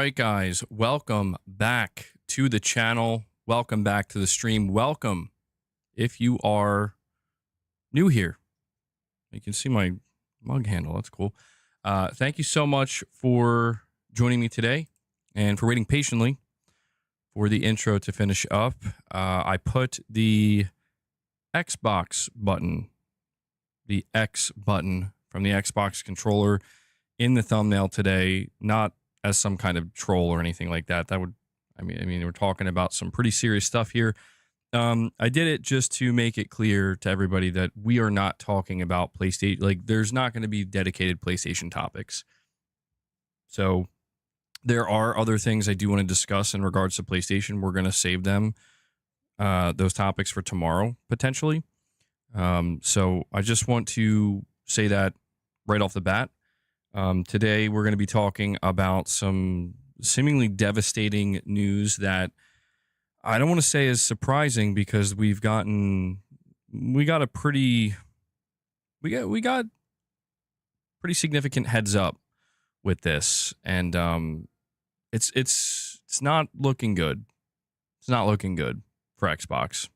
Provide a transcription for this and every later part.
right, guys, welcome back to the channel. Welcome back to the stream. Welcome if you are new here. You can see my mug handle. That's cool. Thank you so much for joining me today and for waiting patiently for the intro to finish up. I put the Xbox button, the X button from the Xbox controller in the thumbnail today, not as some kind of troll or anything like that. That would, I mean, we're talking about some pretty serious stuff here. I did it just to make it clear to everybody that we are not talking about PlayStation. Like, there's not going to be dedicated PlayStation topics. So there are other things I do want to discuss in regards to PlayStation. We're going to save them, those topics, for tomorrow, potentially. So I just want to say that right off the bat. Today, we're going to be talking about some seemingly devastating news that I don't want to say is surprising, because we got pretty significant heads up with this, and it's not looking good. It's not looking good for Xbox.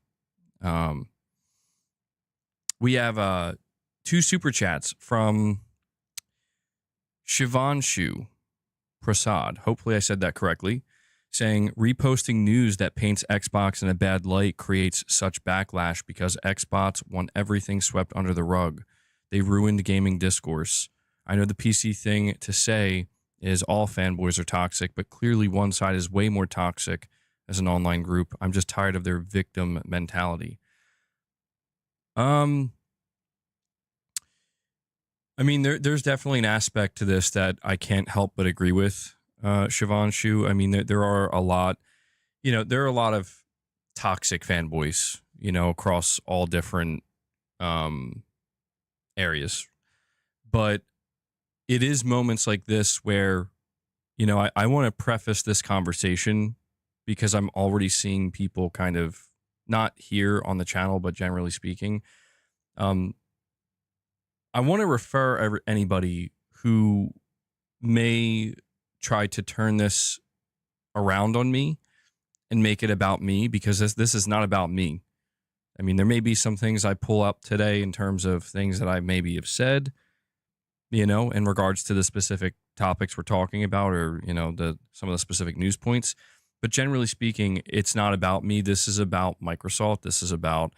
We have two super chats from Shivanshu Prasad, hopefully I said that correctly, saying reposting news that paints Xbox in a bad light creates such backlash because Xbox want everything swept under the rug. They ruined gaming discourse. I know the PC thing to say is all fanboys are toxic, but clearly one side is way more toxic as an online group. I'm just tired of their victim mentality. I mean, there's definitely an aspect to this that I can't help but agree with, Shivanshu. I mean, there are a lot, there are a lot of toxic fanboys, across all different areas. But it is moments like this where, I want to preface this conversation because I'm already seeing people kind of, not here on the channel, but generally speaking, I want to refer anybody who may try to turn this around on me and make it about me, because this is not about me. I mean, there may be some things I pull up today in terms of things that I maybe have said, in regards to the specific topics we're talking about, or, some of the specific news points. But generally speaking, it's not about me. This is about Microsoft. This is about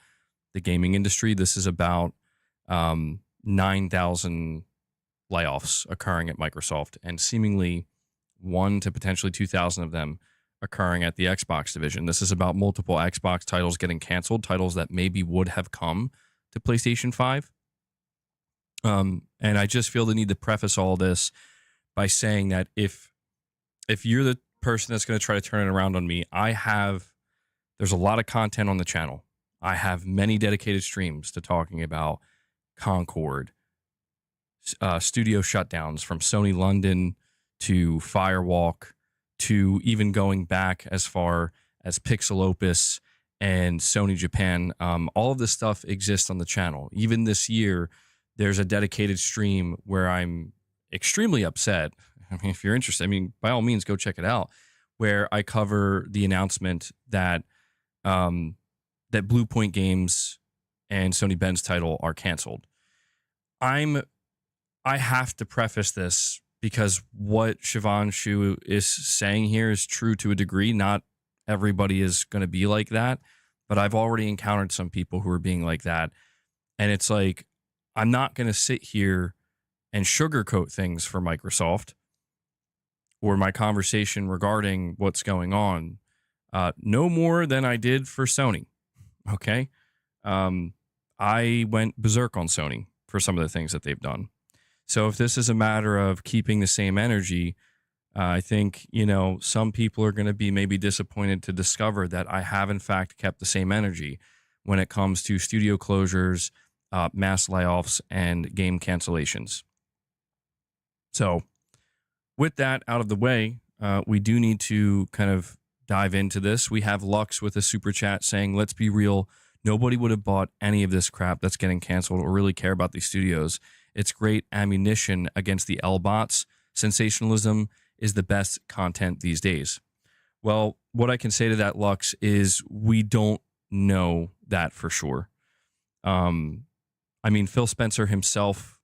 the gaming industry. This is about 9,000 layoffs occurring at Microsoft, and seemingly 1 to potentially 2,000 of them occurring at the Xbox division. This is about multiple Xbox titles getting canceled, titles that maybe would have come to PlayStation 5. And I just feel the need to preface all this by saying that if you're the person that's going to try to turn it around on me, there's a lot of content on the channel. I have many dedicated streams to talking about Concord, studio shutdowns from Sony London to Firewalk, to even going back as far as Pixel Opus and Sony Japan. All of this stuff exists on the channel. Even this year, there's a dedicated stream where I'm extremely upset. I mean, if you're interested, by all means, go check it out, where I cover the announcement that that Blue Point Games and Sony Ben's title are canceled. I have to preface this because what Shivanshu is saying here is true to a degree. Not everybody is going to be like that, but I've already encountered some people who are being like that. And it's like, I'm not going to sit here and sugarcoat things for Microsoft or my conversation regarding what's going on, no more than I did for Sony. Okay. I went berserk on Sony for some of the things that they've done. So if this is a matter of keeping the same energy, I think, some people are going to be maybe disappointed to discover that I have, in fact, kept the same energy when it comes to studio closures, mass layoffs, and game cancellations. So with that out of the way, we do need to kind of dive into this. We have Lux with a super chat saying, let's be real. Nobody would have bought any of this crap that's getting canceled or really care about these studios. It's great ammunition against the L-bots. Sensationalism is the best content these days. Well, what I can say to that, Lux, is we don't know that for sure. I mean, Phil Spencer himself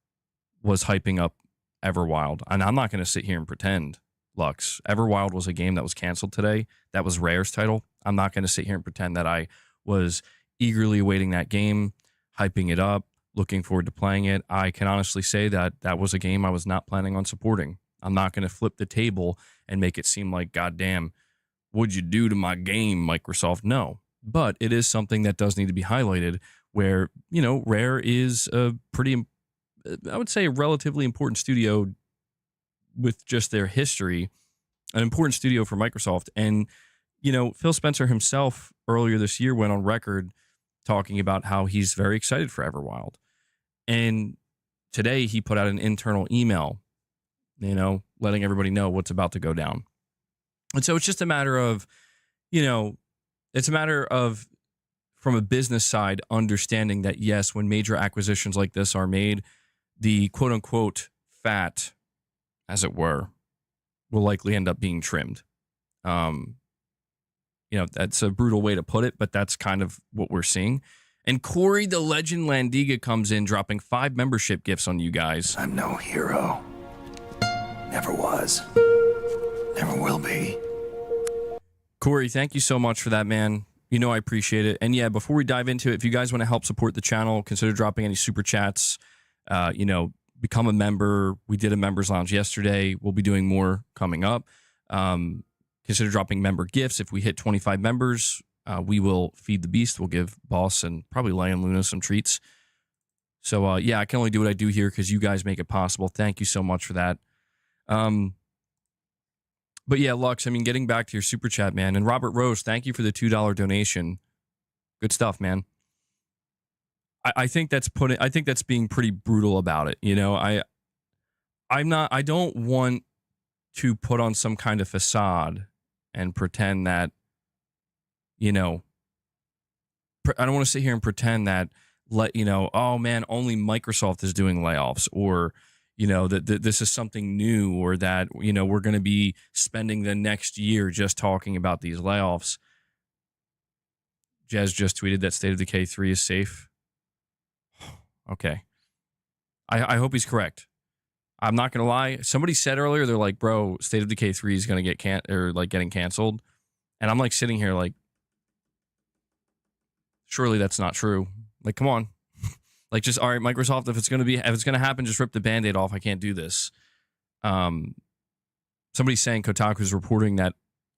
was hyping up Everwild, and I'm not going to sit here and pretend, Lux. Everwild was a game that was canceled today. That was Rare's title. I'm not going to sit here and pretend that I was eagerly awaiting that game, hyping it up, looking forward to playing it. I can honestly say that that was a game I was not planning on supporting. I'm not going to flip the table and make it seem like, goddamn, what'd you do to my game, Microsoft? No. But it is something that does need to be highlighted where, you know, Rare is a pretty, I would say, a relatively important studio with just their history, an important studio for Microsoft. And, you know, Phil Spencer himself earlier this year went on record talking about how he's very excited for Everwild. And today he put out an internal email, you know, letting everybody know what's about to go down. And so it's just a matter of, you know, it's a matter of, from a business side, understanding that, yes, when major acquisitions like this are made, the quote unquote fat, as it were, will likely end up being trimmed. You know, that's a brutal way to put it, but that's kind of what we're seeing. And Corey the Legend Landiga comes in, dropping 5 membership gifts on you guys. I'm no hero. Never was. Never will be. Corey, thank you so much for that, man. You know I appreciate it. And yeah, before we dive into it, if you guys want to help support the channel, consider dropping any super chats. You know, become a member. We did a members lounge yesterday. We'll be doing more coming up. Consider dropping member gifts. If we hit 25 members, we will feed the beast. We'll give Boss and probably Lion Luna some treats. So yeah, I can only do what I do here because you guys make it possible. Thank you so much for that. But yeah, Lux, I mean, getting back to your super chat, man. And Robert Rose, thank you for the $2 donation. Good stuff, man. I think that's being pretty brutal about it. You know, I don't want to put on some kind of facade and pretend that, you know, I don't want to sit here and pretend that, oh man, only Microsoft is doing layoffs, or, you know, that this is something new, or that, you know, we're going to be spending the next year just talking about these layoffs. Jez just tweeted that State of Decay 3 is safe. Okay. I hope he's correct. I'm not going to lie. Somebody said earlier, they're like, bro, State of Decay 3 is going to get getting canceled. And I'm like sitting here like, surely that's not true. Like, come on. Like, just, all right, Microsoft, if it's going to happen, just rip the Band-Aid off. I can't do this. Somebody's saying Kotaku's reporting that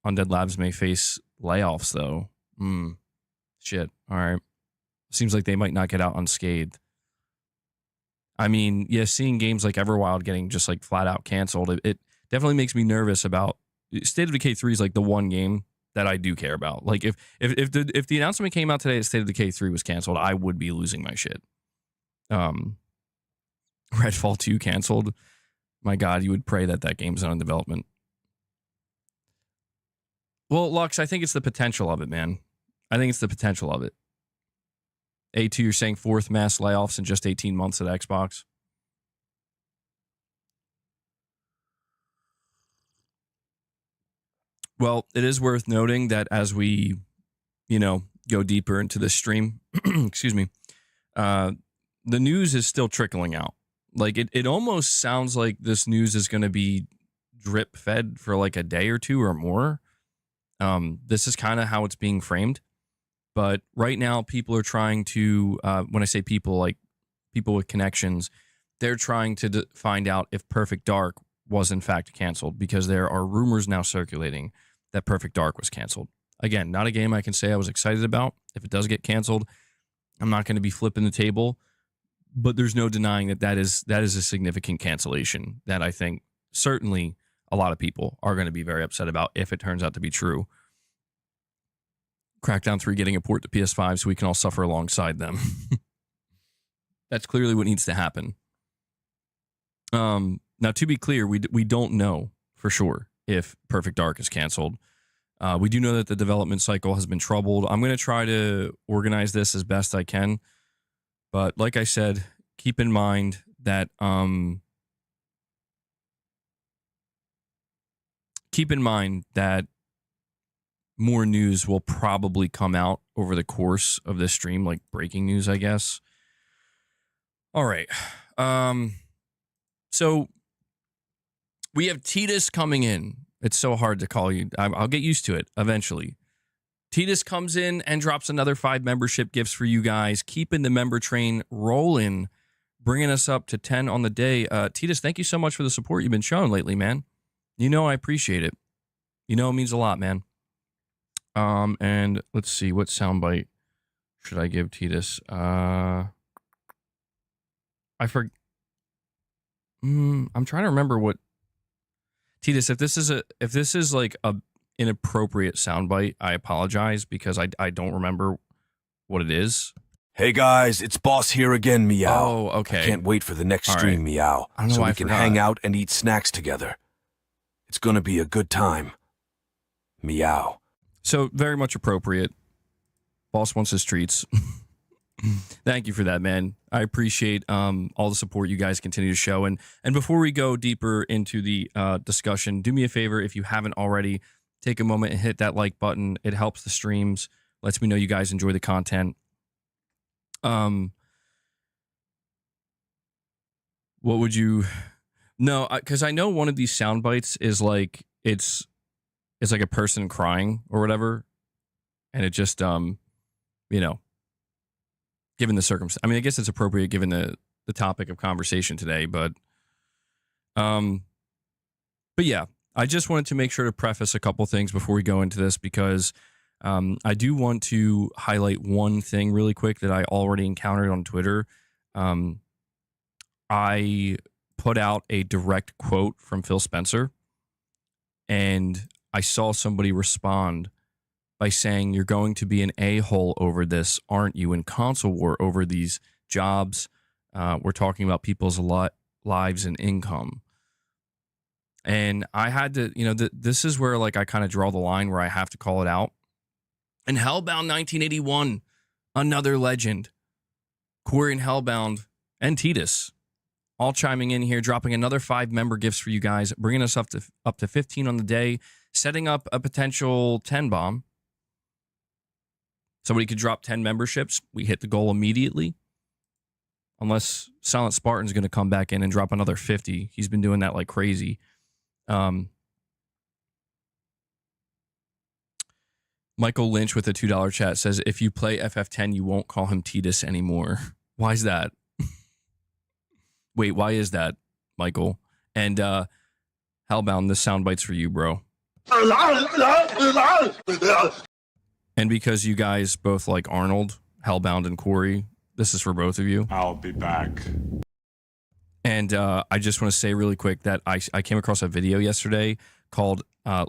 Undead Labs may face layoffs, though. Shit. All right. Seems like they might not get out unscathed. I mean, yeah, seeing games like Everwild getting just like flat out canceled, it definitely makes me nervous about State of Decay 3 is like the one game that I do care about. Like, if the announcement came out today that State of Decay 3 was canceled, I would be losing my shit. Redfall 2 canceled. My God, you would pray that that game's not in development. Well, Lux, I think it's the potential of it, man. I think it's the potential of it. A2, you're saying 4th mass layoffs in just 18 months at Xbox. Well, it is worth noting that as we, you know, go deeper into this stream, excuse me, the news is still trickling out. Like, it almost sounds like this news is going to be drip fed for like a day or two or more. This is kind of how it's being framed. But right now, people are trying to, when I say people, like people with connections, they're trying to find out if Perfect Dark was in fact canceled, because there are rumors now circulating that Perfect Dark was canceled. Again, not a game I can say I was excited about. If it does get canceled, I'm not going to be flipping the table. But there's no denying that is a significant cancellation that I think certainly a lot of people are going to be very upset about if it turns out to be true. Crackdown 3 getting a port to PS5 so we can all suffer alongside them. That's clearly what needs to happen. Now, to be clear, we don't know for sure if Perfect Dark is canceled. We do know that the development cycle has been troubled. I'm going to try to organize this as best I can. But like I said, keep in mind that keep in mind that more news will probably come out over the course of this stream, like breaking news, I guess. All right. So we have Titus coming in. It's so hard to call you. I'll get used to it eventually. Titus comes in and drops another 5 membership gifts for you guys, keeping the member train rolling, bringing us up to 10 on the day. Titus, thank you so much for the support you've been showing lately, man. You know I appreciate it. You know it means a lot, man. And let's see, what soundbite should I give Titus? I'm trying to remember what Titus. If this is like a inappropriate soundbite, I apologize because I don't remember what it is. Hey guys, it's Boss here again, Meow. Oh, okay. I can't wait for the next stream, Meow, I don't know so why we I can forgot. hang out and eat snacks together. It's gonna be a good time. Meow. So very much appropriate. Boss wants his treats. Thank you for that, man. I appreciate all the support you guys continue to show. And before we go deeper into the discussion, do me a favor, if you haven't already, take a moment and hit that like button. It helps the streams, lets me know you guys enjoy the content. What would you? No, because I know one of these sound bites is like it's like a person crying or whatever, and it just given the circumstance. I mean, I guess it's appropriate given the topic of conversation today, but yeah, I just wanted to make sure to preface a couple things before we go into this because I do want to highlight one thing really quick that I already encountered on Twitter. I put out a direct quote from Phil Spencer, and I saw somebody respond by saying, "You're going to be an a-hole over this, aren't you, in console war over these jobs? We're talking about people's lives and income." And I had to, this is where like I kind of draw the line where I have to call it out. And Hellbound 1981, another legend. Corey and Hellbound and Titus all chiming in here, dropping another 5 member gifts for you guys, bringing us up to 15 on the day, setting up a potential 10 bomb. Somebody could drop 10 memberships. We hit the goal immediately. Unless Silent Spartan's going to come back in and drop another 50. He's been doing that like crazy. Michael Lynch with a $2 chat says, if you play FF10, you won't call him Titus anymore. Why is that? Wait, why is that, Michael? And Hellbound, this soundbite's for you, bro. And because you guys both like Arnold, Hellbound, and Corey, this is for both of you. I'll be back. And I just want to say really quick that I came across a video yesterday called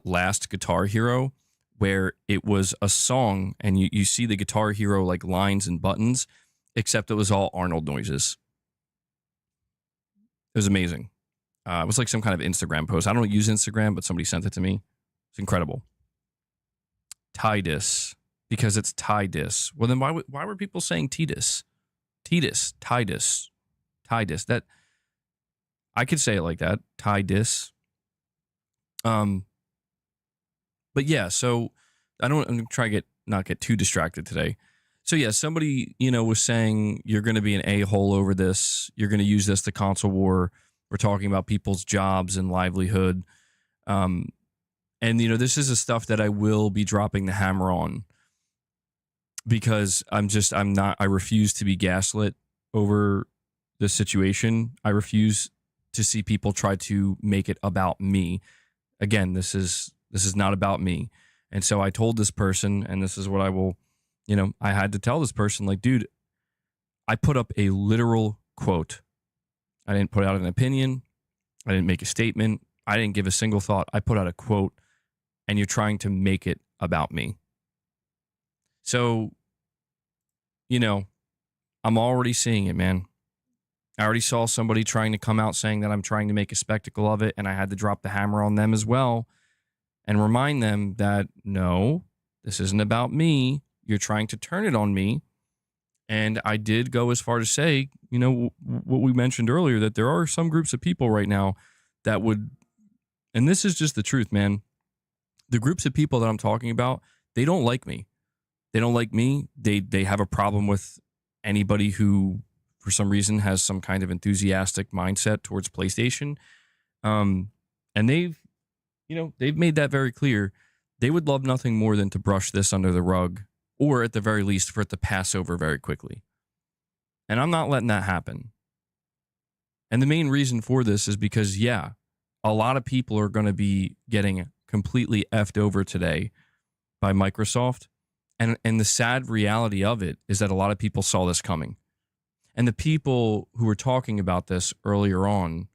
Last Guitar Hero, where it was a song, and you see the Guitar Hero like lines and buttons, except it was all Arnold noises. It was amazing. It was like some kind of Instagram post. I don't use Instagram, but somebody sent it to me. It's incredible. Titus, because it's Titus. Well, then why were people saying Titus? Titus, Titus, Titus. That I could say it like that. Titus. But yeah, so I'm gonna try to not get too distracted today. So yeah, somebody, was saying you're going to be an a-hole over this. You're going to use this to console war. We're talking about people's jobs and livelihood. And this is the stuff that I will be dropping the hammer on because I refuse to be gaslit over this situation. I refuse to see people try to make it about me. Again, this is not about me. And so I told this person, and this is what I will, I had to tell this person, like, dude, I put up a literal quote. I didn't put out an opinion. I didn't make a statement. I didn't give a single thought. I put out a quote, and you're trying to make it about me. So, I'm already seeing it, man. I already saw somebody trying to come out saying that I'm trying to make a spectacle of it, and I had to drop the hammer on them as well and remind them that, no, this isn't about me. You're trying to turn it on me. And I did go as far to say, what we mentioned earlier, that there are some groups of people right now that would, and this is just the truth, man. the groups of people that I'm talking about, they don't like me. They don't like me. They have a problem with anybody who, for some reason, has some kind of enthusiastic mindset towards PlayStation. And they've made that very clear. They would love nothing more than to brush this under the rug, or at the very least, for it to pass over very quickly. And I'm not letting that happen. And the main reason for this is because, yeah, a lot of people are going to be getting completely effed over today by Microsoft. And the sad reality of it is that a lot of people saw this coming. And the people who were talking about this earlier on,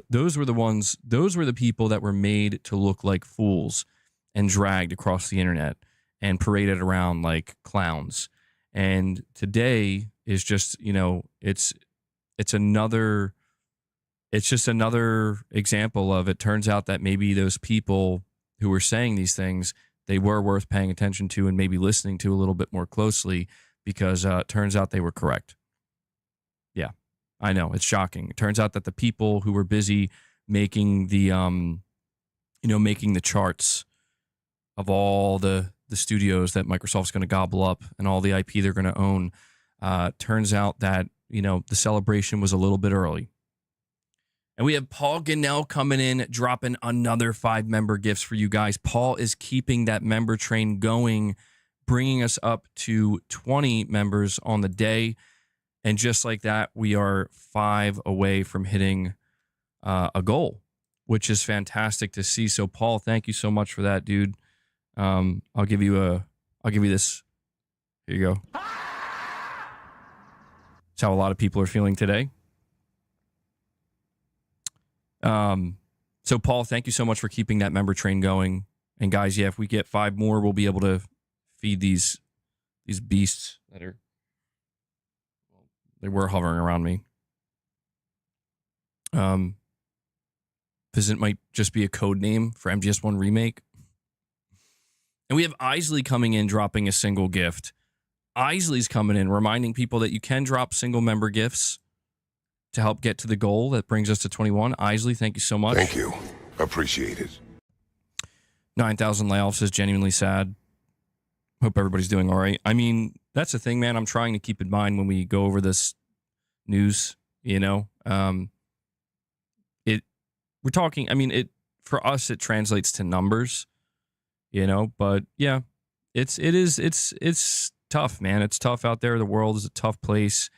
those were the people that were made to look like fools and dragged across the internet and paraded around like clowns. And today is just, it's just another example of it. Turns out that maybe those people who were saying these things, they were worth paying attention to and maybe listening to a little bit more closely, because it turns out they were correct. Yeah, I know, it's shocking. It turns out that the people who were busy making the making the charts of all the studios that Microsoft's going to gobble up and all the IP they're going to own, turns out that the celebration was a little bit early. And we have Paul Gunnell coming in, dropping another 5-member gifts for you guys. Paul is keeping that member train going, bringing us up to 20 members on the day. And just like that, we are 5 away from hitting a goal, which is fantastic to see. So, Paul, thank you so much for that, dude. I'll give you this. Here you go. That's how a lot of people are feeling today. So Paul, thank you so much for keeping that member train going. And guys, yeah, if we get 5 more, we'll be able to feed these beasts that they were hovering around me. Fizzant might just be a code name for MGS1 Remake. And we have Isley coming in, dropping a single gift. Isley's coming in, reminding people that you can drop single member gifts to help get to the goal that brings us to 21. Isley, thank you so much. Thank you. Appreciate it. 9,000 layoffs is genuinely sad. Hope everybody's doing all right. I mean, that's the thing, man. I'm trying to keep in mind when we go over this news, we're talking, I mean, for us, it translates to numbers, but yeah, it's tough, man. It's tough out there. The world is a tough place.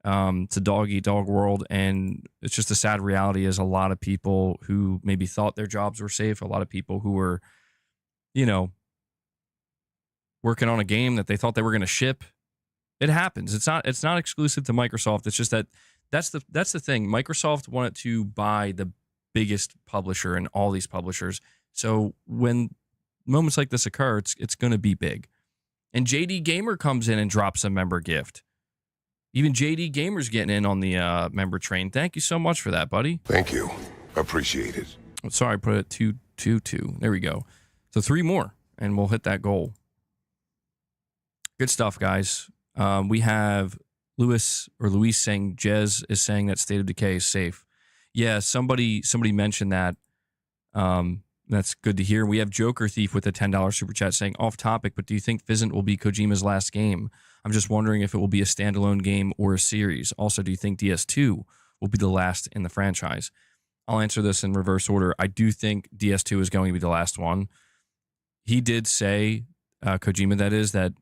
It's a dog-eat-dog world, and it's just a sad reality is a lot of people who maybe thought their jobs were safe, a lot of people who were, working on a game that they thought they were going to ship. It happens. It's not exclusive to Microsoft. It's just that's the thing. Microsoft wanted to buy the biggest publisher and all these publishers. So when moments like this occur, it's going to be big. And JD Gamer comes in and drops a member gift. Even JD Gamer's getting in on the member train. Thank you so much for that, buddy. Thank you. Appreciate it. Sorry, I put it 222. There we go. So 3 more, and we'll hit that goal. Good stuff, guys. We have Luis saying Jez is saying that State of Decay is safe. Yeah, somebody mentioned that. That's good to hear. We have Joker Thief with a $10 super chat saying, off topic, but do you think Fizzant will be Kojima's last game? I'm just wondering if it will be a standalone game or a series. Also, do you think DS2 will be the last in the franchise? I'll answer this in reverse order. I do think DS2 is going to be the last one. He did say, Kojima that is, that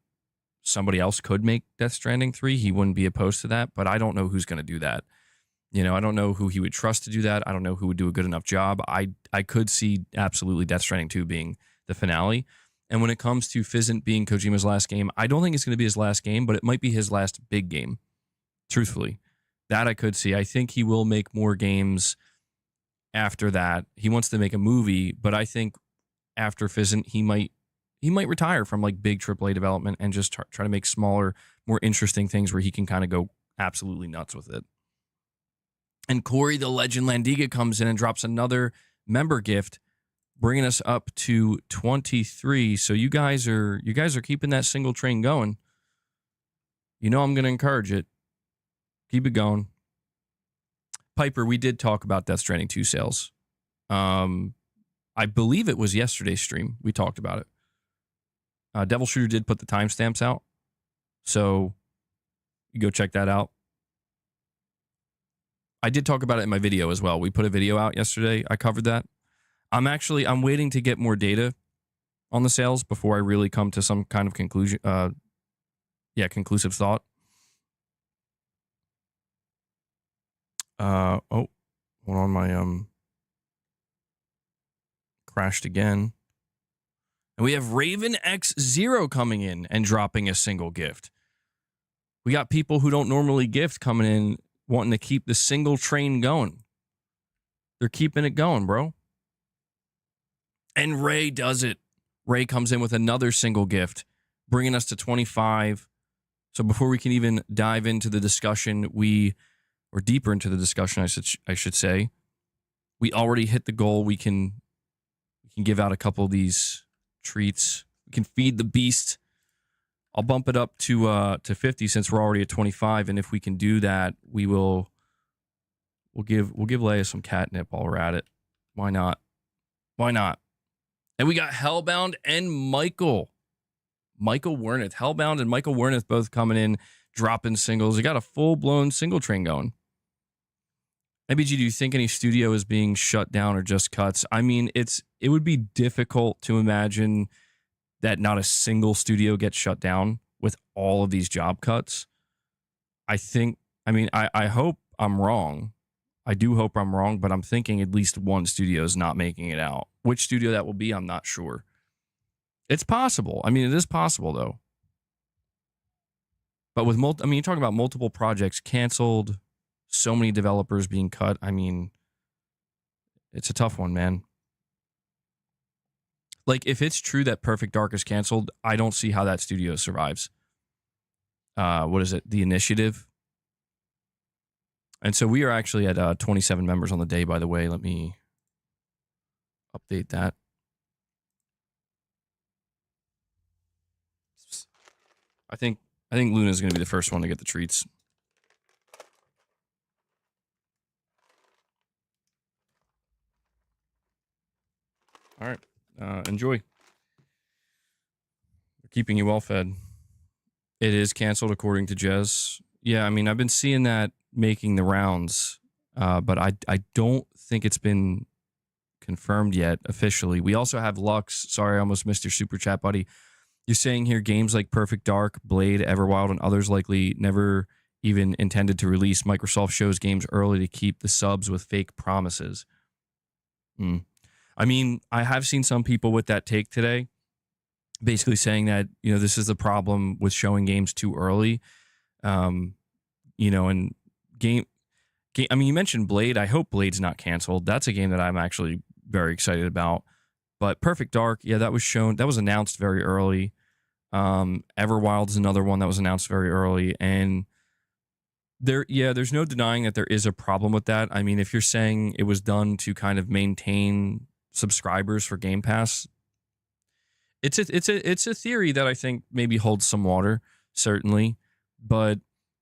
somebody else could make Death Stranding 3. He wouldn't be opposed to that, but I don't know who's going to do that. I don't know who he would trust to do that. I don't know who would do a good enough job. I could see absolutely Death Stranding 2 being the finale. And when it comes to Fizzant being Kojima's last game, I don't think it's going to be his last game, but it might be his last big game. Truthfully. That I could see. I think he will make more games after that. He wants to make a movie, but I think after Fizzant, he might retire from like big AAA development and just try to make smaller, more interesting things where he can kind of go absolutely nuts with it. And Corey the Legend Landiga comes in and drops another member gift, bringing us up to 23. So you guys are keeping that single train going. I'm going to encourage it. Keep it going. Piper, we did talk about Death Stranding 2 sales. I I believe it was yesterday's stream. We talked about it. Devil Shooter did put the timestamps out, so you go check that out. I did talk about it in my video as well. We put a video out yesterday. I covered that. I'm waiting to get more data on the sales before I really come to some kind of conclusion. Conclusive thought. Hold on, my crashed again. And we have Raven X0 coming in and dropping a single gift. We got people who don't normally gift coming in wanting to keep the single train going. They're keeping it going, bro. And Ray does it. Ray comes in with another single gift, bringing us to 25. So before we can even dive into the discussion, or deeper into the discussion, I should say, we already hit the goal. We can give out a couple of these treats. We can feed the beast. I'll bump it up to 50 since we're already at 25, and if we can do that, we'll give Leia some catnip while we're at it. Why not? Why not? And we got Hellbound and Michael Wernath. Hellbound and Michael Wernath both coming in, dropping singles. We got a full-blown single train going. MBG, do you think any studio is being shut down or just cuts? I mean, it would be difficult to imagine that not a single studio gets shut down with all of these job cuts. I hope I'm wrong. I do hope I'm wrong, but I'm thinking at least one studio is not making it out. Which studio that will be, I'm not sure. It's possible. I mean, it is possible, though. But with you're talking about multiple projects canceled, so many developers being cut. I mean, it's a tough one, man. Like, if it's true that Perfect Dark is canceled, I don't see how that studio survives. What is it? The Initiative. And so we are actually at 27 members on the day, by the way. Let me update that. I think Luna's going to be the first one to get the treats. All right. Enjoy. They're keeping you well fed. It is canceled according to Jez. Yeah, I mean, I've been seeing that making the rounds, but I don't think it's been confirmed yet officially. We also have Lux. Sorry, I almost missed your super chat, buddy. You're saying here games like Perfect Dark, Blade, Everwild, and others likely never even intended to release. Microsoft shows games early to keep the subs with fake promises. I mean, I have seen some people with that take today, basically saying that, this is the problem with showing games too early. And I mean, you mentioned Blade. I hope Blade's not canceled. That's a game that I'm actually very excited about. But Perfect Dark, yeah, that was announced very early. Everwild's another one that was announced very early. And there's no denying that there is a problem with that. I mean, if you're saying it was done to kind of maintain subscribers for Game Pass, it's a theory that I think maybe holds some water, certainly. But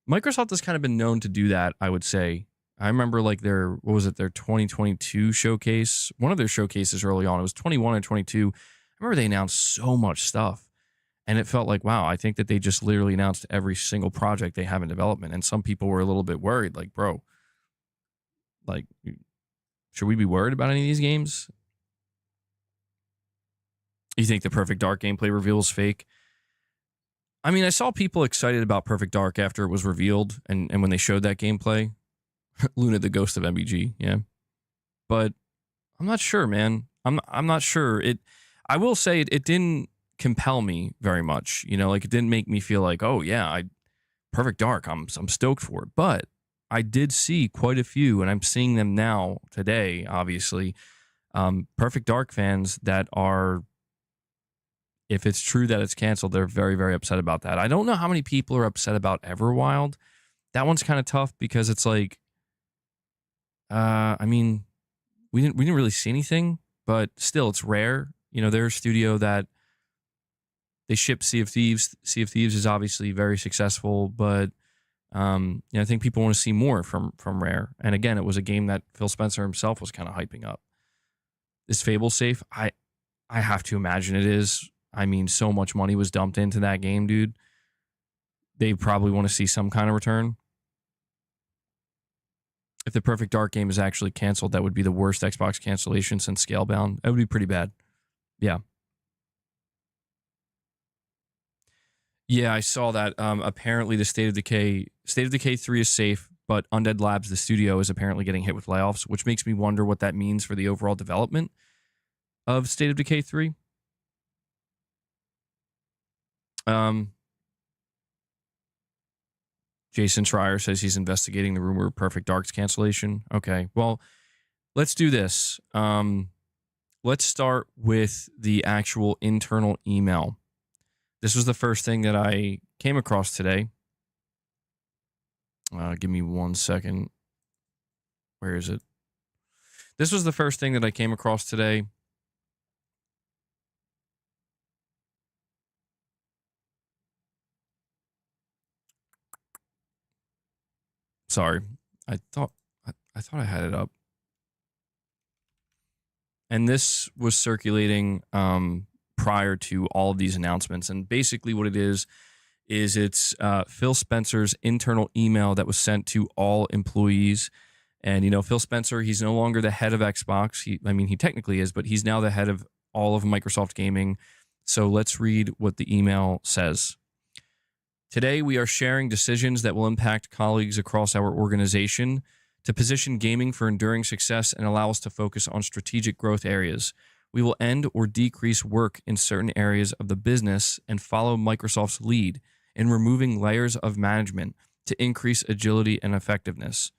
Microsoft has kind of been known to do that, I would say. I remember like their 2022 showcase, one of their showcases early on, it was 21 and 22. I remember they announced so much stuff, and it felt like, wow, I think that they just literally announced every single project they have in development. And some people were a little bit worried, like, bro, like, should we be worried about any of these games? You think the Perfect Dark gameplay reveal is fake? I mean, I saw people excited about Perfect Dark after it was revealed, and when they showed that gameplay. Luna, the ghost of MBG, yeah. But I'm not sure, man. I'm not sure. I will say it didn't compel me very much. Like it didn't make me feel like, oh yeah, Perfect Dark, I'm stoked for it. But I did see quite a few, and I'm seeing them now today, obviously. Perfect Dark fans that are, if it's true that it's canceled, they're very, very upset about that. I don't know how many people are upset about Everwild. That one's kind of tough because it's like, I mean, we didn't really see anything, but still, it's rare. They're a studio that they ship Sea of Thieves. Sea of Thieves is obviously very successful, but I think people want to see more from Rare. And again, it was a game that Phil Spencer himself was kind of hyping up. Is Fable safe? I have to imagine it is. I mean, so much money was dumped into that game, dude. They probably want to see some kind of return. If the Perfect Dark game is actually canceled, that would be the worst Xbox cancellation since Scalebound. That would be pretty bad. Yeah. Yeah, I saw that. Apparently, the State of Decay 3 is safe, but Undead Labs, the studio, is apparently getting hit with layoffs, which makes me wonder what that means for the overall development of State of Decay 3. Jason Schreier says he's investigating the rumor of Perfect Dark's cancellation. Okay, well, let's do this. Let's start with the actual internal email. This was the first thing that I came across today. Give me 1 second. Where is it? This was the first thing that I came across today. Sorry, I thought I had it up, and this was circulating prior to all of these announcements. And basically, what it is it's Phil Spencer's internal email that was sent to all employees. And Phil Spencer, he's no longer the head of Xbox. He technically is, but he's now the head of all of Microsoft Gaming. So let's read what the email says. Today, we are sharing decisions that will impact colleagues across our organization to position gaming for enduring success and allow us to focus on strategic growth areas. We will end or decrease work in certain areas of the business and follow Microsoft's lead in removing layers of management to increase agility and effectiveness.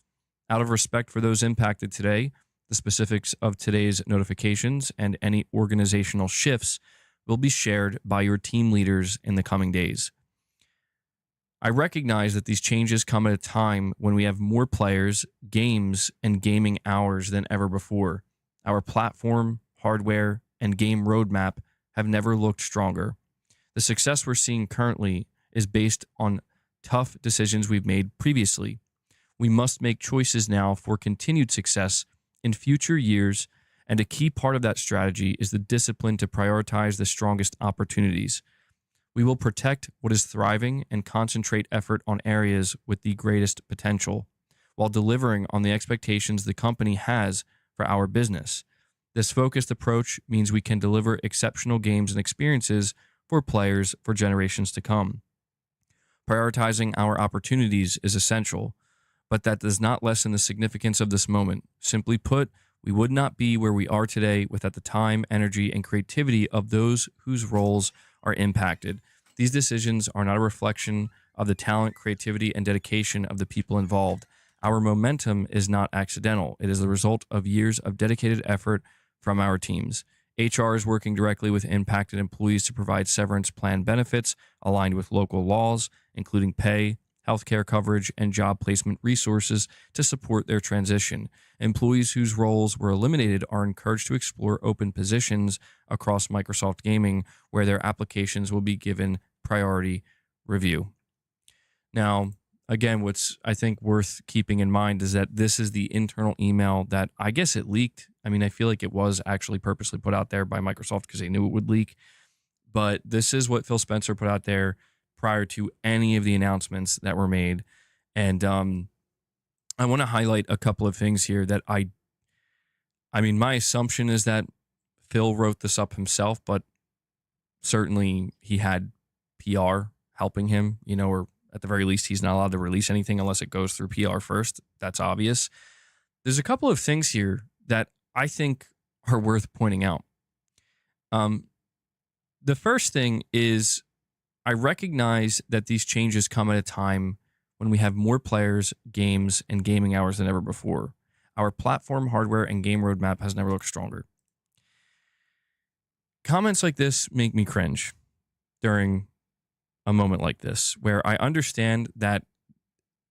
Out of respect for those impacted today, the specifics of today's notifications and any organizational shifts will be shared by your team leaders in the coming days. I recognize that these changes come at a time when we have more players, games, and gaming hours than ever before. Our platform, hardware, and game roadmap have never looked stronger. The success we're seeing currently is based on tough decisions we've made previously. We must make choices now for continued success in future years, and a key part of that strategy is the discipline to prioritize the strongest opportunities. We will protect what is thriving and concentrate effort on areas with the greatest potential, while delivering on the expectations the company has for our business. This focused approach means we can deliver exceptional games and experiences for players for generations to come. Prioritizing our opportunities is essential, but that does not lessen the significance of this moment. Simply put, we would not be where we are today without the time, energy, and creativity of those whose roles are impacted. These decisions are not a reflection of the talent, creativity, and dedication of the people involved. Our momentum is not accidental. It is the result of years of dedicated effort from our teams. HR is working directly with impacted employees to provide severance plan benefits aligned with local laws, including pay, healthcare coverage, and job placement resources to support their transition. Employees whose roles were eliminated are encouraged to explore open positions across Microsoft Gaming, where their applications will be given priority review. Now, again, what's I think worth keeping in mind is that this is the internal email that I guess it leaked. I mean, I feel like it was actually purposely put out there by Microsoft because they knew it would leak. But this is what Phil Spencer put out there prior to any of the announcements that were made. And I want to highlight a couple of things here that I mean, my assumption is that Phil wrote this up himself, but certainly he had PR helping him, or at the very least, he's not allowed to release anything unless it goes through PR first. That's obvious. There's a couple of things here that I think are worth pointing out. The first thing is I recognize that these changes come at a time when we have more players, games, and gaming hours than ever before. Our platform, hardware, and game roadmap has never looked stronger. Comments like this make me cringe during a moment like this, where I understand that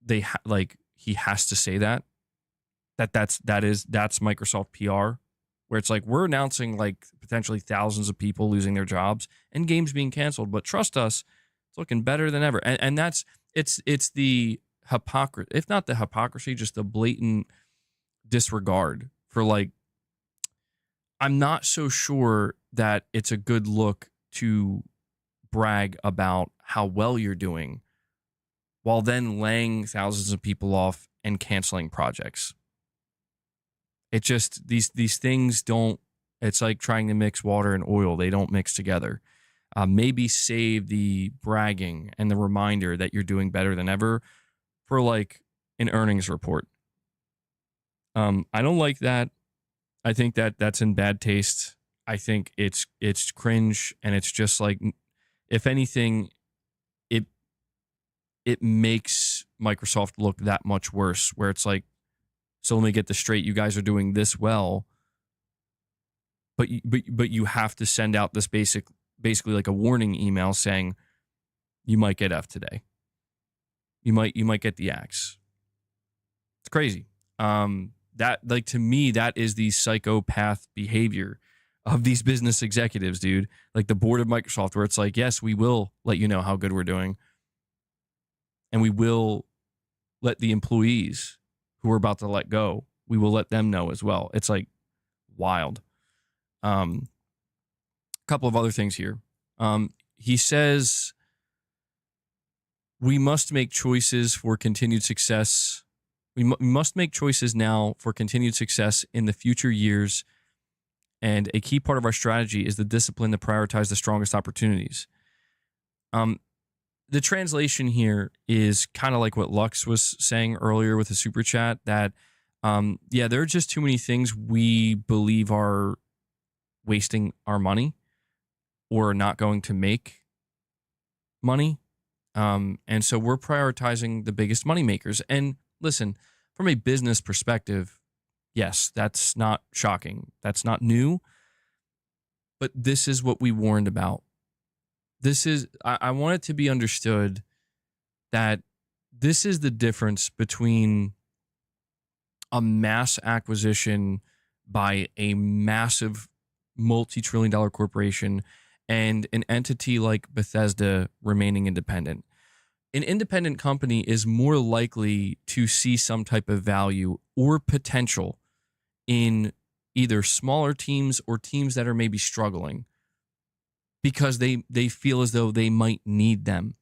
he has to say that's Microsoft PR, where it's like we're announcing like potentially thousands of people losing their jobs and games being canceled, but trust us, it's looking better than ever. And that's it's the hypocrisy, if not the hypocrisy, just the blatant disregard for like I'm not so sure that it's a good look to brag about how well you're doing while then laying thousands of people off and canceling projects. It just these things don't. It's like trying to mix water and oil; they don't mix together. Maybe save the bragging and the reminder that you're doing better than ever for like an earnings report. I don't like that. I think that that's in bad taste. I think it's cringe, and it's just like, if anything, it it makes Microsoft look that much worse. Where it's like, so let me get this straight: you guys are doing this well, but you have to send out this basically like a warning email saying you might get F today. You might get the axe. It's crazy. That, like, to me, that is the psychopath behavior of these business executives, dude. Like the board of Microsoft, where it's like, yes, we will let you know how good we're doing, and we will let the employees who we're about to let go, we will let them know as well. It's like wild. A couple of other things here. He says we must make choices for continued success. We must make choices now for continued success in the future years. And a key part of our strategy is the discipline to prioritize the strongest opportunities. The translation here is kind of like what Lux was saying earlier with the super chat, that, there are just too many things we believe are wasting our money or not going to make money. And so we're prioritizing the biggest money makers. And listen, from a business perspective, yes, that's not shocking. That's not new. But this is what we warned about. I want it to be understood that this is the difference between a mass acquisition by a massive multi-trillion-dollar corporation and an entity like Bethesda remaining independent. An independent company is more likely to see some type of value or potential in either smaller teams or teams that are maybe struggling, because they feel as though they might need them.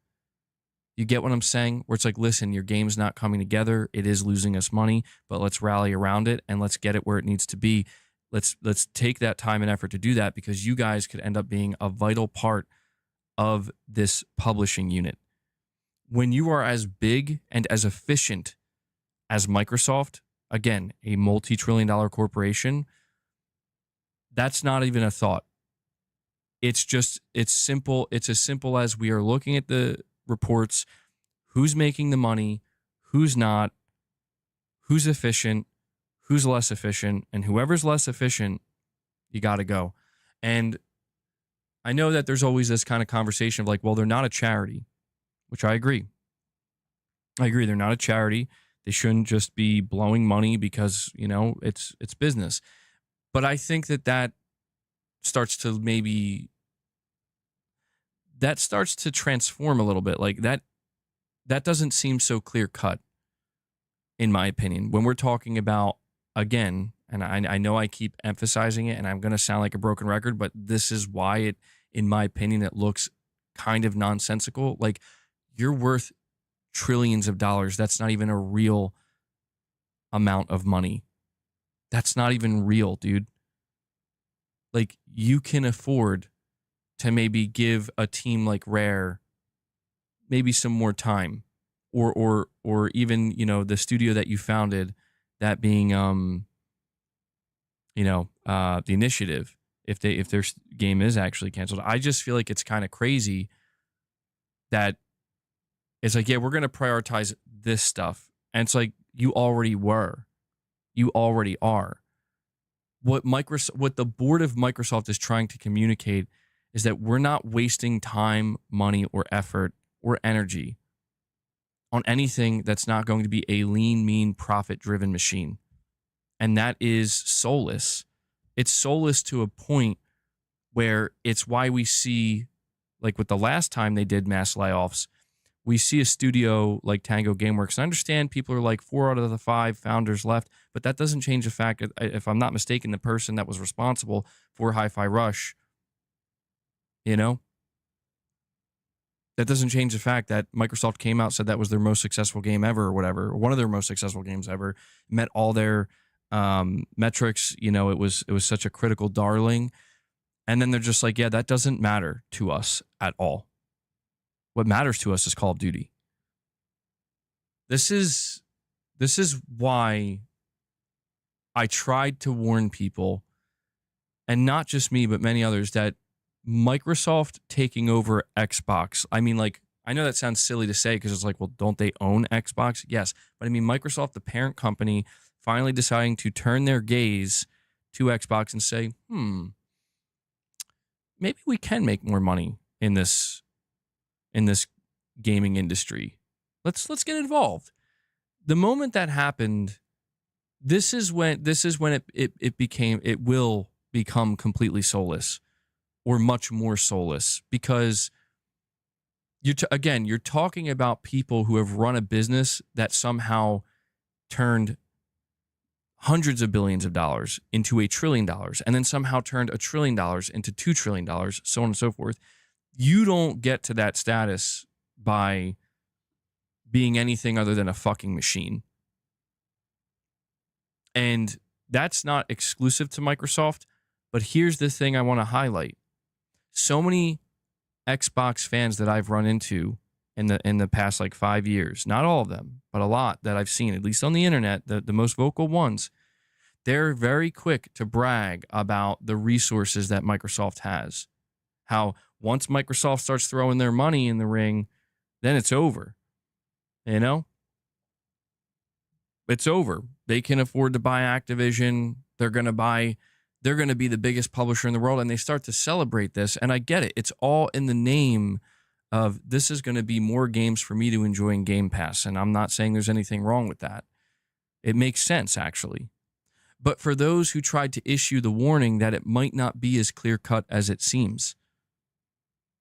You get what I'm saying? Where it's like, listen, your game's not coming together. It is losing us money, but let's rally around it and let's get it where it needs to be. Let's take that time and effort to do that, because you guys could end up being a vital part of this publishing unit. When you are as big and as efficient as Microsoft, again, a multi-trillion-dollar corporation, that's not even a thought. It's simple. It's as simple as we are looking at the reports, who's making the money, who's not, who's efficient, who's less efficient, and whoever's less efficient, you got to go. And I know that there's always this kind of conversation of like, well, they're not a charity, which I agree. They're not a charity. They shouldn't just be blowing money because, it's business. But I think that starts to transform a little bit. Like that doesn't seem so clear cut, in my opinion, when we're talking about, again, and I know I keep emphasizing it and I'm going to sound like a broken record, but this is why it, in my opinion, it looks kind of nonsensical. Like, you're worth trillions of dollars. That's not even a real amount of money. That's not even real, dude. Like, you can afford to maybe give a team like Rare maybe some more time, or even, the studio that you founded, that being the Initiative, if their game is actually canceled. I just feel like it's kind of crazy that it's like, yeah, we're going to prioritize this stuff. And it's like, you already were. You already are. What the board of Microsoft is trying to communicate is that we're not wasting time, money, or effort or energy on anything that's not going to be a lean, mean, profit-driven machine. And that is soulless. It's soulless to a point where it's why we see, like with the last time they did mass layoffs, we see a studio like Tango Gameworks. And I understand people are like 4 out of the 5 founders left, but that doesn't change the fact that, if I'm not mistaken, the person that was responsible for Hi-Fi Rush, you know, that doesn't change the fact that Microsoft came out, said that was their most successful game ever or whatever, or one of their most successful games ever, met all their metrics. You know, it was such a critical darling. And then they're just like, yeah, that doesn't matter to us at all. What matters to us is Call of Duty. This is why I tried to warn people, and not just me, but many others, that Microsoft taking over Xbox. I mean, like, I know that sounds silly to say because it's like, well, don't they own Xbox? Yes. But I mean, Microsoft, the parent company, finally deciding to turn their gaze to Xbox and say, maybe we can make more money in this gaming industry. Let's get involved. The moment that happened, this is when it will become completely soulless, or much more soulless, because you're talking about people who have run a business that somehow turned hundreds of billions of dollars into $1 trillion, and then somehow turned $1 trillion into $2 trillion, so on and so forth. You don't get to that status by being anything other than a fucking machine. And that's not exclusive to Microsoft, but here's the thing I want to highlight. So many Xbox fans that I've run into in the past like 5 years, not all of them, but a lot that I've seen, at least on the internet, the most vocal ones, they're very quick to brag about the resources that Microsoft has. How once Microsoft starts throwing their money in the ring, then it's over. You know? It's over. They can afford to buy Activision. They're going to be the biggest publisher in the world, and they start to celebrate this. And I get it. It's all in the name of, this is going to be more games for me to enjoy in Game Pass. And I'm not saying there's anything wrong with that. It makes sense, actually. But for those who tried to issue the warning that it might not be as clear-cut as it seems,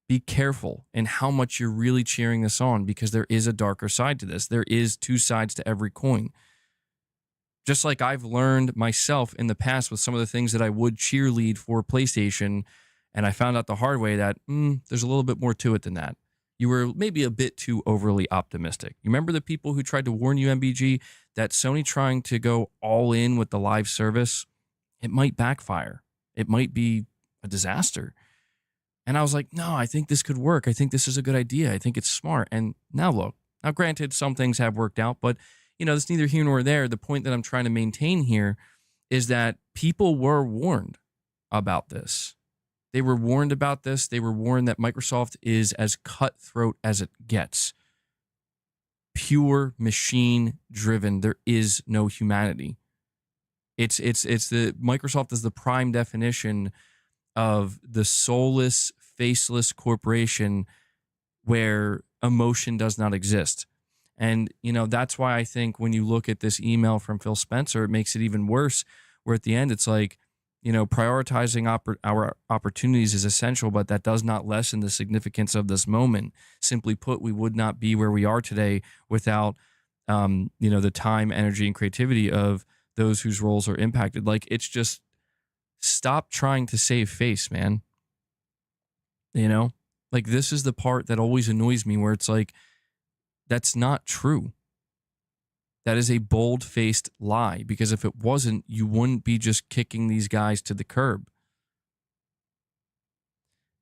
be careful in how much you're really cheering this on, because there is a darker side to this. There is 2 sides to every coin. Just like I've learned myself in the past with some of the things that I would cheerlead for PlayStation, and I found out the hard way that there's a little bit more to it than that. You were maybe a bit too overly optimistic. You remember the people who tried to warn you, MBG, that Sony trying to go all in with the live service, it might backfire. It might be a disaster. And I was like, no, I think this could work. I think this is a good idea. I think it's smart. And now look, now granted, some things have worked out, but you know, it's neither here nor there. The point that I'm trying to maintain here is that people were warned about this. They were warned about this. They were warned that Microsoft is as cutthroat as it gets. Pure machine driven. There is no humanity. It's the Microsoft is the prime definition of the soulless, faceless corporation where emotion does not exist. And, you know, that's why I think when you look at this email from Phil Spencer, it makes it even worse, where at the end it's like, you know, prioritizing our opportunities is essential, but that does not lessen the significance of this moment. Simply put, we would not be where we are today without, you know, the time, energy, and creativity of those whose roles are impacted. Like, it's just, stop trying to save face, man. You know, like, this is the part that always annoys me, where it's like, that's not true. That is a bold-faced lie, because if it wasn't, you wouldn't be just kicking these guys to the curb.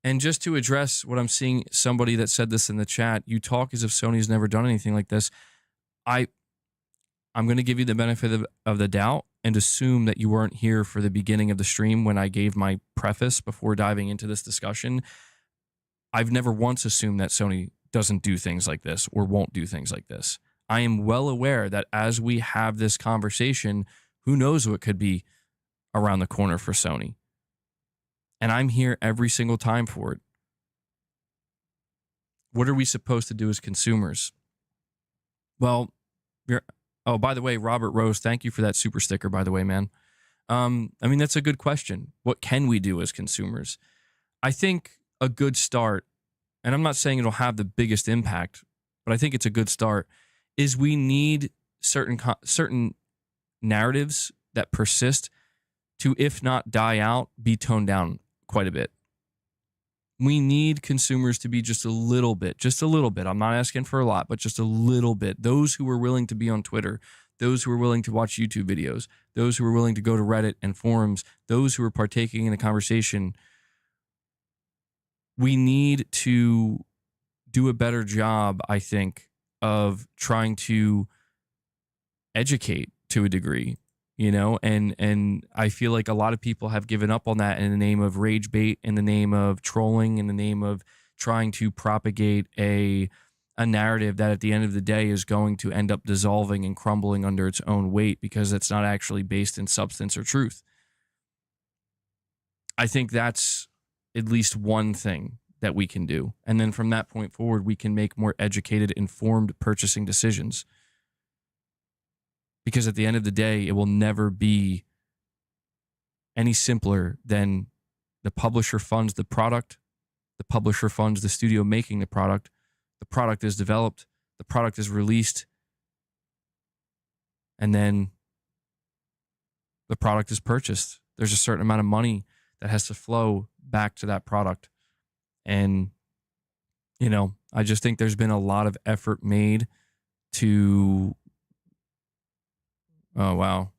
And just to address what I'm seeing, somebody that said this in the chat, you talk as if Sony's never done anything like this. I'm going to give you the benefit of the doubt and assume that you weren't here for the beginning of the stream when I gave my preface before diving into this discussion. I've never once assumed that Sony doesn't do things like this or won't do things like this. I am well aware that as we have this conversation, who knows what could be around the corner for Sony. And I'm here every single time for it. What are we supposed to do as consumers? Well, oh, by the way, Robert Rose, thank you for that super sticker, by the way, man. I mean, that's a good question. What can we do as consumers? I think a good start, and I'm not saying it'll have the biggest impact, but I think it's a good start, is we need certain narratives that persist to, if not die out, be toned down quite a bit. We need consumers to be just a little bit. I'm not asking for a lot, but just a little bit. Those who are willing to be on Twitter, those who are willing to watch YouTube videos, those who are willing to go to Reddit and forums, those who are partaking in a conversation. We need to do a better job, I think, of trying to educate to a degree, and I feel like a lot of people have given up on that in the name of rage bait, in the name of trolling, in the name of trying to propagate a narrative that at the end of the day is going to end up dissolving and crumbling under its own weight because it's not actually based in substance or truth. I think that's at least one thing that we can do. And then from that point forward, we can make more educated, informed purchasing decisions. Because at the end of the day, it will never be any simpler than the publisher funds the product, the publisher funds the studio making the product is developed, the product is released, and then the product is purchased. There's a certain amount of money that has to flow back to that product. And, I just think there's been a lot of effort made to... Oh, wow.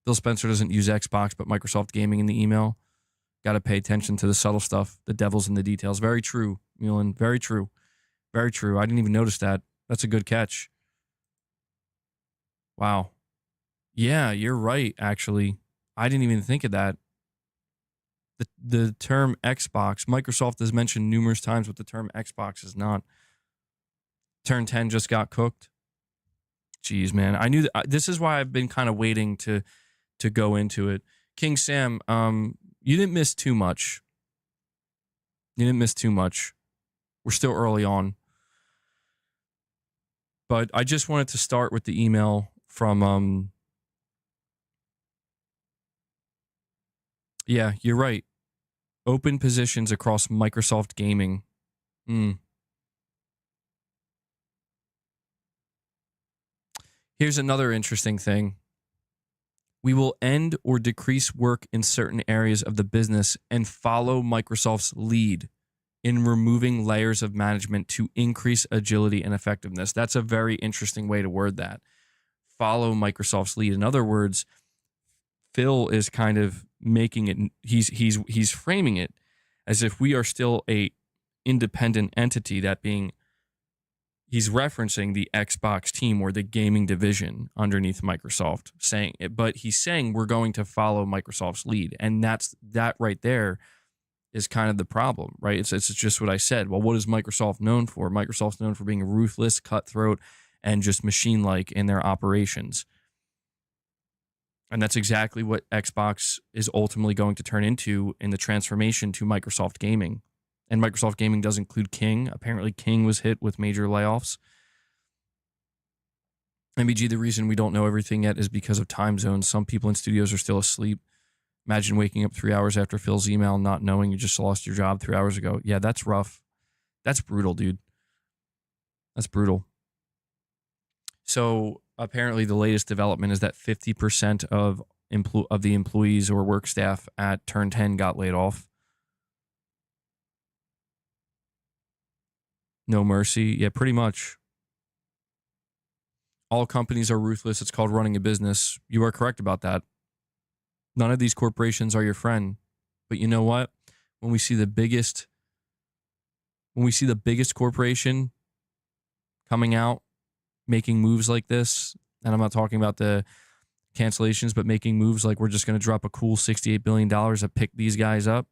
Phil Spencer doesn't use Xbox, but Microsoft Gaming in the email. Got to pay attention to the subtle stuff. The devil's in the details. Very true, Mulan. Very true. Very true. I didn't even notice that. That's a good catch. Wow. Yeah, you're right, actually. I didn't even think of that. The term Xbox, Microsoft has mentioned numerous times, but the term Xbox is not. Turn 10 just got cooked. Jeez, man. I knew that. This is why I've been kind of waiting to go into it. King Sam, you didn't miss too much. We're still early on. But I just wanted to start with the email from... Yeah, you're right. Open positions across Microsoft Gaming. Here's another interesting thing. We will end or decrease work in certain areas of the business and follow Microsoft's lead in removing layers of management to increase agility and effectiveness. That's a very interesting way to word that. Follow Microsoft's lead. In other words, Phil is kind of making it, he's framing it as if we are still a independent entity, that being, he's referencing the Xbox team or the gaming division underneath Microsoft, saying it, but he's saying we're going to follow Microsoft's lead. And that right there is kind of the problem, right? It's just what I said. Well, what is Microsoft known for? Microsoft's known for being ruthless, cutthroat, and just machine-like in their operations. And that's exactly what Xbox is ultimately going to turn into in the transformation to Microsoft Gaming. And Microsoft Gaming does include King. Apparently, King was hit with major layoffs. MBG, the reason we don't know everything yet is because of time zones. Some people in studios are still asleep. Imagine waking up 3 hours after Phil's email, not knowing you just lost your job 3 hours ago. Yeah, that's rough. That's brutal, dude. That's brutal. So apparently the latest development is that 50% of the employees or work staff at Turn 10 got laid off. No mercy. Yeah, pretty much. All companies are ruthless. It's called running a business. You are correct about that. None of these corporations are your friend. But you know what? When we see the biggest corporation coming out, making moves like this, and I'm not talking about the cancellations, but making moves like we're just going to drop a cool $68 billion to pick these guys up,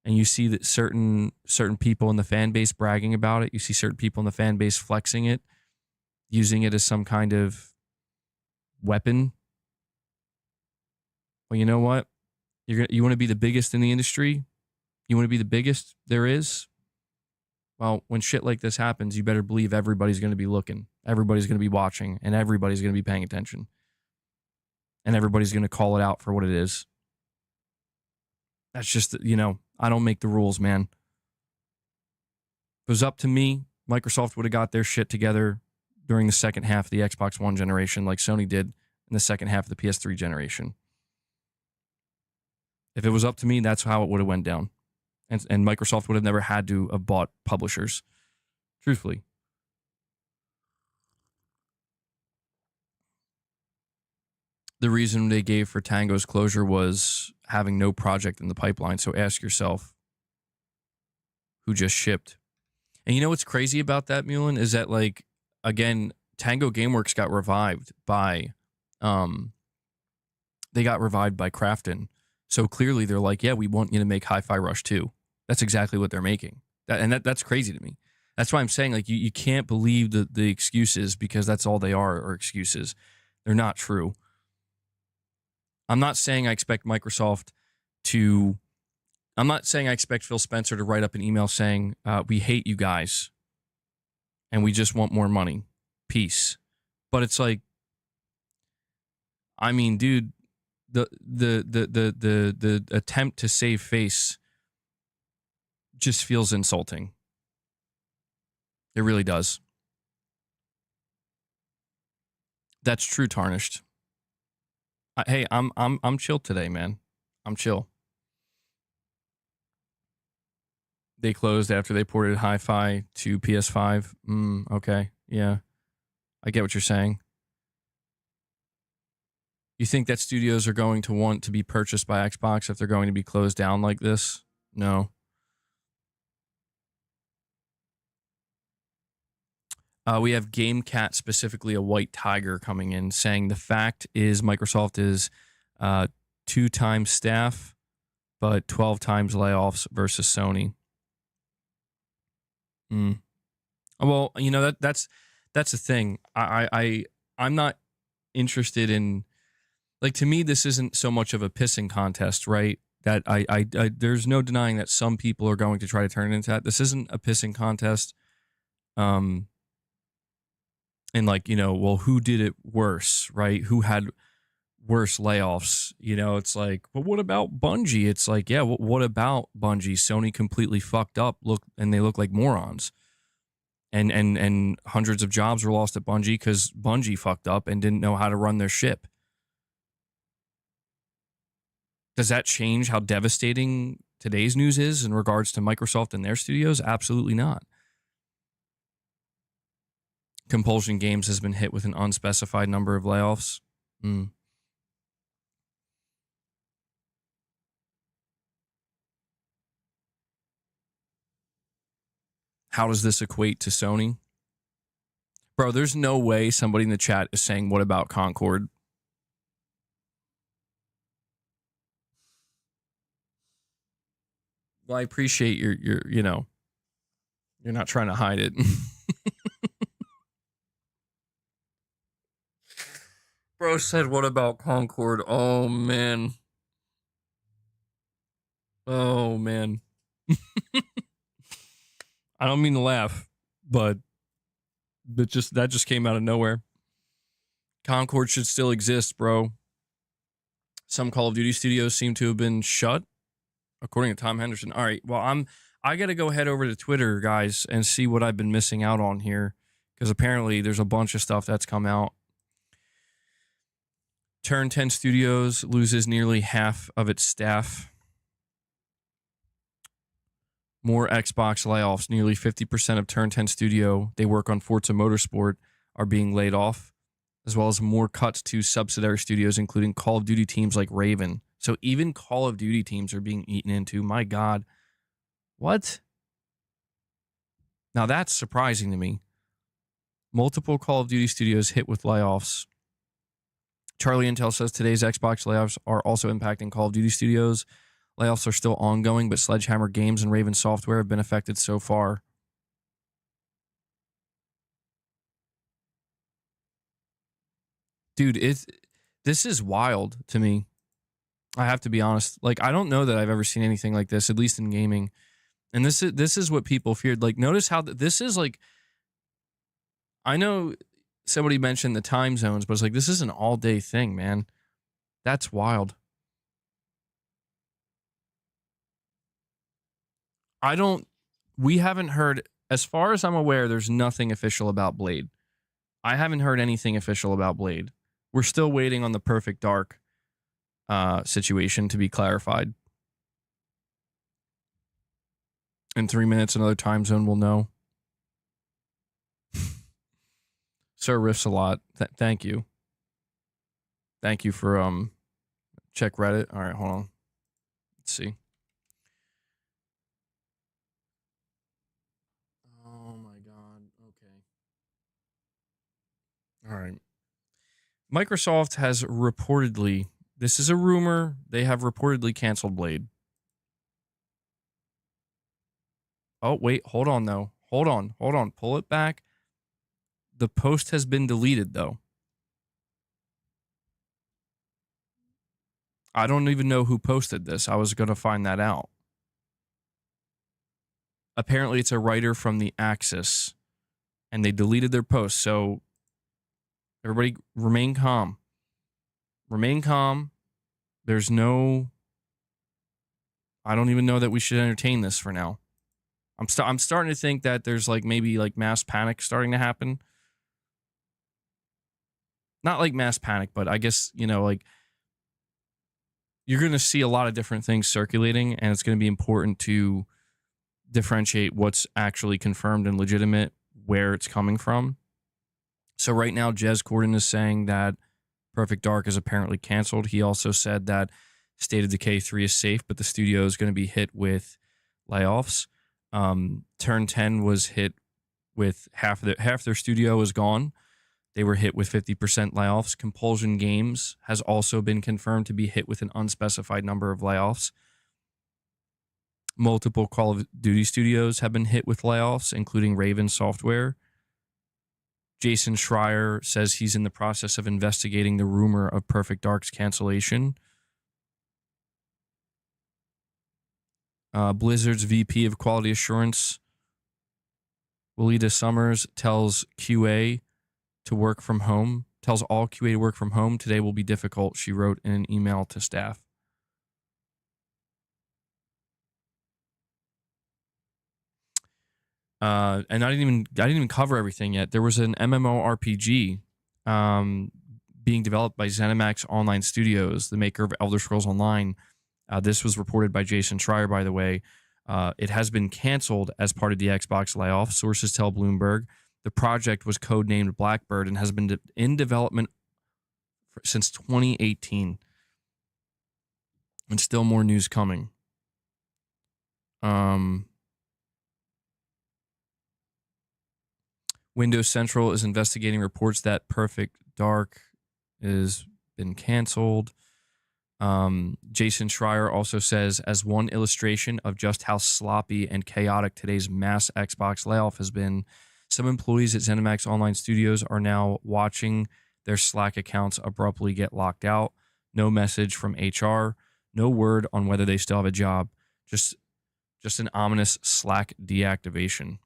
and you see that certain people in the fan base bragging about it, you see certain people in the fan base flexing it, using it as some kind of weapon. Well, you know what? You want to be the biggest in the industry? You want to be the biggest there is? Well, when shit like this happens, you better believe everybody's going to be looking. Everybody's going to be watching, and everybody's going to be paying attention. And everybody's going to call it out for what it is. That's just, I don't make the rules, man. If it was up to me, Microsoft would have got their shit together during the second half of the Xbox One generation, like Sony did in the second half of the PS3 generation. If it was up to me, that's how it would have went down. And Microsoft would have never had to have bought publishers, truthfully. The reason they gave for Tango's closure was having no project in the pipeline. So ask yourself, who just shipped? And you know what's crazy about that, Mullen, is that, like, again, Tango Gameworks got revived by, Krafton. So clearly they're like, yeah, we want you to make Hi-Fi Rush 2. That's exactly what they're making. That's crazy to me. That's why I'm saying, like, you can't believe the excuses, because that's all they are excuses. They're not true. I'm not saying I expect Phil Spencer to write up an email saying, we hate you guys and we just want more money. Peace. But it's like, I mean, dude, the attempt to save face just feels insulting. It really does. That's true, Tarnished. Hey, I'm chill today, man. I'm chill. They closed after they ported Hi-Fi to PS5. Okay, yeah, I get what you're saying. You think that studios are going to want to be purchased by Xbox if they're going to be closed down like this? No. We have GameCat, specifically a white tiger, coming in saying the fact is Microsoft is 2 times staff, but 12 times layoffs versus Sony. Well, you know, that's the thing. I'm not interested in, like, to me, this isn't so much of a pissing contest, right? That I there's no denying that some people are going to try to turn it into that. This isn't a pissing contest. And, like, you know, well, who did it worse, right? Who had worse layoffs? You know, it's like, well, what about Bungie? It's like, yeah, what about Bungie? Sony completely fucked up. And they look like morons. And hundreds of jobs were lost at Bungie because Bungie fucked up and didn't know how to run their ship. Does that change how devastating today's news is in regards to Microsoft and their studios? Absolutely not. Compulsion Games has been hit with an unspecified number of layoffs. How does this equate to Sony? Bro, there's no way somebody in the chat is saying, what about Concord? Well, I appreciate your you know, you're not trying to hide it. Bro said, what about Concord? Oh, man. Oh, man. I don't mean to laugh, but that just came out of nowhere. Concord should still exist, bro. Some Call of Duty studios seem to have been shut, according to Tom Henderson. All right, well, I got to go head over to Twitter, guys, and see what I've been missing out on here, because apparently there's a bunch of stuff that's come out. Turn 10 Studios loses nearly half of its staff. More Xbox layoffs. Nearly 50% of Turn 10 Studio, they work on Forza Motorsport, are being laid off, as well as more cuts to subsidiary studios, including Call of Duty teams like Raven. So even Call of Duty teams are being eaten into. My God. What? Now that's surprising to me. Multiple Call of Duty studios hit with layoffs. Charlie Intel says today's Xbox layoffs are also impacting Call of Duty studios. Layoffs are still ongoing, but Sledgehammer Games and Raven Software have been affected so far. Dude, this is wild to me. I have to be honest. Like, I don't know that I've ever seen anything like this, at least in gaming. And this is what people feared. Like, notice how this is like, I know somebody mentioned the time zones, but it's like, this is an all-day thing, man. That's wild. We haven't heard As far as I'm aware, there's nothing official about Blade. I haven't heard anything official about Blade. We're still waiting on the Perfect Dark situation to be clarified. In 3 minutes, another time zone will know. Sir riffs a lot. Thank you. Thank you for check Reddit. All right, hold on. Let's see. Oh my god. Okay. All right. Microsoft has reportedly, this is a rumor, they have reportedly canceled Blade. Oh, wait, hold on though. Hold on. Pull it back. The post has been deleted though. I don't even know who posted this. I was going to find that out. Apparently, it's a writer from the Axis, and they deleted their post. So, everybody remain calm. Remain calm. There's no. I don't even know that we should entertain this for now. I'm starting to think that there's like maybe like mass panic starting to happen. Not like mass panic, but I guess, you know, like you're going to see a lot of different things circulating, and it's going to be important to differentiate what's actually confirmed and legitimate, where it's coming from. So right now, Jez Corden is saying that Perfect Dark is apparently canceled. He also said that State of Decay 3 is safe, but the studio is going to be hit with layoffs. Turn 10 was hit with half their studio is gone. They were hit with 50% layoffs. Compulsion Games has also been confirmed to be hit with an unspecified number of layoffs. Multiple Call of Duty studios have been hit with layoffs, including Raven Software. Jason Schreier says he's in the process of investigating the rumor of Perfect Dark's cancellation. Blizzard's VP of Quality Assurance, Walida Summers, tells QA to work from home, tells all QA to work from home. Today will be difficult, she wrote in an email to staff. And I didn't even cover everything yet. There was an MMORPG being developed by ZeniMax Online Studios, the maker of Elder Scrolls Online. This was reported by Jason Schreier, by the way. It has been canceled as part of the Xbox layoff. Sources tell Bloomberg. The project was codenamed Blackbird and has been in development since 2018. And still more news coming. Windows Central is investigating reports that Perfect Dark has been canceled. Jason Schreier also says, as one illustration of just how sloppy and chaotic today's mass Xbox layoff has been, some employees at ZeniMax Online Studios are now watching their Slack accounts abruptly get locked out. No message from HR, no word on whether they still have a job. Just an ominous Slack deactivation.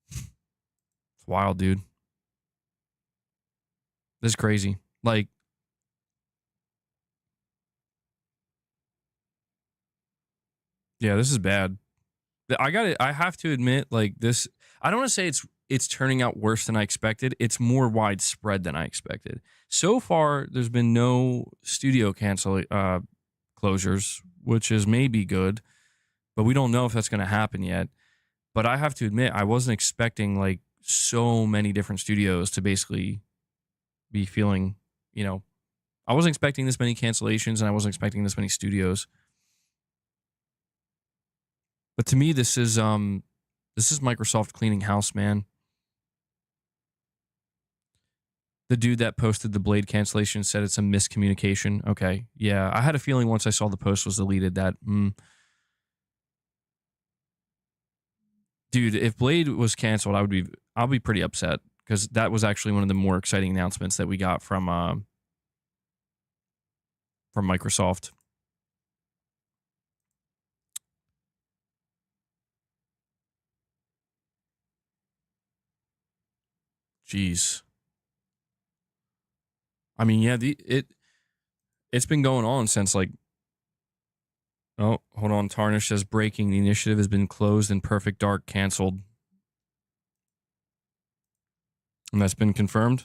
It's wild, dude. This is crazy. Like, yeah, this is bad. I have to admit, like this, I don't want to say it's turning out worse than I expected. It's more widespread than I expected. So far, there's been no studio closures, which is maybe good, but we don't know if that's going to happen yet. But I have to admit, I wasn't expecting like so many different studios to basically be feeling, you know, I wasn't expecting this many cancellations and I wasn't expecting this many studios. But to me, this is Microsoft cleaning house, man. The dude that posted the Blade cancellation said it's a miscommunication. Okay, yeah, I had a feeling once I saw the post was deleted that, dude, if Blade was canceled, I'll be pretty upset because that was actually one of the more exciting announcements that we got from Microsoft. Jeez. I mean, yeah, it's been going on since like Oh, hold on. Tarnish says breaking. The initiative has been closed and Perfect Dark canceled. And that's been confirmed?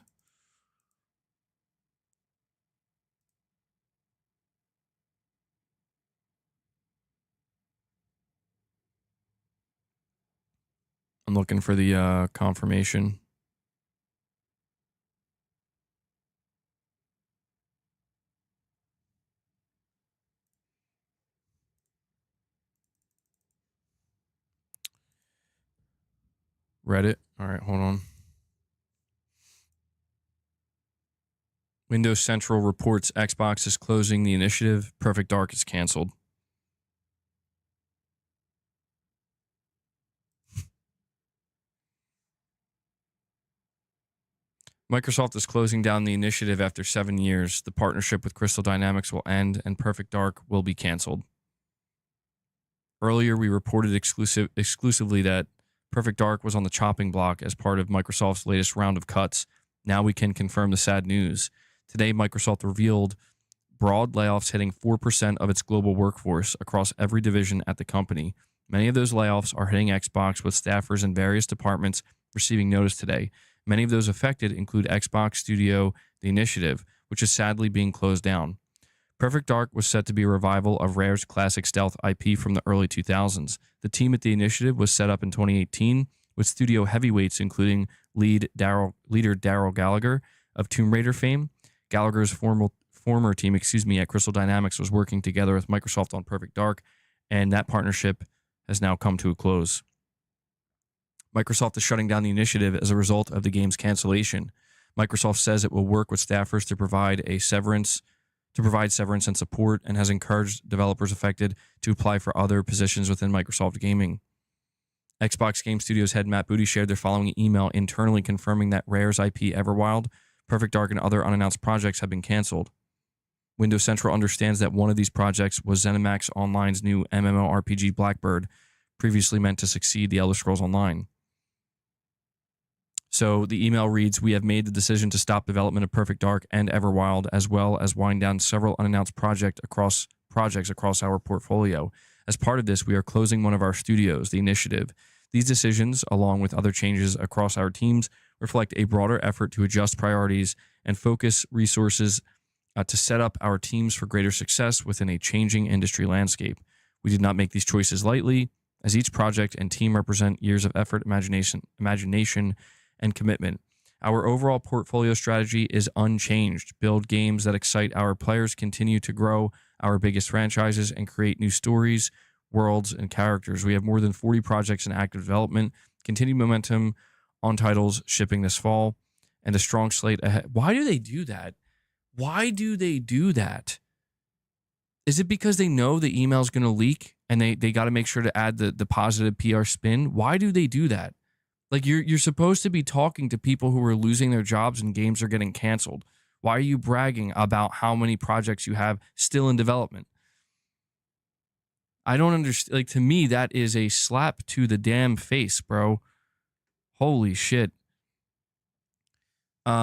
I'm looking for the confirmation. Reddit. All right, hold on. Windows Central reports Xbox is closing the initiative. Perfect Dark is canceled. Microsoft is closing down the initiative after 7 years. The partnership with Crystal Dynamics will end and Perfect Dark will be canceled. Earlier, we reported exclusively that Perfect Dark was on the chopping block as part of Microsoft's latest round of cuts. Now we can confirm the sad news. Today, Microsoft revealed broad layoffs hitting 4% of its global workforce across every division at the company. Many of those layoffs are hitting Xbox, with staffers in various departments receiving notice today. Many of those affected include Xbox Studio, the initiative, which is sadly being closed down. Perfect Dark was set to be a revival of Rare's classic stealth IP from the early 2000s. The team at the initiative was set up in 2018 with studio heavyweights including leader Daryl Gallagher of Tomb Raider fame. Gallagher's former team, at Crystal Dynamics was working together with Microsoft on Perfect Dark, and that partnership has now come to a close. Microsoft is shutting down the initiative as a result of the game's cancellation. Microsoft says it will work with staffers to provide severance and support, and has encouraged developers affected to apply for other positions within Microsoft Gaming. Xbox Game Studios head Matt Booty shared their following email internally confirming that Rare's IP Everwild, Perfect Dark, and other unannounced projects have been canceled. Windows Central understands that one of these projects was ZeniMax Online's new MMORPG Blackbird, previously meant to succeed The Elder Scrolls Online. So the email reads, "We have made the decision to stop development of Perfect Dark and Everwild, as well as wind down several unannounced projects across our portfolio. As part of this, we are closing one of our studios, the initiative. These decisions, along with other changes across our teams, reflect a broader effort to adjust priorities and focus resources to set up our teams for greater success within a changing industry landscape. We did not make these choices lightly, as each project and team represent years of effort, imagination, and commitment. Our overall portfolio strategy is unchanged. Build games that excite our players, continue to grow our biggest franchises, and create new stories, worlds, and characters. We have more than 40 projects in active development, continued momentum on titles shipping this fall, and a strong slate ahead." Why do they do that? Why do they do that? Is it because they know the email is going to leak and they got to make sure to add the positive PR spin? Why do they do that? Like, you're supposed to be talking to people who are losing their jobs and games are getting canceled. Why are you bragging about how many projects you have still in development? I don't understand. Like, to me, that is a slap to the damn face, bro. Holy shit.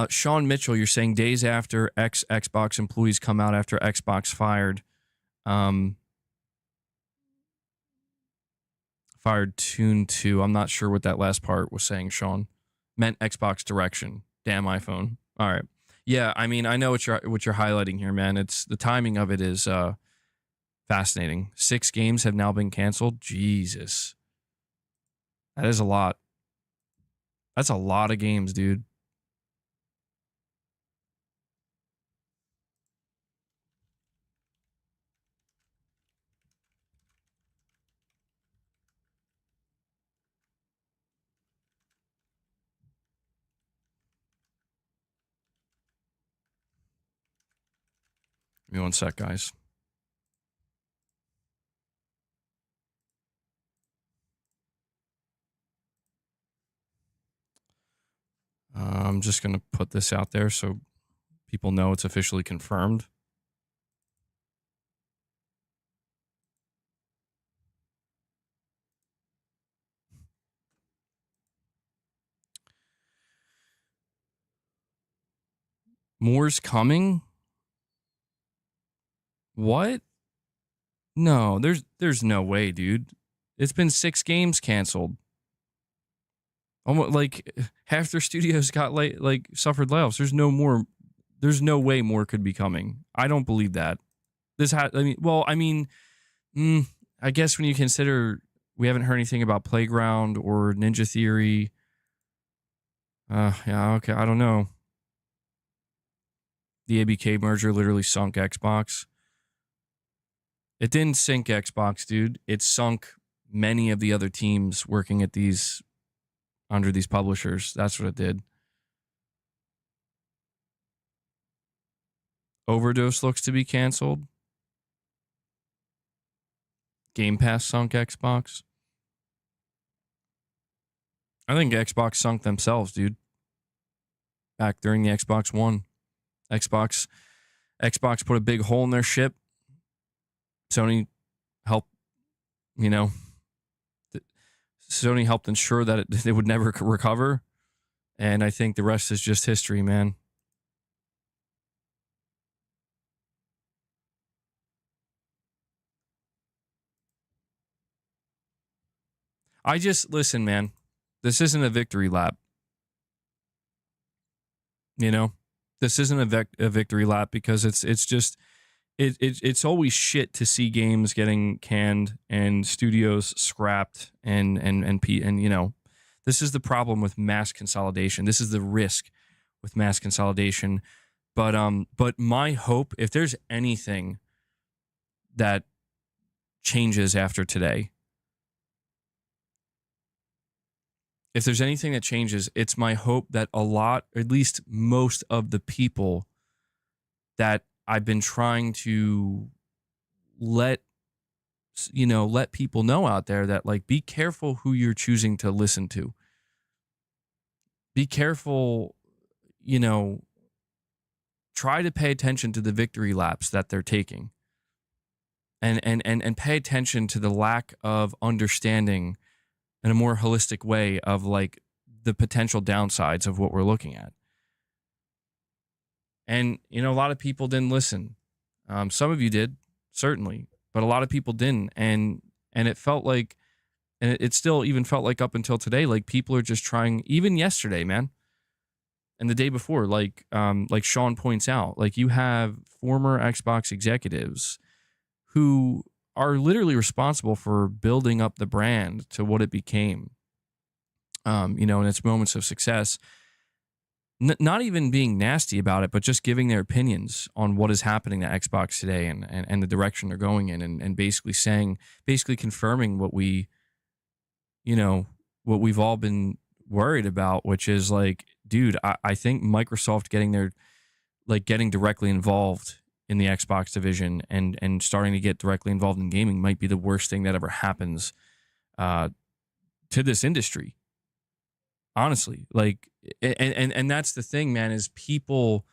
Sean Mitchell, you're saying days after Xbox employees come out after Xbox fired Tune 2. I'm not sure what that last part was saying, Sean. Meant Xbox direction. Damn iPhone. All right. Yeah, I mean, I know what you're highlighting here, man. It's the timing of it is fascinating. 6 games have now been canceled. Jesus. That is a lot. That's a lot of games, dude. Give me one sec, guys. I'm just going to put this out there so people know it's officially confirmed. More's coming? What? No, there's no way, dude. It's been 6 games canceled. Almost like half their studios got suffered layoffs. There's no way more could be coming. I don't believe that. I guess when you consider we haven't heard anything about Playground or Ninja Theory. Yeah, okay, I don't know. The ABK merger literally sunk Xbox. It didn't sink Xbox, dude. It sunk many of the other teams working at under these publishers. That's what it did. Overdose looks to be canceled. Game Pass sunk Xbox. I think Xbox sunk themselves, dude. Back during the Xbox One. Xbox put a big hole in their ship. Sony helped, Sony helped ensure that it would never recover. And I think the rest is just history, man. Listen, man. This isn't a victory lap. This isn't a victory lap because it's always shit to see games getting canned and studios scrapped and this is the problem with mass consolidation. This is the risk with mass consolidation. But my hope, if there's anything that changes after today, it's my hope that at least most of the people that I've been trying to let people know out there that, like, be careful who you're choosing to listen to. Be careful, try to pay attention to the victory laps that they're taking. And pay attention to the lack of understanding in a more holistic way of, like, the potential downsides of what we're looking at. And, a lot of people didn't listen. Some of you did, certainly, but a lot of people didn't. And it felt like, and it still even felt like up until today, like people are just trying, even yesterday, man. And the day before, like Sean points out, like, you have former Xbox executives who are literally responsible for building up the brand to what it became, in its moments of success. Not even being nasty about it, but just giving their opinions on what is happening to Xbox today and the direction they're going in, and basically confirming what we've all been worried about, which is like, dude, I think Microsoft getting directly involved in the Xbox division and starting to get directly involved in gaming might be the worst thing that ever happens to this industry. Honestly, like, and that's the thing, man, is people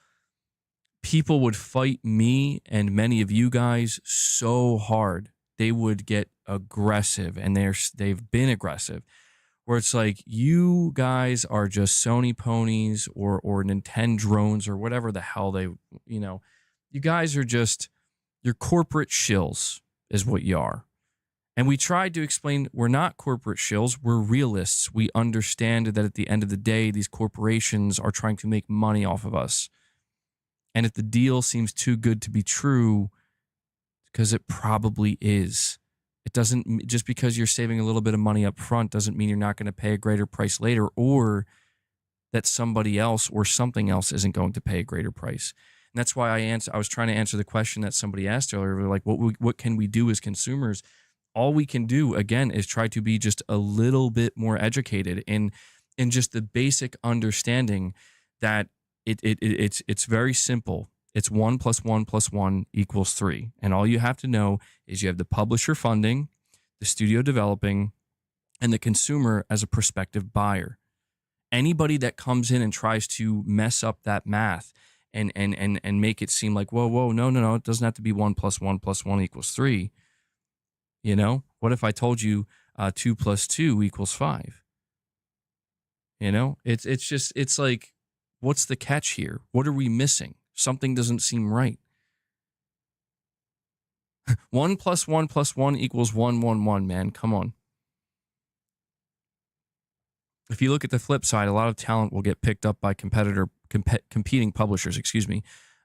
would fight me and many of you guys so hard. They would get aggressive, and they've been aggressive, where it's like, you guys are just Sony ponies or Nintendo drones or whatever the hell you guys are just, you're corporate shills is what you are. And we tried to explain, we're not corporate shills, we're realists. We understand that at the end of the day, these corporations are trying to make money off of us. And if the deal seems too good to be true, because it probably is. It doesn't, just because you're saving a little bit of money up front doesn't mean you're not going to pay a greater price later, or that somebody else or something else isn't going to pay a greater price. And that's why I was trying to answer the question that somebody asked earlier, like, what can we do as consumers? All we can do, again, is try to be just a little bit more educated in just the basic understanding that it's very simple. It's 1 + 1 + 1 = 3. And all you have to know is you have the publisher funding, the studio developing, and the consumer as a prospective buyer. Anybody that comes in and tries to mess up that math and make it seem like, whoa, no, it doesn't have to be 1 + 1 + 1 = 3. What if I told you 2 + 2 = 5? It's like, what's the catch here? What are we missing? Something doesn't seem right. 1 + 1 + 1 = 1, 1, 1, man. Come on. If you look at the flip side, a lot of talent will get picked up by competing publishers,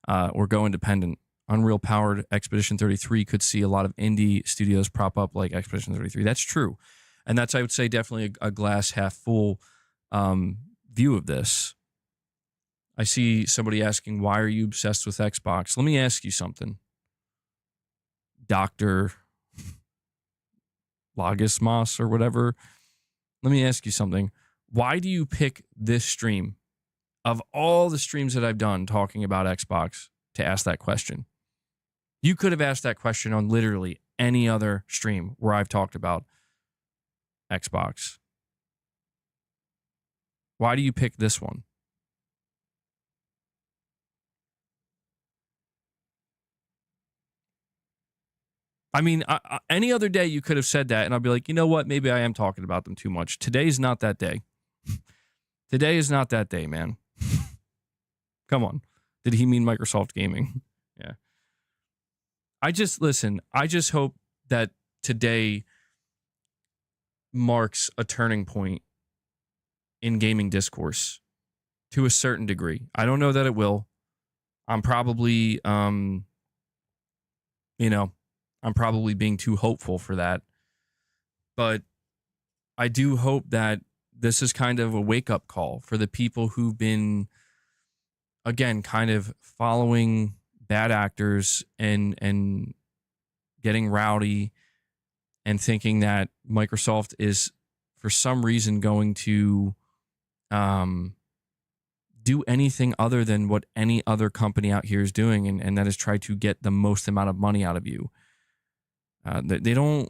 or go independent. Unreal powered Expedition 33 could see a lot of indie studios prop up like Expedition 33. That's true. And that's, I would say, definitely a glass half full view of this. I see somebody asking, why are you obsessed with Xbox? Let me ask you something. Dr. Logismos or whatever. Let me ask you something. Why do you pick this stream of all the streams that I've done talking about Xbox to ask that question? You could have asked that question on literally any other stream where I've talked about Xbox. Why do you pick this one? I mean, any other day you could have said that, and I'll be like, you know what? Maybe I am talking about them too much. Today's not that day. Today is not that day, man. Come on. Did he mean Microsoft Gaming? Yeah. I just hope that today marks a turning point in gaming discourse to a certain degree. I don't know that it will. I'm probably, I'm probably being too hopeful for that. But I do hope that this is kind of a wake-up call for the people who've been, again, kind of following bad actors and getting rowdy and thinking that Microsoft is, for some reason, going to do anything other than what any other company out here is doing, and that is try to get the most amount of money out of you. They don't.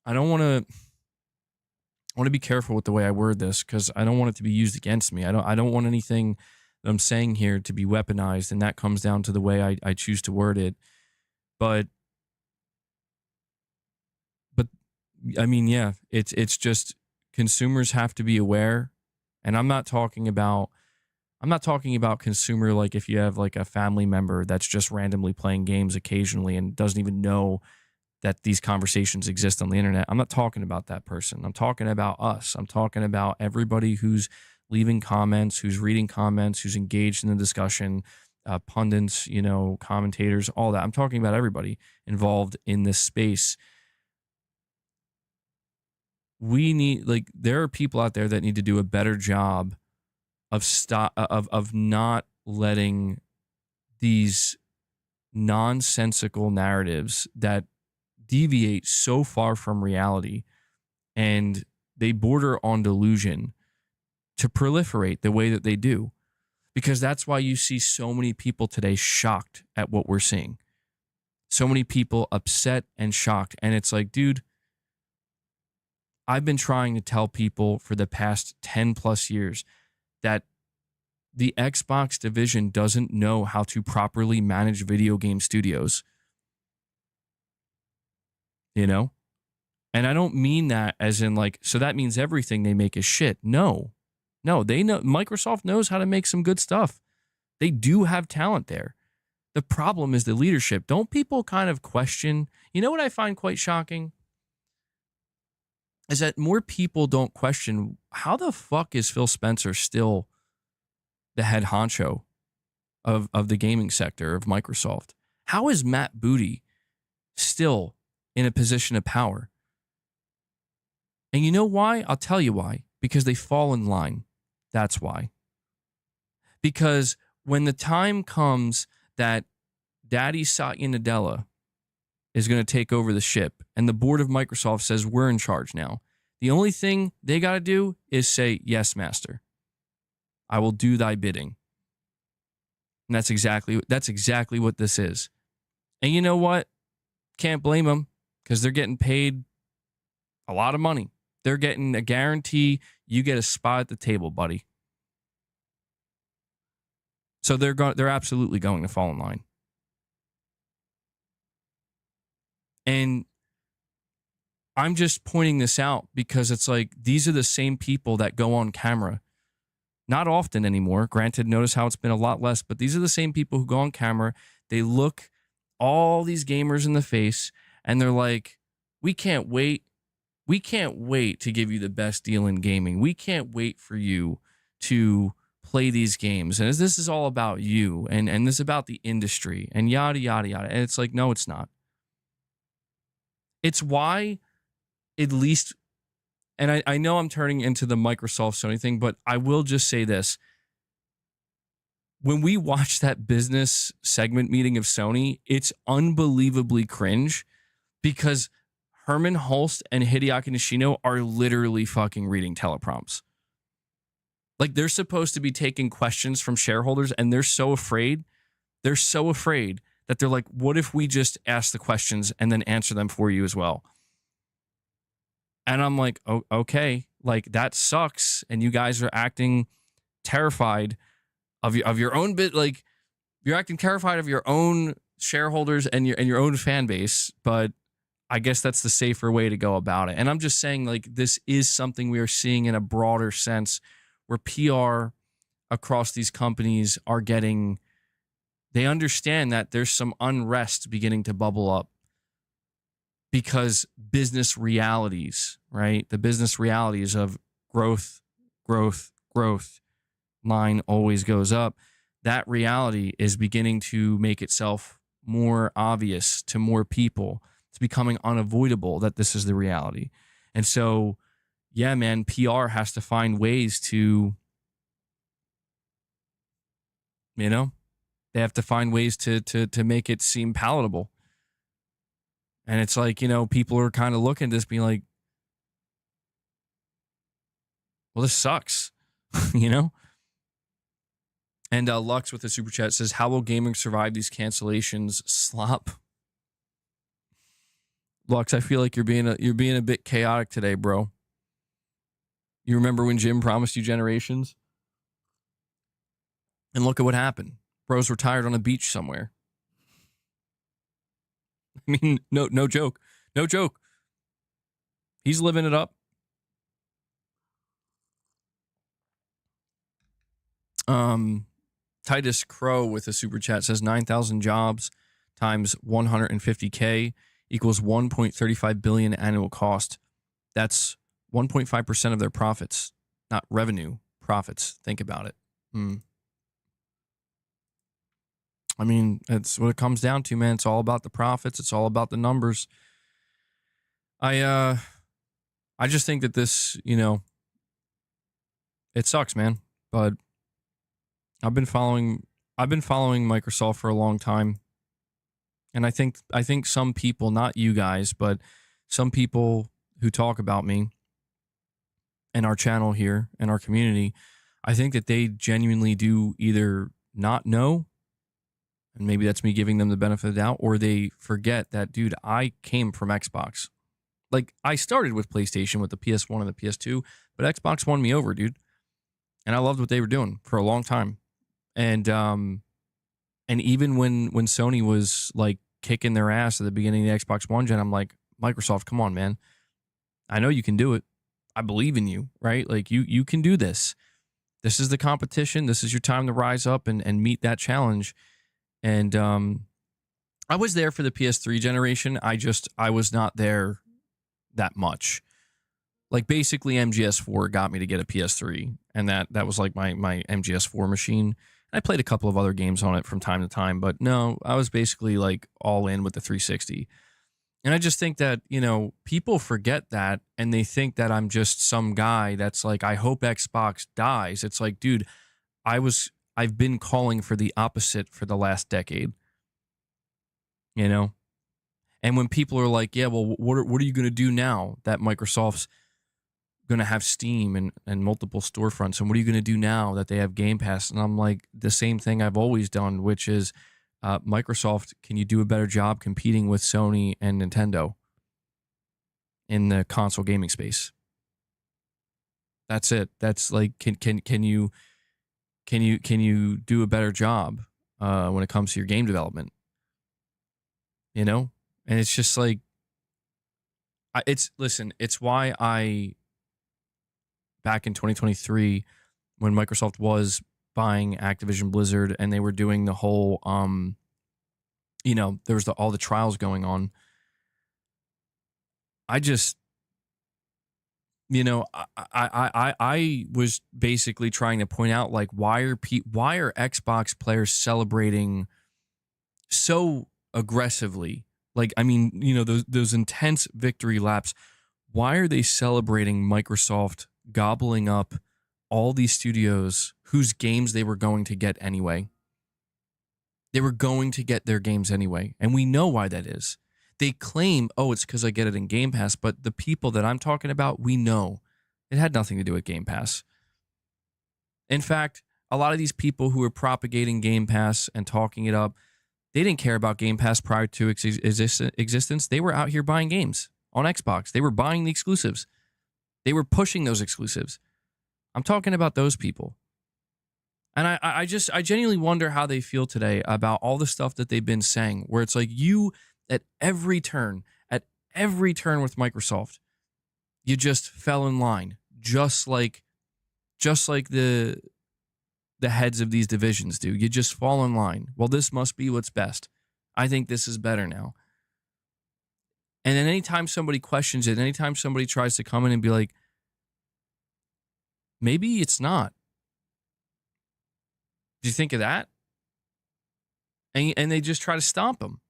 I don't want to. I want to be careful with the way I word this because I don't want it to be used against me. I don't want anything that I'm saying here to be weaponized, and that comes down to the way I choose to word it. But I mean, yeah, it's just consumers have to be aware, and I'm not talking about consumer like if you have like a family member that's just randomly playing games occasionally and doesn't even know that these conversations exist on the internet. I'm not talking about that person. I'm talking about us. I'm talking about everybody who's leaving comments, who's reading comments, who's engaged in the discussion, pundits, commentators, all that. I'm talking about everybody involved in this space. We need, there are people out there that need to do a better job of not letting these nonsensical narratives that deviate so far from reality and they border on delusion to proliferate the way that they do. Because that's why you see so many people today shocked at what we're seeing. So many people upset and shocked. And it's like, dude, I've been trying to tell people for the past 10 plus years that the Xbox division doesn't know how to properly manage video game studios. And I don't mean that as in so that means everything they make is shit. No, they know. Microsoft knows how to make some good stuff. They do have talent there. The problem is the leadership. Don't people kind of question? You know what I find quite shocking? Is that more people don't question how the fuck is Phil Spencer still the head honcho of the gaming sector of Microsoft? How is Matt Booty still in a position of power? And you know why? I'll tell you why. Because they fall in line. That's why. Because when the time comes that Daddy Satya Nadella is going to take over the ship and the board of Microsoft says we're in charge now, the only thing they got to do is say, yes, master. I will do thy bidding. And that's exactly what this is. And you know what? Can't blame them because they're getting paid a lot of money. They're getting a guarantee you get a spot at the table, buddy. So they're absolutely going to fall in line. And I'm just pointing this out because it's like these are the same people that go on camera. Not often anymore. Granted, notice how it's been a lot less, but these are the same people who go on camera. They look all these gamers in the face, and they're like, we can't wait. We can't wait to give you the best deal in gaming. We can't wait for you to play these games. And this is all about you and this is about the industry and yada, yada, yada. And it's like, no, it's not. It's why, at least, and I know I'm turning into the Microsoft Sony thing, but I will just say this. When we watch that business segment meeting of Sony, it's unbelievably cringe because Herman Hulst and Hideaki Nishino are literally fucking reading teleprompts. Like, they're supposed to be taking questions from shareholders, and they're so afraid. They're so afraid that they're like, what if we just ask the questions and then answer them for you as well? And I'm like, oh, okay, like, that sucks. And you guys are acting terrified of your own bit. Like, you're acting terrified of your own shareholders and your own fan base. But I guess that's the safer way to go about it. And I'm just saying, like, this is something we are seeing in a broader sense where PR across these companies are getting, they understand that there's some unrest beginning to bubble up because business realities, right? The business realities of growth line always goes up. That reality is beginning to make itself more obvious to more people. It's becoming unavoidable that this is the reality. And so, yeah, man, PR has to find ways to, you know, they have to find ways to make it seem palatable. And it's like, you know, people are kind of looking at this being like, well, this sucks, you know? And Lux with the super chat says, how will gaming survive these cancellations? Slop. Lux, I feel like you're being a bit chaotic today, bro. You remember when Jim promised you generations? And look at what happened. Bro's retired on a beach somewhere. I mean, no joke. No joke. He's living it up. Titus Crow with a super chat says 9,000 jobs times 150K equals 1.35 billion annual cost. That's 1.5% of their profits, not revenue, profits. Think about it. I mean, it's what it comes down to, man. It's all about the profits. It's all about the numbers. I just think that this, you know, it sucks, man. But I've been following Microsoft for a long time. And I think some people, not you guys, but some people who talk about me and our channel here and our community, I think that they genuinely do either not know, and maybe that's me giving them the benefit of the doubt, or they forget that, dude, I came from Xbox. Like, I started with PlayStation with the PS1 and the PS2, but Xbox won me over, dude. And I loved what they were doing for a long time. And even when Sony was like kicking their ass at the beginning of the Xbox One gen, I'm like, Microsoft, come on, man. I know you can do it. I believe in you, right? Like, you can do this. This is the competition. This is your time to rise up and meet that challenge. And I was there for the PS3 generation. I was not there that much. Like, basically MGS4 got me to get a PS3, and that was like my MGS4 machine. I played a couple of other games on it from time to time, but no, I was basically like all in with the 360. And I just think that, you know, people forget that, and they think that I'm just some guy that's like, I hope Xbox dies. It's like, dude, I've been calling for the opposite for the last decade, you know? And when people are like, yeah, well, what are you going to do now that Microsoft's going to have Steam and multiple storefronts? And what are you going to do now that they have Game Pass? And I'm like, the same thing I've always done, which is, Microsoft, can you do a better job competing with Sony and Nintendo in the console gaming space? That's it. That's like, can you do a better job when it comes to your game development? You know? And it's just like, it's why I, back in 2023, when Microsoft was buying Activision Blizzard and they were doing the whole, there was all the trials going on. I just, I was basically trying to point out, like, why are Xbox players celebrating so aggressively? Like, I mean, those intense victory laps. Why are they celebrating Microsoft gobbling up all these studios whose games they were going to get anyway? They were going to get their games anyway, and we know why that is. They claim, oh, it's because I get it in Game Pass, but the people that I'm talking about, we know it had nothing to do with Game Pass. In fact, a lot of these people who are propagating Game Pass and talking it up, they didn't care about Game Pass prior to existence. They were out here buying games on Xbox. They were buying the exclusives. They were pushing those exclusives. I'm talking about those people. And I genuinely wonder how they feel today about all the stuff that they've been saying, where it's like you, at every turn with Microsoft, you just fell in line, just like the heads of these divisions do. You just fall in line. Well, this must be what's best. I think this is better now. And then anytime somebody questions it, anytime somebody tries to come in and be like, maybe it's not. Do you think of that? And they just try to stomp them.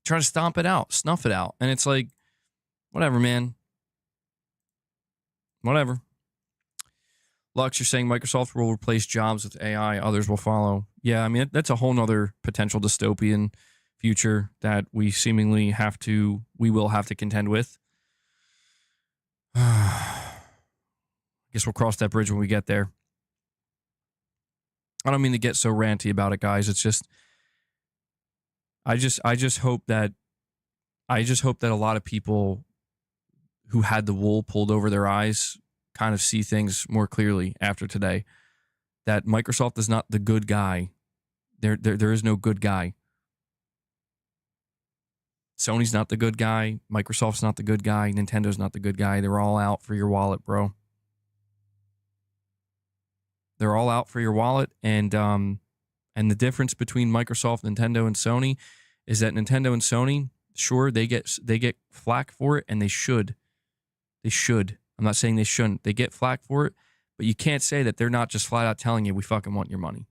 Try to stomp it out, snuff it out. And it's like, whatever, man. Whatever. Lux, you're saying Microsoft will replace jobs with AI, others will follow. Yeah, I mean, that's a whole nother potential dystopian future that we will have to contend with. I guess we'll cross that bridge when we get there. I don't mean to get so ranty about it, guys. It's just, I just hope that a lot of people who had the wool pulled over their eyes kind of see things more clearly after today. That Microsoft is not the good guy. There is no good guy. Sony's not the good guy. Microsoft's not the good guy. Nintendo's not the good guy. They're all out for your wallet, bro. They're all out for your wallet, and the difference between Microsoft, Nintendo, and Sony is that Nintendo and Sony, sure, they get flack for it, and they should. They should. I'm not saying they shouldn't. They get flack for it, but you can't say that they're not just flat out telling you, we fucking want your money.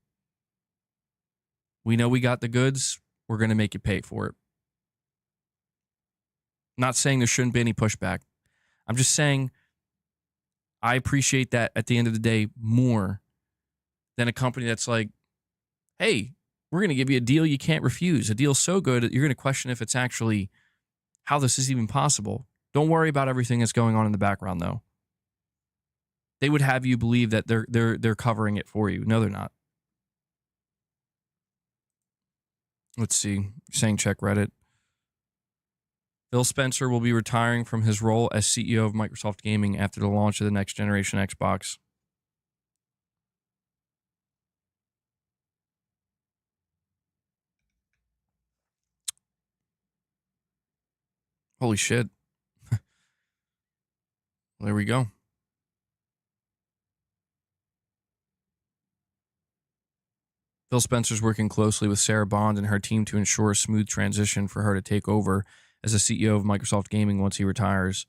We know we got the goods. We're going to make you pay for it. Not saying there shouldn't be any pushback. I'm just saying I appreciate that at the end of the day more than a company that's like, hey, we're going to give you a deal you can't refuse. A deal so good that you're going to question if it's actually how this is even possible. Don't worry about everything that's going on in the background, though. They would have you believe that they're covering it for you. No, they're not. Let's see. You're saying check Reddit. Phil Spencer will be retiring from his role as CEO of Microsoft Gaming after the launch of the next generation Xbox. Holy shit. There we go. Phil Spencer's working closely with Sarah Bond and her team to ensure a smooth transition for her to take over as the CEO of Microsoft Gaming once he retires.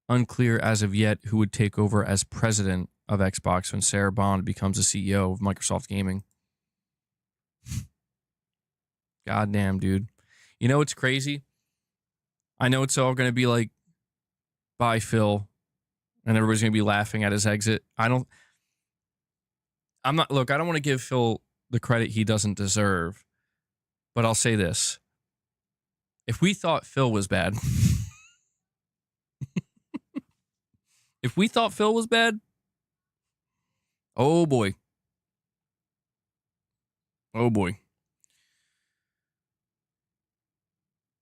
Unclear as of yet who would take over as president of Xbox when Sarah Bond becomes the CEO of Microsoft Gaming. Goddamn, dude. You know what's crazy? I know it's all going to be like, bye, Phil, and everybody's going to be laughing at his exit. I don't want to give Phil the credit he doesn't deserve, but I'll say this. If we thought Phil was bad, oh boy. Oh boy.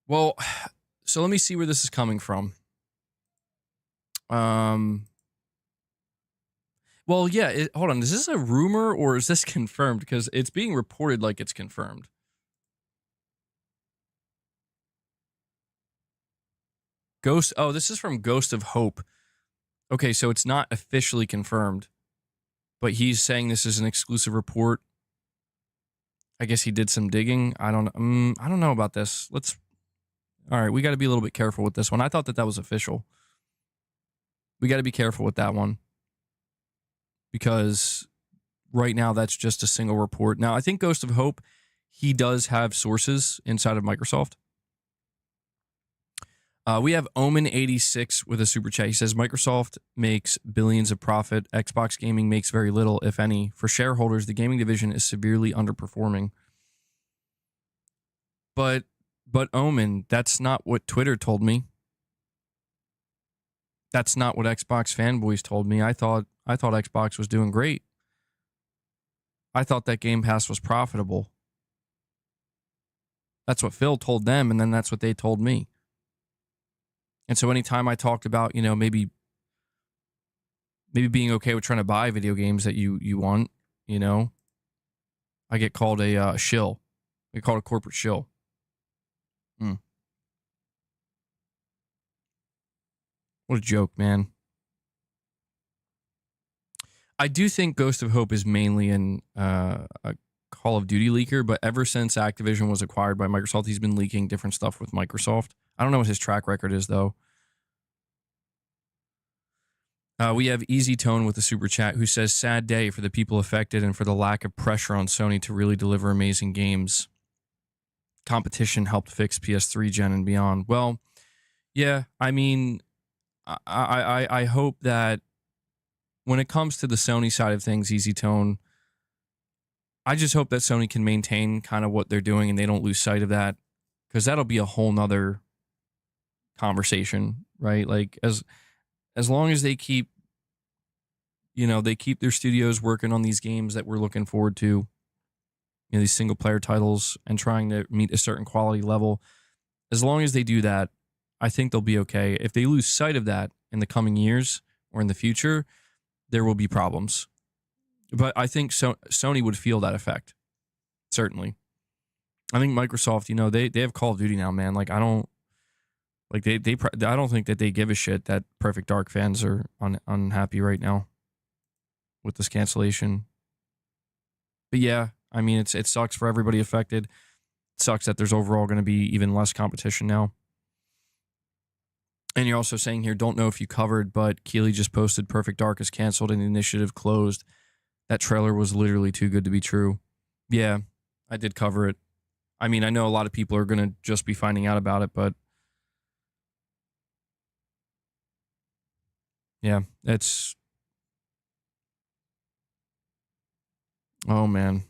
Well, so let me see where this is coming from. Well, yeah, hold on. Is this a rumor or is this confirmed? Because it's being reported like it's confirmed. Ghost. Oh, this is from Ghost of Hope. Okay, so it's not officially confirmed, but he's saying this is an exclusive report. I guess he did some digging. I don't know about this. All right, we got to be a little bit careful with this one. I thought that was official. We got to be careful with that one because right now that's just a single report. Now, I think Ghost of Hope, he does have sources inside of Microsoft. We have Omen86 with a super chat. He says, Microsoft makes billions of profit. Xbox gaming makes very little, if any. For shareholders, the gaming division is severely underperforming. But Omen, that's not what Twitter told me. That's not what Xbox fanboys told me. I thought Xbox was doing great. I thought that Game Pass was profitable. That's what Phil told them, and then that's what they told me. And so anytime I talked about, maybe being okay with trying to buy video games that you want, I get called a shill. I get called a corporate shill. What a joke, man. I do think Ghost of Hope is mainly a Call of Duty leaker, but ever since Activision was acquired by Microsoft, he's been leaking different stuff with Microsoft. I don't know what his track record is, though. We have Easy Tone with the super chat who says, sad day for the people affected and for the lack of pressure on Sony to really deliver amazing games. Competition helped fix PS3 gen and beyond. Well, yeah, I mean, I hope that when it comes to the Sony side of things, Easy Tone, I just hope that Sony can maintain kind of what they're doing and they don't lose sight of that, because that'll be a whole nother conversation, right? Like as long as they keep, they keep their studios working on these games that we're looking forward to, these single player titles and trying to meet a certain quality level. As long as they do that, I think they'll be okay. If they lose sight of that in the coming years or in the future, there will be problems. But I think Sony would feel that effect. Certainly. I think Microsoft, they have Call of Duty now, man. Like I don't think that they give a shit that Perfect Dark fans are unhappy right now with this cancellation. But yeah, I mean, it sucks for everybody affected. It sucks that there's overall going to be even less competition now. And you're also saying here, don't know if you covered, but Keeley just posted Perfect Dark is canceled and the initiative closed. That trailer was literally too good to be true. Yeah, I did cover it. I mean, I know a lot of people are going to just be finding out about it, but yeah, it's... Oh, man.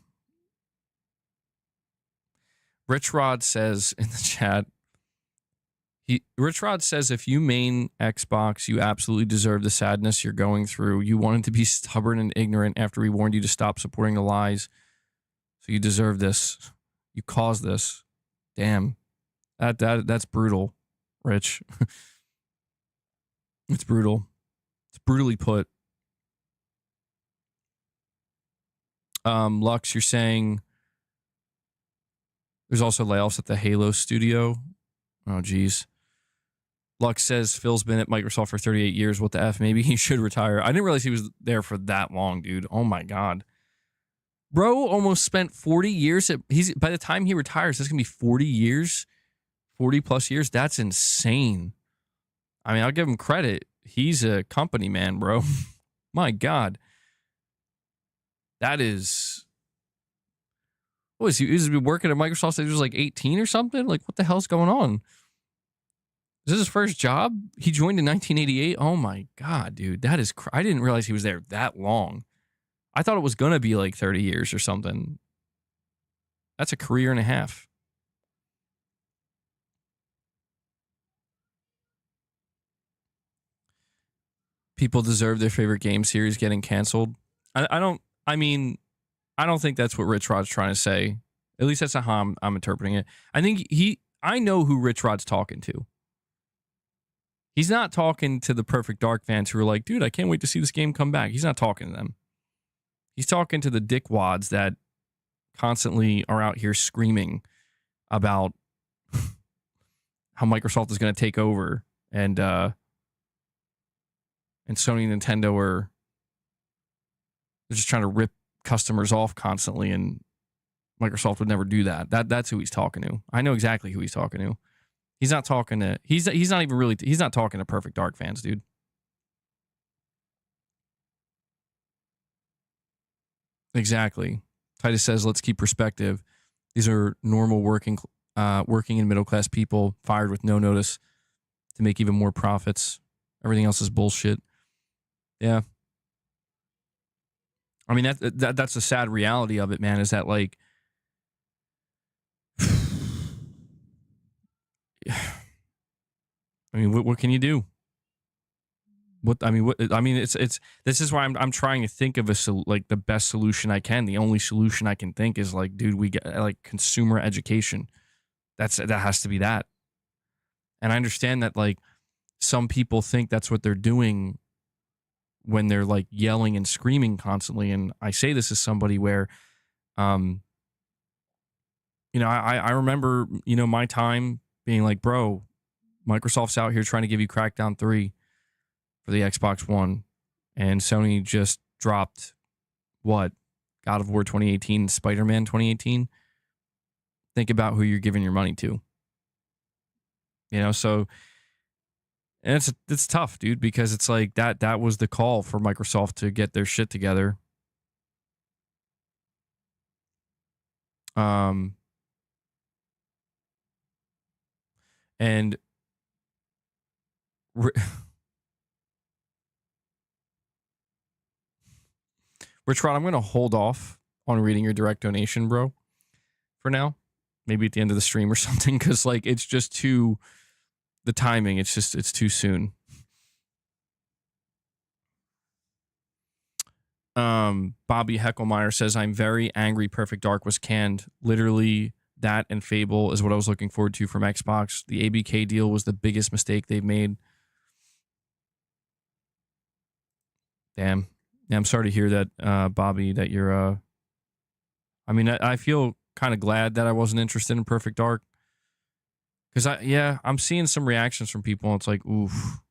Rich Rod says in the chat, Rich Rod says, if you main Xbox, you absolutely deserve the sadness you're going through. You wanted to be stubborn and ignorant after we warned you to stop supporting the lies. So you deserve this. You caused this. Damn. That's brutal, Rich. It's brutal. It's brutally put. Lux, you're saying there's also layoffs at the Halo studio. Oh, geez. Lux says Phil's been at Microsoft for 38 years. What the F? Maybe he should retire. I didn't realize he was there for that long, dude. Oh, my God. Bro almost spent 40 years. By the time he retires, it's going to be 40 years, 40 plus years. That's insane. I mean, I'll give him credit. He's a company man, bro. My God. That is... What was he? He was working at Microsoft since he was like 18 or something? Like, what the hell's going on? Is this his first job? He joined in 1988? Oh, my God, dude. That is... I didn't realize he was there that long. I thought it was going to be like 30 years or something. That's a career and a half. People deserve their favorite game series getting canceled. I don't think that's what Rich Rod's trying to say. At least that's not how I'm interpreting it. I know who Rich Rod's talking to. He's not talking to the Perfect Dark fans who are like, dude, I can't wait to see this game come back. He's not talking to them. He's talking to the dickwads that constantly are out here screaming about how Microsoft is going to take over and Sony and Nintendo they're just trying to rip customers off constantly and Microsoft would never do that. That's who he's talking to. I know exactly who he's talking to. He's not talking to he's not even really he's not talking to Perfect Dark fans, dude. Exactly. Titus says, let's keep perspective. These are normal working and middle class people fired with no notice to make even more profits. Everything else is bullshit. Yeah. I mean, that's the sad reality of it, man, is that, like, I mean, what can you do? It's this is why I'm trying to think of like the best solution I can. The only solution I can think is, like, dude, we get, like, consumer education. That has to be that. And I understand that, like, some people think that's what they're doing when they're, like, yelling and screaming constantly. And I say this as somebody where, I remember, my time being like, bro, Microsoft's out here trying to give you Crackdown 3 for the Xbox One, and Sony just dropped what? God of War 2018, Spider-Man 2018. Think about who you're giving your money to. So, and it's tough, dude, because it's like that was the call for Microsoft to get their shit together. And Rich Rod, I'm going to hold off on reading your direct donation, bro, for now. Maybe at the end of the stream or something, because, like, it's just the timing, it's too soon. Bobby Heckelmeyer says, I'm very angry Perfect Dark was canned. Literally, that and Fable is what I was looking forward to from Xbox. The ABK deal was the biggest mistake they've made. Damn. Yeah, I'm sorry to hear that, Bobby, that you're, I feel kind of glad that I wasn't interested in Perfect Dark. Because I'm seeing some reactions from people, and it's like, oof.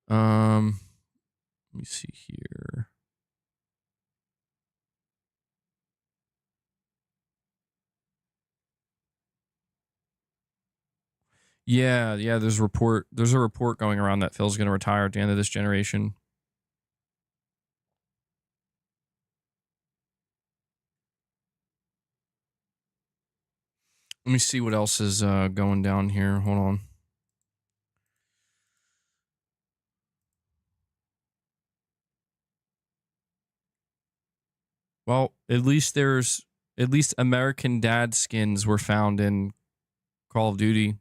Let me see here. Yeah, there's a report going around that Phil's going to retire at the end of this generation. Let me see what else is going down here. Hold on. Well, at least American Dad skins were found in Call of Duty.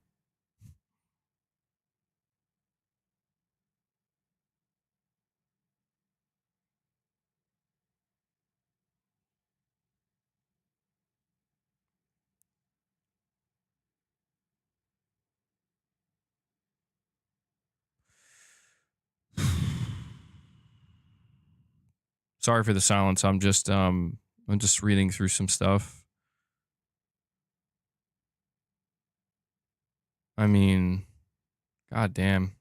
Sorry for the silence. I'm just reading through some stuff. I mean, god damn.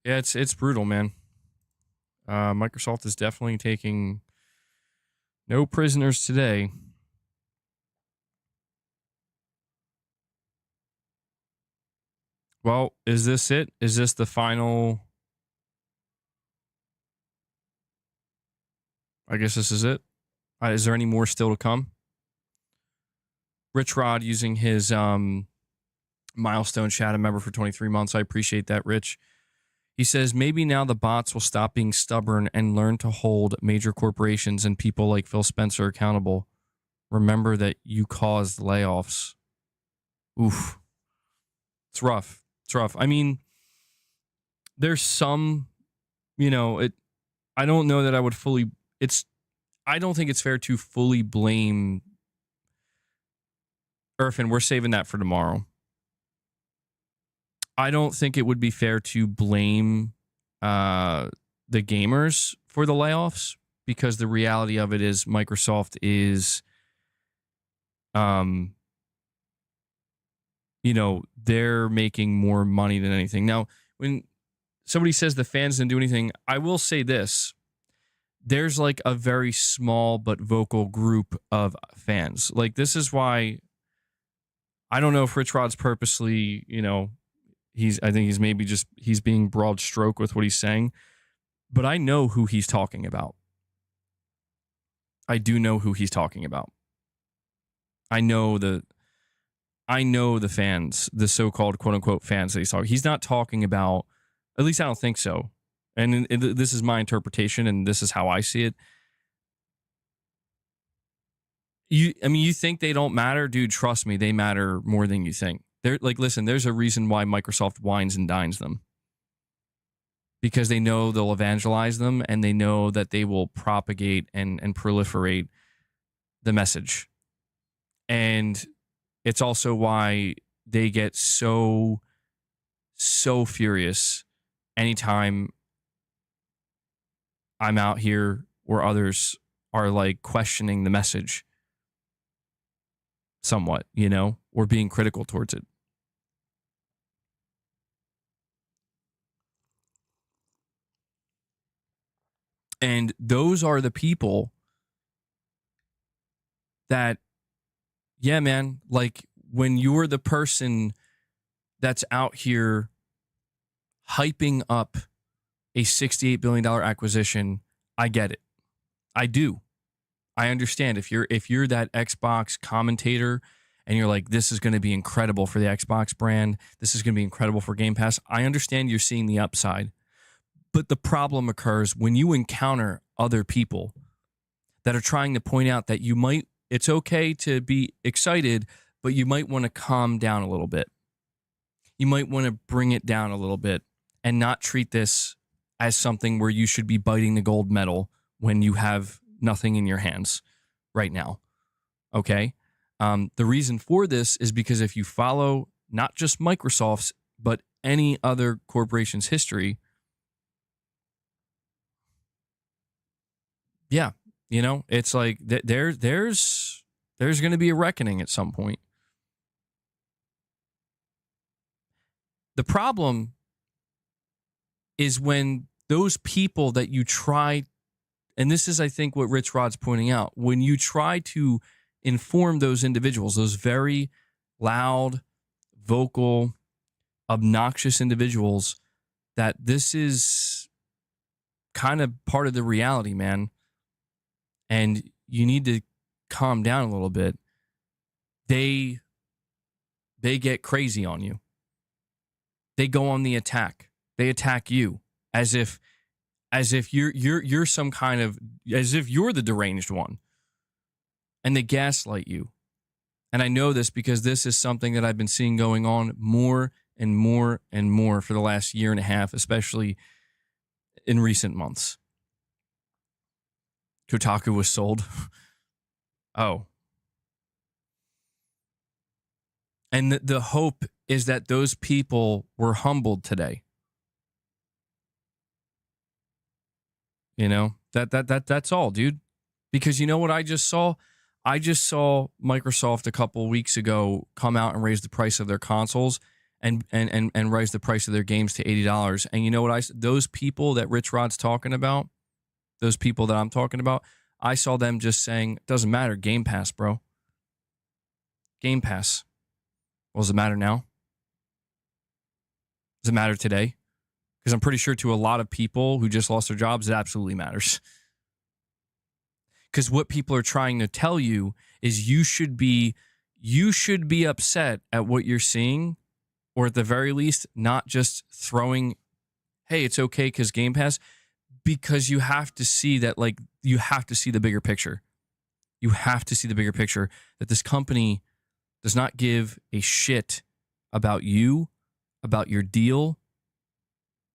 Yeah, it's brutal, man. Microsoft is definitely taking no prisoners today. Well, is this it? Is this the final? I guess this is it. Is there any more still to come? Rich Rod using his milestone chat, a member for 23 months. I appreciate that, Rich. He says, maybe now the bots will stop being stubborn and learn to hold major corporations and people like Phil Spencer accountable. Remember that you caused layoffs. Oof. It's rough. It's rough. I mean, there's some, I don't know that I would fully, I don't think it's fair to fully blame Irfan. We're saving that for tomorrow. I don't think it would be fair to blame the gamers for the layoffs, because the reality of it is Microsoft is, they're making more money than anything. Now, when somebody says the fans didn't do anything, I will say this. There's like a very small but vocal group of fans. Like, this is why I don't know if Rich Rod's purposely, I think he's being broad stroke with what he's saying, but I know who he's talking about. I do know who he's talking about. I know the fans, the so-called quote unquote fans that he's talking. He's not talking about, at least I don't think so. And this is my interpretation, and this is how I see it. You think they don't matter? Dude, trust me, they matter more than you think. They're like, listen, there's a reason why Microsoft wines and dines them. Because they know they'll evangelize them, and they know that they will propagate and proliferate the message. And it's also why they get so furious anytime I'm out here or others are like questioning the message somewhat, or being critical towards it. And those are the people that, yeah, man, like when you're the person that's out here hyping up a $68 billion acquisition, I get it. I do. I understand if you're that Xbox commentator and you're like, this is going to be incredible for the Xbox brand, this is going to be incredible for Game Pass, I understand you're seeing the upside. But the problem occurs when you encounter other people that are trying to point out that it's okay to be excited, but you might want to calm down a little bit. You might want to bring it down a little bit and not treat this as something where you should be biting the gold medal when you have nothing in your hands right now. Okay? The reason for this is because if you follow not just Microsoft's, but any other corporation's history, yeah, it's like there's going to be a reckoning at some point. The problem is when those people that you try, and this is, I think, what Rich Rod's pointing out, when you try to inform those individuals, those very loud, vocal, obnoxious individuals, that this is kind of part of the reality, man, and you need to calm down a little bit, they get crazy on you. They go on the attack. They attack you as if you're some kind of, as if you're the deranged one, and they gaslight you. And I know this because this is something that I've been seeing going on more and more and more for the last year and a half, especially in recent months. Kotaku was sold. Oh. And the hope is that those people were humbled today. That's all, dude. Because you know what I just saw? I just saw Microsoft a couple weeks ago come out and raise the price of their consoles and raise the price of their games to $80. And you know what those people that Rich Rod's talking about, those people that I'm talking about, I saw them just saying, doesn't matter, Game Pass, bro. Game Pass. Well, does it matter now? Does it matter today? Because I'm pretty sure to a lot of people who just lost their jobs, it absolutely matters. Because what people are trying to tell you is you should be upset at what you're seeing, or at the very least, not just throwing, hey, it's okay because Game Pass, because you have to see that, like, you have to see the bigger picture. You have to see the bigger picture that this company does not give a shit about you, about your deal,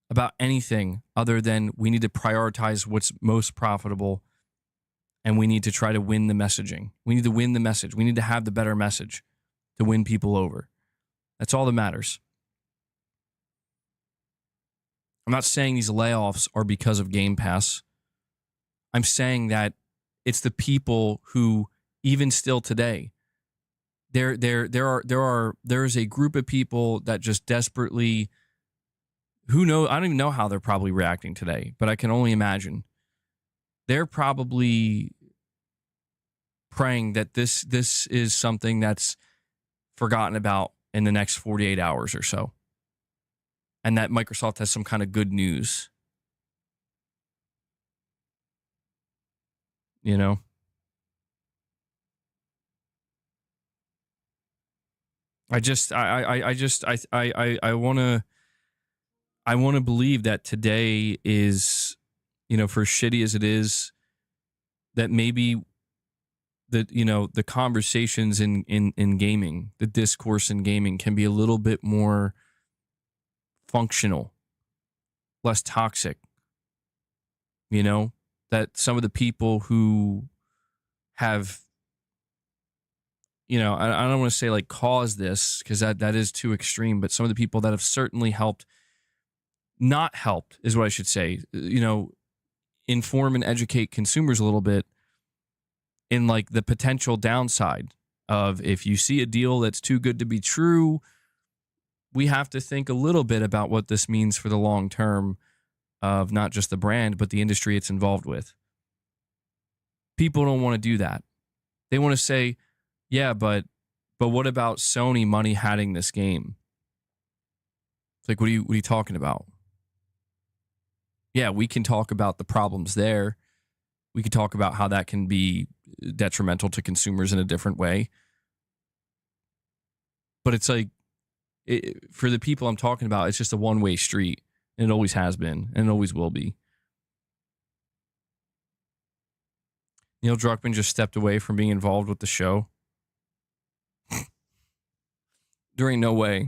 about anything other than we need to prioritize what's most profitable, and we need to try to win the messaging. We need to win the message. We need to have the better message to win people over. That's all that matters. I'm not saying these layoffs are because of Game Pass. I'm saying that it's the people who, even still today, there is a group of people that just desperately, who knows, I don't even know how they're probably reacting today, but I can only imagine. They're probably praying that this is something that's forgotten about in the next 48 hours or so. And that Microsoft has some kind of good news. You know? I want to believe that today is, for as shitty as it is, that maybe the conversations in gaming, the discourse in gaming can be a little bit more functional, less toxic. That some of the people who have, I don't want to say like cause this, because that is too extreme, but some of the people that have certainly not helped is what I should say, inform and educate consumers a little bit in like the potential downside of, if you see a deal that's too good to be true, we have to think a little bit about what this means for the long term of not just the brand, but the industry it's involved with. People don't want to do that. They want to say, yeah, but what about Sony money hatting this game? It's like, what are you talking about? Yeah, we can talk about the problems there. We can talk about how that can be detrimental to consumers in a different way. But it's like, for the people I'm talking about, it's just a one-way street. And it always has been, and it always will be. Neil Druckmann just stepped away from being involved with the show. There ain't no way.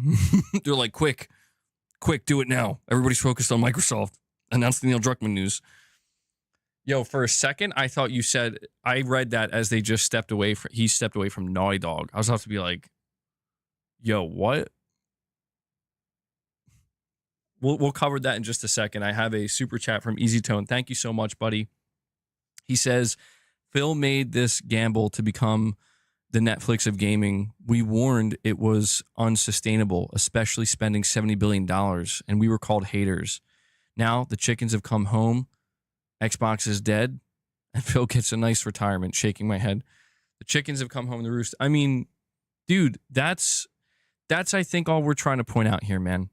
They're like, quick, do it now. Everybody's focused on Microsoft. Announce the Neil Druckmann news. Yo, for a second, I thought you said, I read that as they just stepped away from, he stepped away from Naughty Dog. I was about to be like, yo, what? We'll cover that in just a second. I have a super chat from Easy Tone. Thank you so much, buddy. He says, Phil made this gamble to become the Netflix of gaming. We warned it was unsustainable, especially spending $70 billion, and we were called haters. Now the chickens have come home. Xbox is dead, and Phil gets a nice retirement, shaking my head. The chickens have come home to roost. I mean, dude, that's I think all we're trying to point out here, man.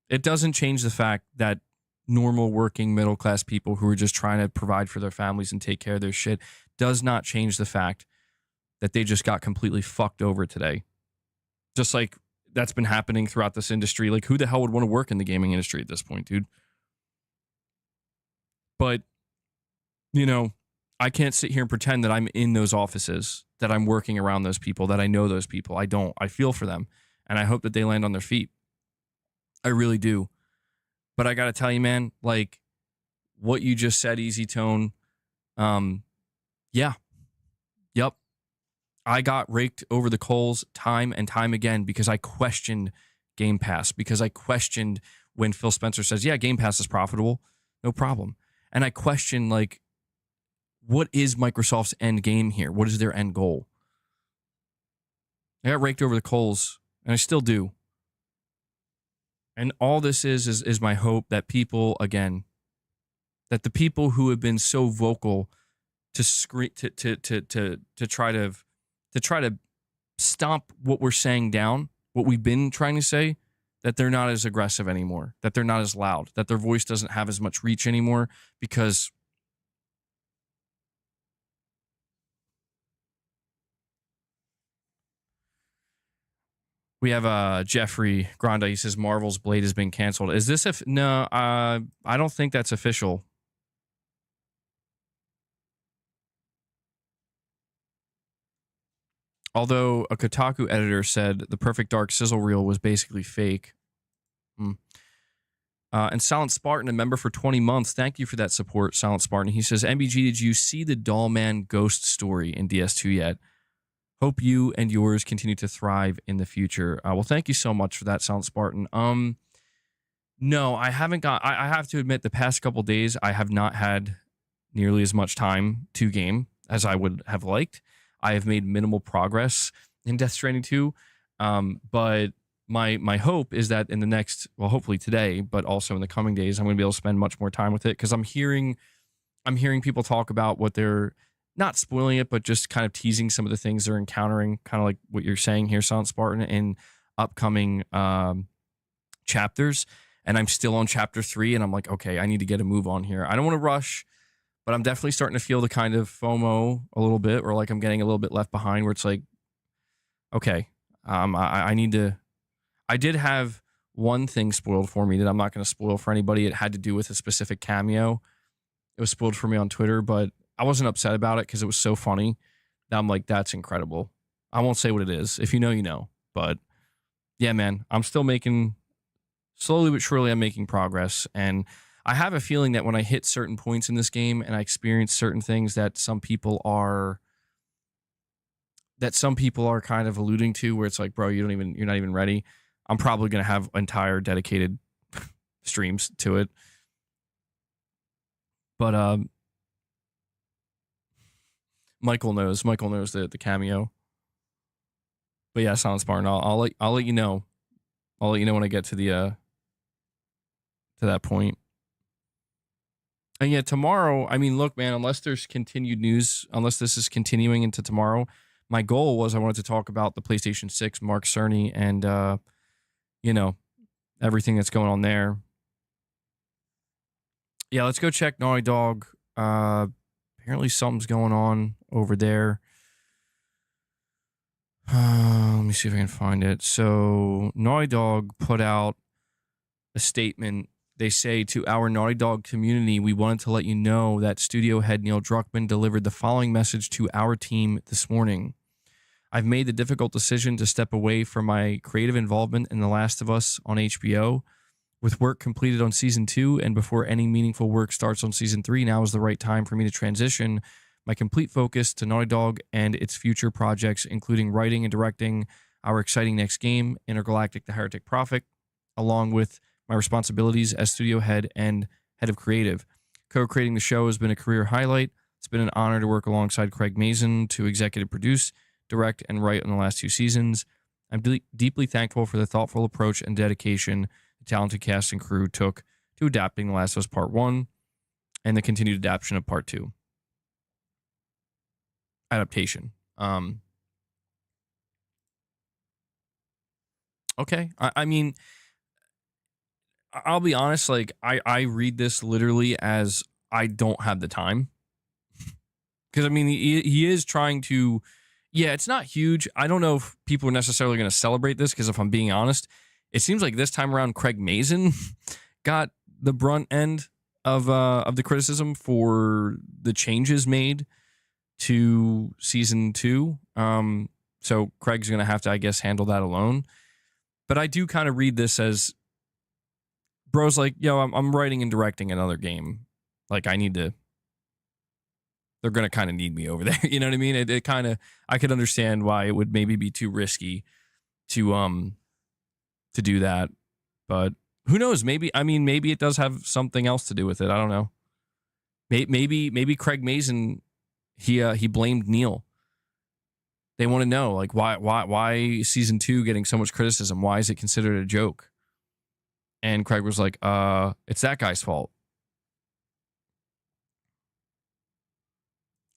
It doesn't change the fact that normal working middle class people who are just trying to provide for their families and take care of their shit does not change the fact that they just got completely fucked over today. Just like that's been happening throughout this industry. Like, who the hell would want to work in the gaming industry at this point, dude? But, I can't sit here and pretend that I'm in those offices, that I'm working around those people, that I know those people. I don't. I feel for them, and I hope that they land on their feet. I really do. But I got to tell you, man, like what you just said, Easy Tone. Yeah. Yep. I got raked over the coals time and time again because I questioned Game Pass, because I questioned when Phil Spencer says, yeah, Game Pass is profitable. No problem. And I questioned, like, what is Microsoft's end game here? What is their end goal? I got raked over the coals, and I still do. And all this is my hope that people, again, that the people who have been so vocal to scream to try to stomp what we're saying down, what we've been trying to say, that they're not as aggressive anymore, that they're not as loud, that their voice doesn't have as much reach anymore, because we have Jeffrey Granda. He says Marvel's Blade has been canceled. Is this no? I don't think that's official. Although a Kotaku editor said the Perfect Dark sizzle reel was basically fake. And Silent Spartan, a member for 20 months. Thank you for that support, Silent Spartan. He says, MBG, did you see the Dollman ghost story in DS2 yet? Hope you and yours continue to thrive in the future. Well, thank you so much for that, Silent Spartan. No, I haven't got. I have to admit, the past couple days, I have not had nearly as much time to game as I would have liked. I have made minimal progress in Death Stranding 2. But my hope is that in the next, well, hopefully today, but also in the coming days, I'm going to be able to spend much more time with it, because I'm hearing people talk about what they're not spoiling it, but just kind of teasing some of the things they're encountering, kind of like what you're saying here, Silent Spartan, in upcoming chapters. And I'm still on chapter 3, and I'm like, okay, I need to get a move on here. I don't want to rush, but I'm definitely starting to feel the kind of FOMO a little bit, or like I'm getting a little bit left behind, where it's like, okay, I need to. I did have one thing spoiled for me that I'm not going to spoil for anybody. It had to do with a specific cameo. It was spoiled for me on Twitter, but I wasn't upset about it because it was so funny that I'm like, that's incredible. I won't say what it is. If you know, you know. But yeah, man, I'm still making, slowly but surely, I'm making progress. And I have a feeling that when I hit certain points in this game and I experience certain things that some people are kind of alluding to, where it's like, bro, you're not even ready. I'm probably going to have entire dedicated streams to it. But Michael knows the cameo. But yeah, Silent Spartan, I'll let you know. I'll let you know when I get to the to that point. And yeah, tomorrow, I mean, look, man, unless there's continued news, unless this is continuing into tomorrow, my goal was I wanted to talk about the PlayStation 6, Mark Cerny, and you know, everything that's going on there. Yeah, let's go check Naughty Dog. Apparently something's going on over there. Let me see if I can find it. So Naughty Dog put out a statement. They say, to our Naughty Dog community, we wanted to let you know that studio head Neil Druckmann delivered the following message to our team this morning. I've made the difficult decision to step away from my creative involvement in The Last of Us on HBO. With work completed on Season 2 and before any meaningful work starts on Season 3, now is the right time for me to transition my complete focus to Naughty Dog and its future projects, including writing and directing our exciting next game, Intergalactic: The Heretic Prophet, along with my responsibilities as studio head and head of creative. Co-creating the show has been a career highlight. It's been an honor to work alongside Craig Mazin to executive produce, direct, and write on the last 2 seasons. I'm deeply thankful for the thoughtful approach and dedication the talented cast and crew took to adapting The Last of Us Part 1 and the continued adaptation of Part 2. Adaptation. Okay. I mean, I'll be honest, like, I read this literally as I don't have the time. Because, I mean, he is trying to, yeah, it's not huge. I don't know if people are necessarily going to celebrate this, because if I'm being honest, it seems like this time around Craig Mazin got the brunt end of the criticism for the changes made to Season 2. So Craig's going to have to, I guess, handle that alone. But I do kind of read this as, bro's like, yo, I'm writing and directing another game. Like, I need to, they're going to kind of need me over there. You know what I mean? It kind of, I could understand why it would maybe be too risky to do that. But who knows? Maybe it does have something else to do with it. I don't know. Maybe Craig Mazin, he blamed Neil. They want to know, like, why Season 2 getting so much criticism? Why is it considered a joke? And Craig was like, it's that guy's fault.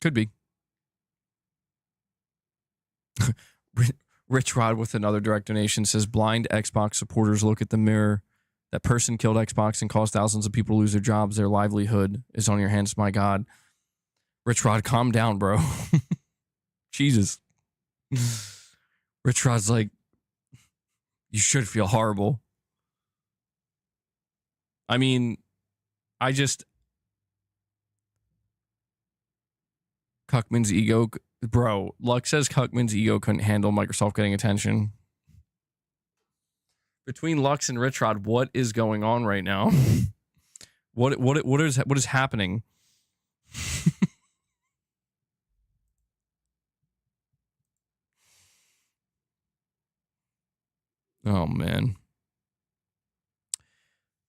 Could be. Rich Rod with another direct donation says, blind Xbox supporters, look at the mirror. That person killed Xbox and caused thousands of people to lose their jobs. Their livelihood is on your hands. My God. Rich Rod, calm down, bro. Jesus. Rich Rod's like, you should feel horrible. I mean, Cuckman's ego, bro. Luck says Cuckman's ego couldn't handle Microsoft getting attention. Between Lux and Rich Rod, what is going on right now? What is happening? Oh man.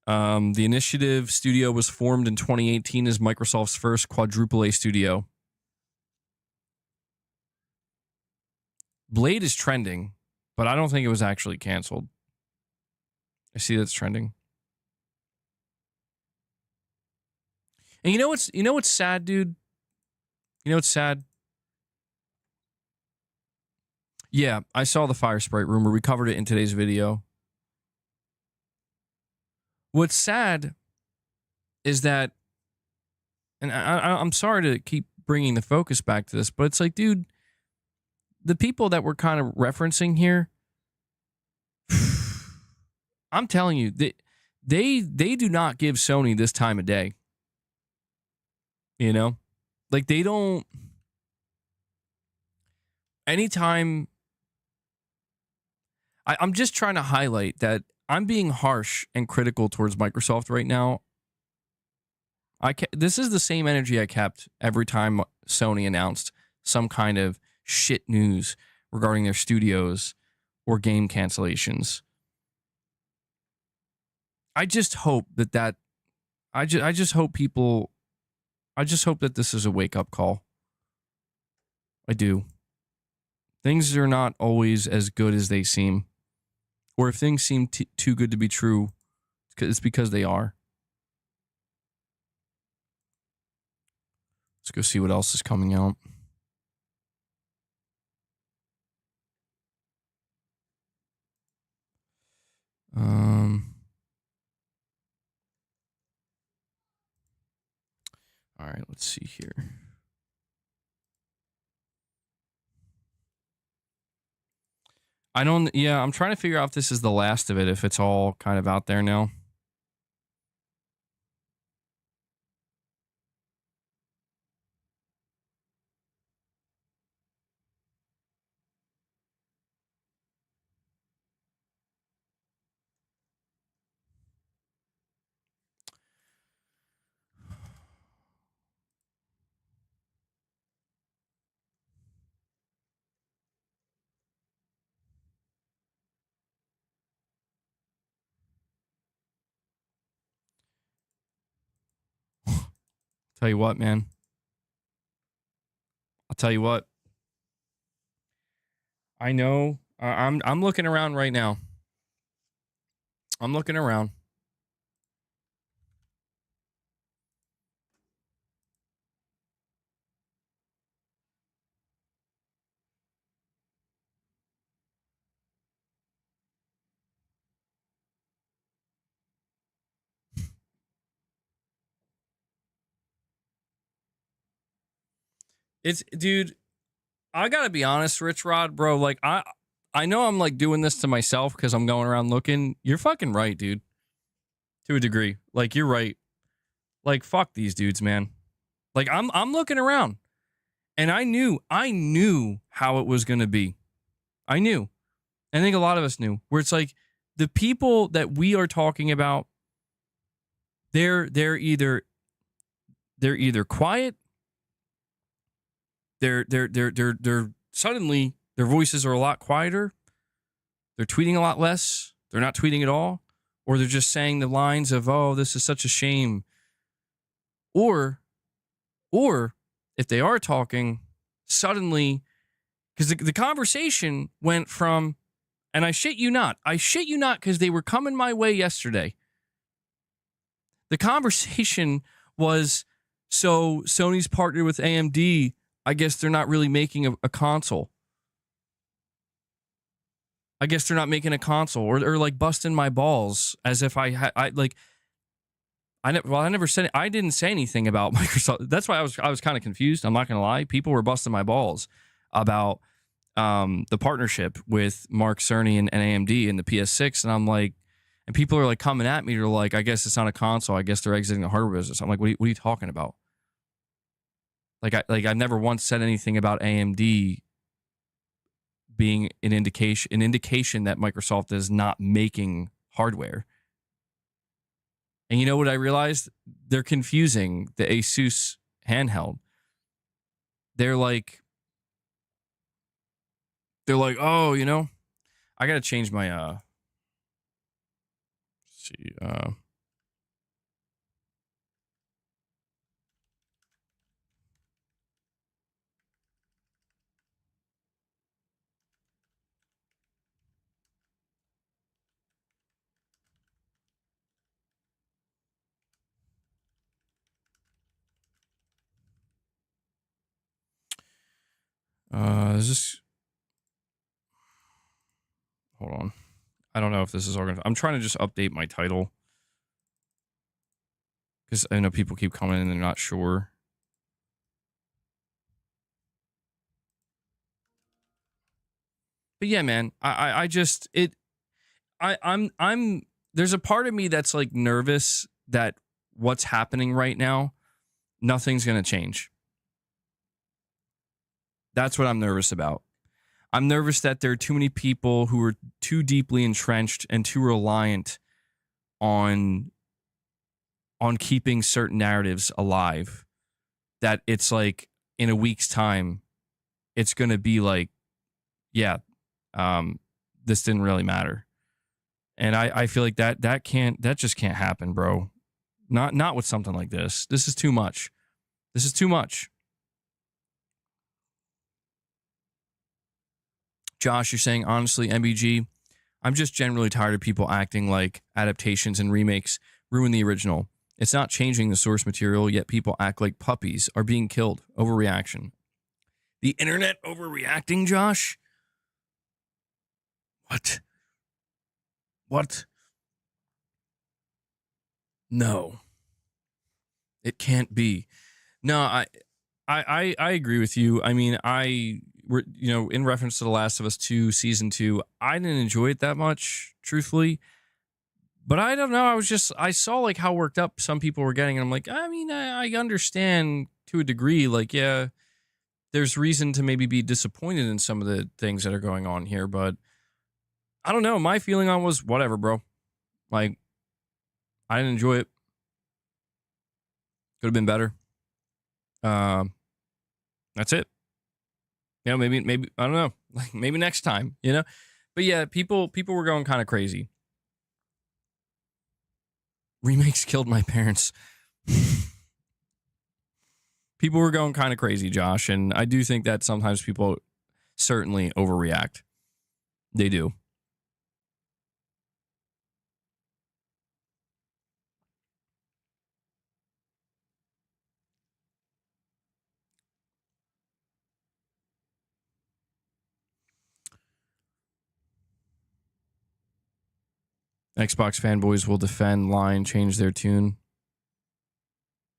The Initiative Studio was formed in 2018 as Microsoft's first quadruple A studio. Blade is trending, but I don't think it was actually canceled. I see that's trending. And you know what's sad, dude? You know what's sad? Yeah, I saw the Fire Sprite rumor. We covered it in today's video. What's sad is that, and I'm sorry to keep bringing the focus back to this, but it's like, dude, the people that we're kind of referencing here, I'm telling you, they do not give Sony this time of day. You know? Like, they don't. Anytime. I'm just trying to highlight that I'm being harsh and critical towards Microsoft right now. This is the same energy I kept every time Sony announced some kind of shit news regarding their studios or game cancellations. I just hope that I just hope people. I just hope that this is a wake-up call. I do. Things are not always as good as they seem. Or if things seem too good to be true, it's because they are. Let's go see what else is coming out. All right, let's see here. I'm trying to figure out if this is the last of it, if it's all kind of out there now. Tell you what, man. I'll tell you what. I know. I'm looking around right now. I'm looking around. Dude, I gotta be honest, Rich Rod, bro. Like, I know I'm like doing this to myself because I'm going around looking. You're fucking right, dude. To a degree. Like, you're right. Like, fuck these dudes, man. Like, I'm looking around. And I knew how it was gonna be. I knew. I think a lot of us knew. Where it's like the people that we are talking about, they're either quiet, they're suddenly their voices are a lot quieter, they're tweeting a lot less, they're not tweeting at all, or they're just saying the lines of, oh, this is such a shame. Or if they are talking, suddenly, because the conversation went from, and I shit you not, because they were coming my way yesterday. The conversation was, so Sony's partnered with AMD. I guess they're not really making a console. I guess they're not making a console, or like busting my balls as if I never said it. I didn't say anything about Microsoft. That's why I was kind of confused. I'm not gonna lie. People were busting my balls about the partnership with Mark Cerny and AMD and the PS6, and I'm like, and people are like coming at me. They're like, I guess it's not a console. I guess they're exiting the hardware business. I'm like, what are you talking about? I've never once said anything about AMD being an indication that Microsoft is not making hardware. And you know what I realized? They're confusing the Asus handheld. They're like, oh, you know, I got to change my see Is this? Hold on. I don't know if this is all gonna. I'm trying to just update my title because I know people keep coming in and they're not sure. But yeah, man, I'm there's a part of me that's like nervous that what's happening right now, nothing's gonna change. That's what I'm nervous about. I'm nervous that there are too many people who are too deeply entrenched and too reliant on keeping certain narratives alive, that it's like in a week's time, it's gonna be like, yeah, this didn't really matter. And I feel like that just can't happen, bro. Not with something like this. This is too much. This is too much. Josh, you're saying, honestly, MBG, I'm just generally tired of people acting like adaptations and remakes ruin the original. It's not changing the source material, yet people act like puppies are being killed. Overreaction. The internet overreacting, Josh? What? No. It can't be. No, I agree with you. I mean, in reference to The Last of Us 2 season 2, I didn't enjoy it that much, truthfully. But I don't know. I saw like how worked up some people were getting, and I'm like, I mean, I understand to a degree. Like, yeah, there's reason to maybe be disappointed in some of the things that are going on here, but I don't know. My feeling on was whatever, bro. Like, I didn't enjoy it. Could have been better. That's it. You know, maybe I don't know. Like maybe next time, you know. But yeah, people were going kind of crazy. Remakes killed my parents. People were going kind of crazy, Josh, and I do think that sometimes people certainly overreact. They do. Xbox fanboys will defend, lie, and change their tune.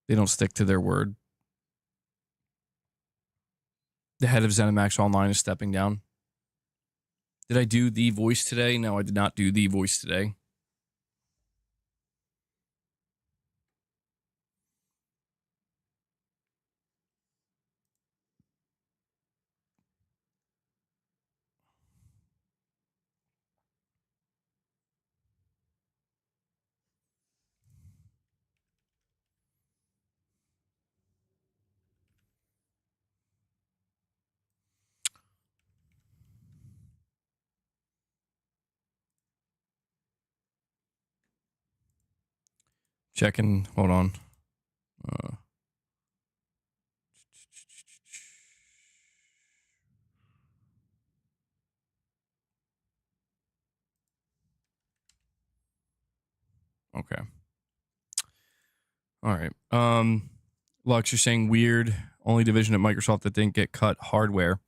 They don't stick to their word. The head of ZeniMax Online is stepping down. Did I do the voice today? No, I did not do the voice today. Checking. Hold on. Okay. All right. Lux, you're saying weird. Only division at Microsoft that didn't get cut, hardware.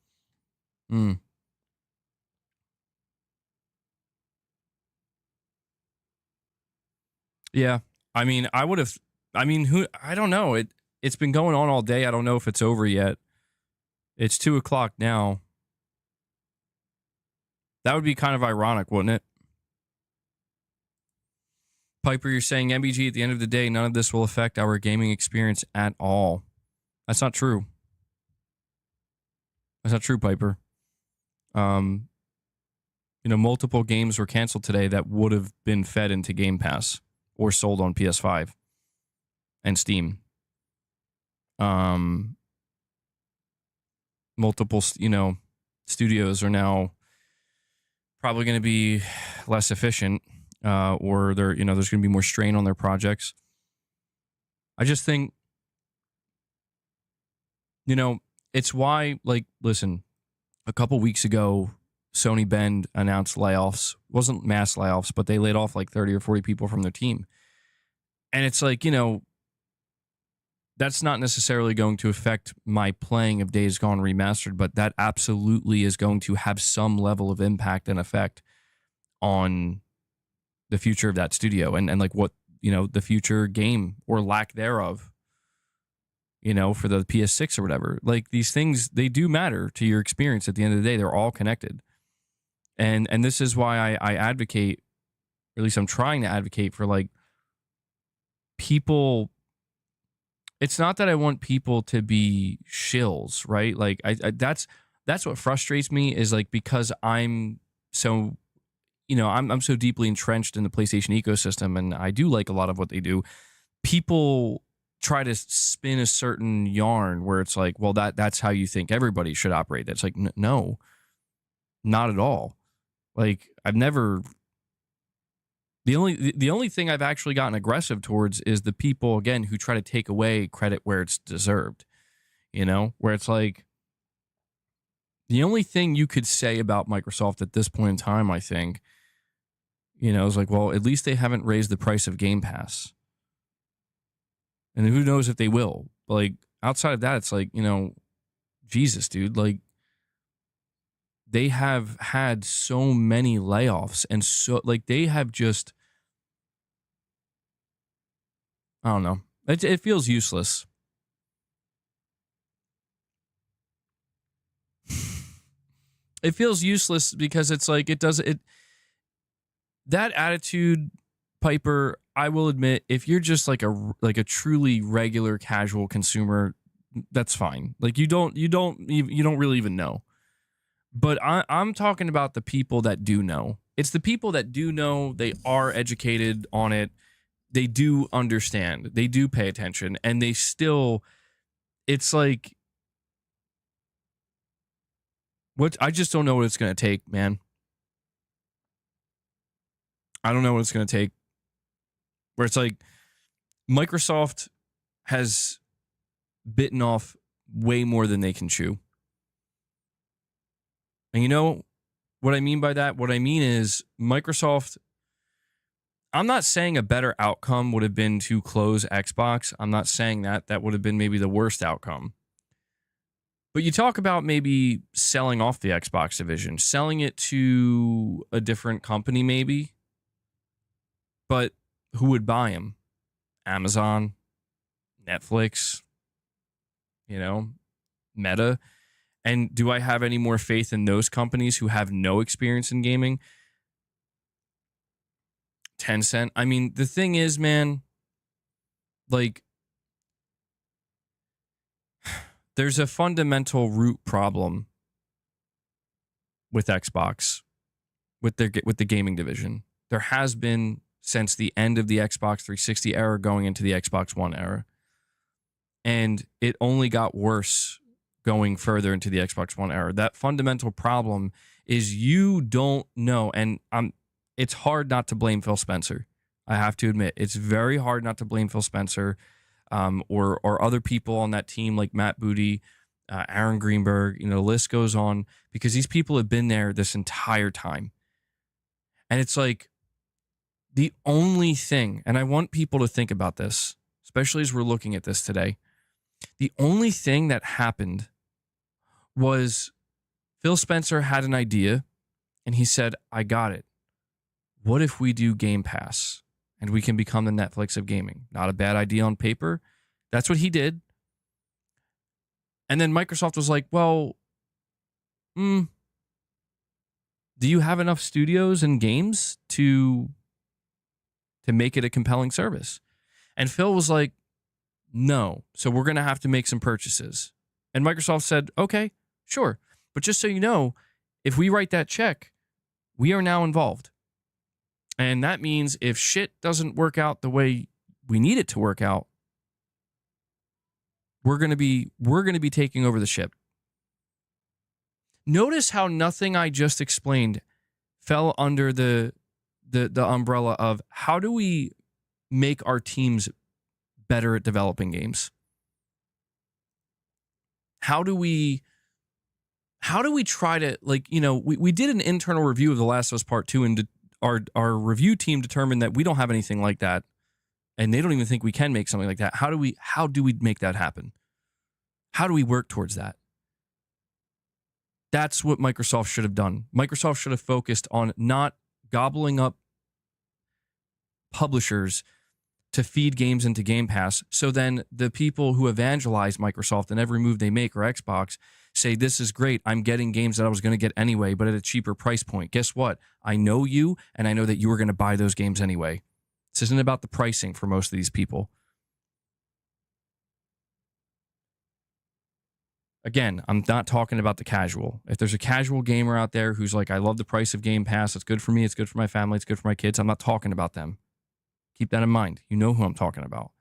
Yeah. I mean, I don't know. It's been going on all day. I don't know if it's over yet. It's 2:00 now. That would be kind of ironic, wouldn't it? Piper, you're saying MBG, at the end of the day, none of this will affect our gaming experience at all. That's not true. That's not true, Piper. Multiple games were canceled today that would have been fed into Game Pass or sold on PS5 and Steam. Multiple, studios are now probably going to be less efficient, or there's going to be more strain on their projects. I just think, it's why, like, listen, a couple weeks ago, Sony Bend announced layoffs. It wasn't mass layoffs, but they laid off like 30 or 40 people from their team. And it's like, that's not necessarily going to affect my playing of Days Gone Remastered, but that absolutely is going to have some level of impact and effect on the future of that studio and like what, the future game or lack thereof, for the PS6 or whatever. Like these things, they do matter to your experience at the end of the day. They're all connected. And this is why I advocate, or at least I'm trying to advocate for like people. It's not that I want people to be shills, right? Like I that's what frustrates me is like, because I'm so, I'm so deeply entrenched in the PlayStation ecosystem and I do like a lot of what they do. People try to spin a certain yarn where it's like, well, that's how you think everybody should operate. That's like, no, not at all. Like I've never, the only thing I've actually gotten aggressive towards is the people, again, who try to take away credit where it's deserved, where it's like, the only thing you could say about Microsoft at this point in time, I think, is like, well, at least they haven't raised the price of Game Pass. And who knows if they will. But like outside of that, it's like, Jesus, dude, like they have had so many layoffs and so like they have just, I don't know. It feels useless. It feels useless because it's like that attitude, Piper, I will admit, if you're just like a truly regular casual consumer, that's fine. Like you don't really even know. But I'm talking about the people that do know. It's the people that do know, they are educated on it. They do understand. They do pay attention. And they still, it's like, I just don't know what it's going to take, man. I don't know what it's going to take. Where it's like, Microsoft has bitten off way more than they can chew. And you know what I mean by that? What I mean is Microsoft, I'm not saying a better outcome would have been to close Xbox. I'm not saying that. That would have been maybe the worst outcome. But you talk about maybe selling off the Xbox division, selling it to a different company maybe. But who would buy them? Amazon, Netflix, Meta. And do I have any more faith in those companies who have no experience in gaming? Tencent. I mean, the thing is, man, like, there's a fundamental root problem with Xbox, with the gaming division. There has been since the end of the Xbox 360 era going into the Xbox One era. And it only got worse going further into the Xbox One era. That fundamental problem is you don't know, and it's hard not to blame Phil Spencer. I have to admit, it's very hard not to blame Phil Spencer or other people on that team like Matt Booty, Aaron Greenberg, the list goes on, because these people have been there this entire time. And it's like the only thing, and I want people to think about this, especially as we're looking at this today, the only thing that happened was Phil Spencer had an idea and he said, I got it. What if we do Game Pass and we can become the Netflix of gaming? Not a bad idea on paper. That's what he did. And then Microsoft was like, well, do you have enough studios and games to make it a compelling service? And Phil was like, no. So we're going to have to make some purchases. And Microsoft said, okay, sure. But just so you know, if we write that check, we are now involved. And that means if shit doesn't work out the way we need it to work out, we're going to be taking over the ship. Notice how nothing I just explained fell under the umbrella of how do we make our teams better at developing games? How do we try to, like, we did an internal review of The Last of Us Part 2, and our review team determined that we don't have anything like that and they don't even think we can make something like that. How do we make that happen? How do we work towards that? That's what Microsoft should have done. Microsoft should have focused on not gobbling up publishers to feed games into Game Pass. So then the people who evangelize Microsoft in every move they make, or Xbox, say, this is great. I'm getting games that I was going to get anyway, but at a cheaper price point. Guess what? I know you, and I know that you were going to buy those games anyway. This isn't about the pricing for most of these people. Again, I'm not talking about the casual. If there's a casual gamer out there who's like, I love the price of Game Pass, it's good for me, it's good for my family, it's good for my kids, I'm not talking about them. Keep that in mind. You know who I'm talking about.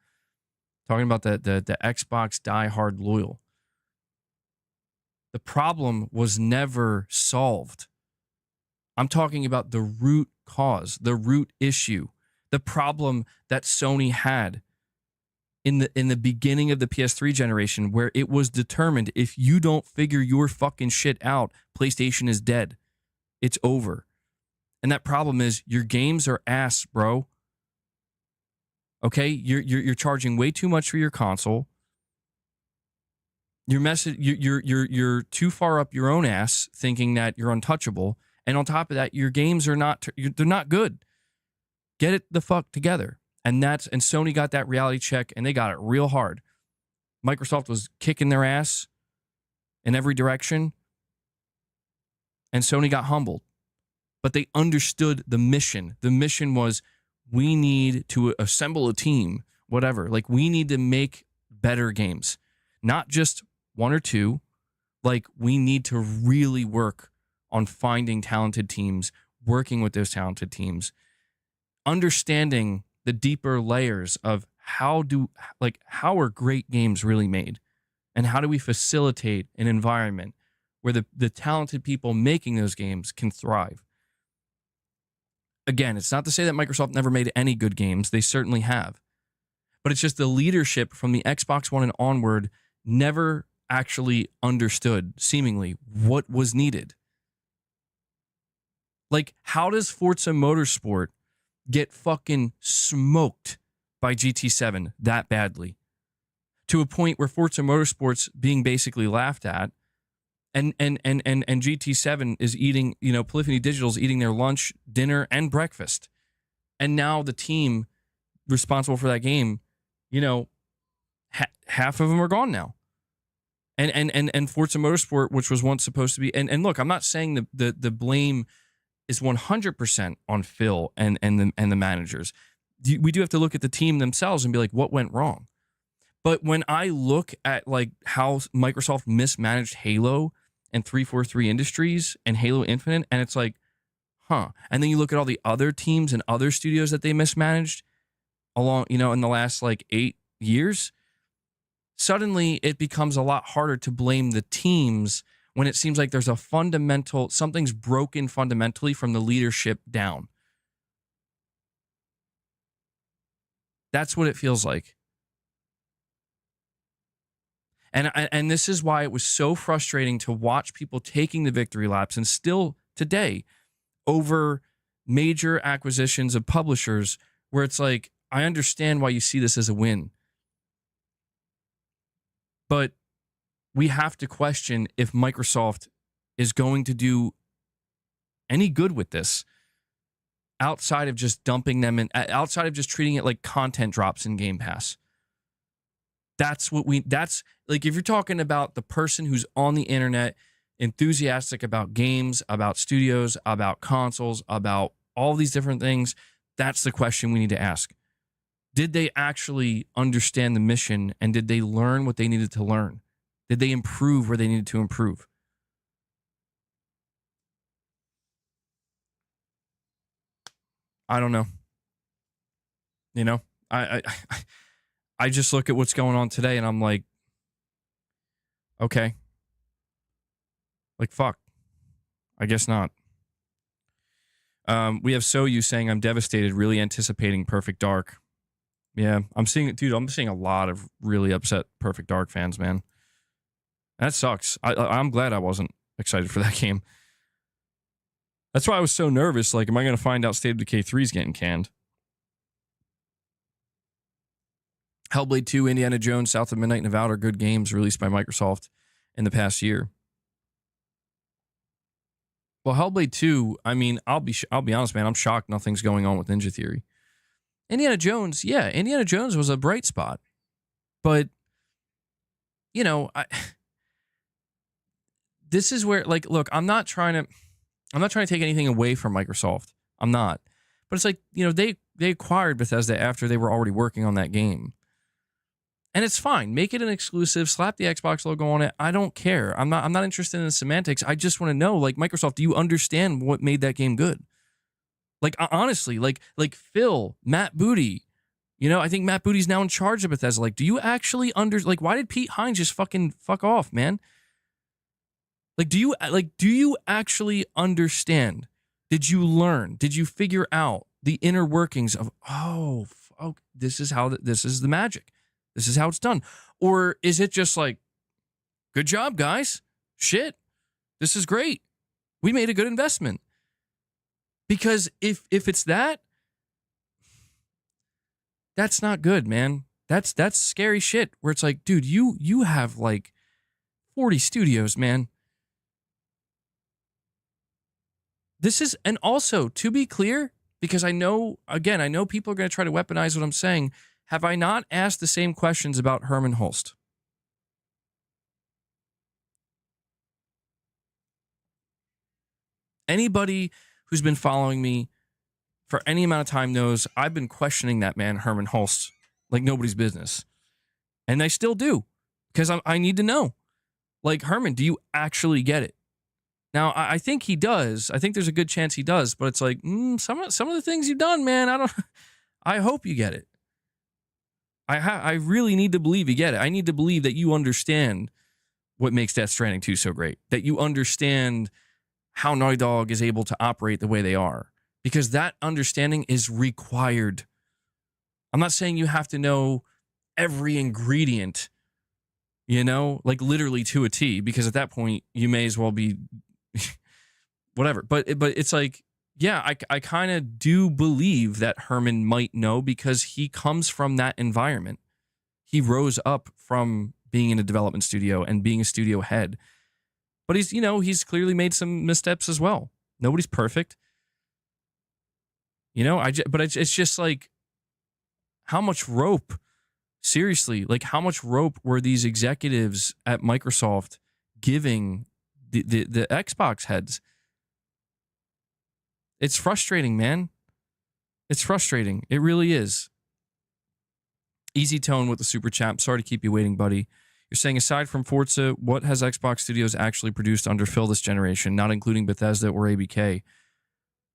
Talking about the Xbox diehard loyal. The problem was never solved. I'm talking about the root cause, the root issue, the problem that Sony had in the beginning of the PS3 generation, where it was determined, if you don't figure your fucking shit out, PlayStation is dead. It's over. And that problem is your games are ass, bro. Okay, you're charging way too much for your console. You're too far up your own ass, thinking that you're untouchable. And on top of that, your games are they're not good. Get it the fuck together. And Sony got that reality check, and they got it real hard. Microsoft was kicking their ass in every direction, and Sony got humbled. But they understood the mission. The mission was, we need to assemble a team, whatever. Like, we need to make better games, not just one or two. Like, we need to really work on finding talented teams, working with those talented teams, understanding the deeper layers of how are great games really made, and how do we facilitate an environment where the talented people making those games can thrive. Again, it's not to say that Microsoft never made any good games. They certainly have. But it's just the leadership from the Xbox One and onward never actually understood, seemingly, what was needed. Like, how does Forza Motorsport get fucking smoked by GT7 that badly? To a point where Forza Motorsport's being basically laughed at, and GT7 is eating, Polyphony Digital's eating their lunch, dinner, and breakfast. And now the team responsible for that game, half of them are gone now. And Forza Motorsport, which was once supposed to be, and look, I'm not saying the blame is 100% on Phil and the managers. We do have to look at the team themselves and be like, what went wrong? But when I look at like how Microsoft mismanaged Halo and 343 Industries and Halo Infinite, and it's like, and then you look at all the other teams and other studios that they mismanaged along, in the last like 8 years, suddenly it becomes a lot harder to blame the teams when it seems like there's something's broken fundamentally from the leadership down. That's what it feels like. And this is why it was so frustrating to watch people taking the victory laps, and still today, over major acquisitions of publishers, where it's like, I understand why you see this as a win, but we have to question if Microsoft is going to do any good with this outside of just dumping them in, outside of just treating it like content drops in Game Pass. That's like, if you're talking about the person who's on the internet, enthusiastic about games, about studios, about consoles, about all these different things, that's the question we need to ask. Did they actually understand the mission, and did they learn what they needed to learn? Did they improve where they needed to improve? I don't know. I just look at what's going on today, and I'm like, okay. Like, fuck. I guess not. We have You saying, I'm devastated, really anticipating Perfect Dark. Yeah, I'm seeing a lot of really upset Perfect Dark fans, man. That sucks. I'm glad I wasn't excited for that game. That's why I was so nervous. Like, am I going to find out State of Decay 3 is getting canned? Hellblade 2, Indiana Jones, South of Midnight, and Avowed are good games released by Microsoft in the past year. Well, Hellblade 2, I mean, I'll be honest, man. I'm shocked nothing's going on with Ninja Theory. Indiana Jones, yeah, Indiana Jones was a bright spot. But, you know, this is where, like, look, I'm not trying to take anything away from Microsoft. I'm not. But it's like, you know, they acquired Bethesda after they were already working on that game. And it's fine. Make it an exclusive. Slap the Xbox logo on it. I don't care. I'm not interested in the semantics. I just want to know, like, Microsoft, do you understand what made that game good? Like, honestly, like Phil, Matt Booty. You know, I think Matt Booty's now in charge of Bethesda. Like, do you actually why did Pete Hines just fuck off, man? Like, do you actually understand? Did you learn? Did you figure out the inner workings of, this is the magic. This is how it's done. Or is it just like, good job, guys. Shit. This is great. We made a good investment. Because if it's that, that's not good, man. That's scary shit where it's like, dude, you have like 40 studios, man. This is, and also to be clear, because I know people are going to try to weaponize what I'm saying. Have I not asked the same questions about Herman Holst? Anybody who's been following me for any amount of time knows I've been questioning that man, Herman Holst, like nobody's business. And I still do, because I need to know. Like, Herman, do you actually get it? Now, I think he does. I think there's a good chance he does, but it's like, some of the things you've done, man, I hope you get it. I really need to believe you get it. I need to believe that you understand what makes Death Stranding 2 so great. That you understand how Naughty Dog is able to operate the way they are. Because that understanding is required. I'm not saying you have to know every ingredient, you know, like literally to a T, because at that point you may as well be whatever. But it's like, yeah, I kind of do believe that Herman might know because he comes from that environment. He rose up from being in a development studio and being a studio head. But he's clearly made some missteps as well. Nobody's perfect. You know, but it's just like, how much rope, seriously, like how much rope were these executives at Microsoft giving the Xbox heads? It's frustrating, man. It's frustrating. It really is. Easy Tone with the super chat. Sorry to keep you waiting, buddy. You're saying, aside from Forza, what has Xbox Studios actually produced under Phil this generation, not including Bethesda or ABK,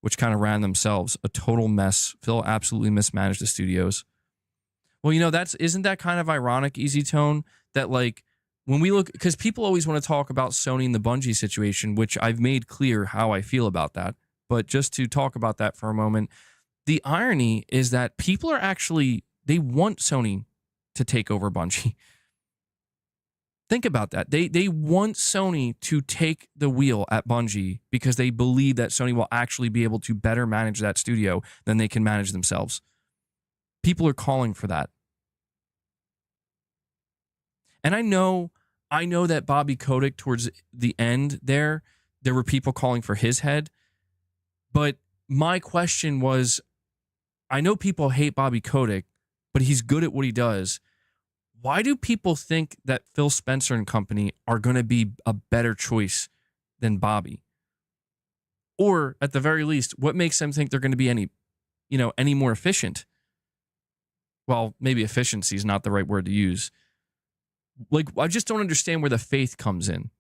which kind of ran themselves? A total mess. Phil absolutely mismanaged the studios. Well, you know, isn't that kind of ironic, Easy Tone, that like when we look, because people always want to talk about Sony and the Bungie situation, which I've made clear how I feel about that. But just to talk about that for a moment, the irony is that people are actually, they want Sony to take over Bungie. Think about that. They want Sony to take the wheel at Bungie because they believe that Sony will actually be able to better manage that studio than they can manage themselves. People are calling for that. And I know that Bobby Kotick, towards the end there were people calling for his head. But my question was, I know people hate Bobby Kotick, but he's good at what he does. Why do people think that Phil Spencer and company are going to be a better choice than Bobby? Or at the very least, what makes them think they're going to be any more efficient? Well, maybe efficiency is not the right word to use. Like, I just don't understand where the faith comes in.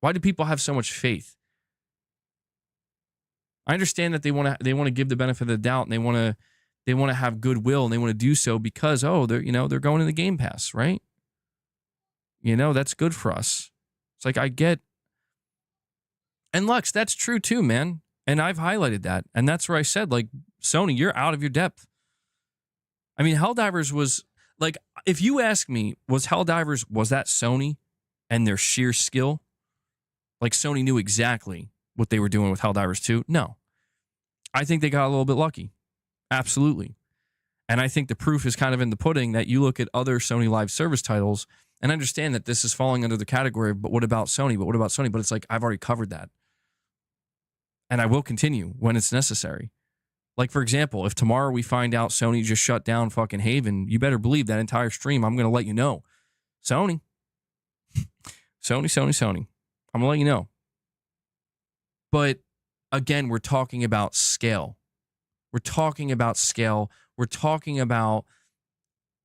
Why do people have so much faith? I understand that they want to give the benefit of the doubt, and they want to have goodwill, and they want to do so because they're going in the Game Pass, right? That's good for us. It's like, I get, and Lux, that's true too, man. And I've highlighted that, and that's where I said, like, Sony, you're out of your depth. I mean, Helldivers was like, if you ask me, was that Sony and their sheer skill? Like, Sony knew exactly what they were doing with Helldivers 2? No. I think they got a little bit lucky. Absolutely. And I think the proof is kind of in the pudding that you look at other Sony live service titles and understand that this is falling under the category, but what about Sony? But what about Sony? But it's like, I've already covered that. And I will continue when it's necessary. Like, for example, if tomorrow we find out Sony just shut down fucking Haven, you better believe that entire stream, I'm going to let you know. Sony. Sony. I'm going to let you know. But again, we're talking about scale. We're talking about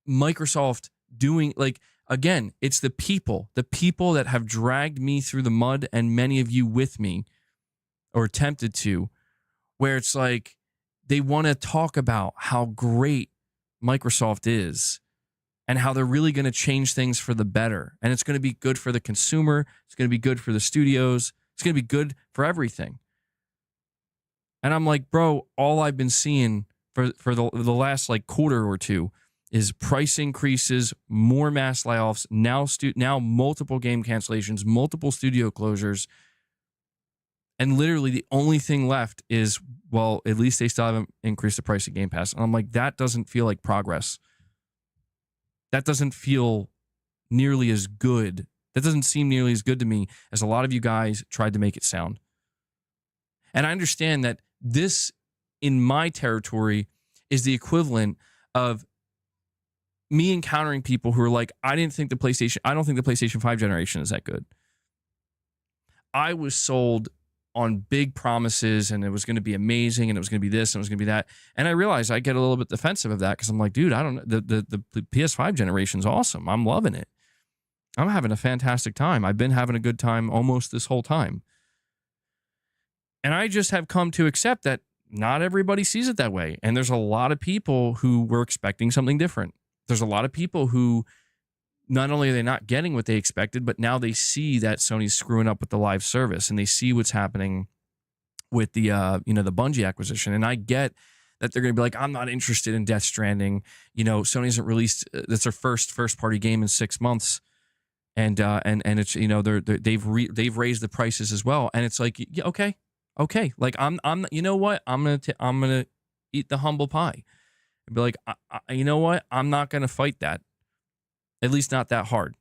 Microsoft doing, like, again, it's the people that have dragged me through the mud and many of you with me or attempted to, where it's like they want to talk about how great Microsoft is and how they're really going to change things for the better. And it's going to be good for the consumer. It's going to be good for the studios. It's going to be good for everything. And I'm like, bro, all I've been seeing for the last like quarter or two is price increases, more mass layoffs, now multiple game cancellations, multiple studio closures. And literally the only thing left is, well, at least they still haven't increased the price of Game Pass. And I'm like, that doesn't feel like progress. That doesn't feel nearly as good. That doesn't seem nearly as good to me as a lot of you guys tried to make it sound. And I understand that this, in my territory, is the equivalent of me encountering people who are like, I don't think the PlayStation 5 generation is that good. I was sold on big promises and it was going to be amazing and it was going to be this and it was going to be that. And I realized I get a little bit defensive of that because I'm like, dude, I don't know. The PS5 generation is awesome. I'm loving it. I'm having a fantastic time. I've been having a good time almost this whole time. And I just have come to accept that not everybody sees it that way. And there's a lot of people who were expecting something different. There's a lot of people who not only are they not getting what they expected, but now they see that Sony's screwing up with the live service and they see what's happening with the, the Bungie acquisition. And I get that they're going to be like, I'm not interested in Death Stranding. Sony hasn't released, that's their first party game in 6 months. And it's, they've raised the prices as well. And it's like, yeah, okay. Like I'm, you know what? I'm going to eat the humble pie and be like, you know what? I'm not going to fight that. At least not that hard.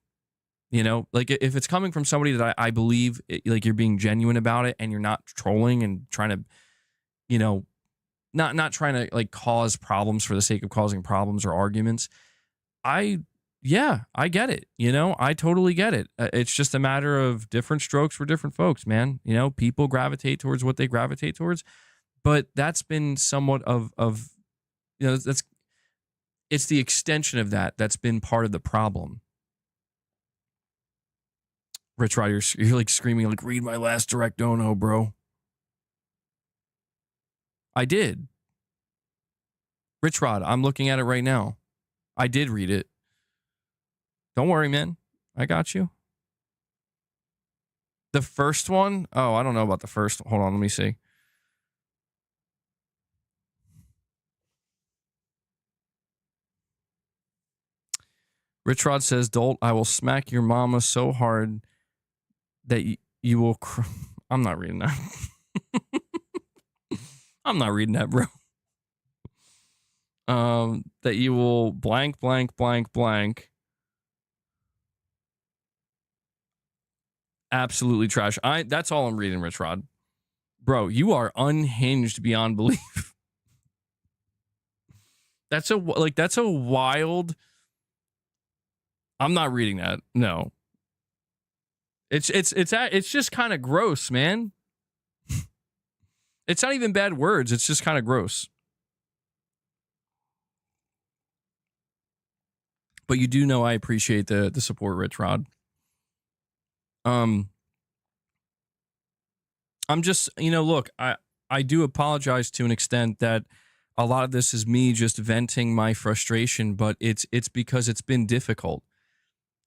Like if it's coming from somebody that I believe like you're being genuine about it and you're not trolling and trying to, not trying to like cause problems for the sake of causing problems or arguments. I get it. I totally get it. It's just a matter of different strokes for different folks, man. People gravitate towards what they gravitate towards, but that's been somewhat of it's the extension of that's been part of the problem. Rich Rod, you're like screaming, like, read my last direct dono, bro. I did. Rich Rod, I'm looking at it right now. I did read it. Don't worry, man. I got you. The first one? Oh, I don't know about the first. Hold on, let me see. Rich Rod says, Dolt, I will smack your mama so hard that you will... I'm not reading that. I'm not reading that, bro. That you will blank. Absolutely trash. That's all I'm reading, Rich Rod. Bro, you are unhinged beyond belief. That's a wild... I'm not reading that. No. It's just kind of gross, man. It's not even bad words. It's just kind of gross. But you do know I appreciate the support, Rich Rod. I'm just, look, I do apologize to an extent that a lot of this is me just venting my frustration, but it's because it's been difficult.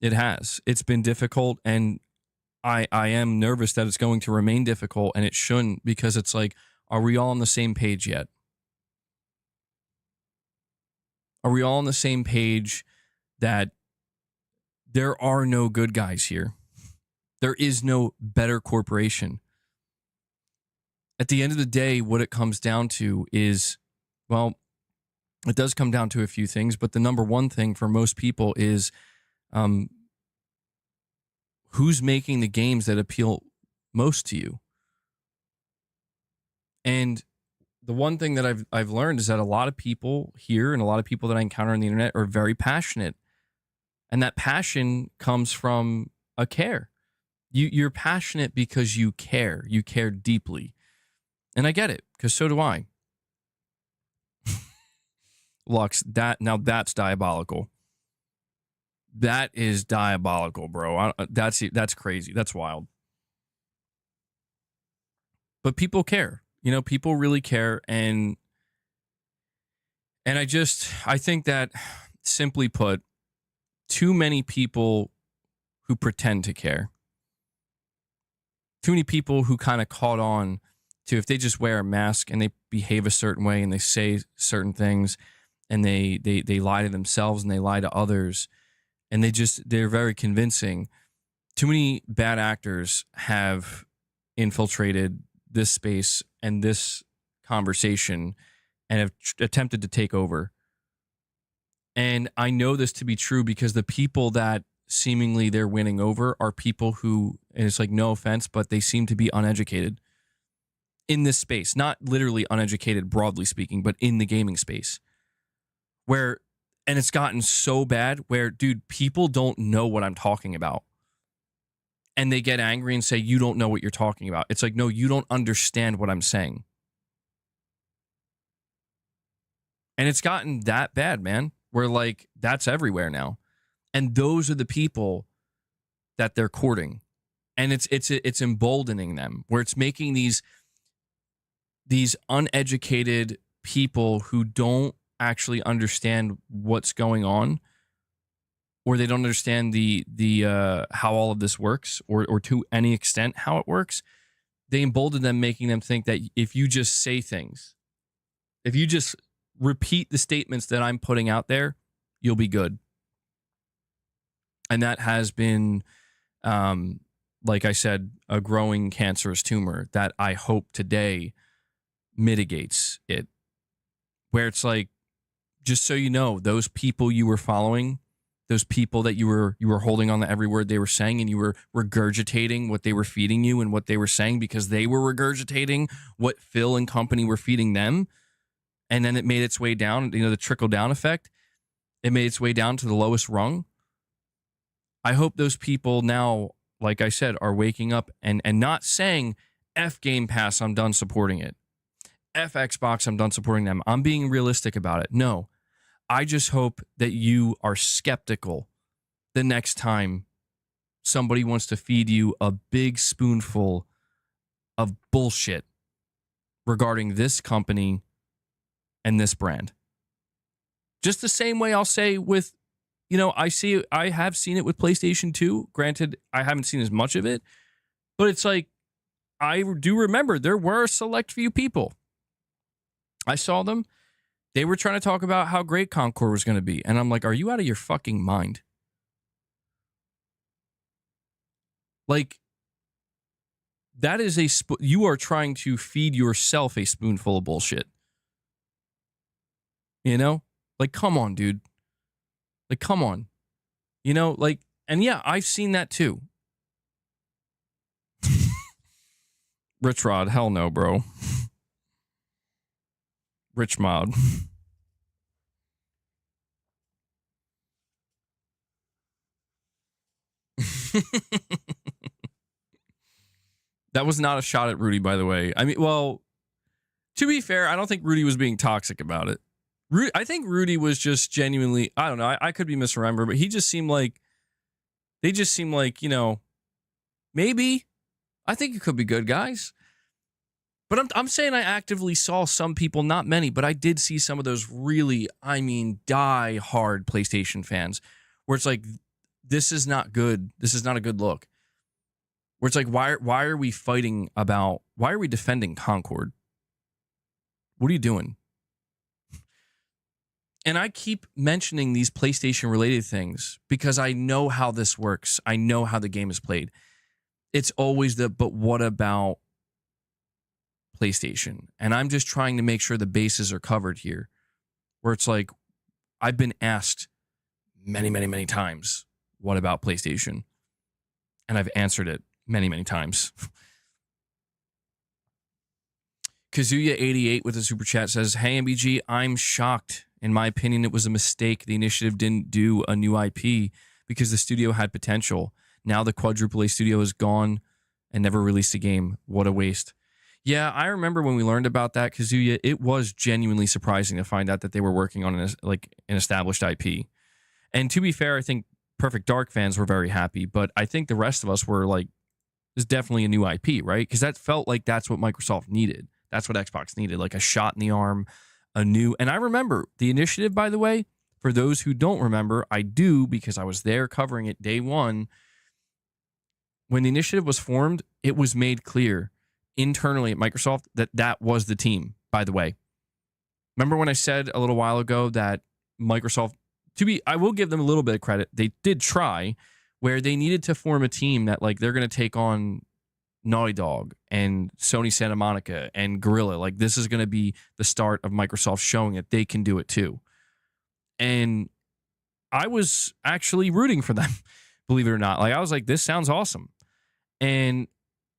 It has. It's been difficult, and I am nervous that it's going to remain difficult, and it shouldn't, because it's like, are we all on the same page yet? Are we all on the same page that there are no good guys here? There is no better corporation. At the end of the day, what it comes down to is, well, It does come down to a few things, but the number one thing for most people is who's making the games that appeal most to you. And the one thing that I've learned is that a lot of people here and a lot of people that I encounter on the internet are very passionate. And that passion comes from a care. You're passionate because you care. You care deeply. And I get it, because so do I. Lux, that's diabolical. That is diabolical, bro. That's crazy. That's wild. But people care. You know, people really care. And I think that, simply put, too many people who pretend to care. Too many people who kind of caught on to, if they just wear a mask and they behave a certain way and they say certain things and they lie to themselves and they lie to others and they're very convincing. Too many bad actors have infiltrated this space and this conversation and have attempted to take over. And I know this to be true because the people that seemingly they're winning over are people who, and it's like, no offense, but they seem to be uneducated in this space. Not literally uneducated, broadly speaking, but in the gaming space. And it's gotten so bad where, dude, people don't know what I'm talking about. And they get angry and say, you don't know what you're talking about. It's like, no, you don't understand what I'm saying. And it's gotten that bad, man, where like that's everywhere now. And those are the people that they're courting. And it's emboldening them, where it's making these uneducated people who don't actually understand what's going on, or they don't understand the how all of this works, or to any extent how it works. They embolden them, making them think that if you just say things, if you just repeat the statements that I'm putting out there, you'll be good. And that has been, like I said, a growing cancerous tumor that I hope today mitigates it. Where it's like, just so you know, those people you were following, those people that you were holding on to every word they were saying, and you were regurgitating what they were feeding you and what they were saying because they were regurgitating what Phil and company were feeding them. And then it made its way down, the trickle down effect. It made its way down to the lowest rung. I hope those people now, like I said, are waking up and not saying, F Game Pass, I'm done supporting it. F Xbox, I'm done supporting them. I'm being realistic about it. No, I just hope that you are skeptical the next time somebody wants to feed you a big spoonful of bullshit regarding this company and this brand. Just the same way I'll say with, I have seen it with PlayStation 2. Granted, I haven't seen as much of it, but it's like, I do remember there were a select few people. I saw them. They were trying to talk about how great Concord was going to be. And I'm like, are you out of your fucking mind? Like, that is you are trying to feed yourself a spoonful of bullshit. Like, come on, dude. Like, come on. And yeah, I've seen that too. Rich Rod, hell no, bro. Rich Mod. That was not a shot at Rudy, by the way. I mean, well, to be fair, I don't think Rudy was being toxic about it. I think Rudy was just genuinely, I don't know, I could be misremembered, but they just seem like, maybe. I think it could be good guys. But I'm saying I actively saw some people, not many, but I did see some of those really, die-hard PlayStation fans, where it's like, this is not good. This is not a good look. Where it's like, why are we fighting about, why are we defending Concord? What are you doing? And I keep mentioning these PlayStation-related things because I know how this works. I know how the game is played. It's always but what about PlayStation? And I'm just trying to make sure the bases are covered here. where it's like, I've been asked many, many, many times, what about PlayStation? And I've answered it many, many times. Kazuya88 with a super chat says, hey, MBG, I'm shocked. In my opinion, it was a mistake. The initiative didn't do a new IP because the studio had potential. Now the quadruple A studio is gone and never released a game. What a waste. Yeah, I remember when we learned about that, Kazuya, it was genuinely surprising to find out that they were working on an established IP. And to be fair, I think Perfect Dark fans were very happy, but I think the rest of us were like, this is definitely a new IP, right? Because that felt like that's what Microsoft needed. That's what Xbox needed, like a shot in the arm, a new. And I remember the initiative, by the way, for those who don't remember, I do because I was there covering it day one. When the initiative was formed, it was made clear internally at Microsoft that that was the team, by the way. Remember when I said a little while ago that Microsoft, I will give them a little bit of credit, they did try, where they needed to form a team that like they're going to take on Naughty Dog and Sony Santa Monica and Guerrilla. Like this is going to be the start of Microsoft showing that they can do it too. And I was actually rooting for them, believe it or not. Like I was like, this sounds awesome. And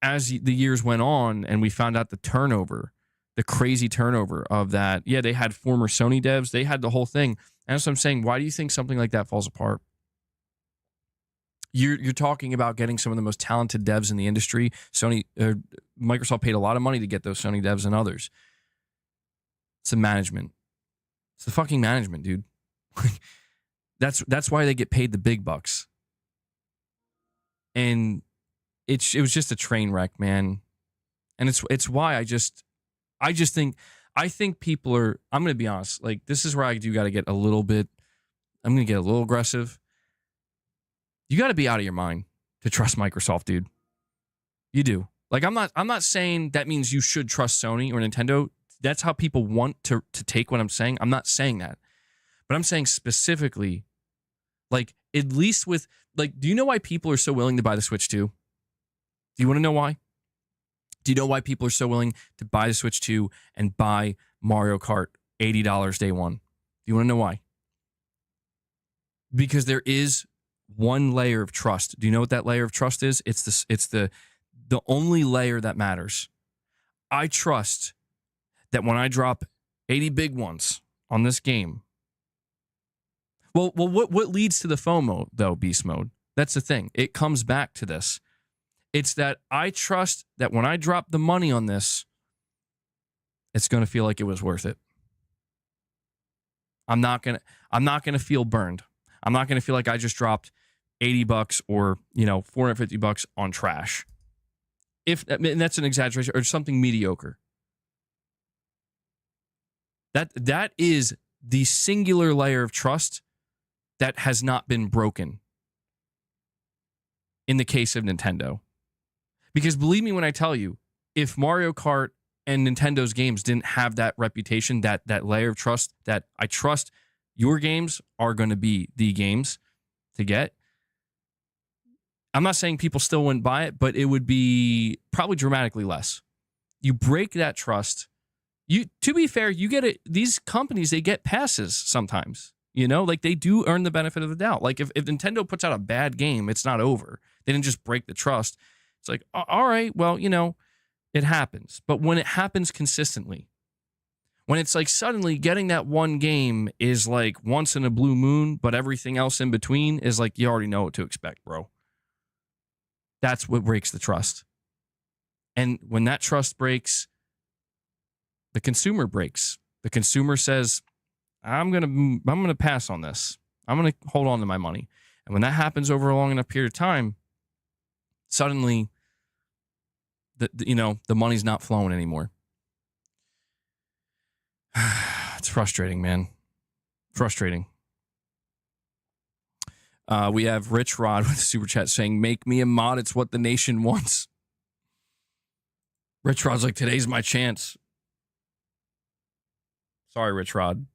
as the years went on and we found out the turnover, the crazy turnover of that, yeah, they had former Sony devs, they had the whole thing. And that's what I'm saying. Why do you think something like that falls apart? You're talking about getting some of the most talented devs in the industry. Microsoft paid a lot of money to get those Sony devs and others. It's the management. It's the fucking management, dude. That's why they get paid the big bucks. And it was just a train wreck, man. And it's why I think people are, I'm going to be honest, like this is where I do got to get a little bit, I'm going to get a little aggressive. You got to be out of your mind to trust Microsoft, dude. You do. Like I'm not saying that means you should trust Sony or Nintendo. That's how people want to take what I'm saying. I'm not saying that. But I'm saying specifically, like at least with, like, do you know why people are so willing to buy the Switch 2? Do you want to know why? Do you know why people are so willing to buy the Switch 2 and buy Mario Kart $80 day one? Do you want to know why? Because there is one layer of trust. Do you know what that layer of trust is? It's the only layer that matters. I trust that when I drop 80 big ones on this game. Well, what leads to the FOMO though, Beast Mode? That's the thing. It comes back to this. It's that I trust that when I drop the money on this, it's going to feel like it was worth it. I'm not going to feel burned. I'm not going to feel like I just dropped $80 or, $450 on trash. And that's an exaggeration or something mediocre. That is the singular layer of trust that has not been broken in the case of Nintendo. Because believe me when I tell you, if Mario Kart and Nintendo's games didn't have that reputation, that layer of trust, that I trust your games are going to be the games to get, I'm not saying people still wouldn't buy it, but it would be probably dramatically less. You break that trust. To be fair, you get it. These companies, they get passes sometimes. Like they do earn the benefit of the doubt. Like if Nintendo puts out a bad game, it's not over. They didn't just break the trust. It's like, all right, well, it happens. But when it happens consistently, when it's like suddenly getting that one game is like once in a blue moon, but everything else in between is like, you already know what to expect, bro. That's what breaks the trust. And when that trust breaks, the consumer breaks. The consumer says, I'm gonna pass on this. I'm gonna hold on to my money. And when that happens over a long enough period of time, suddenly the money's not flowing anymore. It's frustrating, man. Frustrating. We have Rich Rod with a super chat saying, make me a mod. It's what the nation wants. Rich Rod's like, today's my chance. Sorry, Rich Rod.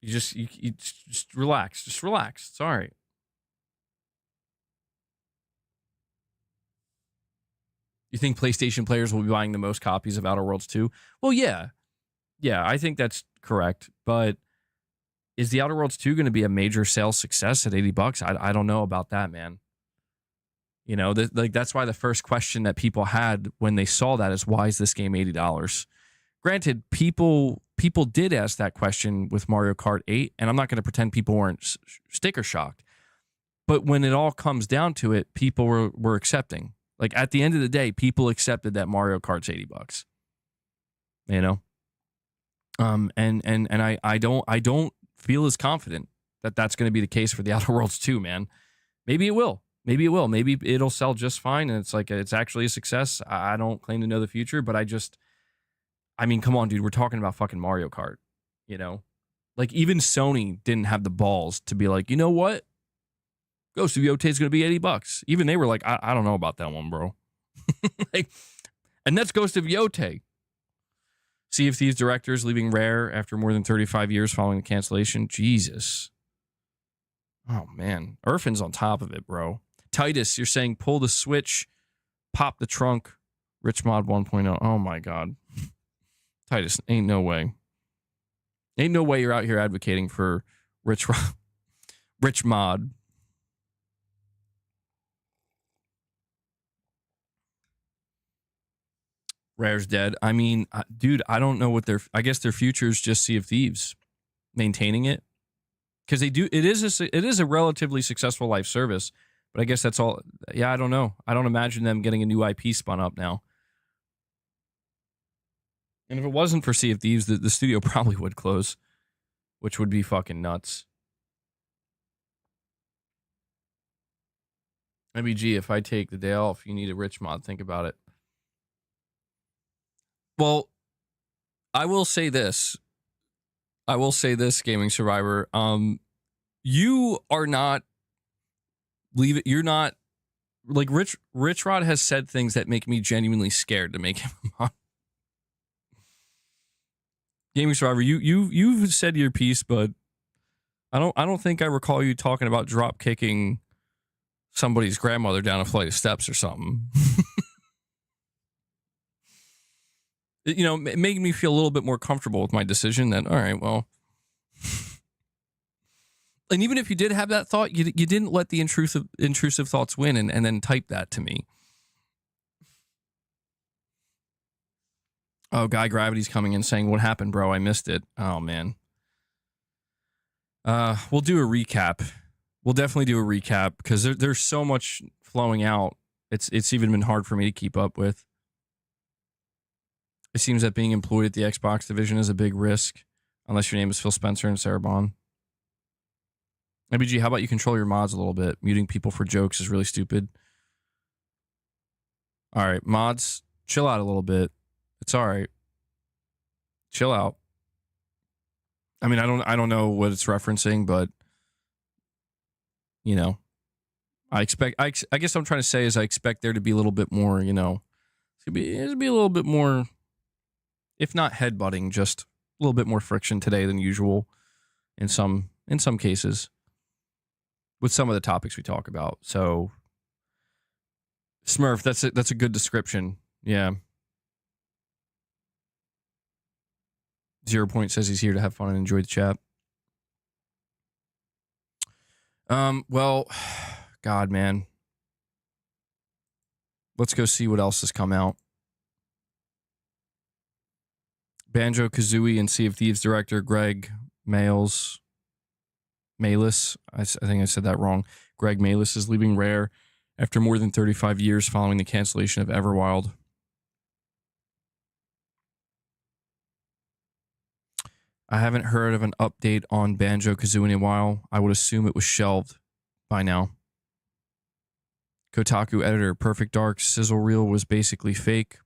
You just relax. Just relax. It's all right. You think PlayStation players will be buying the most copies of Outer Worlds 2? Well, yeah. Yeah, I think that's correct. But is The Outer Worlds 2 going to be a major sales success at $80? I don't know about that, man. You know, that's why the first question that people had when they saw that is, why is this game $80? Granted, people did ask that question with Mario Kart 8, and I'm not going to pretend people weren't sticker shocked. But when it all comes down to it, people were accepting. Like, at the end of the day, people accepted that Mario Kart's $80. You know? And I don't feel as confident that that's going to be the case for The Outer Worlds 2, man. Maybe it will. Maybe it will. Maybe it'll sell just fine, and it's actually a success. I don't claim to know the future, but I mean, come on, dude. We're talking about fucking Mario Kart, you know? Like, even Sony didn't have the balls to be like, you know what? Ghost of Yotei is going to be $80. Even they were like, I don't know about that one, bro. Like, and that's Ghost of Yotei. Sea of Thieves directors leaving Rare after more than 35 years following the cancellation. Jesus. Oh, man. Irfin's on top of it, bro. Titus, you're saying pull the switch, pop the trunk, Rich Mod 1.0. Oh, my God. Titus, ain't no way. Ain't no way you're out here advocating for Rich Mod. Rare's dead. I mean, dude, I don't know what I guess their future is just Sea of Thieves, maintaining it, because they do. It is a relatively successful live service, but I guess that's all. Yeah, I don't know. I don't imagine them getting a new IP spun up now. And if it wasn't for Sea of Thieves, the studio probably would close, which would be fucking nuts. MBG, if I take the day off, you need a Rich Mod. Think about it. Well, I will say this, Gaming Survivor. You are not you're not like Rich Rod has said things that make me genuinely scared to make him on. Gaming Survivor, you've said your piece, but I don't think I recall you talking about drop kicking somebody's grandmother down a flight of steps or something. You know, it made me feel a little bit more comfortable with my decision that, all right, well. And even if you did have that thought, you didn't let the intrusive thoughts win and then type that to me. Oh, Guy Gravity's coming in saying, what happened, bro? I missed it. Oh, man. We'll do a recap. We'll definitely do a recap because there's so much flowing out. It's even been hard for me to keep up with. It seems that being employed at the Xbox division is a big risk, unless your name is Phil Spencer and Sarah Bond. MBG, how about you control your mods a little bit? Muting people for jokes is really stupid. All right, mods, chill out a little bit. It's all right. Chill out. I mean, I don't know what it's referencing, but you know, I guess what I'm trying to say is I expect there to be a little bit more, you know, it's gonna be a little bit more, if not headbutting, just a little bit more friction today than usual in some cases with some of the topics we talk about. So Smurf, that's a good description. Yeah. 0 Point says he's here to have fun and enjoy the chat. Well, God, man. Let's go see what else has come out. Banjo-Kazooie and Sea of Thieves director Greg Malis, I think I said that wrong. Greg Malis is leaving Rare after more than 35 years following the cancellation of Everwild. I haven't heard of an update on Banjo-Kazooie in a while. I would assume it was shelved by now. Kotaku editor, Perfect Dark's sizzle reel was basically fake.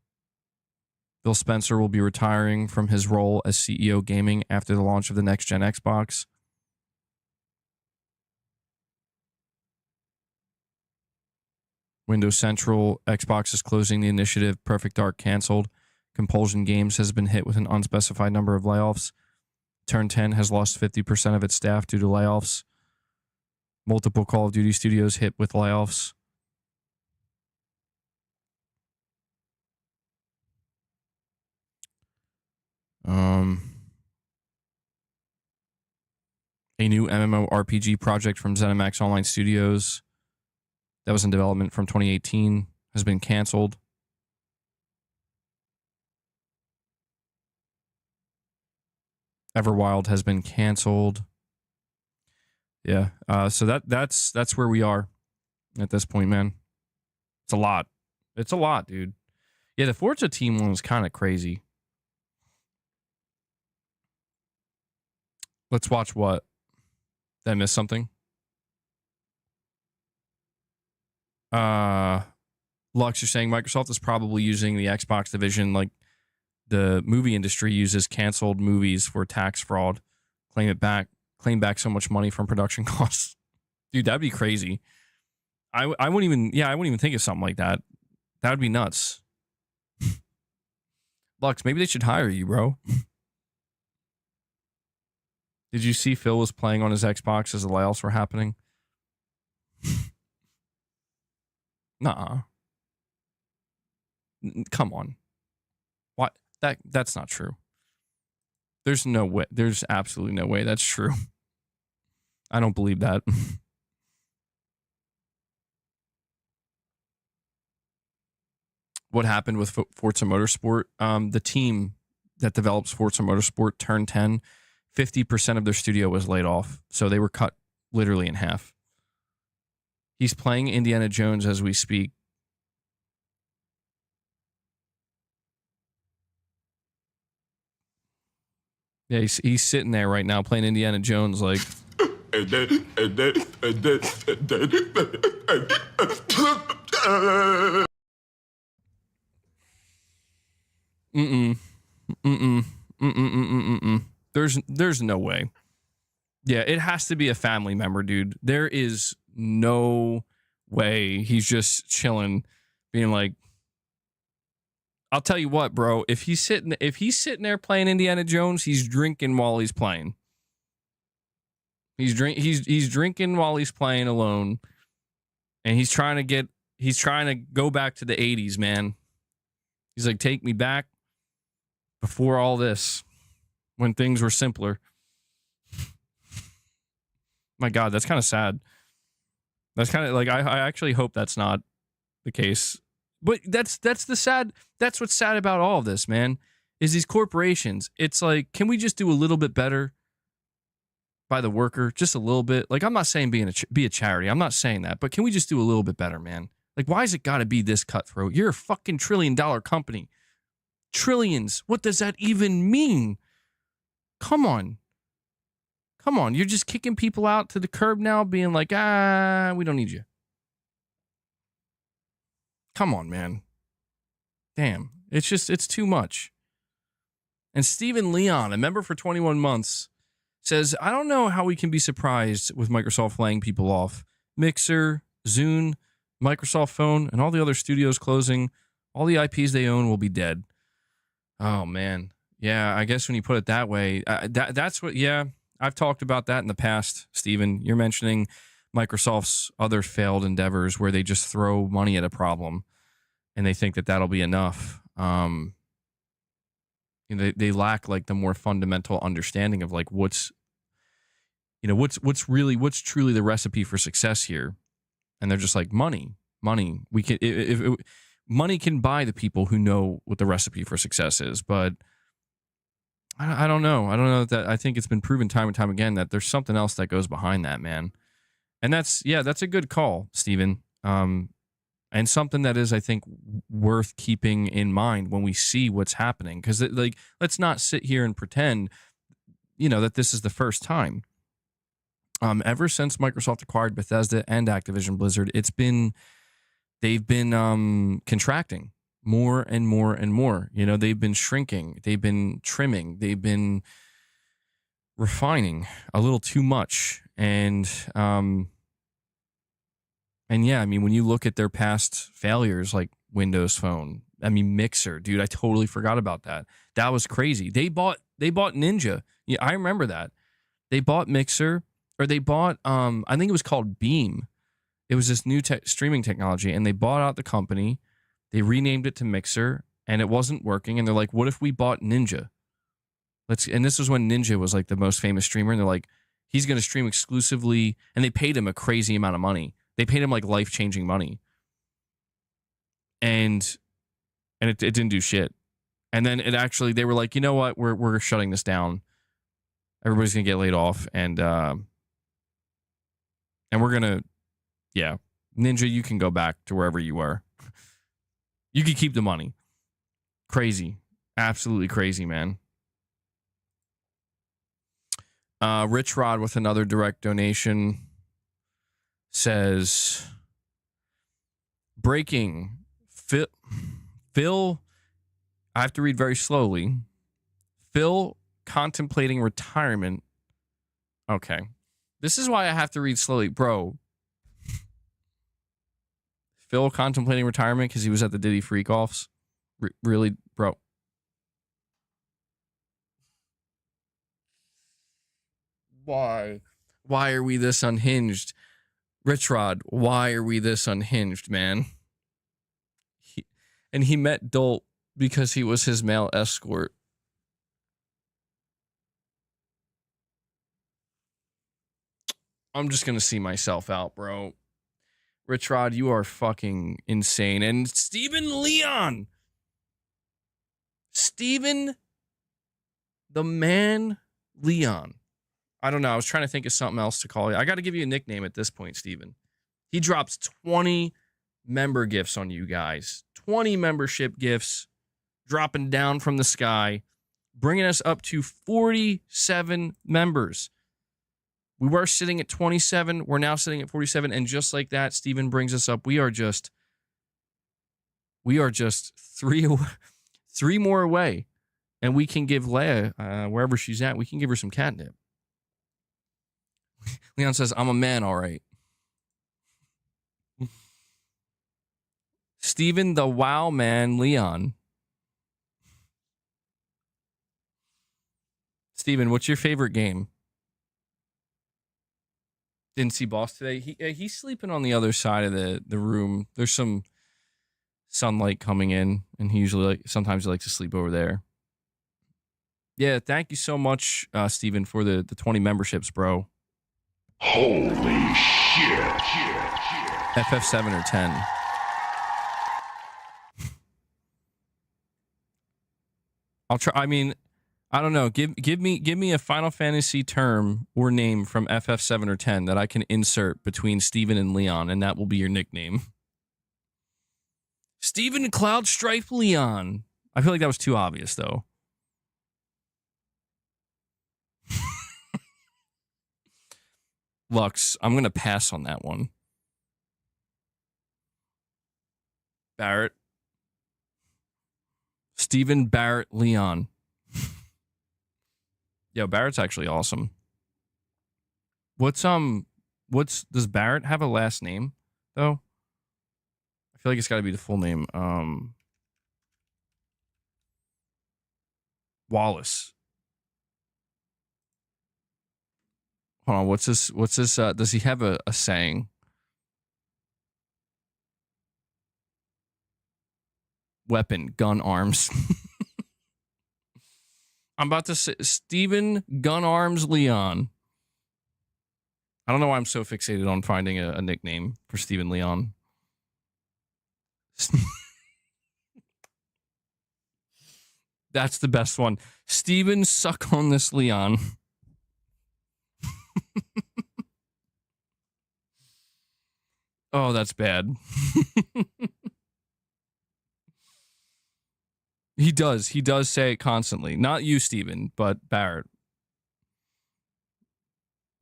Phil Spencer will be retiring from his role as CEO gaming after the launch of the next-gen Xbox. Windows Central, Xbox is closing the initiative. Perfect Dark canceled. Compulsion Games has been hit with an unspecified number of layoffs. Turn 10 has lost 50% of its staff due to layoffs. Multiple Call of Duty studios hit with layoffs. A new MMORPG project from ZeniMax Online Studios that was in development from 2018 has been canceled. Everwild has been canceled. Yeah. So that's where we are at this point, man. It's a lot. It's a lot, dude. Yeah, the Forza team one was kind of crazy. Let's watch what? Did I miss something? Lux, you're saying Microsoft is probably using the Xbox division like the movie industry uses canceled movies for tax fraud, claim back so much money from production costs. Dude, that'd be crazy. I wouldn't even think of something like that. That would be nuts. Lux, maybe they should hire you, bro. Did you see Phil was playing on his Xbox as the layoffs were happening? Nuh-uh. Come on. What? That's not true. There's no way. There's absolutely no way that's true. I don't believe that. What happened with Forza Motorsport? The team that develops Forza Motorsport turned 10. 50% of their studio was laid off. So they were cut literally in half. He's playing Indiana Jones as we speak. Yeah, he's sitting there right now playing Indiana Jones like... There's no way. Yeah, it has to be a family member, dude. There is no way he's just chilling, being like, I'll tell you what, bro. If he's sitting there playing Indiana Jones, he's drinking while he's playing. He's drinking while he's playing alone, and he's trying to go back to the 80s, man. He's like, take me back before all this, when things were simpler. My God, that's kind of sad. That's kind of like, I actually hope that's not the case. But that's what's sad about all of this, man, is these corporations. It's like, can we just do a little bit better by the worker? Just a little bit. Like, I'm not saying be a charity. I'm not saying that. But can we just do a little bit better, man? Like, why is it got to be this cutthroat? You're a fucking $1 trillion company. Trillions. What does that even mean? Come on. You're just kicking people out to the curb now, being like, we don't need you. Come on, man. Damn. It's too much. And Stephen Leon, a member for 21 months, says, I don't know how we can be surprised with Microsoft laying people off. Mixer, Zune, Microsoft Phone, and all the other studios closing. All the IPs they own will be dead. Oh, man. Yeah, I guess when you put it that way, that's what, yeah, I've talked about that in the past, Stephen. You're mentioning Microsoft's other failed endeavors where they just throw money at a problem and they think that that'll be enough. They lack like the more fundamental understanding of like what's truly the recipe for success here. And they're just like, money. We can, money can buy the people who know what the recipe for success is, but I don't know. I don't know that. I think it's been proven time and time again that there's something else that goes behind that, man. And that's a good call, Stephen. And something that is, I think, worth keeping in mind when we see what's happening. Because, like, let's not sit here and pretend, that this is the first time. Ever since Microsoft acquired Bethesda and Activision Blizzard, they've been contracting more and more and more. They've been shrinking, they've been trimming, they've been refining a little too much. And yeah, I mean, when you look at their past failures, like Windows Phone, I mean, Mixer, dude, I totally forgot about that. That was crazy. They bought Ninja. Yeah, I remember that. They bought Mixer, or they bought, I think it was called Beam. It was this new streaming technology, and they bought out the company. They renamed it to Mixer, and it wasn't working. And they're like, what if we bought Ninja? And this was when Ninja was like the most famous streamer. And they're like, He's going to stream exclusively, and they paid him a crazy amount of money. They paid him like life-changing money. And it didn't do shit. And then they were like, you know what? We're shutting this down. Everybody's going to get laid off. And we're going to, Ninja, you can go back to wherever you were. You can keep the money. Crazy. Absolutely crazy, man. Rich Rod with another direct donation says, breaking. Phil, I have to read very slowly. Phil contemplating retirement. Okay. This is why I have to read slowly. Bro. Phil contemplating retirement because he was at the Diddy freak-offs. Really, bro. Why? Why are we this unhinged? Rich Rod, why are we this unhinged, man? He met Dolt because he was his male escort. I'm just going to see myself out, bro. Rich Rod, you are fucking insane. And Steven Leon. Steven the man Leon. I don't know. I was trying to think of something else to call you. I got to give you a nickname at this point, Steven. He drops 20 member gifts on you guys. 20 membership gifts dropping down from the sky, bringing us up to 47 members. We were sitting at 27. We're now sitting at 47. And just like that, Steven brings us up. We are just three more away. And we can give Leia, wherever she's at, we can give her some catnip. Leon says, I'm a man, all right. Steven the Wow Man Leon. Steven, what's your favorite game? Didn't see boss today. He's sleeping on the other side of the room. There's some sunlight coming in, and he usually sometimes he likes to sleep over there. Yeah, thank you so much, Steven, for the 20 memberships, bro. Holy shit. FF7 or 10. I'll try. I mean, I don't know. Give me a Final Fantasy term or name from FF7 or 10 that I can insert between Steven and Leon, and that will be your nickname. Steven Cloudstripe Leon. I feel like that was too obvious, though. Lux, I'm going to pass on that one. Barrett. Steven Barrett Leon. Yo, Barrett's actually awesome. Does Barrett have a last name, though? I feel like it's got to be the full name. Wallace. Hold on, what's this? Does he have a saying? Weapon, gun, arms. I'm about to say Steven Gun Arms Leon. I don't know why I'm so fixated on finding a nickname for Steven Leon. That's the best one. Steven Suck on This Leon. Oh, that's bad. He does say it constantly. Not you, Steven, but Barrett.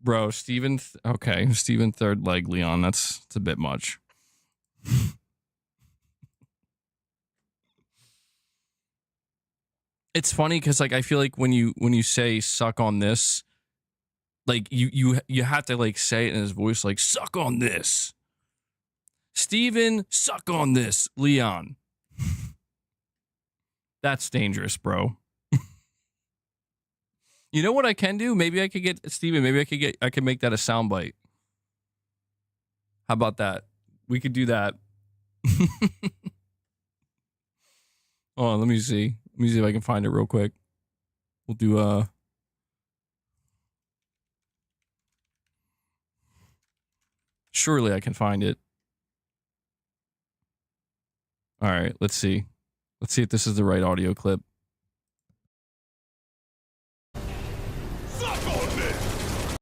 Bro, Steven, okay, Steven third leg Leon, that's a bit much. It's funny because like I feel like when you say suck on this, like you have to like say it in his voice like suck on this. Steven, suck on this, Leon. That's dangerous, bro. You know what I can do? Maybe I could get Steven, I could make that a soundbite. How about that? We could do that. Hold on, let me see. Let me see if I can find it real quick. We'll do Surely I can find it. All right, let's see. Let's see if this is the right audio clip. Suck on this!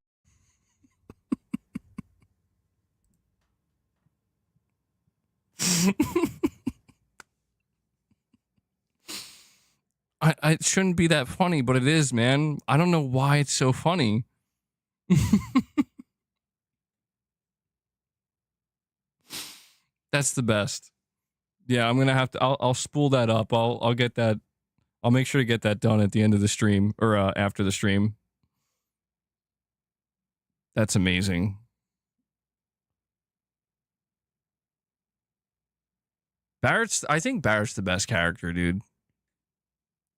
It shouldn't be that funny, but it is, man. I don't know why it's so funny. That's the best. Yeah, I'm gonna have to. I'll spool that up. I'll get that. I'll make sure to get that done at the end of the stream or after the stream. That's amazing. I think Barrett's the best character, dude.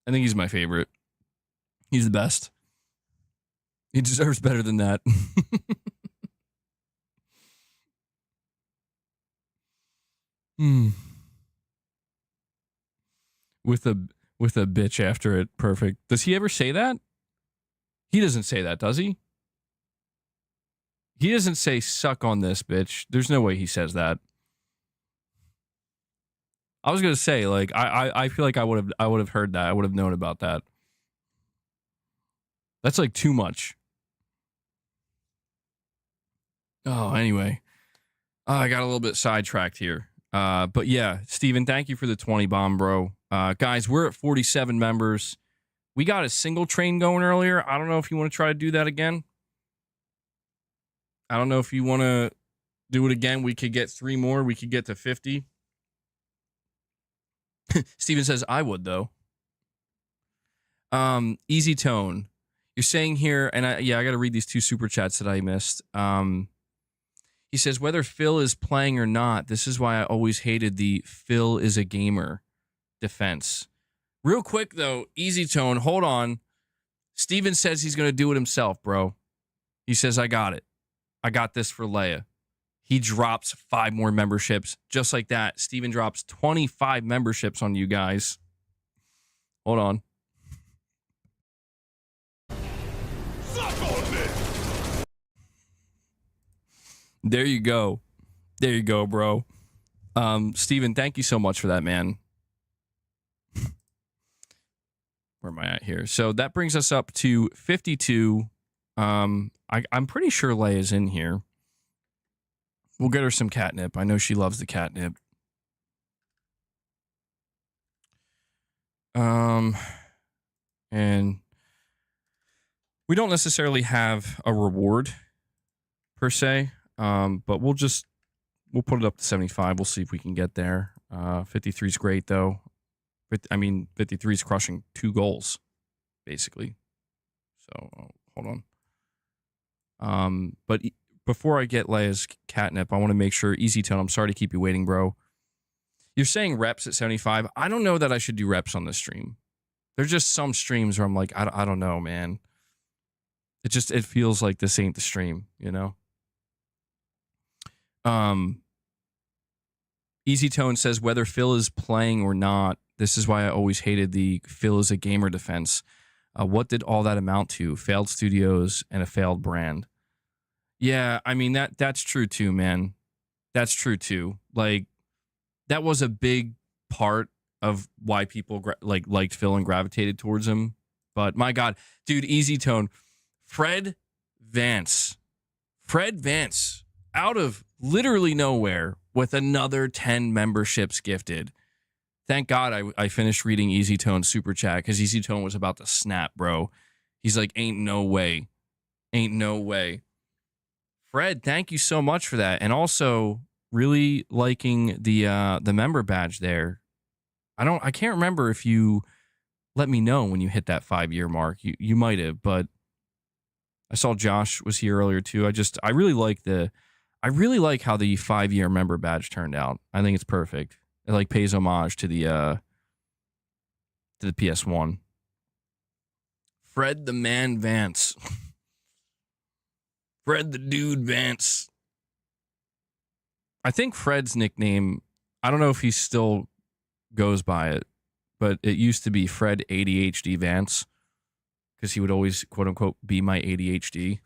I think he's my favorite. He's the best. He deserves better than that. With a bitch after it. Perfect. Does he ever say that? He doesn't say that, does he? He doesn't say suck on this bitch. There's no way he says that. I was gonna say, like, I feel like I would have heard that. I would have known about that. That's like too much. Oh, anyway. I got a little bit sidetracked here. But yeah, Steven, thank you for the 20 bomb, bro. Guys, we're at 47 members. We got a single train going earlier. I don't know if you want to try to do that again. I don't know if you want to do it again. We could get 3 more. We could get to 50. Steven says, I would, though. Easy Tone. You're saying here, and I got to read these 2 super chats that I missed. He says, whether Phil is playing or not, this is why I always hated the Phil is a gamer defense. Real quick, though, Easy Tone, hold on. Steven says he's going to do it himself, bro. He says, I got it. I got this for Leia. He drops 5 more memberships. Just like that, Steven drops 25 memberships on you guys. Hold on. Suck on this! There you go. There you go, bro. Steven, thank you so much for that, man. Where am I at here? So that brings us up to 52. I'm pretty sure Leia's in here. We'll get her some catnip. I know she loves the catnip. And we don't necessarily have a reward per se, but we'll put it up to 75. We'll see if we can get there. 53 is great though. 53 is crushing 2 goals, basically. So hold on. But before I get Leia's catnip, I want to make sure, Easy Tone, I'm sorry to keep you waiting, bro. You're saying reps at 75. I don't know that I should do reps on this stream. There's just some streams where I'm like, I don't know, man. It feels like this ain't the stream, you know? Easy Tone says, whether Phil is playing or not, this is why I always hated the Phil is a gamer defense. What did all that amount to? Failed studios and a failed brand. Yeah, I mean, that's true too, man. That's true too. Like, that was a big part of why people liked Phil and gravitated towards him. But my God, dude, Easy Tone, Fred Vance, out of literally nowhere with another 10 memberships gifted. Thank God I finished reading Easy Tone's super chat because Easy Tone was about to snap, bro. He's like, ain't no way. Fred, thank you so much for that. And also really liking the member badge there. I can't remember if you let me know when you hit that 5-year mark. You might have, but I saw Josh was here earlier too. I really like how the 5-year member badge turned out. I think it's perfect. It like pays homage to the PS1. Fred the Man Vance. Fred the Dude Vance. I think Fred's nickname, I don't know if he still goes by it, but it used to be Fred ADHD Vance because he would always, quote unquote, be my ADHD,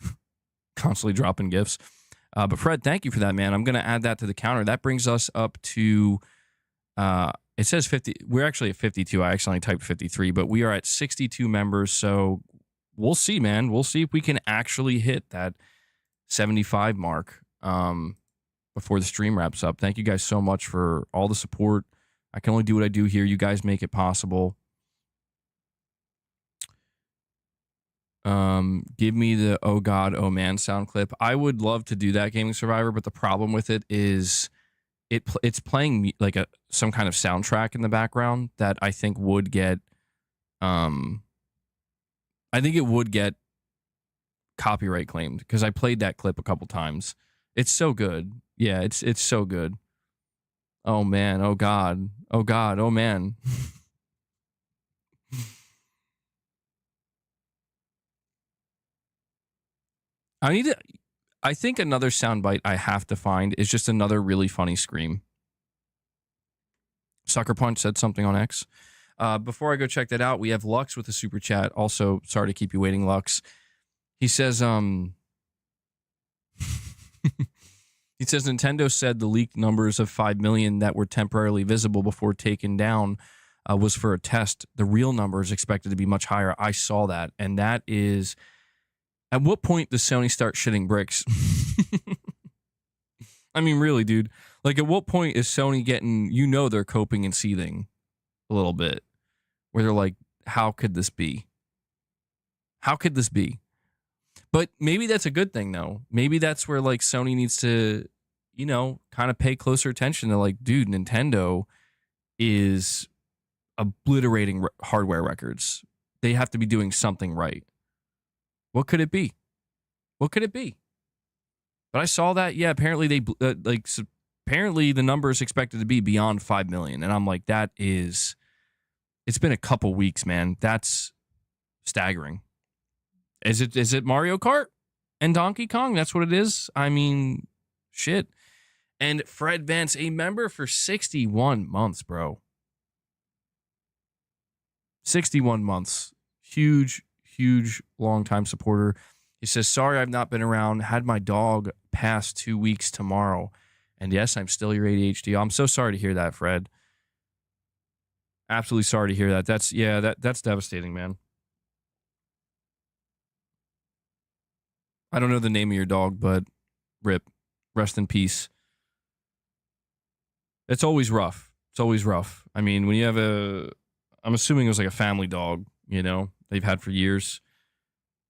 constantly dropping gifts. But Fred, thank you for that, man. I'm going to add that to the counter. That brings us up to, it says 50. We're actually at 52. I accidentally typed 53, but we are at 62 members. So we'll see, man. We'll see if we can actually hit that 75 mark before the stream wraps up. Thank you guys so much for all the support. I can only do what I do here. You guys make it possible. Give me the "Oh God, Oh Man" sound clip. I would love to do that, Gaming Survivor, but the problem with it is it's playing like some kind of soundtrack in the background that I think would get copyright claimed because I played that clip a couple times. It's so good. Yeah, it's so good. Oh man, oh God, oh God, oh man. I think another soundbite I have to find is just another really funny scream. Sucker Punch said something on X. Before I go check that out, we have Lux with a super chat. Also, sorry to keep you waiting, Lux. He says, he says Nintendo said the leaked numbers of 5 million that were temporarily visible before taken down was for a test. The real number is expected to be much higher. I saw that, and that is. At what point does Sony start shitting bricks? I mean, really, dude. Like, at what point is Sony getting, they're coping and seething a little bit, where they're like, how could this be? How could this be? But maybe that's a good thing, though. Maybe that's where, like, Sony needs to, kind of pay closer attention to, like, dude, Nintendo is obliterating hardware records. They have to be doing something right. What could it be? What could it be? But I saw that. Yeah, apparently apparently the number is expected to be beyond 5 million, and I'm like, it's been a couple weeks, man. That's staggering. Is it Mario Kart and Donkey Kong? That's what it is. I mean, shit. And Fred Vance, a member for 61 months, bro. 61 months. Huge long-time supporter. He says, sorry I've not been around. Had my dog pass 2 weeks tomorrow. And yes, I'm still your ADHD. I'm so sorry to hear that, Fred. Absolutely sorry to hear that. That's devastating, man. I don't know the name of your dog, but rip. Rest in peace. It's always rough. It's always rough. I mean, when you have I'm assuming it was like a family dog, they've had for years.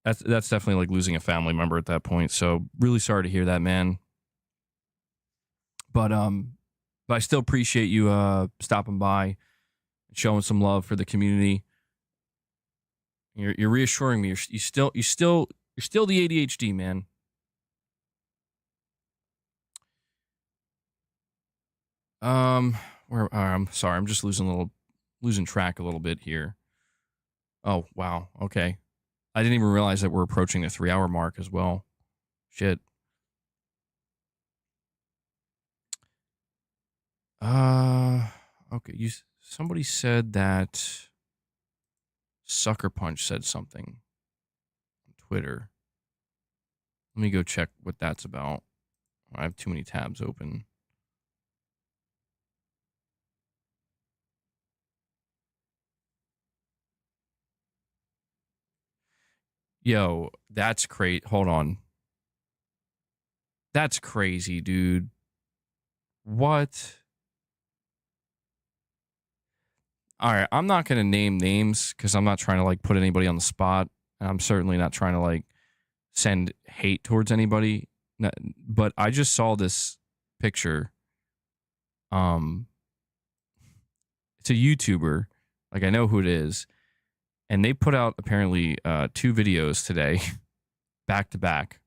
That's definitely like losing a family member at that point. So really sorry to hear that, man. But I still appreciate you stopping by and showing some love for the community. You're reassuring me. You're still the ADHD, man. I'm sorry. I'm just losing track a little bit here. Oh, wow. Okay. I didn't even realize that we're approaching the 3-hour mark as well. Shit. Okay. Somebody said that Sucker Punch said something on Twitter. Let me go check what that's about. I have too many tabs open. Yo, that's crazy. Hold on. That's crazy, dude. What? All right, I'm not going to name names because I'm not trying to like put anybody on the spot. And I'm certainly not trying to like send hate towards anybody. But I just saw this picture. It's a YouTuber. Like, I know who it is. And they put out apparently 2 videos today, back to back.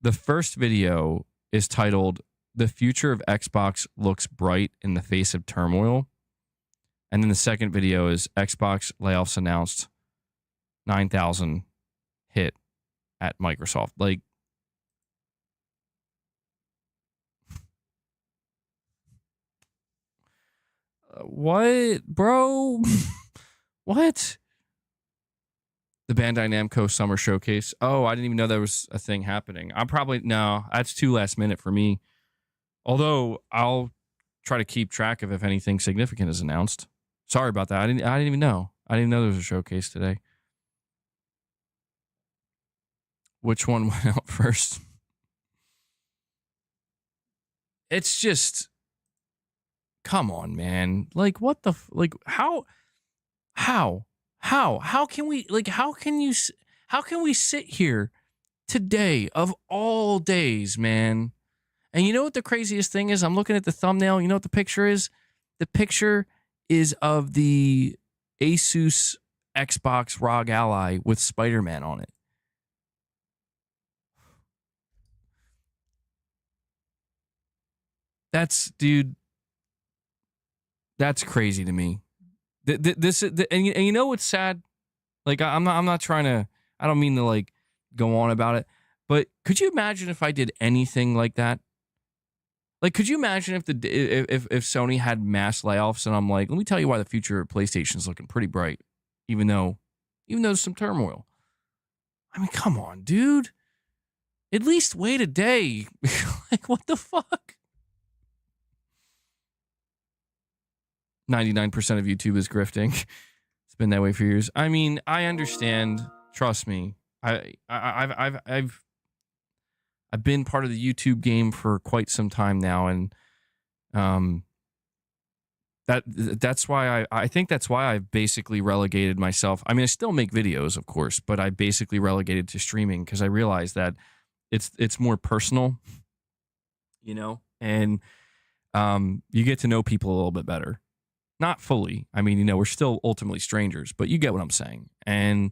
The first video is titled, "The Future of Xbox Looks Bright in the Face of Turmoil." And then the second video is Xbox layoffs announced, 9,000 hit at Microsoft. Like, what, bro? What? The Bandai Namco Summer Showcase. Oh, I didn't even know there was a thing happening. No, that's too last minute for me. Although I'll try to keep track of if anything significant is announced. Sorry about that. I didn't even know. I didn't know there was a showcase today. Which one went out first? It's just, come on, man. Like, what the, how can we, how can we sit here today of all days, man? And you know what the craziest thing is? I'm looking at the thumbnail. You know what the picture is? The picture is of the Asus Xbox ROG Ally with Spider-Man on it. Dude, that's crazy to me. And you know what's sad? Like, I'm not trying to, I don't mean to like go on about it, but could you imagine if I did anything like that? Like, could you imagine if Sony had mass layoffs and I'm like, let me tell you why the future of PlayStation is looking pretty bright, even though there's some turmoil. I mean, come on, dude. At least wait a day. Like, what the fuck? 99% of YouTube is grifting. It's been that way for years. I mean, I understand. Trust me. I've been part of the YouTube game for quite some time now, and that's why I think that's why I've basically relegated myself. I mean, I still make videos, of course, but I basically relegated to streaming because I realized that it's more personal, you know, and you get to know people a little bit better. Not fully. I mean, you know, we're still ultimately strangers, but you get what I'm saying. And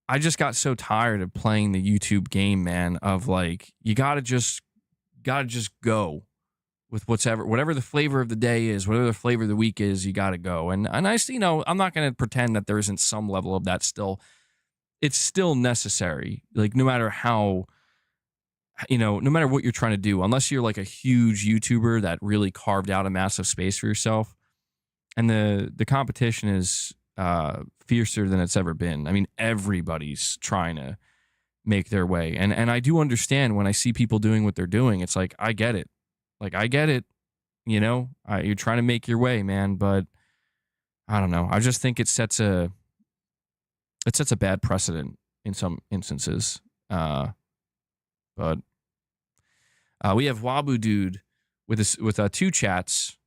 I just got so tired of playing the YouTube game, man, of like, you gotta just go with whatever the flavor of the day is, whatever the flavor of the week is, you gotta go. And I, you know, I'm not gonna pretend that there isn't some level of that still. It's still necessary. Like, no matter how, you know, no matter what you're trying to do, unless you're like a huge YouTuber that really carved out a massive space for yourself. And the competition is fiercer than it's ever been. I mean, everybody's trying to make their way. And I do understand when I see people doing what they're doing. It's like, I get it. Like, I get it. You know, you're trying to make your way, man. But I don't know. I just think it sets a bad precedent in some instances. But we have Wabu Dude with 2 chats.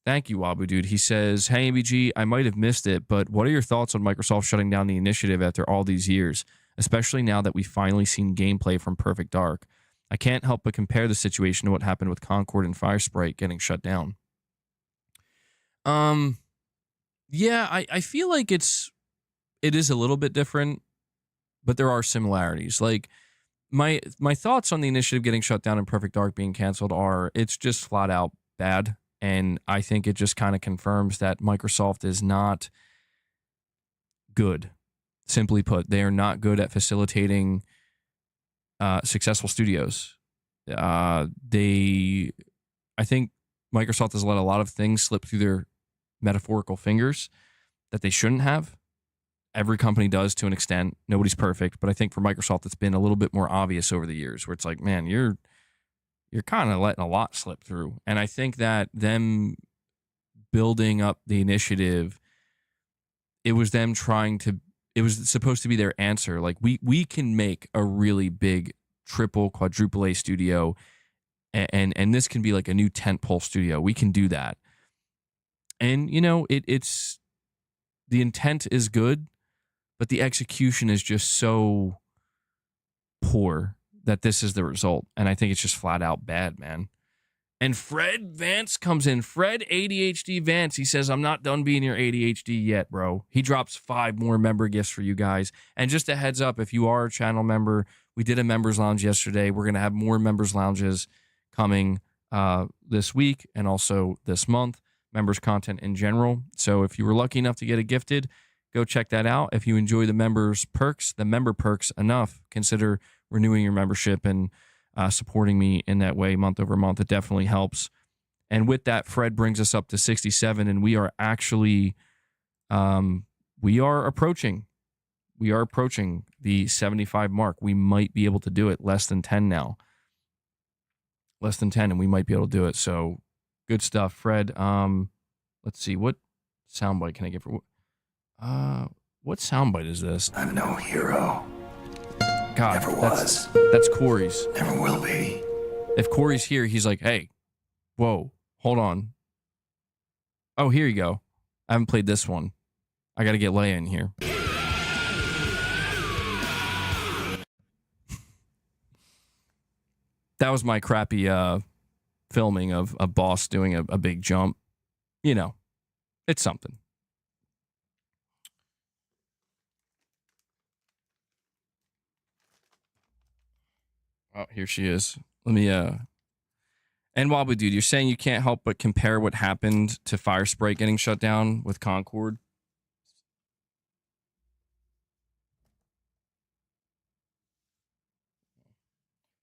Thank you, Wabu Dude. He says, hey, ABG, I might have missed it, but what are your thoughts on Microsoft shutting down the initiative after all these years, especially now that we've finally seen gameplay from Perfect Dark? I can't help but compare the situation to what happened with Concord and Firesprite getting shut down. Yeah, I feel like it is a little bit different, but there are similarities. Like, my thoughts on the initiative getting shut down and Perfect Dark being canceled are, it's just flat out bad. And I think it just kind of confirms that Microsoft is not good. Simply put, they are not good at facilitating successful studios. I think Microsoft has let a lot of things slip through their metaphorical fingers that they shouldn't have. Every company does to an extent. Nobody's perfect. But I think for Microsoft, it's been a little bit more obvious over the years where it's like, man, you're kind of letting a lot slip through. And I think that them building up the initiative, it was them it was supposed to be their answer. Like, we can make a really big triple, quadruple A studio, and this can be like a new tentpole studio. We can do that. And, you know, it's the intent is good, but the execution is just so poor that this is the result. And I think it's just flat out bad, man. And Fred Vance comes in. Fred ADHD Vance. He says, I'm not done being your ADHD yet, bro. He drops 5 more member gifts for you guys. And just a heads up, if you are a channel member, we did a members lounge yesterday. We're going to have more members lounges coming this week and also this month. Members content in general. So if you were lucky enough to get it gifted, go check that out. If you enjoy the member perks enough, consider renewing your membership and supporting me in that way month over month. It definitely helps. And with that, Fred brings us up to 67, and we are actually we are approaching We are approaching the 75 mark. We might be able to do it. Less than 10 now. Less than 10, and we might be able to do it. So good stuff, Fred. Let's see. What soundbite can I get for what soundbite is this? I'm no hero. God, Never was. That's Corey's. Never will be. If Corey's here, he's like, hey, whoa, hold on. Oh, here you go. I haven't played this one. I got to get Leia in here. That was my crappy filming of a boss doing a big jump. You know, it's something. Oh, here she is. Let me and Wobbly Dude, you're saying you can't help but compare what happened to Fire Sprite getting shut down with Concord?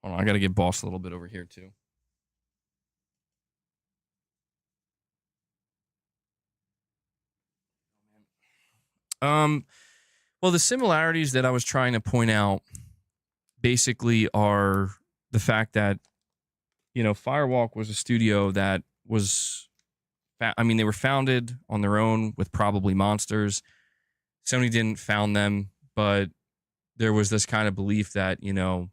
Hold on, I got to get Boss a little bit over here too. Well, the similarities that I was trying to point out basically are the fact that, you know, Firewalk was a studio that was, I mean, they were founded on their own with probably monsters. Sony didn't found them, but there was this kind of belief that, you know,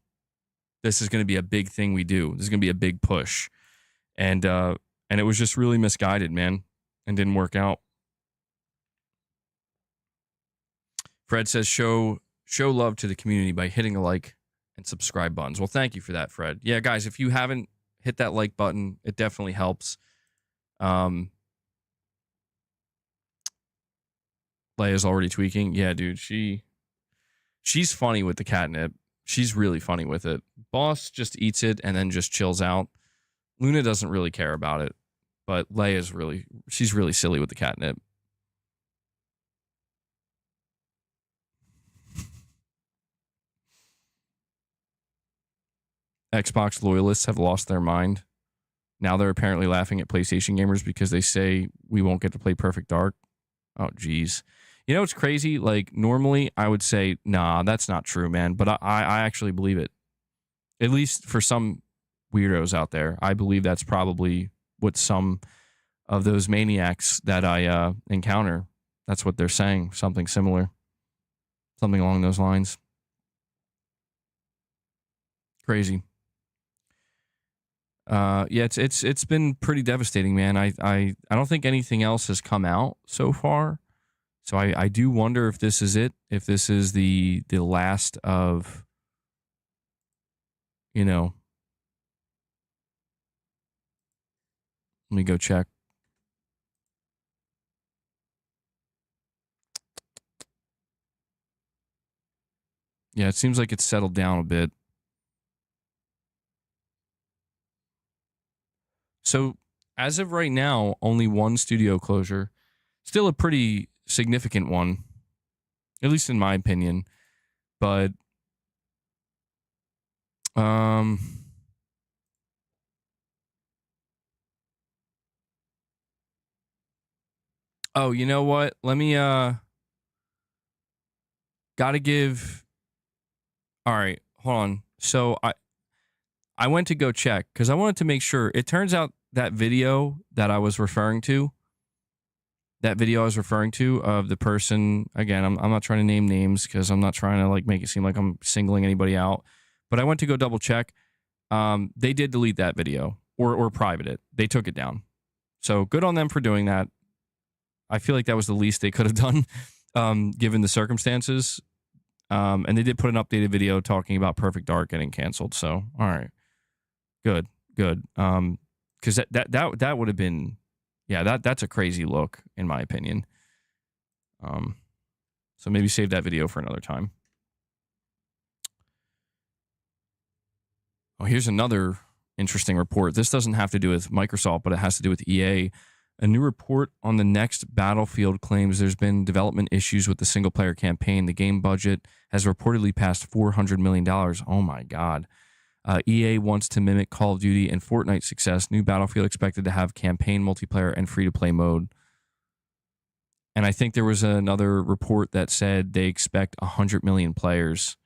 this is going to be a big thing we do. This is going to be a big push. And it was just really misguided, man, and didn't work out. Fred says, show love to the community by hitting a like and subscribe buttons. Well, thank you for that, Fred. Yeah, guys, if you haven't hit that like button, it definitely helps. Leia's already tweaking. Yeah, dude, she's funny with the catnip. She's really funny with it. Boss just eats it and then just chills out. Luna doesn't really care about it, but she's really silly with the catnip. Xbox loyalists have lost their mind. Now they're apparently laughing at PlayStation gamers because they say we won't get to play Perfect Dark. Oh, geez. You know what's crazy? Like, normally I would say, nah, that's not true, man. But I actually believe it. At least for some weirdos out there. I believe that's probably what some of those maniacs that I encounter, that's what they're saying. Something similar. Something along those lines. Crazy. Yeah, it's been pretty devastating, man. I don't think anything else has come out so far. So I do wonder if this is it, if this is the last of, you know. Let me go check. Yeah, it seems like it's settled down a bit. So as of right now, only one studio closure. Still a pretty significant one, at least in my opinion. But oh, you know what? Let me gotta give. All right, hold on. So I went to go check because I wanted to make sure. It turns out that video that I was referring to, of the person, again, I'm not trying to name names because I'm not trying to like make it seem like I'm singling anybody out, but I went to go double check. They did delete that video or private it. They took it down. So good on them for doing that. I feel like that was the least they could have done, given the circumstances. And they did put an updated video talking about Perfect Dark getting canceled. So, all right. Good. Because that would have been, yeah, that's a crazy look in my opinion. So maybe save that video for another time. Oh, here's another interesting report. This doesn't have to do with Microsoft, but it has to do with EA. A new report on the next Battlefield claims there's been development issues with the single-player campaign. The game budget has reportedly passed $400 million. Oh, my God. EA wants to mimic Call of Duty and Fortnite success. New Battlefield expected to have campaign, multiplayer, and free-to-play mode. And I think there was another report that said they expect 100 million players.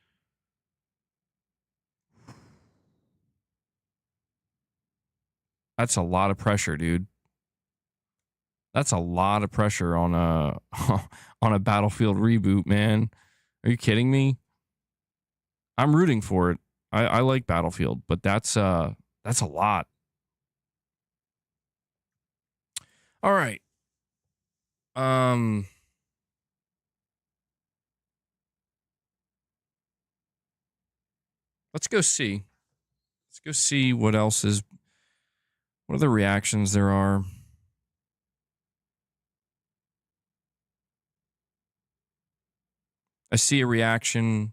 That's a lot of pressure, dude. That's a lot of pressure on a on a Battlefield reboot, man. Are you kidding me? I'm rooting for it. I like Battlefield, but that's a lot. All right. Let's go see. Let's go see what else is. What other reactions there are. I see a reaction.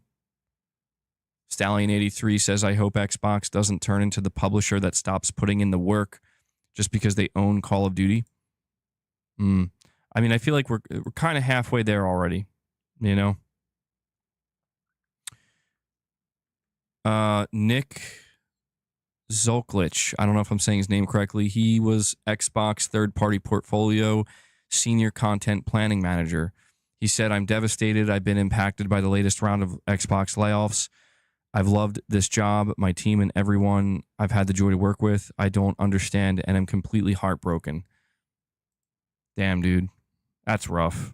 Stallion83 says, I hope Xbox doesn't turn into the publisher that stops putting in the work just because they own Call of Duty. I mean, I feel like we're kind of halfway there already, you know? Nick Zolklich, I don't know if I'm saying his name correctly. He was Xbox third-party portfolio senior content planning manager. He said, I'm devastated. I've been impacted by the latest round of Xbox layoffs. I've loved this job, my team, and everyone I've had the joy to work with. I don't understand, and I'm completely heartbroken. Damn, dude. That's rough.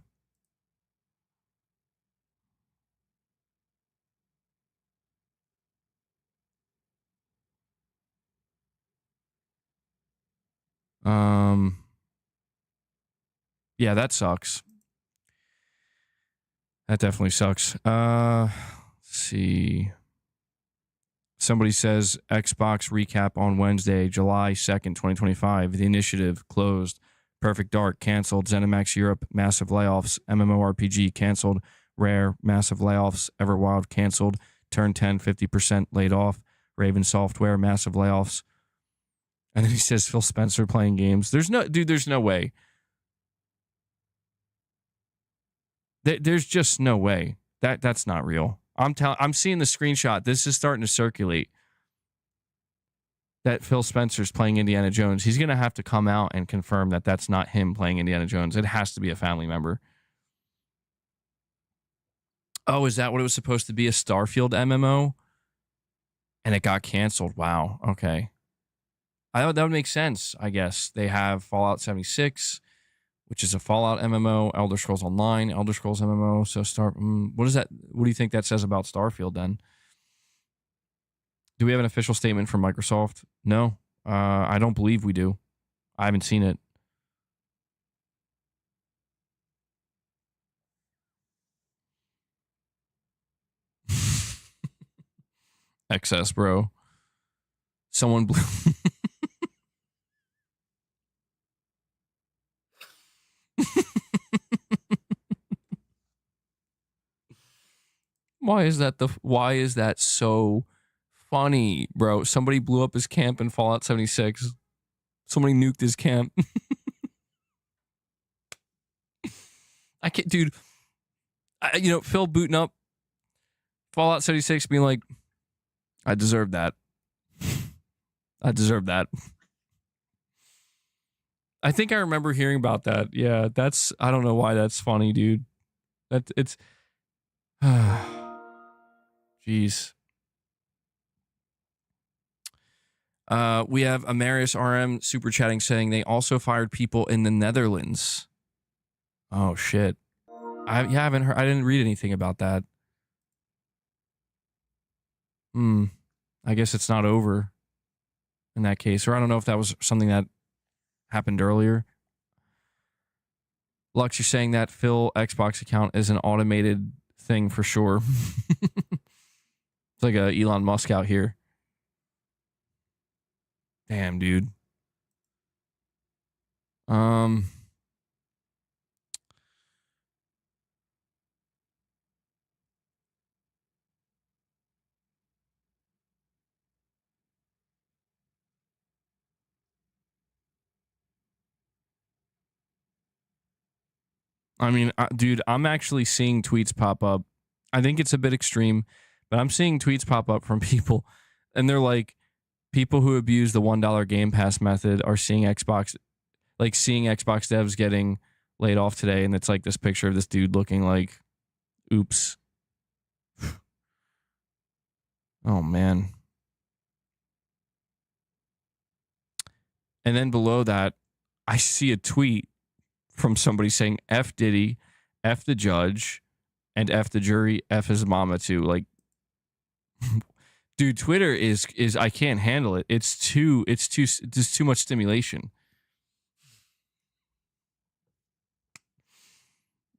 Yeah, that sucks. That definitely sucks. Let's see. Somebody says Xbox recap on Wednesday, July 2nd, 2025. The initiative closed. Perfect Dark canceled. ZeniMax Europe massive layoffs. MMORPG canceled. Rare massive layoffs. Everwild canceled. Turn 10 50% laid off. Raven Software massive layoffs. And then he says Phil Spencer playing games. There's no way. There's just no way. That's not real. I'm seeing the screenshot. This is starting to circulate. That Phil Spencer's playing Indiana Jones. He's going to have to come out and confirm that that's not him playing Indiana Jones. It has to be a family member. Oh, is that what it was supposed to be? A Starfield MMO? And it got canceled. Wow. Okay. That would make sense, I guess. They have Fallout 76, which is a Fallout MMO, Elder Scrolls Online, Elder Scrolls MMO. So what is that? What do you think that says about Starfield then? Do we have an official statement from Microsoft? No, I don't believe we do. I haven't seen it. XS, bro. Someone blew. Why is that so funny, bro? Somebody blew up his camp in Fallout 76. Somebody nuked his camp. I can't, dude. Phil booting up Fallout 76 being like, I deserve that. I deserve that. I think I remember hearing about that. Yeah, I don't know why that's funny, dude. It's jeez. We have Amarius RM super chatting saying they also fired people in the Netherlands. Oh shit. I haven't heard. I didn't read anything about that. I guess it's not over in that case, or I don't know if that was something that happened earlier. Lux, you're saying that Phil Xbox account is an automated thing for sure. It's like a Elon Musk out here. Damn, dude. I mean, dude, I'm actually seeing tweets pop up. I think it's a bit extreme, but I'm seeing tweets pop up from people, and they're like, people who abuse the $1 Game Pass method are seeing Xbox devs getting laid off today, and it's like this picture of this dude looking like, oops. Oh, man. And then below that, I see a tweet from somebody saying, F Diddy, F the judge, and F the jury, F his mama too. Like, dude, Twitter is I can't handle it. It's just too much stimulation.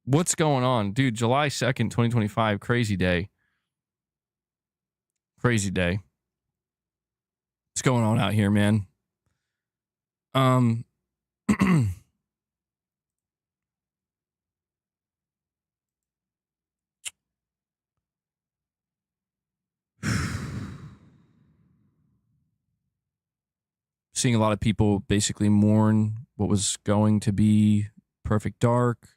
What's going on? Dude, July 2nd, 2025, crazy day. Crazy day. What's going on out here, man? Seeing a lot of people basically mourn what was going to be Perfect Dark.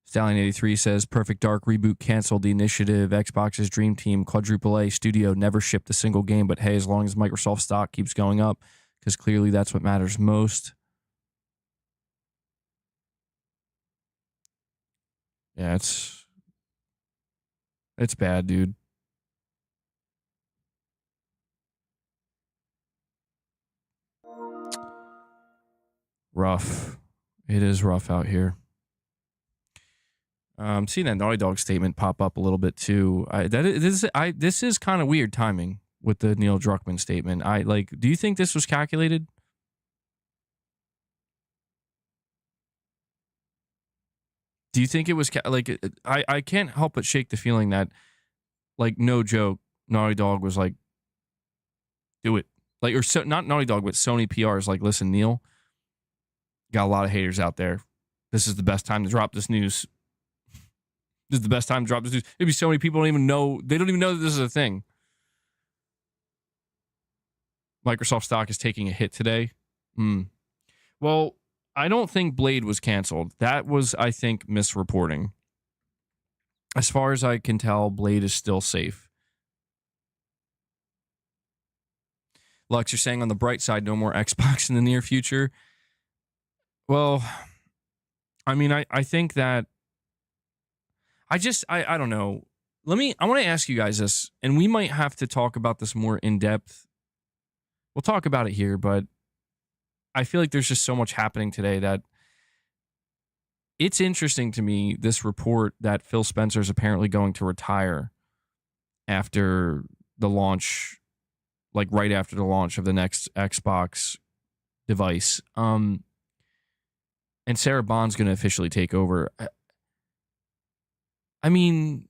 Stallion83 says Perfect Dark reboot canceled. The initiative, Xbox's Dream Team, Quadruple A studio never shipped a single game, but hey, as long as Microsoft stock keeps going up, because clearly that's what matters most. Yeah, it's bad, dude. Rough. It is rough out here. Seeing that Naughty Dog statement pop up a little bit too. This is kind of weird timing with the Neil Druckmann statement. Do you think this was calculated? Do you think it was I can't help but shake the feeling that, like, no joke, Naughty Dog was like, do it. Like, or so, not Naughty Dog, but Sony PR is like, listen, Neil, got a lot of haters out there. This is the best time to drop this news. This is the best time to drop this news. Maybe so many people don't even know. They don't even know that this is a thing. Microsoft stock is taking a hit today. Well, I don't think Blade was canceled. That was, I think, misreporting. As far as I can tell, Blade is still safe. Lux, you're saying on the bright side, no more Xbox in the near future. Well, I mean, I think that I don't know. I want to ask you guys this, and we might have to talk about this more in depth. We'll talk about it here, but I feel like there's just so much happening today that it's interesting to me, this report that Phil Spencer is apparently going to retire after the launch, like right after the launch of the next Xbox device. And Sarah Bond's going to officially take over. I mean,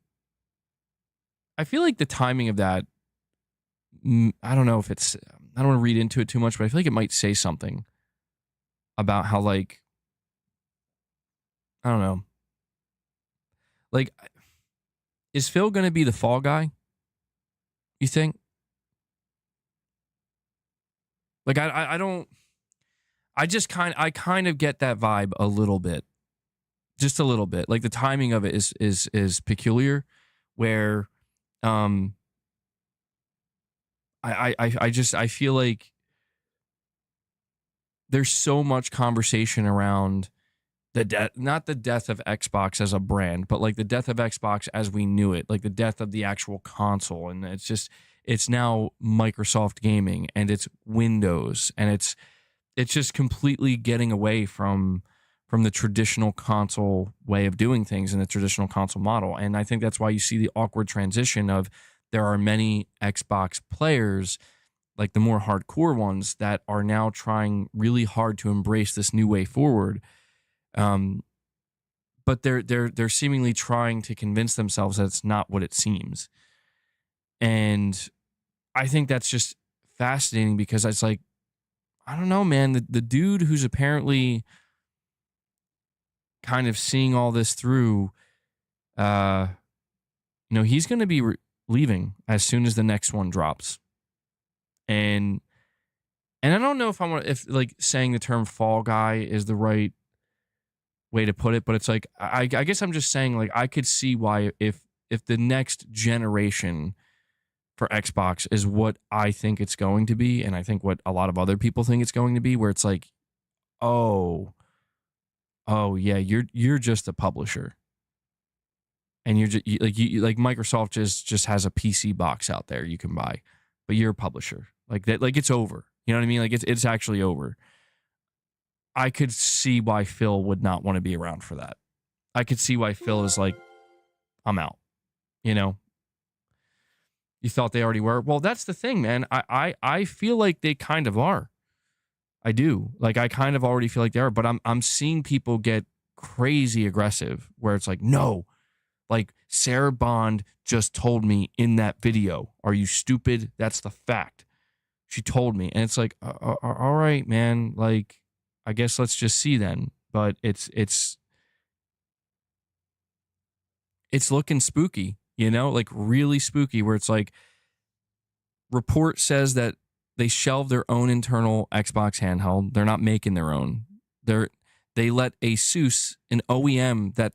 I feel like the timing of that, I don't know if it's, I don't want to read into it too much, but I feel like it might say something about how, like, I don't know. Like, is Phil going to be the fall guy? You think? Like, I don't, I kind of get that vibe a little bit. Just a little bit. Like, the timing of it is peculiar, where I feel like there's so much conversation around the death, not the death of Xbox as a brand, but like the death of Xbox as we knew it, like the death of the actual console. And it's now Microsoft gaming, and it's Windows, and it's just completely getting away from the traditional console way of doing things and the traditional console model. And I think that's why you see the awkward transition of, there are many Xbox players, like the more hardcore ones, that are now trying really hard to embrace this new way forward. But they're seemingly trying to convince themselves that it's not what it seems. And I think that's just fascinating, because it's like, I don't know, man, the dude who's apparently kind of seeing all this through, he's going to be leaving as soon as the next one drops. And I don't know if like saying the term fall guy is the right way to put it, but it's like, I guess I'm just saying, like, I could see why if the next generation for Xbox is what I think it's going to be, and I think what a lot of other people think it's going to be, where it's like, oh yeah, you're just a publisher, and you're just like Microsoft just has a PC box out there you can buy, but you're a publisher. Like that, like it's over. You know what I mean? Like it's actually over. I could see why Phil would not want to be around for that. I could see why Phil is like, I'm out. You know, you thought they already were. Well, that's the thing, man. I feel like they kind of are. I do. Like I kind of already feel like they are, but I'm seeing people get crazy aggressive where it's like, no, like Sarah Bond just told me in that video. Are you stupid? That's the fact. She told me. And it's like, all right, man. Like, I guess let's just see then. But it's looking spooky, you know, like really spooky, where it's like, report says that they shelved their own internal Xbox handheld. They're not making their own. They let Asus, an OEM that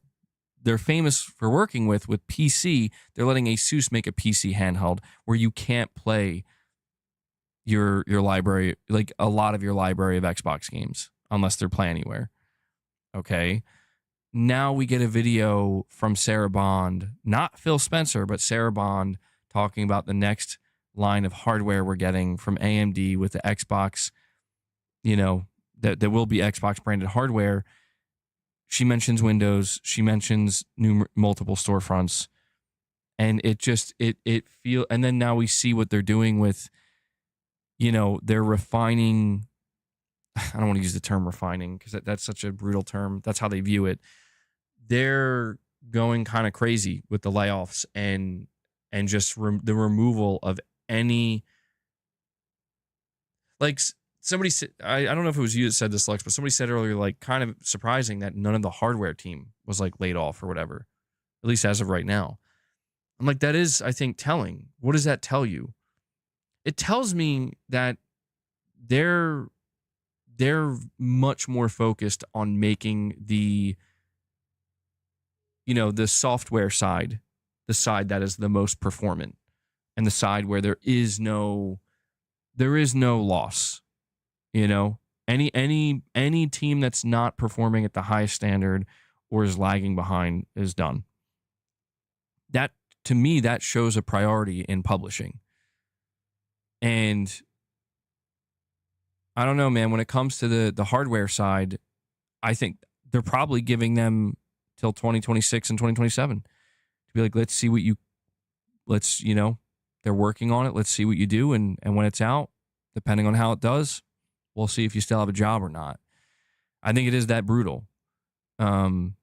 they're famous for working with PC, they're letting Asus make a PC handheld where you can't play your library, like a lot of your library of Xbox games, unless they're Play Anywhere. Okay. Now we get a video from Sarah Bond, not Phil Spencer, but Sarah Bond talking about the next line of hardware we're getting from AMD with the Xbox, you know, that there will be Xbox branded hardware. She mentions Windows, she mentions multiple storefronts, and it just it feel, and then now we see what they're doing with, you know, they're refining. I don't want to use the term refining because that's such a brutal term. That's how they view it. They're going kind of crazy with the layoffs and just the removal of any, like somebody said, I don't know if it was you that said this, Lex, but somebody said earlier, like kind of surprising that none of the hardware team was like laid off or whatever, at least as of right now. I'm like, that is, I think, telling. What does that tell you? It tells me that they're much more focused on making the, you know, the software side, the side that is the most performant, and the side where there is no loss. You know, any team that's not performing at the highest standard or is lagging behind is done. That, to me, that shows a priority in publishing. And I don't know, man, when it comes to the hardware side, I think they're probably giving them till 2026 and 2027 to be like, let's see what you know, they're working on it. Let's see what you do. And when it's out, depending on how it does, we'll see if you still have a job or not. I think it is that brutal. And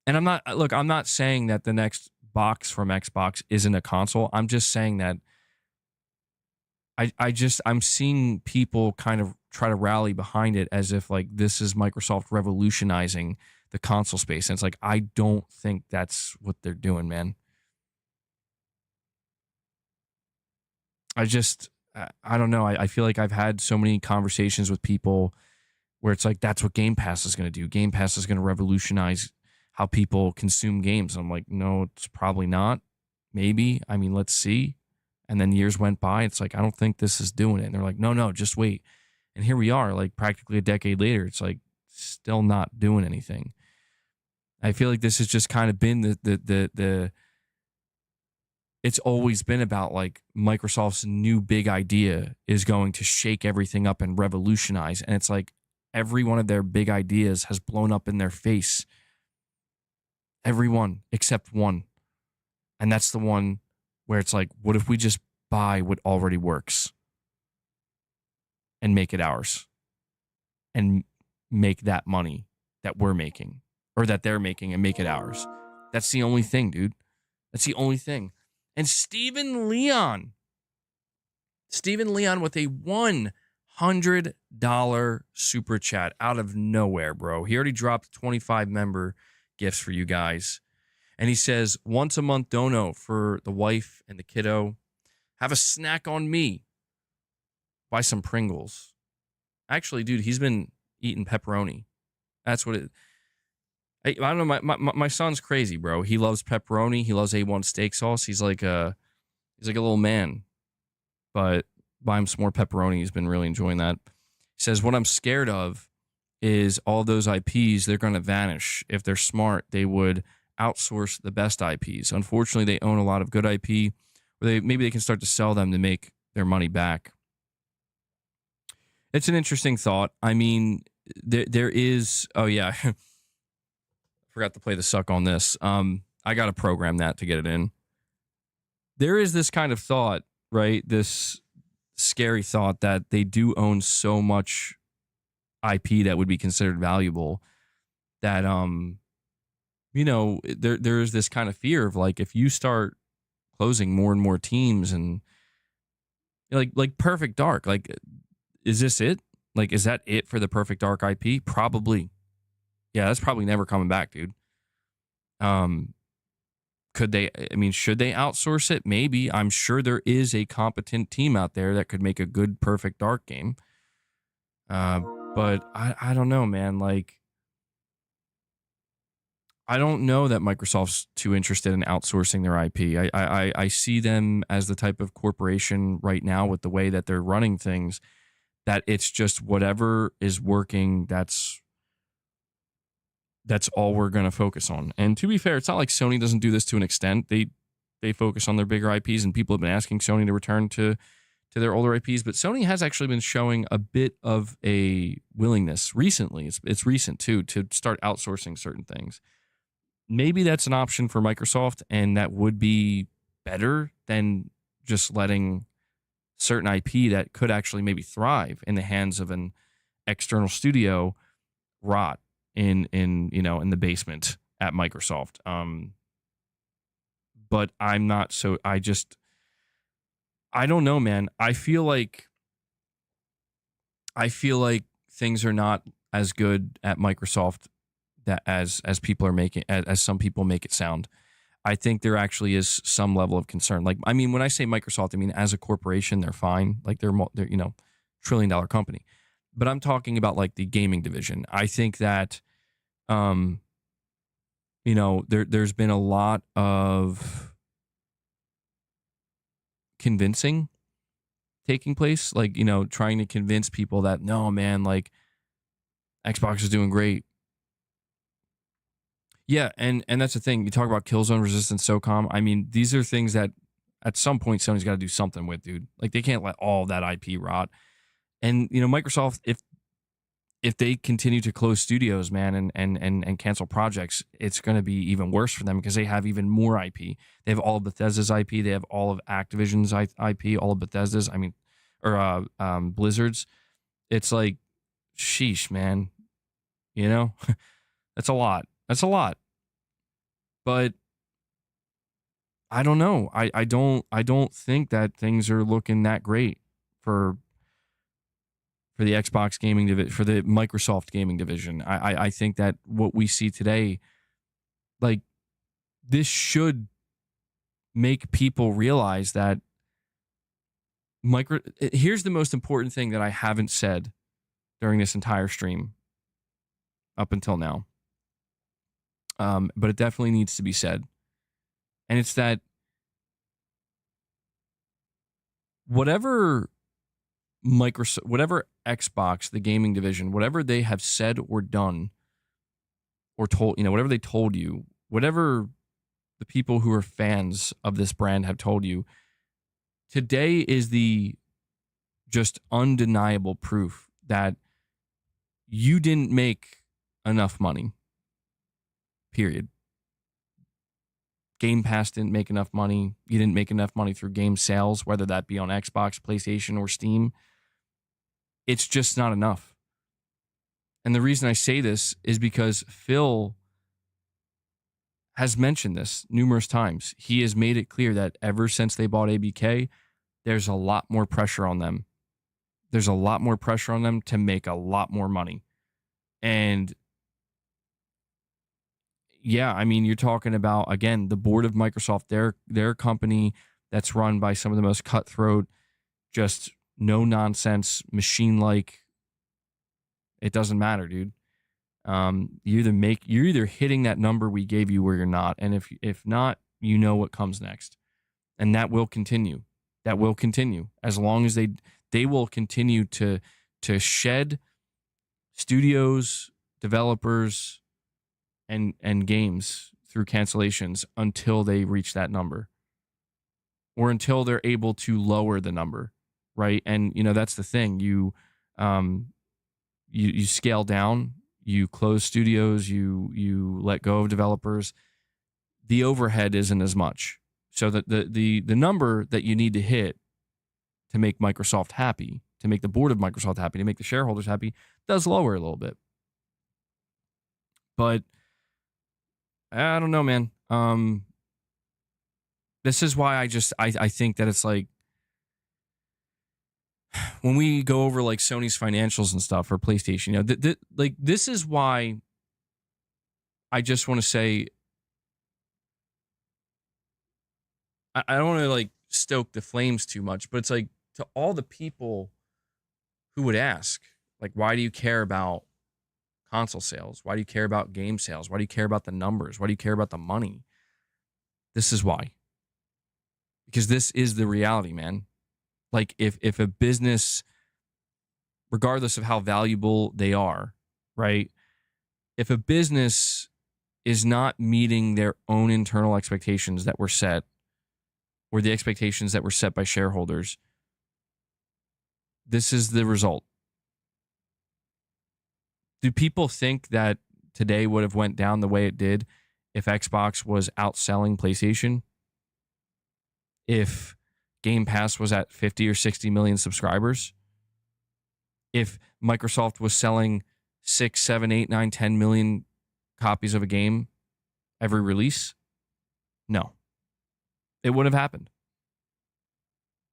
I'm not saying that the next box from Xbox isn't a console. I'm just saying that I'm seeing people kind of try to rally behind it as if like this is Microsoft revolutionizing the console space. And it's like, I don't think that's what they're doing, man. I don't know. I feel like I've had so many conversations with people where it's like, that's what Game Pass is going to do. Game Pass is going to revolutionize how people consume games. I'm like, no, it's probably not. Maybe. I mean, let's see. And then years went by. It's like, I don't think this is doing it. And they're like, no, just wait. And here we are, like practically a decade later. It's like still not doing anything. I feel like this has just kind of been the it's always been about like Microsoft's new big idea is going to shake everything up and revolutionize. And it's like every one of their big ideas has blown up in their face. Every one except one. And that's the one where it's like, what if we just buy what already works and make it ours and make that money that we're making or that they're making and make it ours? That's the only thing, dude. That's the only thing. And Steven Leon with a $100 super chat out of nowhere, bro. He already dropped 25 member gifts for you guys. And he says, once a month dono for the wife and the kiddo. Have a snack on me. Buy some Pringles. Actually, dude, he's been eating pepperoni. That's what it. I don't know. My son's crazy, bro. He loves pepperoni. He loves A1 steak sauce. He's like He's like a little man, but buy him some more pepperoni. He's been really enjoying that. He says, what I'm scared of is all those IPs, they're going to vanish. If they're smart, they would outsource the best IPs. Unfortunately, they own a lot of good IP, or maybe they can start to sell them to make their money back. It's an interesting thought. I mean, there is. Oh yeah, forgot to play the suck on this. I got to program that to get it in. There is this kind of thought, right? This scary thought that they do own so much IP that would be considered valuable that there is this kind of fear of like if you start closing more and more teams and like Perfect Dark, like is this it? Like is that it for the Perfect Dark IP? Probably. Yeah, that's probably never coming back, dude. Should they outsource it? Maybe. I'm sure there is a competent team out there that could make a good Perfect Dark game. But I don't know, man. Like, I don't know that Microsoft's too interested in outsourcing their IP. I see them as the type of corporation right now with the way that they're running things, that it's just whatever is working, that's all we're going to focus on. And to be fair, it's not like Sony doesn't do this to an extent. They focus on their bigger IPs, and people have been asking Sony to return to their older IPs, but Sony has actually been showing a bit of a willingness recently. It's recent too, to start outsourcing certain things. Maybe that's an option for Microsoft, and that would be better than just letting certain IP that could actually maybe thrive in the hands of an external studio rot in the basement at Microsoft. But I'm not so. I don't know, man. I feel like things are not as good at Microsoft that as people are making, as some people make it sound. I think there actually is some level of concern. Like, I mean, when I say Microsoft, I mean as a corporation, they're fine. Like they're $1 trillion company. But I'm talking about like the gaming division. I think that, there's been a lot of convincing taking place, like, trying to convince people that, no, man, like Xbox is doing great. Yeah, and that's the thing. You talk about Killzone, Resistance, SOCOM. I mean, these are things that at some point Sony's got to do something with, dude. Like they can't let all that IP rot. And Microsoft, if they continue to close studios, man, and cancel projects, it's going to be even worse for them because they have even more IP. They have all of Bethesda's IP. They have all of Activision's IP, all of Bethesda's. I mean, or Blizzard's. It's like, sheesh, man. That's a lot. That's a lot. But I don't know. I don't think that things are looking that great for the Xbox gaming division, for the Microsoft gaming division. I think that what we see today, like, this should make people realize that here's the most important thing that I haven't said during this entire stream up until now. But it definitely needs to be said. And it's that whatever Microsoft, whatever Xbox, the gaming division, whatever they have said or done or told, whatever they told you, whatever the people who are fans of this brand have told you, today is the just undeniable proof that you didn't make enough money. Period. Game Pass didn't make enough money. You didn't make enough money through game sales, whether that be on Xbox, PlayStation, or Steam. It's just not enough. And the reason I say this is because Phil has mentioned this numerous times. He has made it clear that ever since they bought ABK, there's a lot more pressure on them. There's a lot more pressure on them to make a lot more money. And yeah, I mean, you're talking about, again, the board of Microsoft, their company that's run by some of the most cutthroat, just no nonsense, machine-like. It doesn't matter, dude. You're either hitting that number we gave you or you're not. And if not, you know what comes next. and that will continue. That will continue as long as they will continue to shed studios, developers, and games through cancellations until they reach that number, or until they're able to lower the number, right? And that's the thing. You scale down, you close studios, you let go of developers. The overhead isn't as much. So that the number that you need to hit to make Microsoft happy, to make the board of Microsoft happy, to make the shareholders happy, does lower a little bit. But I don't know, man. This is why I think that it's like, when we go over like Sony's financials and stuff, or PlayStation, like this is why I just want to say, I don't want to like stoke the flames too much, but it's like, to all the people who would ask, like, why do you care about console sales? Why do you care about game sales? Why do you care about the numbers? Why do you care about the money? This is why. Because this is the reality, man. Like, if a business, regardless of how valuable they are, right? If a business is not meeting their own internal expectations that were set, or the expectations that were set by shareholders, this is the result. Do people think that today would have went down the way it did if Xbox was outselling PlayStation? If Game Pass was at 50 or 60 million subscribers? If Microsoft was selling 6, 7, 8, 9, 10 million copies of a game every release? No. It would have happened.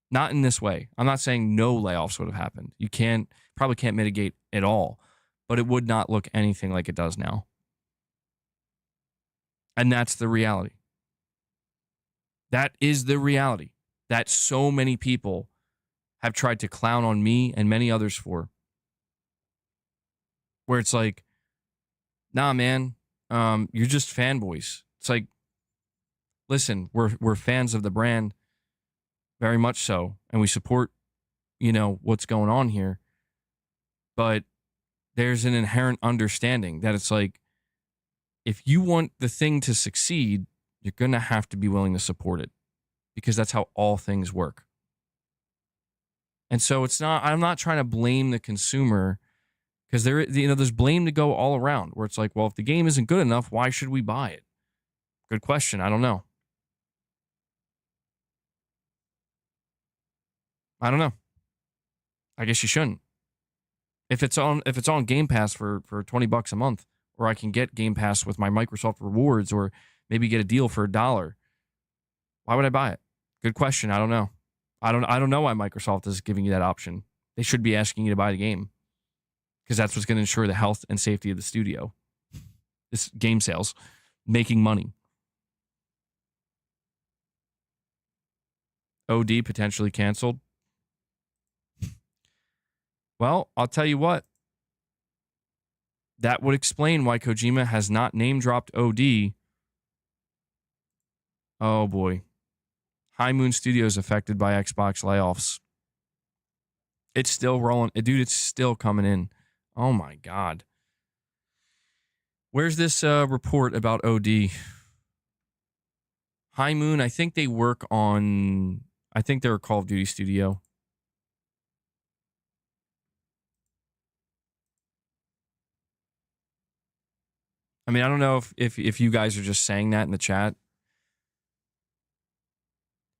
Not in this way. I'm not saying no layoffs would have happened. You probably can't mitigate it all, but it would not look anything like it does now. And that's the reality. That is the reality that so many people have tried to clown on me and many others for. Where it's like, nah, man, you're just fanboys. It's like, listen, we're fans of the brand, very much so, and we support, what's going on here. But there's an inherent understanding that it's like, if you want the thing to succeed, you're going to have to be willing to support it, because that's how all things work. And so I'm not trying to blame the consumer, because there's blame to go all around, where it's like, well, if the game isn't good enough, why should we buy it? Good question. I don't know. I guess you shouldn't. If it's on Game Pass for $20 a month, or I can get Game Pass with my Microsoft rewards, or maybe get a deal for $1, why would I buy it? Good question. I don't know. I don't know why Microsoft is giving you that option. They should be asking you to buy the game, because that's what's going to ensure the health and safety of the studio. This game sales, making money. OD potentially canceled. Well, I'll tell you what. That would explain why Kojima has not name-dropped OD. Oh, boy. High Moon Studios affected by Xbox layoffs. It's still rolling. Dude, it's still coming in. Oh, my God. Where's this report about OD? High Moon, I think they work on... I think they're a Call of Duty studio. I mean, I don't know if you guys are just saying that in the chat.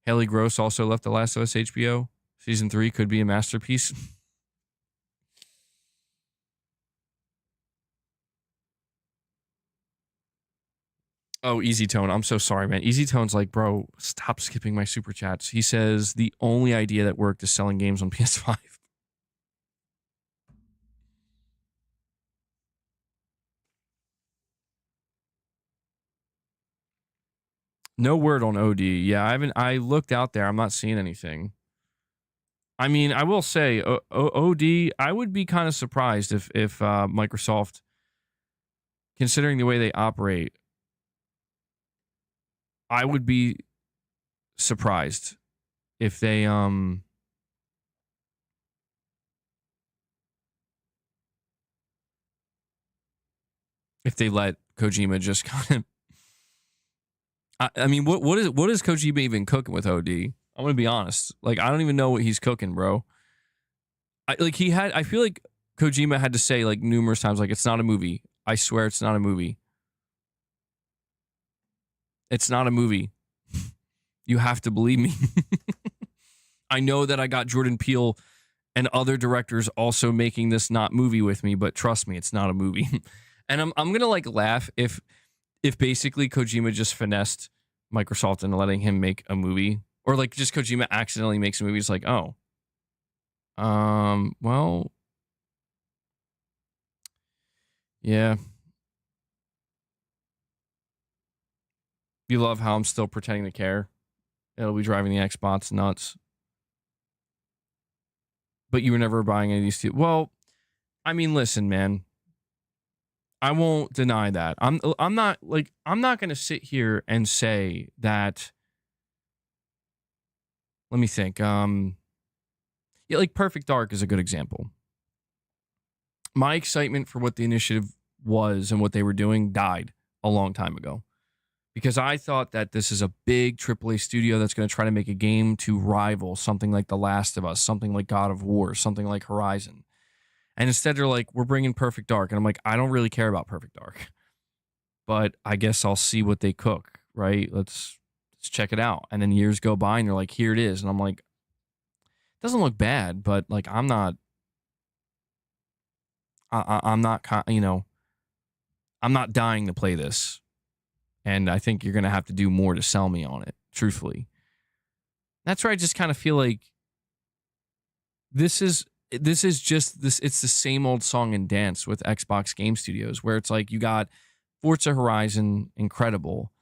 Haley Gross also left The Last of Us HBO. Season 3 could be a masterpiece. Oh, Easy Tone. I'm so sorry, man. Easy Tone's like, bro, stop skipping my super chats. He says the only idea that worked is selling games on PS5. No word on OD. Yeah, I looked out there. I'm not seeing anything. I mean, I will say, OD, I would be kind of surprised if Microsoft, considering the way they operate, I would be surprised if they let Kojima just kind of. I mean, what is Kojima even cooking with OD? I'm gonna be honest. Like, I don't even know what he's cooking, bro. I feel like Kojima had to say like numerous times, like, it's not a movie. I swear it's not a movie. It's not a movie. You have to believe me. I know that I got Jordan Peele and other directors also making this not movie with me, but trust me, it's not a movie. And I'm gonna like laugh if basically Kojima just finessed Microsoft into letting him make a movie, or like just Kojima accidentally makes a movie. It's like, oh, well, yeah. You love how I'm still pretending to care. It'll be driving the Xbox nuts. But you were never buying any of these two. Well, I mean, listen, man. I won't deny that. I'm not going to sit here and say that. Let me think. Yeah, like Perfect Dark is a good example. My excitement for what the initiative was and what they were doing died a long time ago, because I thought that this is a big AAA studio that's going to try to make a game to rival something like The Last of Us, something like God of War, something like Horizon. And instead they're like, we're bringing Perfect Dark. And I'm like, I don't really care about Perfect Dark, but I guess I'll see what they cook, right? Let's check it out. And then years go by and they're like, here it is. And I'm like, it doesn't look bad, but like, I'm not, I'm not dying to play this. And I think you're going to have to do more to sell me on it, truthfully. That's where I just kind of feel like this is just this. It's the same old song and dance with Xbox Game Studios, where it's like you got Forza Horizon, incredible.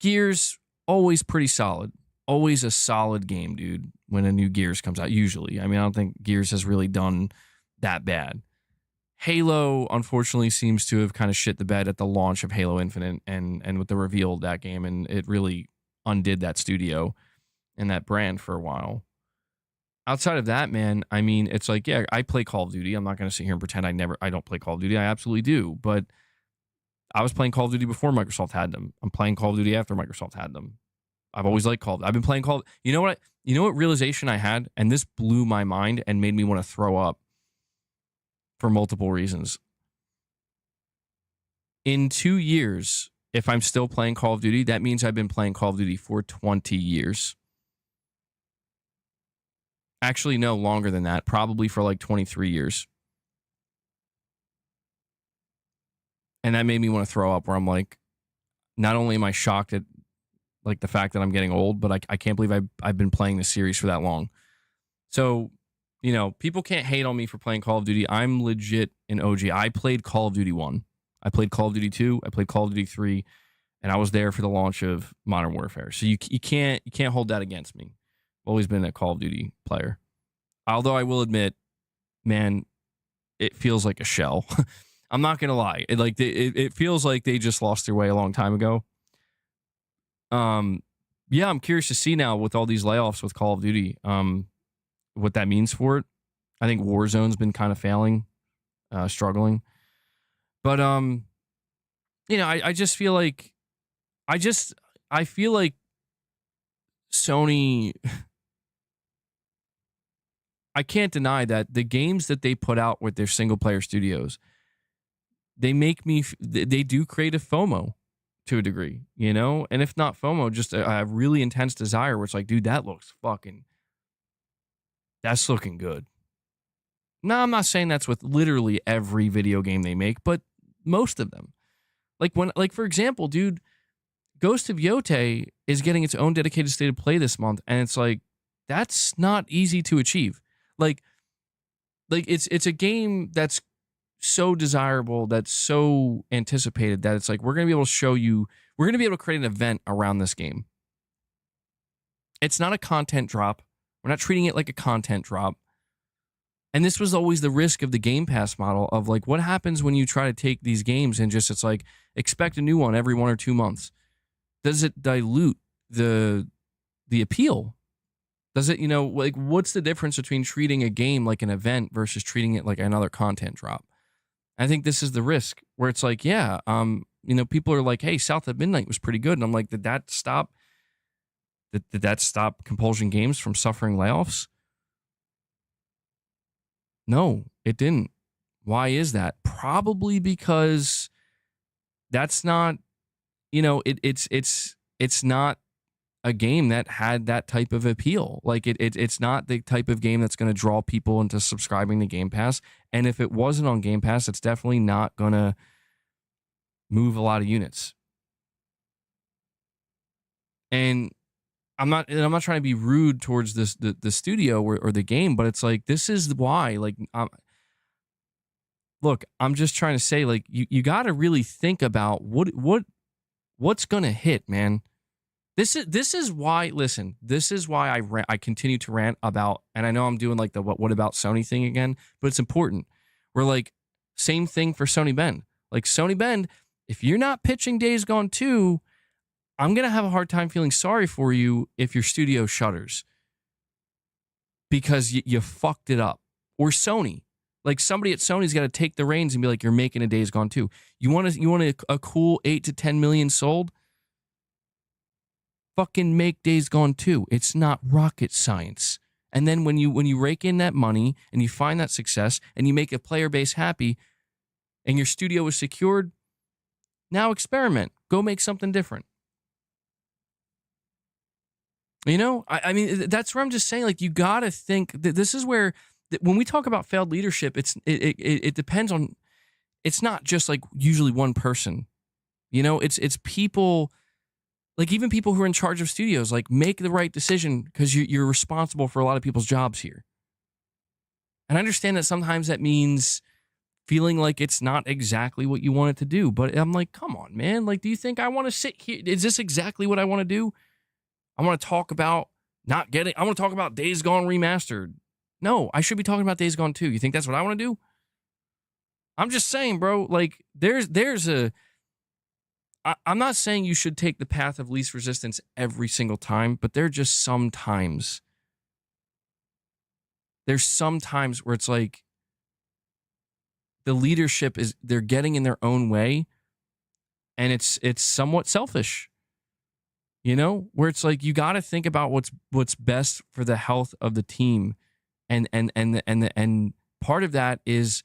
Gears, always pretty solid. Always a solid game, dude, when a new Gears comes out, usually. I mean, I don't think Gears has really done that bad. Halo, unfortunately, seems to have kind of shit the bed at the launch of Halo Infinite and with the reveal of that game, and it really undid that studio and that brand for a while. Outside of that, man, I mean, it's like, yeah, I play Call of Duty. I'm not going to sit here and pretend I don't play Call of Duty. I absolutely do. But I was playing Call of Duty before Microsoft had them. I'm playing Call of Duty after Microsoft had them. I've always liked Call of Duty. I've been playing Call of Duty. You know what realization I had? And this blew my mind and made me want to throw up for multiple reasons. In 2 years, if I'm still playing Call of Duty, that means I've been playing Call of Duty for 20 years. Actually, no, longer than that. Probably for like 23 years. And that made me want to throw up, where I'm like, not only am I shocked at like the fact that I'm getting old, but I can't believe I've been playing this series for that long. So, you know, people can't hate on me for playing Call of Duty. I'm legit an OG. I played Call of Duty 1. I played Call of Duty 2. I played Call of Duty 3. And I was there for the launch of Modern Warfare. So you can't hold that against me. I've always been a Call of Duty player. Although I will admit, man, it feels like a shell. I'm not going to lie. It feels like they just lost their way a long time ago. Yeah, I'm curious to see now with all these layoffs with Call of Duty, what that means for it. I think Warzone's been kind of failing, struggling. But you know, I just feel like I feel like Sony, I can't deny that the games that they put out with their single player studios, they do create a FOMO to a degree, you know? And if not FOMO, just a really intense desire where it's like, dude, that's looking good. Now, I'm not saying that's with literally every video game they make, but most of them. Like for example, dude, Ghost of Yotei is getting its own dedicated state of play this month, and it's like, that's not easy to achieve. Like it's a game that's so desirable, that's so anticipated, that it's like, we're going to be able to create an event around this game. It's not a content drop. We're not treating it like a content drop. And this was always the risk of the Game Pass model of like, what happens when you try to take these games and just, it's like, expect a new one every 1 or 2 months? Does it dilute the the appeal? Does it, like, what's the difference between treating a game like an event versus treating it like another content drop? I think this is the risk where it's like, yeah, people are like, hey, South at Midnight was pretty good. And I'm like, did that stop Compulsion Games from suffering layoffs? No, it didn't. Why is that? Probably because that's not, it's not a game that had that type of appeal. Like it's not the type of game that's going to draw people into subscribing to Game Pass. And if it wasn't on Game Pass, it's definitely not going to move a lot of units. And I'm not trying to be rude towards the studio or the game, but it's like, this is why, like, look, I'm just trying to say, like, you got to really think about what's going to hit, man. This is why, listen, this is why I continue to rant about, and I know I'm doing like the what about Sony thing again, but it's important. We're like, same thing for Sony Bend. Like, Sony Bend, if you're not pitching Days Gone 2, I'm going to have a hard time feeling sorry for you if your studio shutters because you fucked it up. Or Sony. Like, somebody at Sony's got to take the reins and be like, you're making a Days Gone 2. You want a cool 8 to 10 million sold? Fucking make Days Gone 2. It's not rocket science. And then when you rake in that money and you find that success and you make a player base happy and your studio is secured, now experiment. Go make something different. I mean, that's where I'm just saying, like, you got to think that this is where, when we talk about failed leadership, it depends on, it's not just like usually one person, it's people, like, even people who are in charge of studios, like, make the right decision because you're responsible for a lot of people's jobs here. And I understand that sometimes that means feeling like it's not exactly what you want it to do, but I'm like, come on, man. Like, do you think I want to sit here? Is this exactly what I want to do? I want to talk about I want to talk about Days Gone Remastered. No, I should be talking about Days Gone 2. You think that's what I want to do? I'm just saying, bro, like, I'm not saying you should take the path of least resistance every single time, but there's some times where it's like the leadership they're getting in their own way and it's somewhat selfish. Where it's like, you got to think about what's best for the health of the team. And part of that is,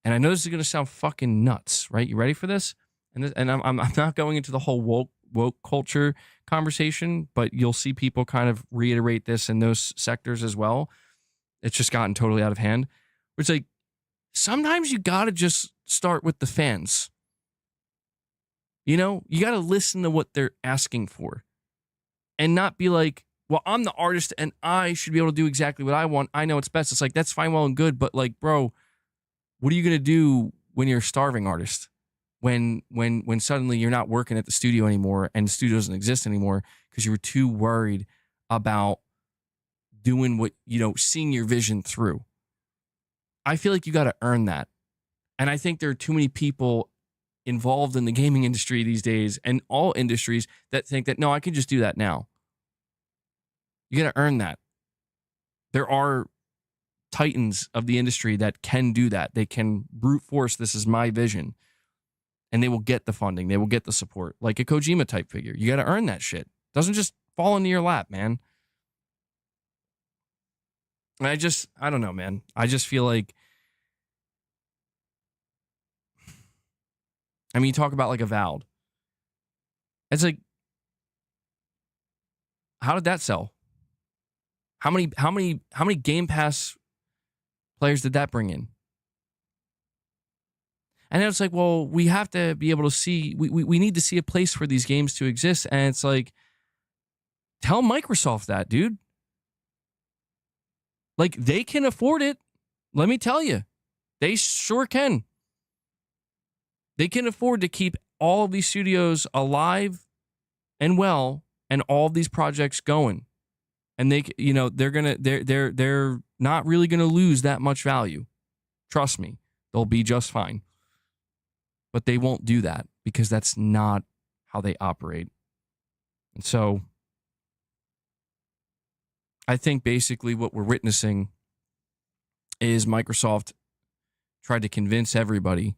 and I know this is going to sound fucking nuts, right? You ready for this? And I'm not going into the whole woke culture conversation, but you'll see people kind of reiterate this in those sectors as well. It's just gotten totally out of hand. It's like, sometimes you got to just start with the fans. You got to listen to what they're asking for and not be like, well, I'm the artist and I should be able to do exactly what I want. I know it's best. It's like, that's fine, well and good. But, like, bro, what are you going to do when you're a starving artist? When suddenly you're not working at the studio anymore and the studio doesn't exist anymore because you were too worried about doing what, seeing your vision through. I feel like you got to earn that. And I think there are too many people involved in the gaming industry these days and all industries that think that, no, I can just do that now. You got to earn that. There are titans of the industry that can do that. They can brute force, this is my vision. And they will get the funding. They will get the support. Like a Kojima type figure. You got to earn that shit. It doesn't just fall into your lap, man. And I don't know, man. I just feel like, I mean, you talk about like Avowed. It's like, how did that sell? How many Game Pass players did that bring in? And then it's like, well, we have to be able to see, we need to see a place for these games to exist. And it's like, tell Microsoft that, dude. Like, they can afford it. Let me tell you, they sure can. They can afford to keep all of these studios alive and well and all of these projects going. And they're not really going to lose that much value. Trust me, they'll be just fine. But they won't do that because that's not how they operate. And so I think basically what we're witnessing is Microsoft tried to convince everybody,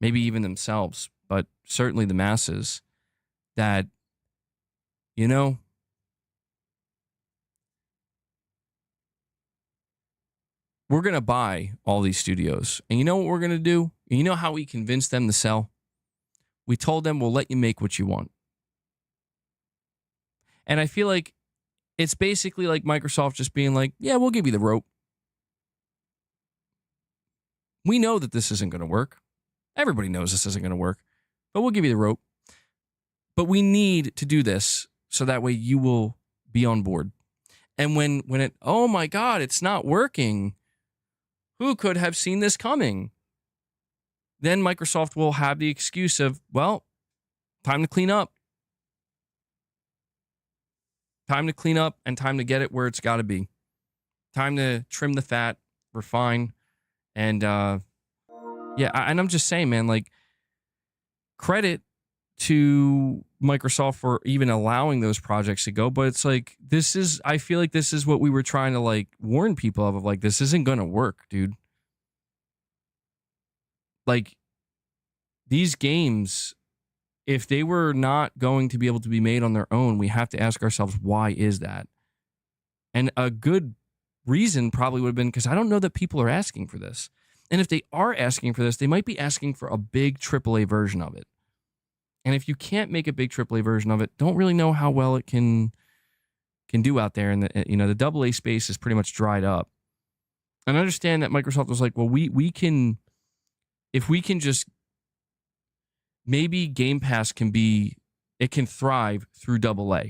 maybe even themselves, but certainly the masses, that, you know, we're going to buy all these studios. And you know what we're going to do? You know how we convinced them to sell? We told them we'll let you make what you want. And I feel like it's basically like Microsoft just being like, yeah, we'll give you the rope. We know that this isn't going to work. Everybody knows this isn't going to work, but we'll give you the rope. But we need to do this so that way you will be on board. And when it, oh my God, it's not working. Who could have seen this coming? Then Microsoft will have the excuse of, well, time to clean up. Time to clean up and time to get it where it's got to be. Time to trim the fat, refine, and yeah, and I'm just saying, man, like, credit to Microsoft for even allowing those projects to go, but it's like, I feel like this is what we were trying to like warn people of like, this isn't going to work, dude. Like, these games, if they were not going to be able to be made on their own, we have to ask ourselves, why is that? And a good reason probably would have been because I don't know that people are asking for this. And if they are asking for this, they might be asking for a big AAA version of it. And if you can't make a big AAA version of it, don't really know how well it can do out there. And the AA space is pretty much dried up. And I understand that Microsoft was like, well, we can, if we can just, maybe Game Pass can thrive through AA.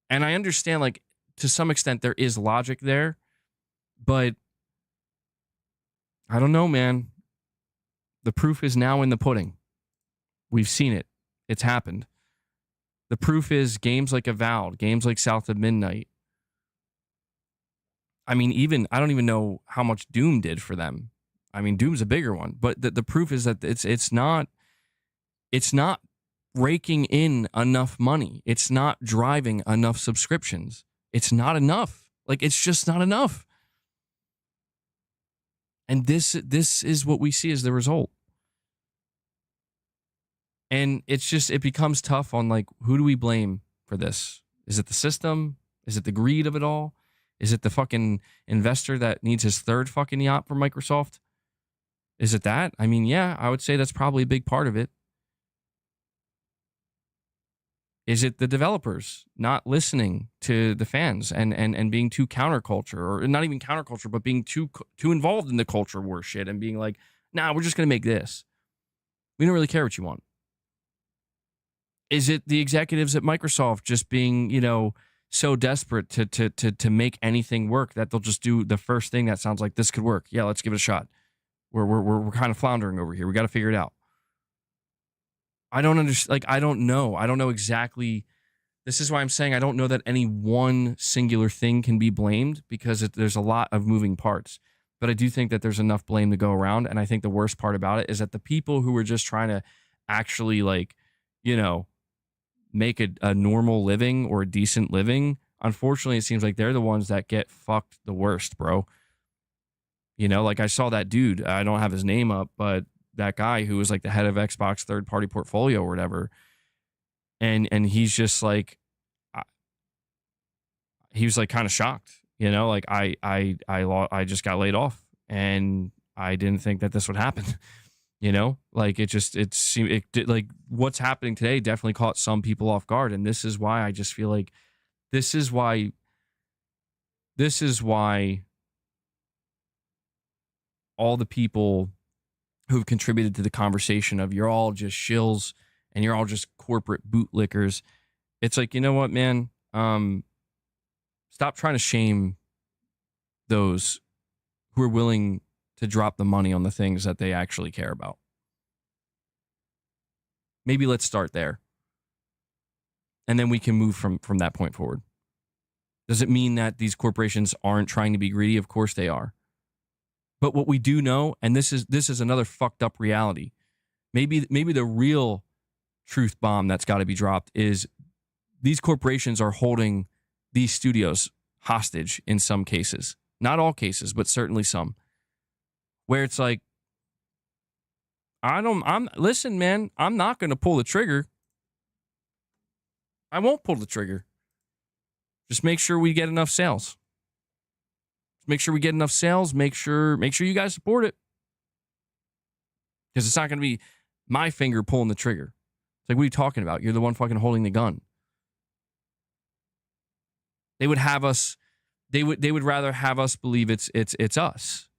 And I understand, like, to some extent there is logic there, but I don't know, man. The proof is now in the pudding. We've seen it. It's happened. The proof is games like Avowed, games like South of Midnight. I mean, I don't even know how much Doom did for them. I mean, Doom's a bigger one, but the proof is that it's not raking in enough money. It's not driving enough subscriptions. It's not enough. Like, it's just not enough. And this is what we see as the result. And it becomes tough on, like, who do we blame for this? Is it the system? Is it the greed of it all? Is it the fucking investor that needs his third fucking yacht from Microsoft? Is it that? I mean, yeah, I would say that's probably a big part of it. Is it the developers not listening to the fans and being too counterculture, or not even counterculture, but being too involved in the culture war shit and being like, nah, we're just going to make this. We don't really care what you want. Is it the executives at Microsoft just being, so desperate to make anything work that they'll just do the first thing that sounds like this could work? Yeah, let's give it a shot. We're kind of floundering over here. We got to figure it out. I don't understand. Like, I don't know. I don't know exactly. This is why I'm saying I don't know that any one singular thing can be blamed, because there's a lot of moving parts. But I do think that there's enough blame to go around. And I think the worst part about it is that the people who were just trying to actually, like, make a normal living or a decent living, unfortunately, it seems like they're the ones that get fucked the worst, bro. Like, I saw that dude. I don't have his name up, but that guy who was like the head of Xbox third-party portfolio or whatever, and he's just like, he was like kind of shocked, like I just got laid off, and I didn't think that this would happen, like it seemed like what's happening today definitely caught some people off guard, and this is why I just feel like this is why all the people who've contributed to the conversation of you're all just shills and you're all just corporate bootlickers. It's like, you know what, man? Stop trying to shame those who are willing to drop the money on the things that they actually care about. Maybe let's start there. And then we can move from that point forward. Does it mean that these corporations aren't trying to be greedy? Of course they are. But what we do know, and this is another fucked up reality, maybe the real truth bomb that's got to be dropped is these corporations are holding these studios hostage in some cases. Not all cases, but certainly some. Where it's like, listen, man, I'm not going to pull the trigger. I won't pull the trigger. Just make sure we get enough sales. Make sure we get enough sales. Make sure you guys support it. Because it's not going to be my finger pulling the trigger. It's like, what are you talking about? You're the one fucking holding the gun. They would have us, they would rather have us believe it's us.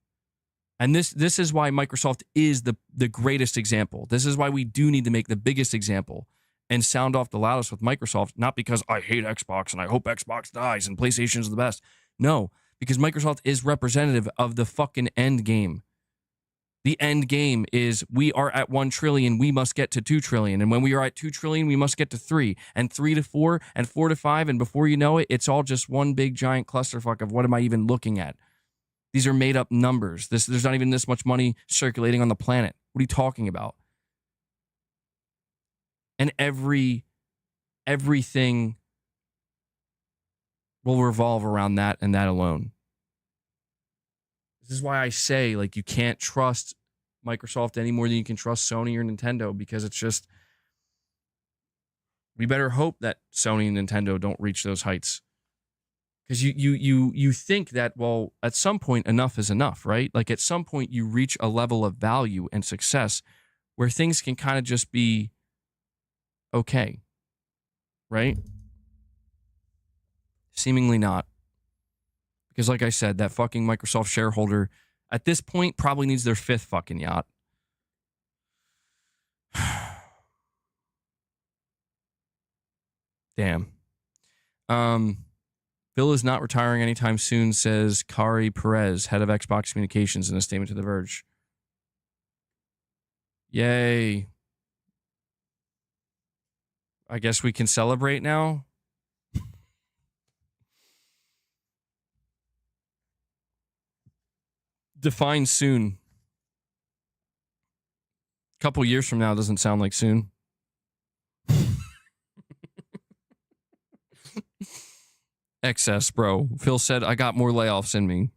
And this is why Microsoft is the greatest example. This is why we do need to make the biggest example and sound off the loudest with Microsoft, not because I hate Xbox and I hope Xbox dies and PlayStation's the best. No, because Microsoft is representative of the fucking end game. The end game is we are at 1 trillion, we must get to 2 trillion. And when we are at 2 trillion, we must get to 3, and 3 to 4, and 4 to 5. And before you know it, it's all just one big giant clusterfuck of what am I even looking at? These are made up numbers. There's not even this much money circulating on the planet. What are you talking about? And everything will revolve around that and that alone. This is why I say, like, you can't trust Microsoft any more than you can trust Sony or Nintendo, because it's just, we better hope that Sony and Nintendo don't reach those heights. Because you think that, well, at some point enough is enough, right? Like, at some point you reach a level of value and success where things can kind of just be okay, right? Seemingly not. Because like I said, that fucking Microsoft shareholder at this point probably needs their 5th fucking yacht. Damn. Phil is not retiring anytime soon, says Kari Perez, head of Xbox Communications, in a statement to The Verge. Yay. I guess we can celebrate now. Define soon. A couple years from now doesn't sound like soon. Excess, bro. Phil said, I got more layoffs in me.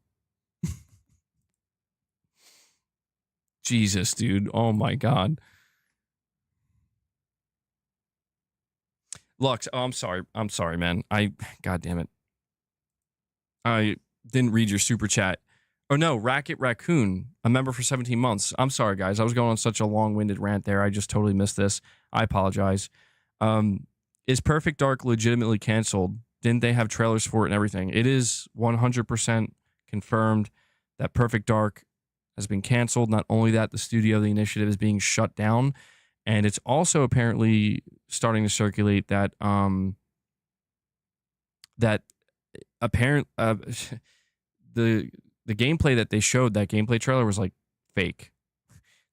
Jesus, dude. Oh my God. Lux, oh, I'm sorry, man. God damn it. I didn't read your super chat. Oh no, Racket Raccoon, a member for 17 months. I'm sorry, guys. I was going on such a long-winded rant there. I just totally missed this. I apologize. Is Perfect Dark legitimately canceled? Didn't they have trailers for it and everything? It is 100% confirmed that Perfect Dark has been canceled. Not only that, the studio, the initiative, is being shut down. And it's also apparently starting to circulate that the gameplay that they showed, that gameplay trailer, was like fake.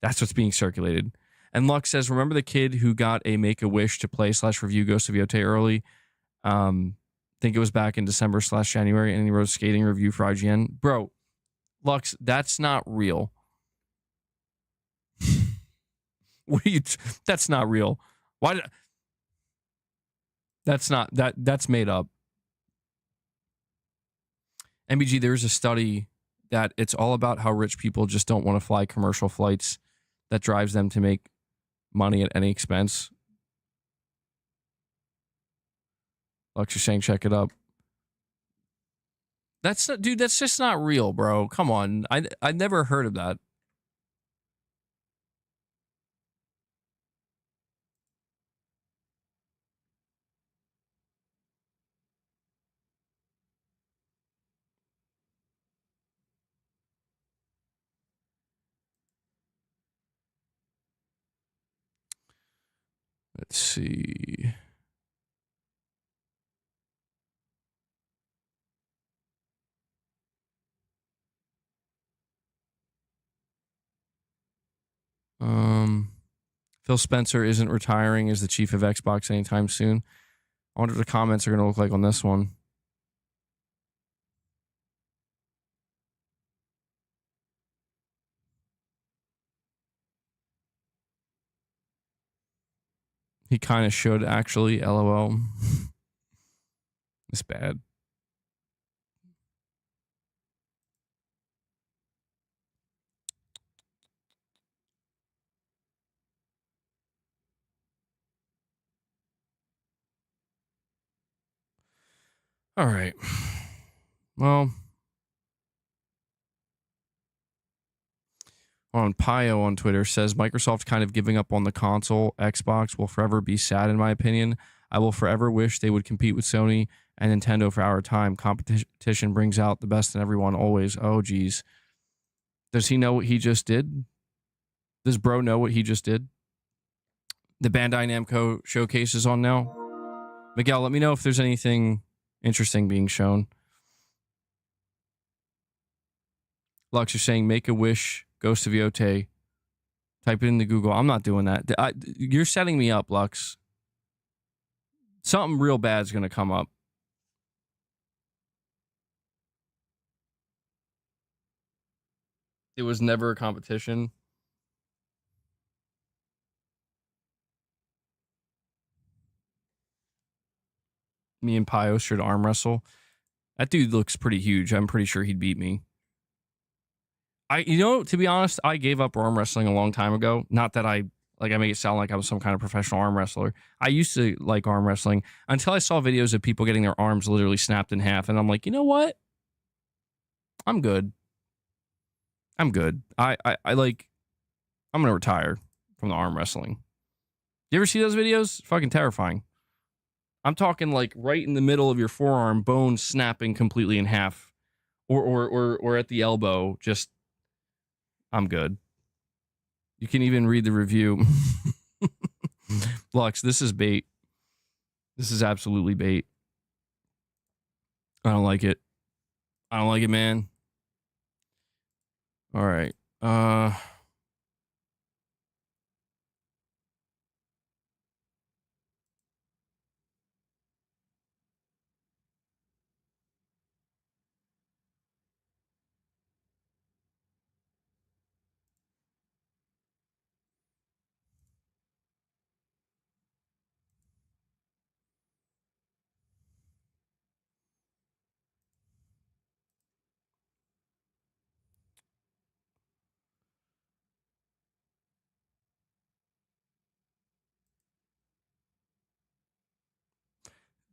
That's what's being circulated. And Lux says, remember the kid who got a Make-A-Wish to play / review Ghost of Yotei early? Think it was back in December / January, and he wrote a skating review for IGN. Bro, Lux, that's not real. What are you? That's not real. Why? That's made up. MBG, there's a study that it's all about how rich people just don't want to fly commercial flights. That drives them to make money at any expense. Lux, you're saying check it up. That's not, dude. That's just not real, bro. Come on, I never heard of that. Let's see. Phil Spencer isn't retiring as the chief of Xbox anytime soon. I wonder what the comments are going to look like on this one. He kind of should, actually. LOL. It's bad. All right. Well, on Pio on Twitter says Microsoft kind of giving up on the console. Xbox will forever be sad, in my opinion. I will forever wish they would compete with Sony and Nintendo for our time. Competition brings out the best in everyone always. Oh, geez. Does he know what he just did? Does bro know what he just did? The Bandai Namco showcase is on now. Miguel, let me know if there's anything interesting being shown. Lux, you're saying make a wish, Ghost of Yote. Type it into Google. I'm not doing that. You're setting me up, Lux. Something real bad's going to come up. It was never a competition. Me and Pio should arm wrestle. That dude looks pretty huge. I'm pretty sure he'd beat me. To be honest, I gave up arm wrestling a long time ago. Not that I make it sound like I was some kind of professional arm wrestler. I used to like arm wrestling until I saw videos of people getting their arms literally snapped in half. And I'm like, you know what? I'm good. I'm good. I'm going to retire from the arm wrestling. You ever see those videos? Fucking terrifying. I'm talking like right in the middle of your forearm, bone snapping completely in half, or at the elbow. Just, I'm good. You can even read the review. Lux, this is bait. This is absolutely bait. I don't like it. I don't like it, man. All right.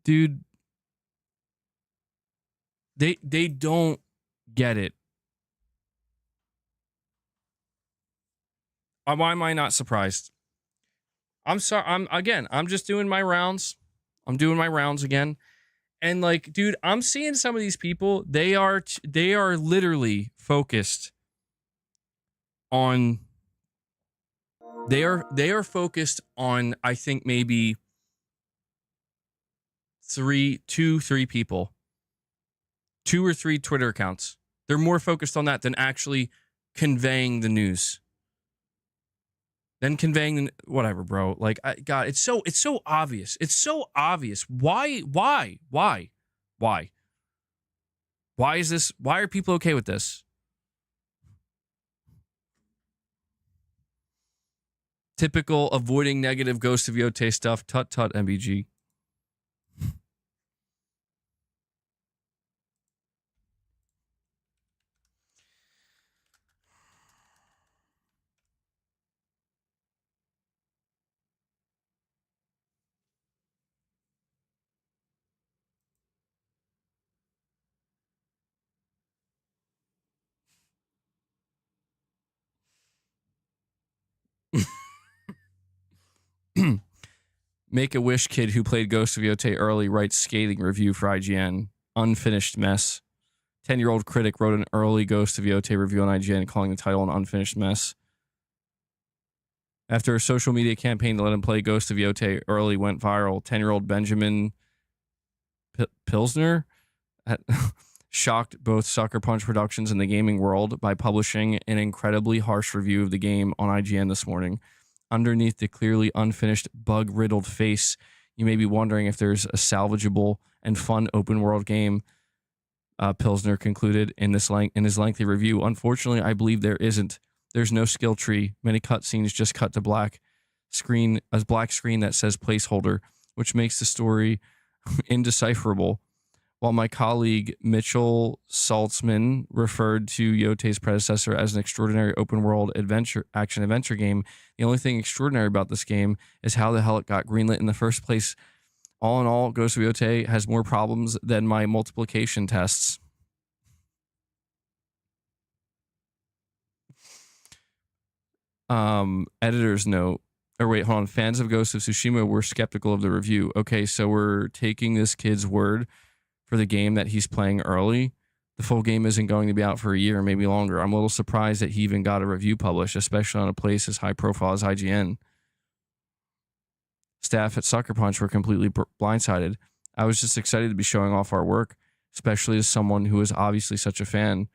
Dude, they don't get it. Why am I not surprised? I'm sorry. I'm just doing my rounds. I'm doing my rounds again. And like, dude, I'm seeing some of these people, they are literally focused on they are focused on, I think, maybe three people, 2 or 3 Twitter accounts. They're more focused on that than actually conveying the news. Then conveying whatever, bro. Like, God, it's so obvious. It's so obvious. Why is this? Why are people okay with this? Typical avoiding negative Ghost of Yote stuff. Tut tut, MBG. Make a Wish kid who played Ghost of Yote early writes scathing review for IGN. Unfinished mess. 10-year-old critic wrote an early Ghost of Yote review on IGN calling the title an unfinished mess. After a social media campaign to let him play Ghost of Yote early went viral, 10-year-old Benjamin Pilsner shocked both Sucker Punch Productions and the gaming world by publishing an incredibly harsh review of the game on IGN this morning. Underneath the clearly unfinished, bug-riddled face, you may be wondering if there's a salvageable and fun open-world game, Pilsner concluded in his lengthy review. Unfortunately, I believe there isn't. There's no skill tree. Many cutscenes just cut to black screen that says placeholder, which makes the story indecipherable. While my colleague Mitchell Saltzman referred to Yote's predecessor as an extraordinary open-world action-adventure game, the only thing extraordinary about this game is how the hell it got greenlit in the first place All in all, Ghost of Yotei has more problems than my multiplication tests. Editor's note. Or wait, hold on. Fans of Ghost of Tsushima were skeptical of the review. Okay, so we're taking this kid's word for the game that he's playing early. The full game isn't going to be out for a year, maybe longer. I'm a little surprised that he even got a review published, especially on a place as high profile as IGN. Staff at Sucker Punch were completely blindsided. I was just excited to be showing off our work, especially as someone who is obviously such a fan.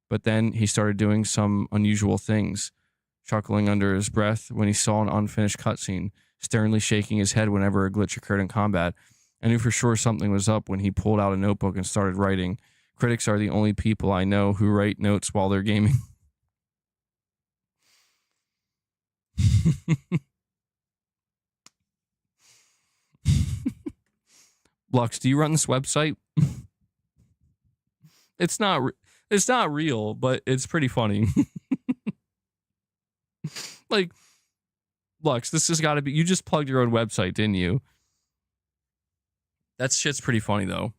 But then he started doing some unusual things, chuckling under his breath when he saw an unfinished cutscene, sternly shaking his head whenever a glitch occurred in combat. I knew for sure something was up when he pulled out a notebook and started writing. Critics are the only people I know who write notes while they're gaming. Lux, do you run this website? It's not real, but it's pretty funny. Like, Lux, this has got to be, you just plugged your own website, didn't you? That shit's pretty funny, though.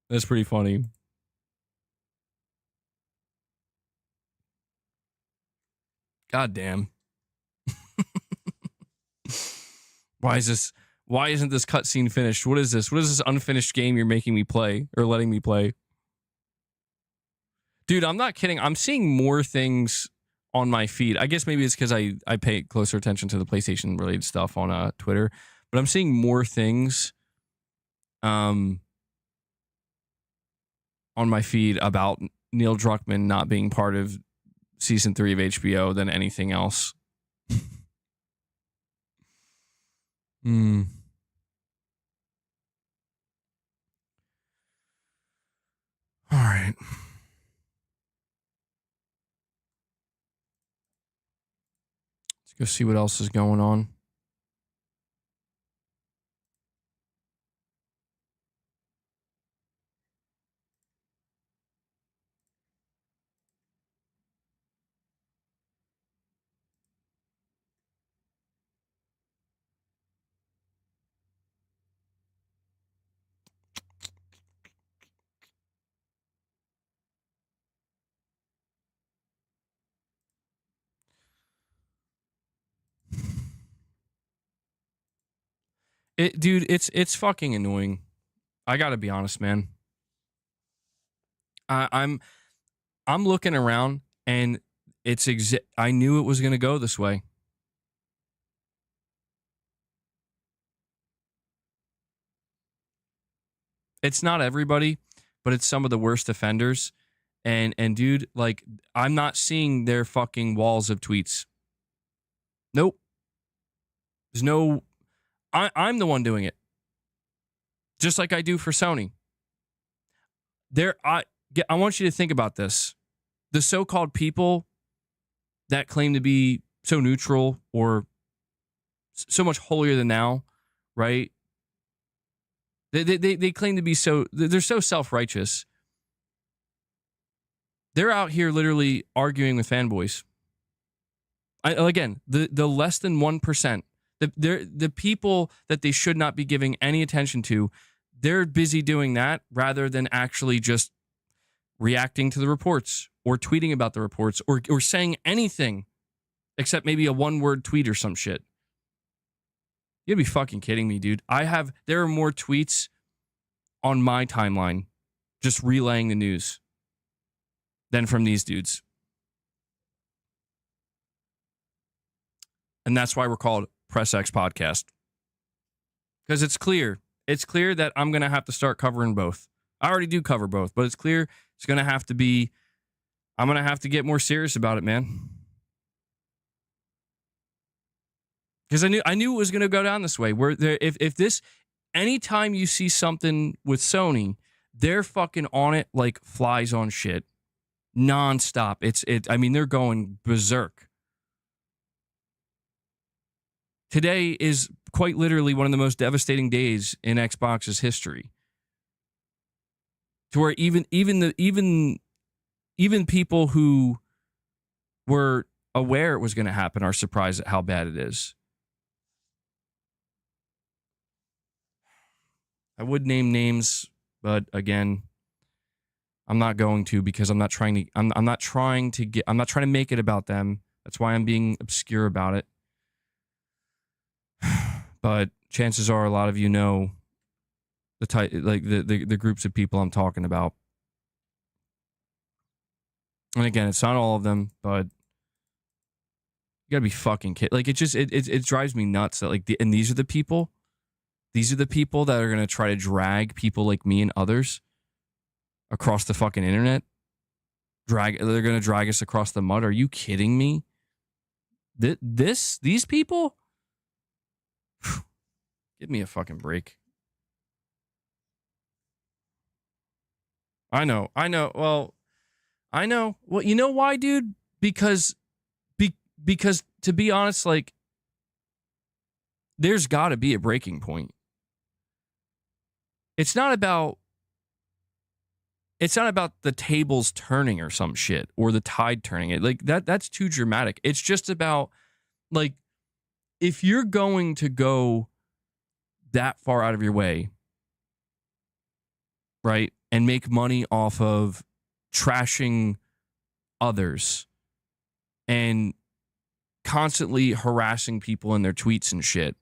That's pretty funny. God damn. Why isn't this cutscene finished? What is this? What is this unfinished game you're making me play or letting me play? Dude, I'm not kidding. I'm seeing more things on my feed. I guess maybe it's because I pay closer attention to the PlayStation related stuff on Twitter, but I'm seeing more things on my feed about Neil Druckmann not being part of season 3 of HBO than anything else. All right. Let's go see what else is going on. Dude, it's fucking annoying. I gotta be honest, man. I'm looking around and it's I knew it was gonna go this way. It's not everybody, but it's some of the worst offenders. And dude, like, I'm not seeing their fucking walls of tweets. Nope. There's no. I'm the one doing it. Just like I do for Sony. I want you to think about this. The so-called people that claim to be so neutral or so much holier than thou, right? They claim to be they're so self-righteous. They're out here literally arguing with fanboys. Again, the less than 1%, the people that they should not be giving any attention to, they're busy doing that rather than actually just reacting to the reports or tweeting about the reports or saying anything except maybe a one-word tweet or some shit. You'd be fucking kidding me, dude. There are more tweets on my timeline just relaying the news than from these dudes. And that's why we're called Press X Podcast. Because it's clear. It's clear that I'm going to have to start covering both. I already do cover both, but it's clear it's going to have to be, I'm going to have to get more serious about it, man. Because I knew it was going to go down this way. Where if this, anytime you see something with Sony, they're fucking on it like flies on shit, nonstop. I mean, they're going berserk. Today is quite literally one of the most devastating days in Xbox's history. To where even people who were aware it was going to happen are surprised at how bad it is. I would name names, but again, I'm not going to because I'm not trying to. I'm not trying to make it about them. That's why I'm being obscure about it. But chances are, a lot of you know the type, like the groups of people I'm talking about. And again, it's not all of them, but you gotta be fucking kidding. Like it drives me nuts that like and these are the people. These are the people that are gonna try to drag people like me and others across the fucking internet. They're gonna drag us across the mud. Are you kidding me? These people? Give me a fucking break. I know. Well, I know. Well, you know why, dude? Because to be honest, like, there's got to be a breaking point. It's not about the tables turning or some shit or the tide turning. It like that's too dramatic. It's just about like if you're going to go that far out of your way, right, and make money off of trashing others and constantly harassing people in their tweets and shit.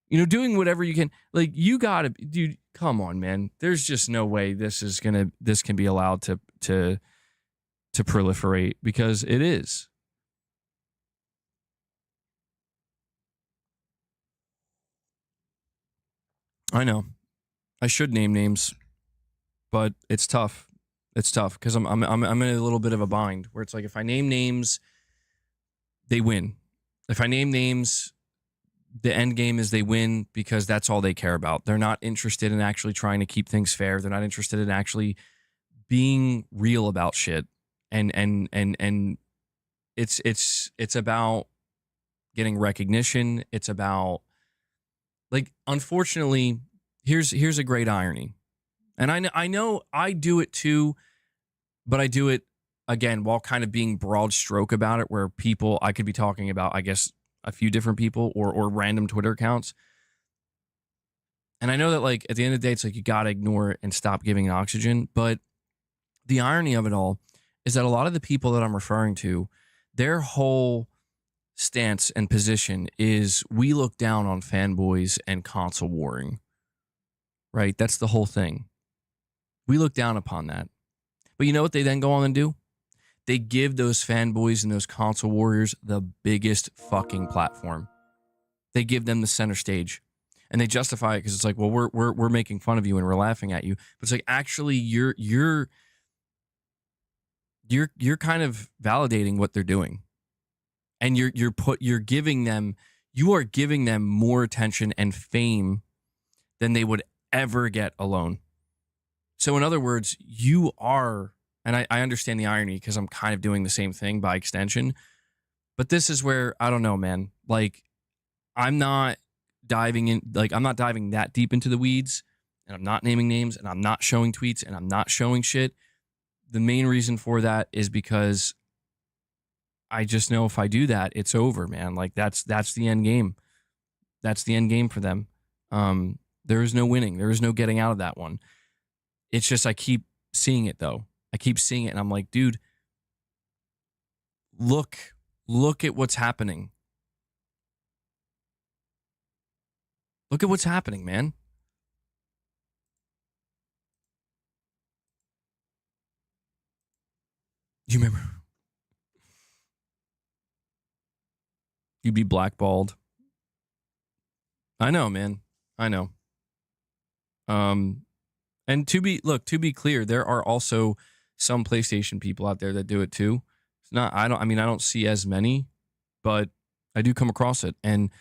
You know, doing whatever you can. Like, you gotta, dude, come on, man. There's just no way this can be allowed to proliferate, because it is. I know. I should name names, but it's tough. It's tough because I'm in a little bit of a bind where it's like if I name names, they win. If I name names, the end game is they win because that's all they care about. They're not interested in actually trying to keep things fair. They're not interested in actually being real about shit. And it's about getting recognition. It's about, like, unfortunately, here's a great irony. And I know I do it too, but I do it again while kind of being broad stroke about it, where people, I could be talking about, I guess, a few different people or random Twitter accounts. And I know that, like, at the end of the day, it's like you got to ignore it and stop giving it oxygen. But the irony of it all is that a lot of the people that I'm referring to, their whole stance and position is we look down on fanboys and console warring. Right? That's the whole thing. We look down upon that. But you know what they then go on and do? They give those fanboys and those console warriors the biggest fucking platform. They give them the center stage, and they justify it because it's like, well, we're making fun of you and we're laughing at you. But it's like, actually, you're kind of validating what they're doing, and you are giving them more attention and fame than they would ever get alone. So in other words, you are, and I understand the irony because I'm kind of doing the same thing by extension, but this is where, I don't know, man, like, I'm not diving that deep into the weeds, and I'm not naming names, and I'm not showing tweets, and I'm not showing shit. The main reason for that is because I just know if I do that, it's over, man. Like, that's the end game. That's the end game for them. There is no winning. There is no getting out of that one. It's just I keep seeing it, though. I keep seeing it, and I'm like, dude, look at what's happening. Look at what's happening, man. You remember? You'd be blackballed. I know, man. I know. And to be clear, there are also some PlayStation people out there that do it too. It's not, I don't see as many, but I do come across it, and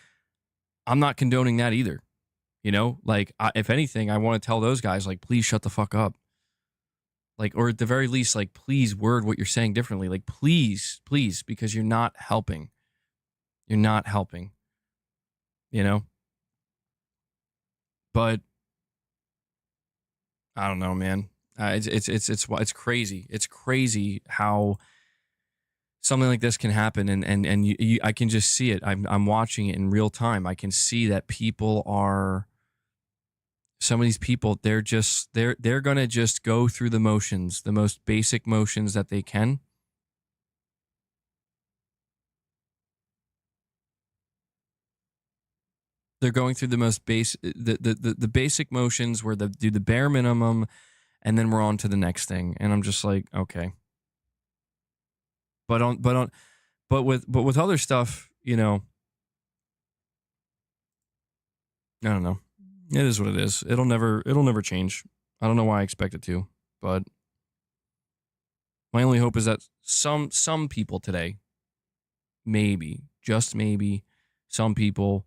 I'm not condoning that either. You know, like, if anything, I want to tell those guys, like, please shut the fuck up. Like, or at the very least, like, please word what you're saying differently. Like, please, because you're not helping. You're not helping. You know? But I don't know, man. It's crazy. It's crazy how something like this can happen, and I can just see it. I'm watching it in real time. I can see that people are some of these people, they're going to just go through the motions, the most basic motions that they can. They're going through the most the basic motions where they do the bare minimum, and then we're on to the next thing. And I'm just like, okay. But with other stuff, you know, I don't know. It is what it is. It'll never change. I don't know why I expect it to, but my only hope is that some people today, maybe, just maybe, some people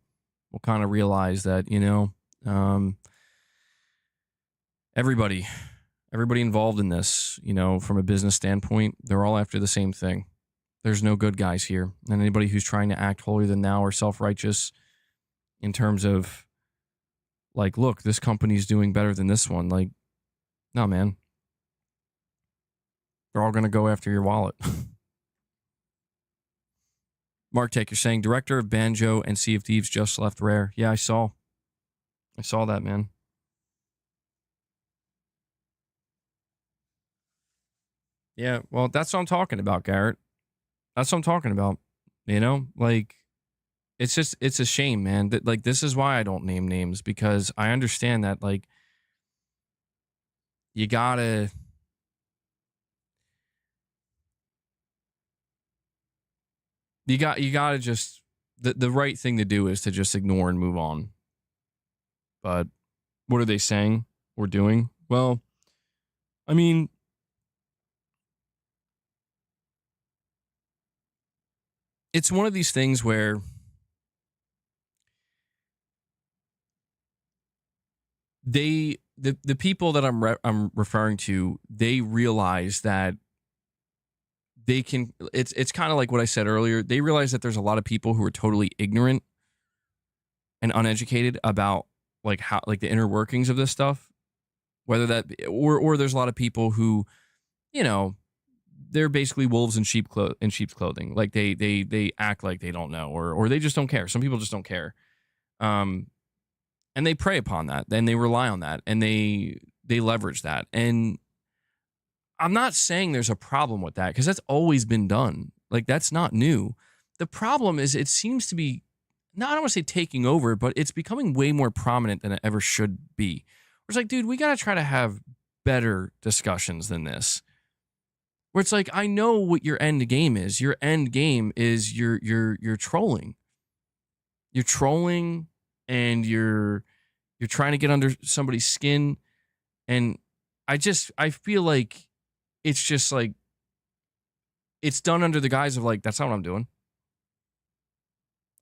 will kind of realize that, you know, everybody involved in this, you know, from a business standpoint, they're all after the same thing. There's no good guys here. And anybody who's trying to act holier than thou or self-righteous in terms of, like, look, this company's doing better than this one. Like, no, man. They're all going to go after your wallet. Mark Tech, you're saying director of Banjo and Sea of Thieves just left Rare. Yeah, I saw that, man. Yeah, well, that's what I'm talking about, Garrett. That's what I'm talking about. You know, like, it's a shame, man. That, like, this is why I don't name names, because I understand that, like, you gotta just, the right thing to do is to just ignore and move on. But what are they saying or doing? Well, I mean, it's one of these things where the people that I'm referring to, they realize that they can, it's kind of like what I said earlier. They realize that there's a lot of people who are totally ignorant and uneducated about, like, how, like, the inner workings of this stuff, whether that, or there's a lot of people who, you know, they're basically wolves in sheep's clothing. Like, they act like they don't know, or they just don't care. Some people just don't care. And they prey upon that, then they rely on that, and they leverage that. And I'm not saying there's a problem with that, because that's always been done. Like, that's not new. The problem is, it seems to be, I don't want to say taking over, but it's becoming way more prominent than it ever should be. It's like, dude, we got to try to have better discussions than this. Where it's like, I know what your end game is. Your end game is you're trolling. You're trolling, and you're trying to get under somebody's skin. And I feel like it's just like, it's done under the guise of, like, that's not what I'm doing.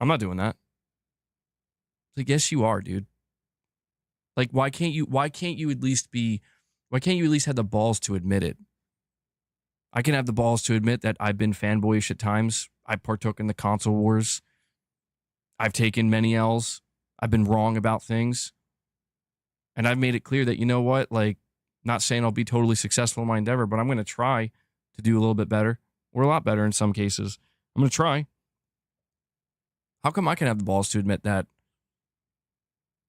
I'm not doing that. Like, yes, you are, dude. Like, why can't you at least have the balls to admit it? I can have the balls to admit that I've been fanboyish at times. I partook in the console wars. I've taken many L's. I've been wrong about things. And I've made it clear that, you know what, like, not saying I'll be totally successful in my endeavor, but I'm going to try to do a little bit better, or a lot better in some cases. I'm going to try. How come I can have the balls to admit that?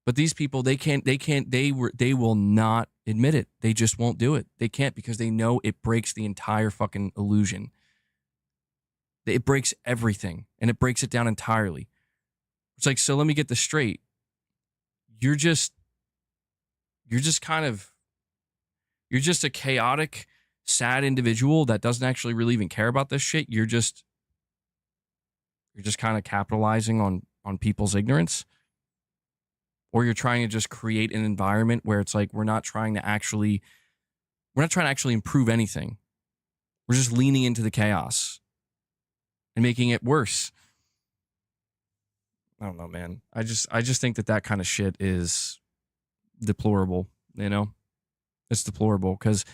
But these people, they will not admit it. They just won't do it. They can't, because they know it breaks the entire fucking illusion. It breaks everything, and it breaks it down entirely. It's like, so let me get this straight. You're just a chaotic, sad individual that doesn't actually really even care about this shit. You're just kind of capitalizing on people's ignorance. Or you're trying to just create an environment where it's like, we're not trying to actually improve anything. We're just leaning into the chaos and making it worse. I don't know, man. I just think that kind of shit is deplorable, you know? It's deplorable, because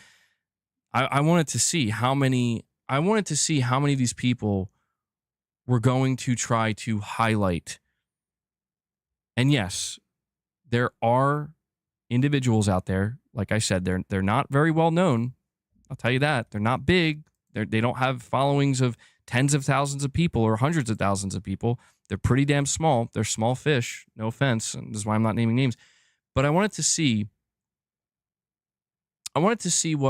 I wanted to see how many of these people were going to try to highlight. And yes, there are individuals out there, like I said, they're not very well known. I'll tell you that. They're not big. They don't have followings of tens of thousands of people or hundreds of thousands of people. They're pretty damn small. They're small fish. No offense. And this is why I'm not naming names. But I wanted to see what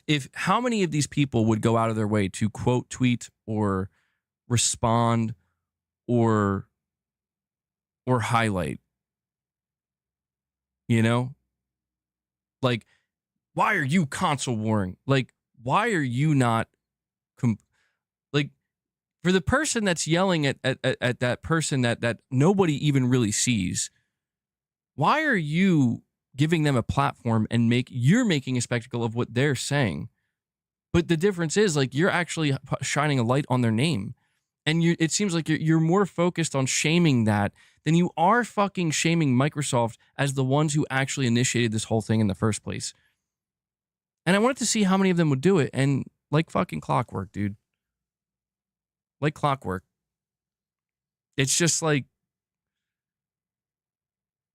if how many of these people would go out of their way to quote tweet or respond or highlight, you know? Like, why are you console warring? Like, why are you not like, for the person that's yelling at that person that nobody even really sees, why are you giving them a platform and you're making a spectacle of what they're saying? But the difference is, like, you're actually shining a light on their name. And it seems like you're more focused on shaming that than you are fucking shaming Microsoft as the ones who actually initiated this whole thing in the first place. And I wanted to see how many of them would do it. And like fucking clockwork, dude. Like clockwork. It's just like,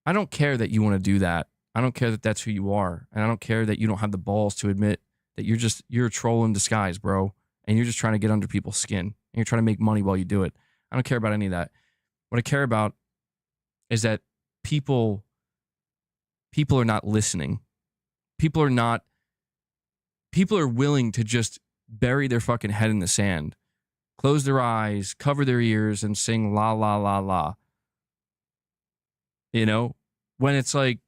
I don't care that you want to do that. I don't care that that's who you are. And I don't care that you don't have the balls to admit that you're a troll in disguise, bro. And you're just trying to get under people's skin. And you're trying to make money while you do it. I don't care about any of that. What I care about is that people are not listening. People are willing to just bury their fucking head in the sand, close their eyes, cover their ears, and sing la, la, la, la. You know, when it's like,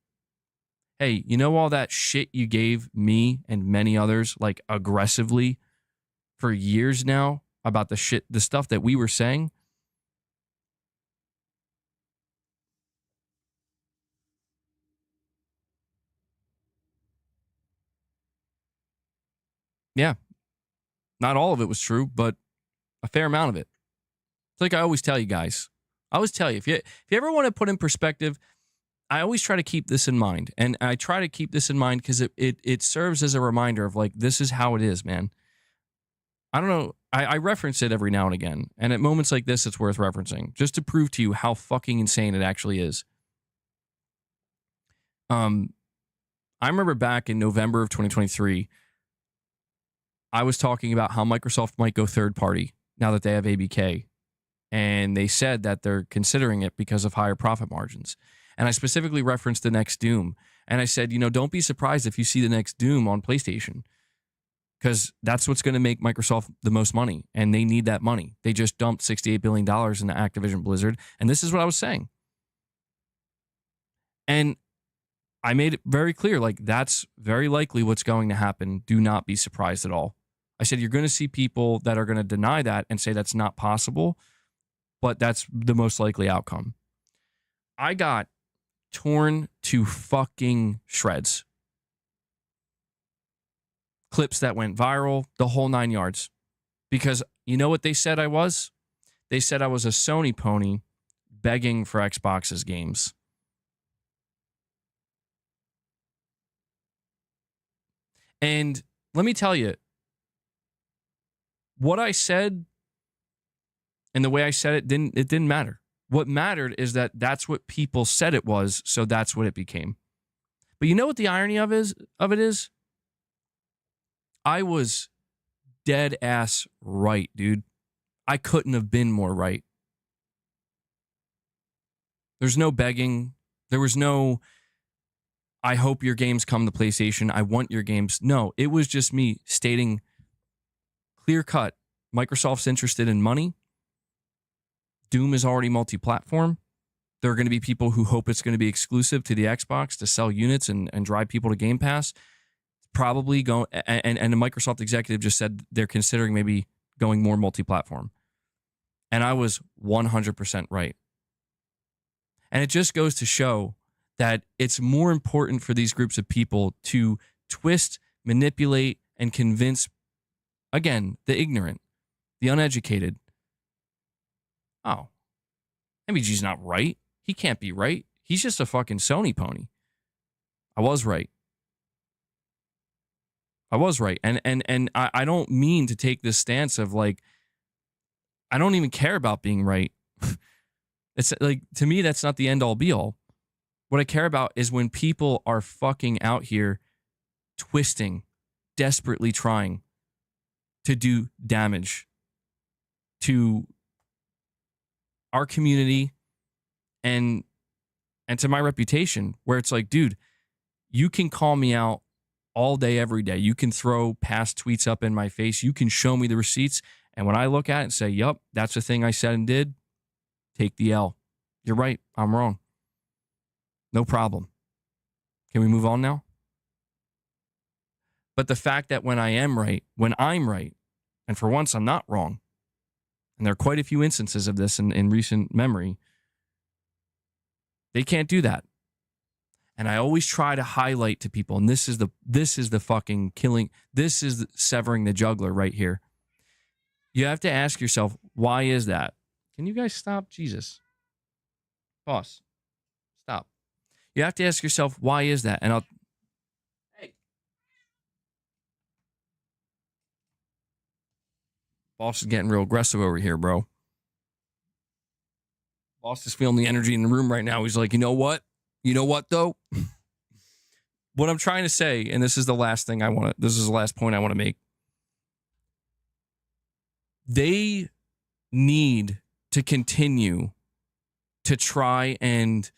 hey, you know all that shit you gave me and many others, like, aggressively for years now about the stuff that we were saying? Yeah. Not all of it was true, but a fair amount of it. It's like I always tell you guys. I always tell you, if you ever want to put in perspective, I always try to keep this in mind. And I try to keep this in mind because it serves as a reminder of, like, this is how it is, man. I don't know. I reference it every now and again. And at moments like this, it's worth referencing just to prove to you how fucking insane it actually is. I remember back in November of 2023, I was talking about how Microsoft might go third party now that they have ABK. And they said that they're considering it because of higher profit margins. And I specifically referenced the next Doom. And I said, don't be surprised if you see the next Doom on PlayStation, because that's what's going to make Microsoft the most money. And they need that money. They just dumped $68 billion into Activision Blizzard. And this is what I was saying. And I made it very clear, like, that's very likely what's going to happen. Do not be surprised at all. I said, you're going to see people that are going to deny that and say that's not possible, but that's the most likely outcome. I got torn to fucking shreds. Clips that went viral, the whole 9 yards. Because you know what they said I was? They said I was a Sony pony begging for Xbox's games. And let me tell you, what I said and the way I said it didn't matter. What mattered is that that's what people said it was, so that's what it became. But you know what the irony of it is? I was dead ass right, dude. I couldn't have been more right. There's no begging. There was no, I hope your games come to PlayStation. I want your games. No, it was just me stating clear cut. Microsoft's interested in money. Doom is already multi-platform. There are going to be people who hope it's going to be exclusive to the Xbox to sell units and drive people to Game Pass. Probably going, and a Microsoft executive just said they're considering maybe going more multi-platform. And I was 100% right. And it just goes to show that it's more important for these groups of people to twist, manipulate, and convince, again, the ignorant, the uneducated. Oh, MVG's not right. He can't be right. He's just a fucking Sony pony. I was right. And I don't mean to take this stance of, like, I don't even care about being right. It's like, to me, that's not the end all be all. What I care about is when people are fucking out here twisting, desperately trying to do damage to our community and to my reputation, where it's like, dude, you can call me out all day, every day. You can throw past tweets up in my face. You can show me the receipts. And when I look at it and say, yup, that's the thing I said and did, take the L. You're right. I'm wrong. No problem. Can we move on now? But the fact that when I'm right, and for once I'm not wrong, and there are quite a few instances of this in recent memory, they can't do that. And I always try to highlight to people, and this is the fucking killing, this is severing the jugular right here. You have to ask yourself, why is that? Can you guys stop? Jesus. Boss, stop. You have to ask yourself, why is that? And hey. Boss is getting real aggressive over here, bro. Boss is feeling the energy in the room right now. He's like, you know what? You know what, though? What I'm trying to say, and this is the last thing this is the last point I want to make. They need to continue to try and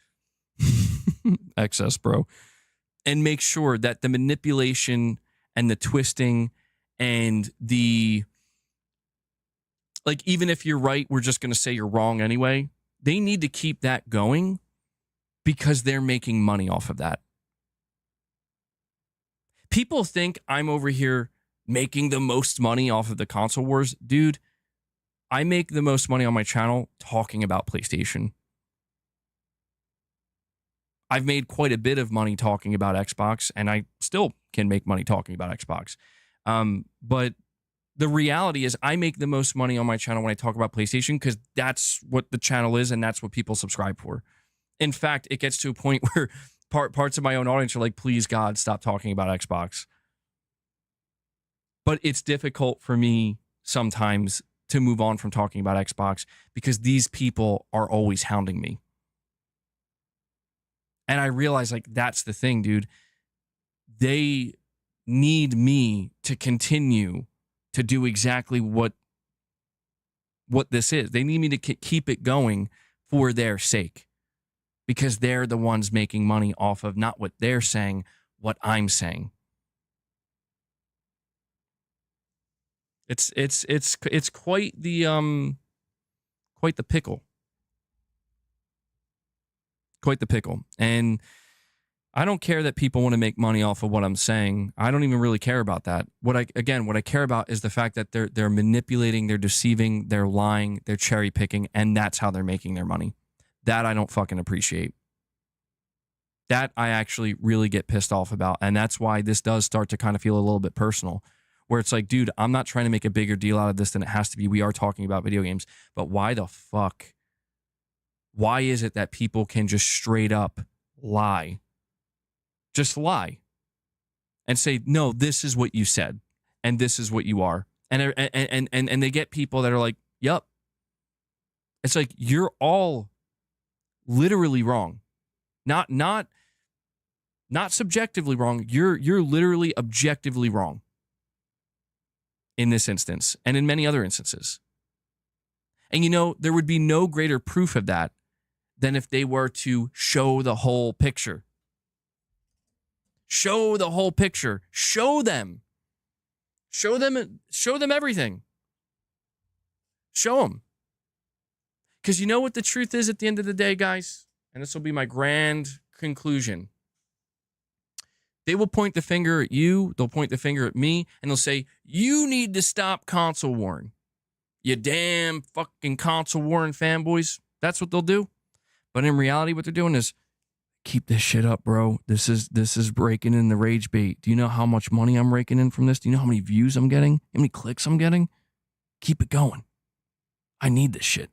excess, bro, and make sure that the manipulation and the twisting and the, like, even if you're right, we're just going to say you're wrong anyway. They need to keep that going because they're making money off of that. People think I'm over here making the most money off of the console wars. Dude, I make the most money on my channel talking about PlayStation. I've made quite a bit of money talking about Xbox, and I still can make money talking about Xbox. But the reality is I make the most money on my channel when I talk about PlayStation because that's what the channel is and that's what people subscribe for. In fact, it gets to a point where parts of my own audience are like, please, God, stop talking about Xbox. But it's difficult for me sometimes to move on from talking about Xbox because these people are always hounding me. And I realize, like, that's the thing, dude. They need me to continue to do exactly what this is. They need me to keep it going for their sake because they're the ones making money off of not what they're saying, what I'm saying. It's quite the pickle. Quite the pickle. And I don't care that people want to make money off of what I'm saying. I don't even really care about that. What I care about is the fact that they're manipulating, they're deceiving, they're lying, they're cherry picking, and that's how they're making their money. That I don't fucking appreciate. That I actually really get pissed off about. And that's why this does start to kind of feel a little bit personal, where it's like, dude, I'm not trying to make a bigger deal out of this than it has to be. We are talking about video games, but why the fuck? Why is it that people can just straight up lie? Just lie and say, no, this is what you said and this is what you are. And they get people that are like, yup. It's like, you're all literally wrong. Not subjectively wrong. You're literally objectively wrong in this instance and in many other instances. And you know, there would be no greater proof of that than if they were to show the whole picture. Show the whole picture. Show them everything. Show them. Because you know what the truth is at the end of the day, guys? And this will be my grand conclusion. They will point the finger at you. They'll point the finger at me. And they'll say, you need to stop console warring. You damn fucking console warring fanboys. That's what they'll do. But in reality, what they're doing is, keep this shit up, bro. This is breaking in the rage bait. Do you know how much money I'm raking in from this? Do you know how many views I'm getting? How many clicks I'm getting? Keep it going. I need this shit.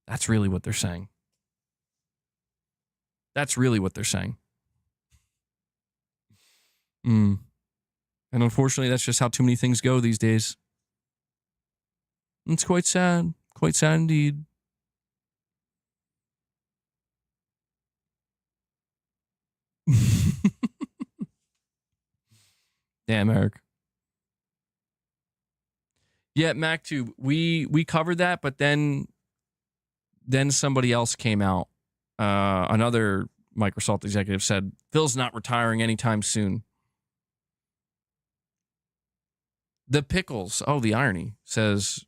That's really what they're saying. That's really what they're saying. And unfortunately, that's just how too many things go these days. It's quite sad. Quite sad indeed. Damn, Eric. Yeah, MacTube, we covered that, but then then somebody else came out. Another Microsoft executive said, Phil's not retiring anytime soon. The Pickles, the irony, says,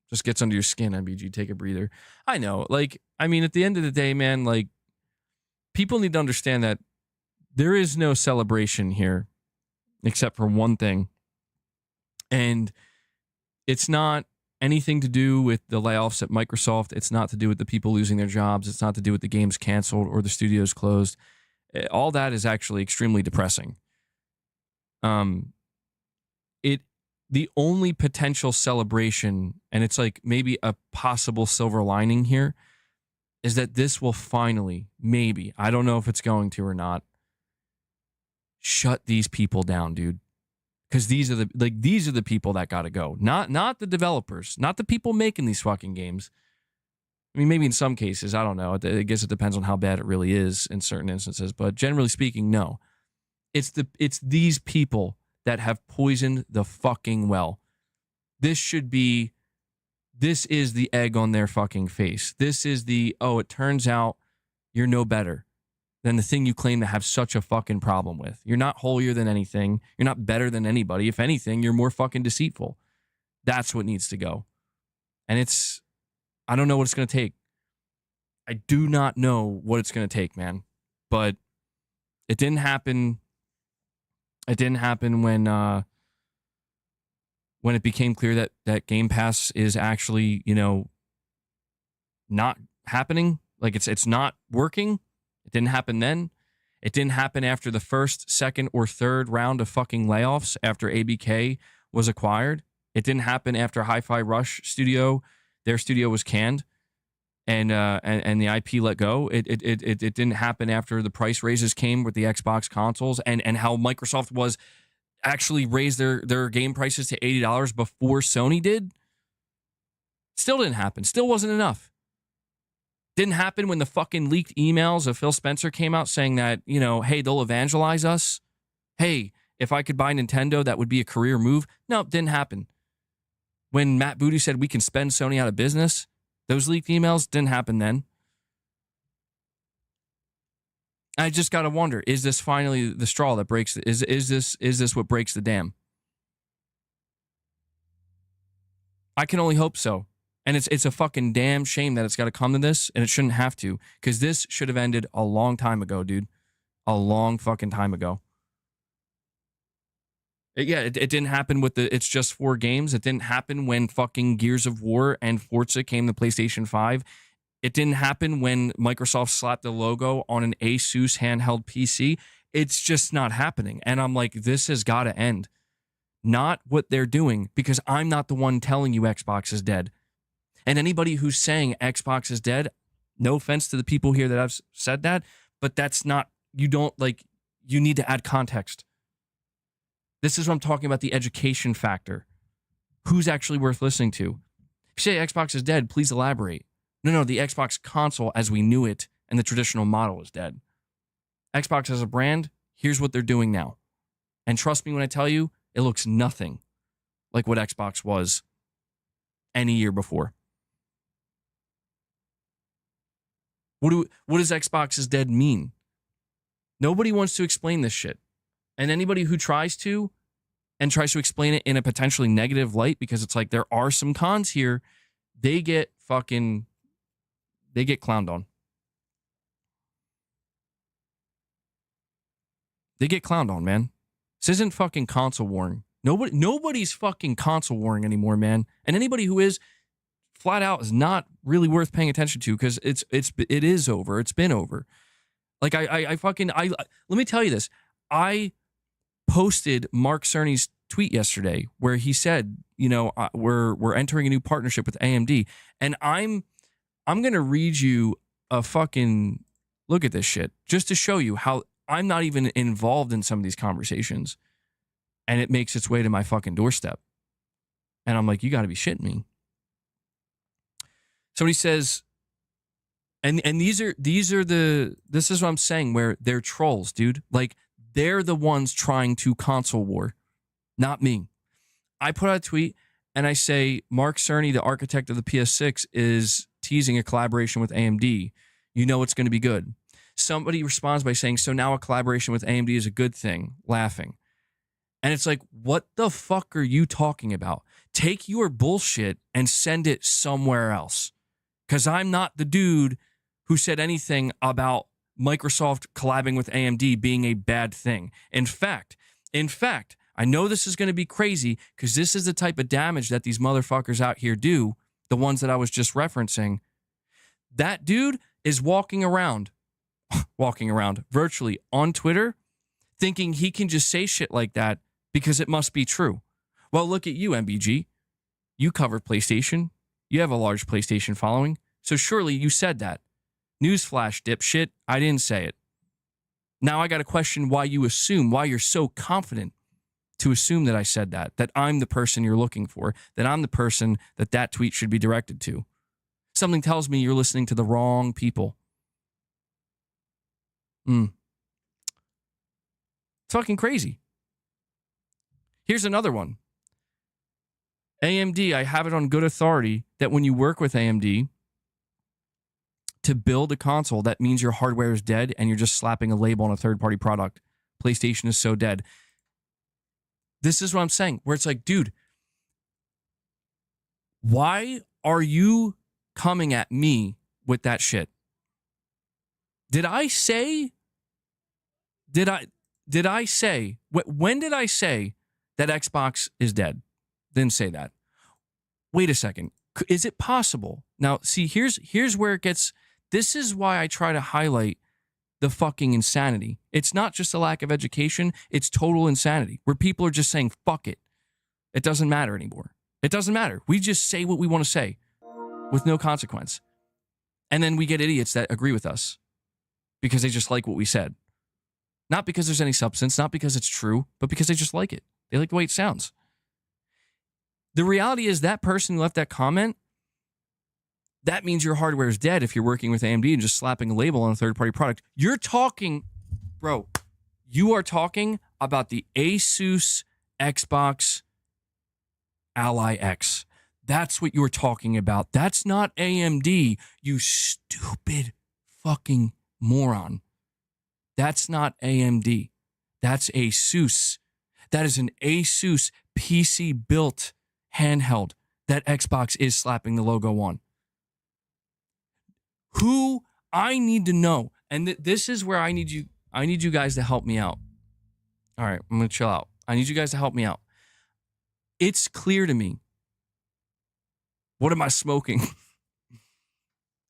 just gets under your skin, MBG, take a breather. I know. Like, I mean, at the end of the day, man, like, people need to understand that there is no celebration here except for one thing. And it's not anything to do with the layoffs at Microsoft. It's not to do with the people losing their jobs. It's not to do with the games canceled or the studios closed. All that is actually extremely depressing. The only potential celebration, and it's like maybe a possible silver lining here, is that this will finally, maybe, I don't know if it's going to or not, shut these people down, dude. Because these are the people that got to go, not the developers, not the people making these fucking games. I mean, maybe in some cases, I don't know. I guess it depends on how bad it really is in certain instances, but generally speaking, no. It's these people that have poisoned the fucking well. This is the egg on their fucking face. This is it turns out you're no better than the thing you claim to have such a fucking problem with. You're not holier than anything. You're not better than anybody. If anything, you're more fucking deceitful. That's what needs to go. And I don't know what it's going to take. I do not know what it's going to take, man. But it didn't happen. It didn't happen when it became clear that Game Pass is actually, not happening. Like it's not working. It didn't happen then. It didn't happen after the first, second, or third round of fucking layoffs after ABK was acquired. It didn't happen after Hi-Fi Rush Studio, their studio was canned and the IP let go. It didn't happen after the price raises came with the Xbox consoles and how Microsoft was actually raised their game prices to $80 before Sony did. Still didn't happen. Still wasn't enough. Didn't happen when the fucking leaked emails of Phil Spencer came out saying that, hey, they'll evangelize us. Hey, if I could buy Nintendo, that would be a career move. No, didn't happen. When Matt Booty said we can spend Sony out of business, those leaked emails didn't happen then. I just got to wonder, is this finally the straw that breaks, is this what breaks the dam? I can only hope so. And it's a fucking damn shame that it's got to come to this, and it shouldn't have to, because this should have ended a long time ago, dude. A long fucking time ago. It didn't happen with it's just 4 games. It didn't happen when fucking Gears of War and Forza came to PlayStation 5. It didn't happen when Microsoft slapped the logo on an Asus handheld PC. It's just not happening. And I'm like, this has got to end. Not what they're doing, because I'm not the one telling you Xbox is dead. And anybody who's saying Xbox is dead, no offense to the people here that have said that, but that's not, you need to add context. This is what I'm talking about, the education factor. Who's actually worth listening to? If you say Xbox is dead, please elaborate. No, the Xbox console as we knew it and the traditional model is dead. Xbox as a brand, here's what they're doing now. And trust me when I tell you, it looks nothing like what Xbox was any year before. What does Xbox is dead mean? Nobody wants to explain this shit. And anybody who tries to explain it in a potentially negative light, because it's like there are some cons here, they get clowned on. They get clowned on, man. This isn't fucking console warring. Nobody's fucking console warring anymore, man. And anybody who is, flat out, is not really worth paying attention to, because it is over. It's been over. Like let me tell you this. I posted Mark Cerny's tweet yesterday where he said, we're entering a new partnership with AMD, and I'm going to read you a fucking look at this shit just to show you how I'm not even involved in some of these conversations, and it makes its way to my fucking doorstep. And I'm like, you got to be shitting me. Somebody says, and this is what I'm saying, where they're trolls, dude. Like, they're the ones trying to console war, not me. I put out a tweet and I say, Mark Cerny, the architect of the PS6, is teasing a collaboration with AMD. You know it's going to be good. Somebody responds by saying, so now a collaboration with AMD is a good thing, laughing. And it's like, what the fuck are you talking about? Take your bullshit and send it somewhere else. Because I'm not the dude who said anything about Microsoft collabing with AMD being a bad thing. In fact, I know this is going to be crazy because this is the type of damage that these motherfuckers out here do, the ones that I was just referencing. That dude is walking around virtually on Twitter thinking he can just say shit like that because it must be true. Well, look at you, MBG. You cover PlayStation. You have a large PlayStation following. So surely you said that. Newsflash, dipshit. I didn't say it. Now I got to question why you're so confident to assume that I said that I'm the person you're looking for, that I'm the person that tweet should be directed to. Something tells me you're listening to the wrong people. It's fucking crazy. Here's another one. AMD, I have it on good authority that when you work with AMD to build a console, that means your hardware is dead and you're just slapping a label on a third-party product. PlayStation is so dead. This is what I'm saying, where it's like, dude, why are you coming at me with that shit? Did I say, when did I say that Xbox is dead? Didn't say that. Wait a second. Is it possible? Now, see, here's where it gets, this is why I try to highlight the fucking insanity. It's not just a lack of education, it's total insanity, where people are just saying, fuck it. It doesn't matter anymore. It doesn't matter. We just say what we want to say with no consequence. And then we get idiots that agree with us because they just like what we said. Not because there's any substance, not because it's true, but because they just like it. They like the way it sounds. The reality is that person who left that comment, that means your hardware is dead if you're working with AMD and just slapping a label on a third-party product. You're talking, bro, you are talking about the Asus Xbox Ally X. That's what you're talking about. That's not AMD, you stupid fucking moron. That's not AMD. That's Asus. That is an Asus PC-built handheld that Xbox is slapping the logo on. Who I need to know, and this is where I need you guys to help me out. All right, I'm going to chill out. I need you guys to help me out. It's clear to me. What am I smoking?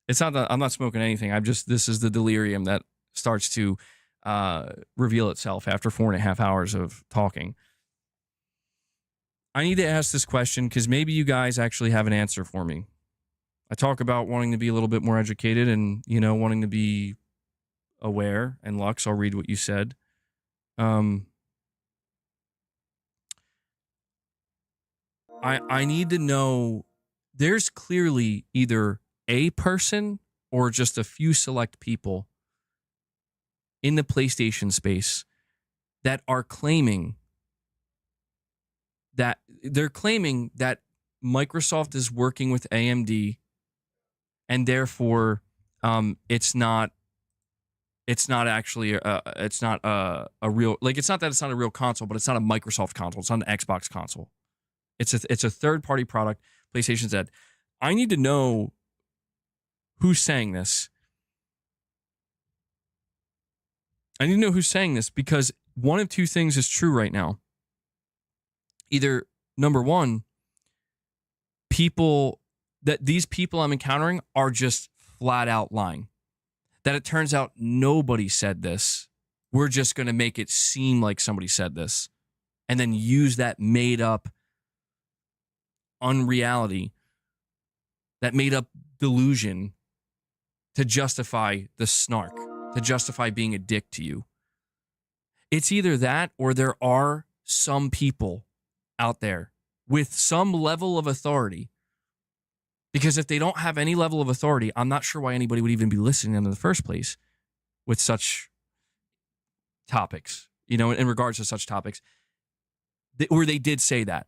It's not that I'm not smoking anything. This is the delirium that starts to reveal itself after 4.5 hours of talking. I need to ask this question because maybe you guys actually have an answer for me. I talk about wanting to be a little bit more educated and, wanting to be aware. And Lux, I'll read what you said. I need to know, there's clearly either a person or just a few select people in the PlayStation space that are claiming that Microsoft is working with AMD and therefore it's not actually it's not a real, like, it's not that it's not a real console, but it's not a Microsoft console. It's not an Xbox console. It's a third-party product. PlayStation's dead. I need to know who's saying this. I need to know who's saying this because one of two things is true right now. Either, number one, these people I'm encountering are just flat out lying. That it turns out nobody said this. We're just going to make it seem like somebody said this and then use that made up unreality, that made up delusion to justify the snark, to justify being a dick to you. It's either that or there are some people out there with some level of authority. Because if they don't have any level of authority, I'm not sure why anybody would even be listening to them in the first place with such topics, in regards to such topics, or they did say that.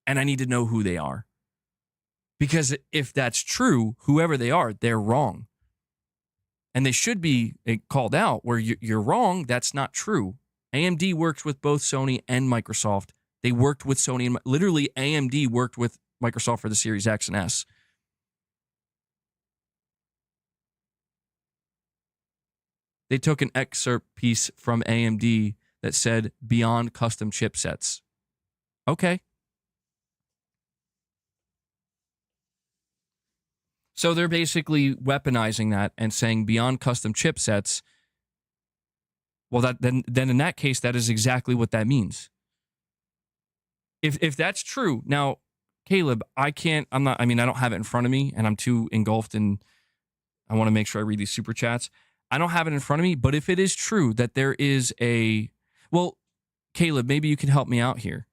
And I need to know who they are. Because if that's true, whoever they are, they're wrong. And they should be called out where you're wrong. That's not true. AMD works with both Sony and Microsoft. They worked with Sony and literally AMD worked with Microsoft for the Series X and S. They took an excerpt piece from AMD that said beyond custom chipsets. Okay. So they're basically weaponizing that and saying beyond custom chipsets. Well, then in that case, that is exactly what that means. If that's true, now, Caleb, I don't have it in front of me and I'm too engulfed in, I want to make sure I read these super chats. I don't have it in front of me, but if it is true that there is well, Caleb, maybe you can help me out here.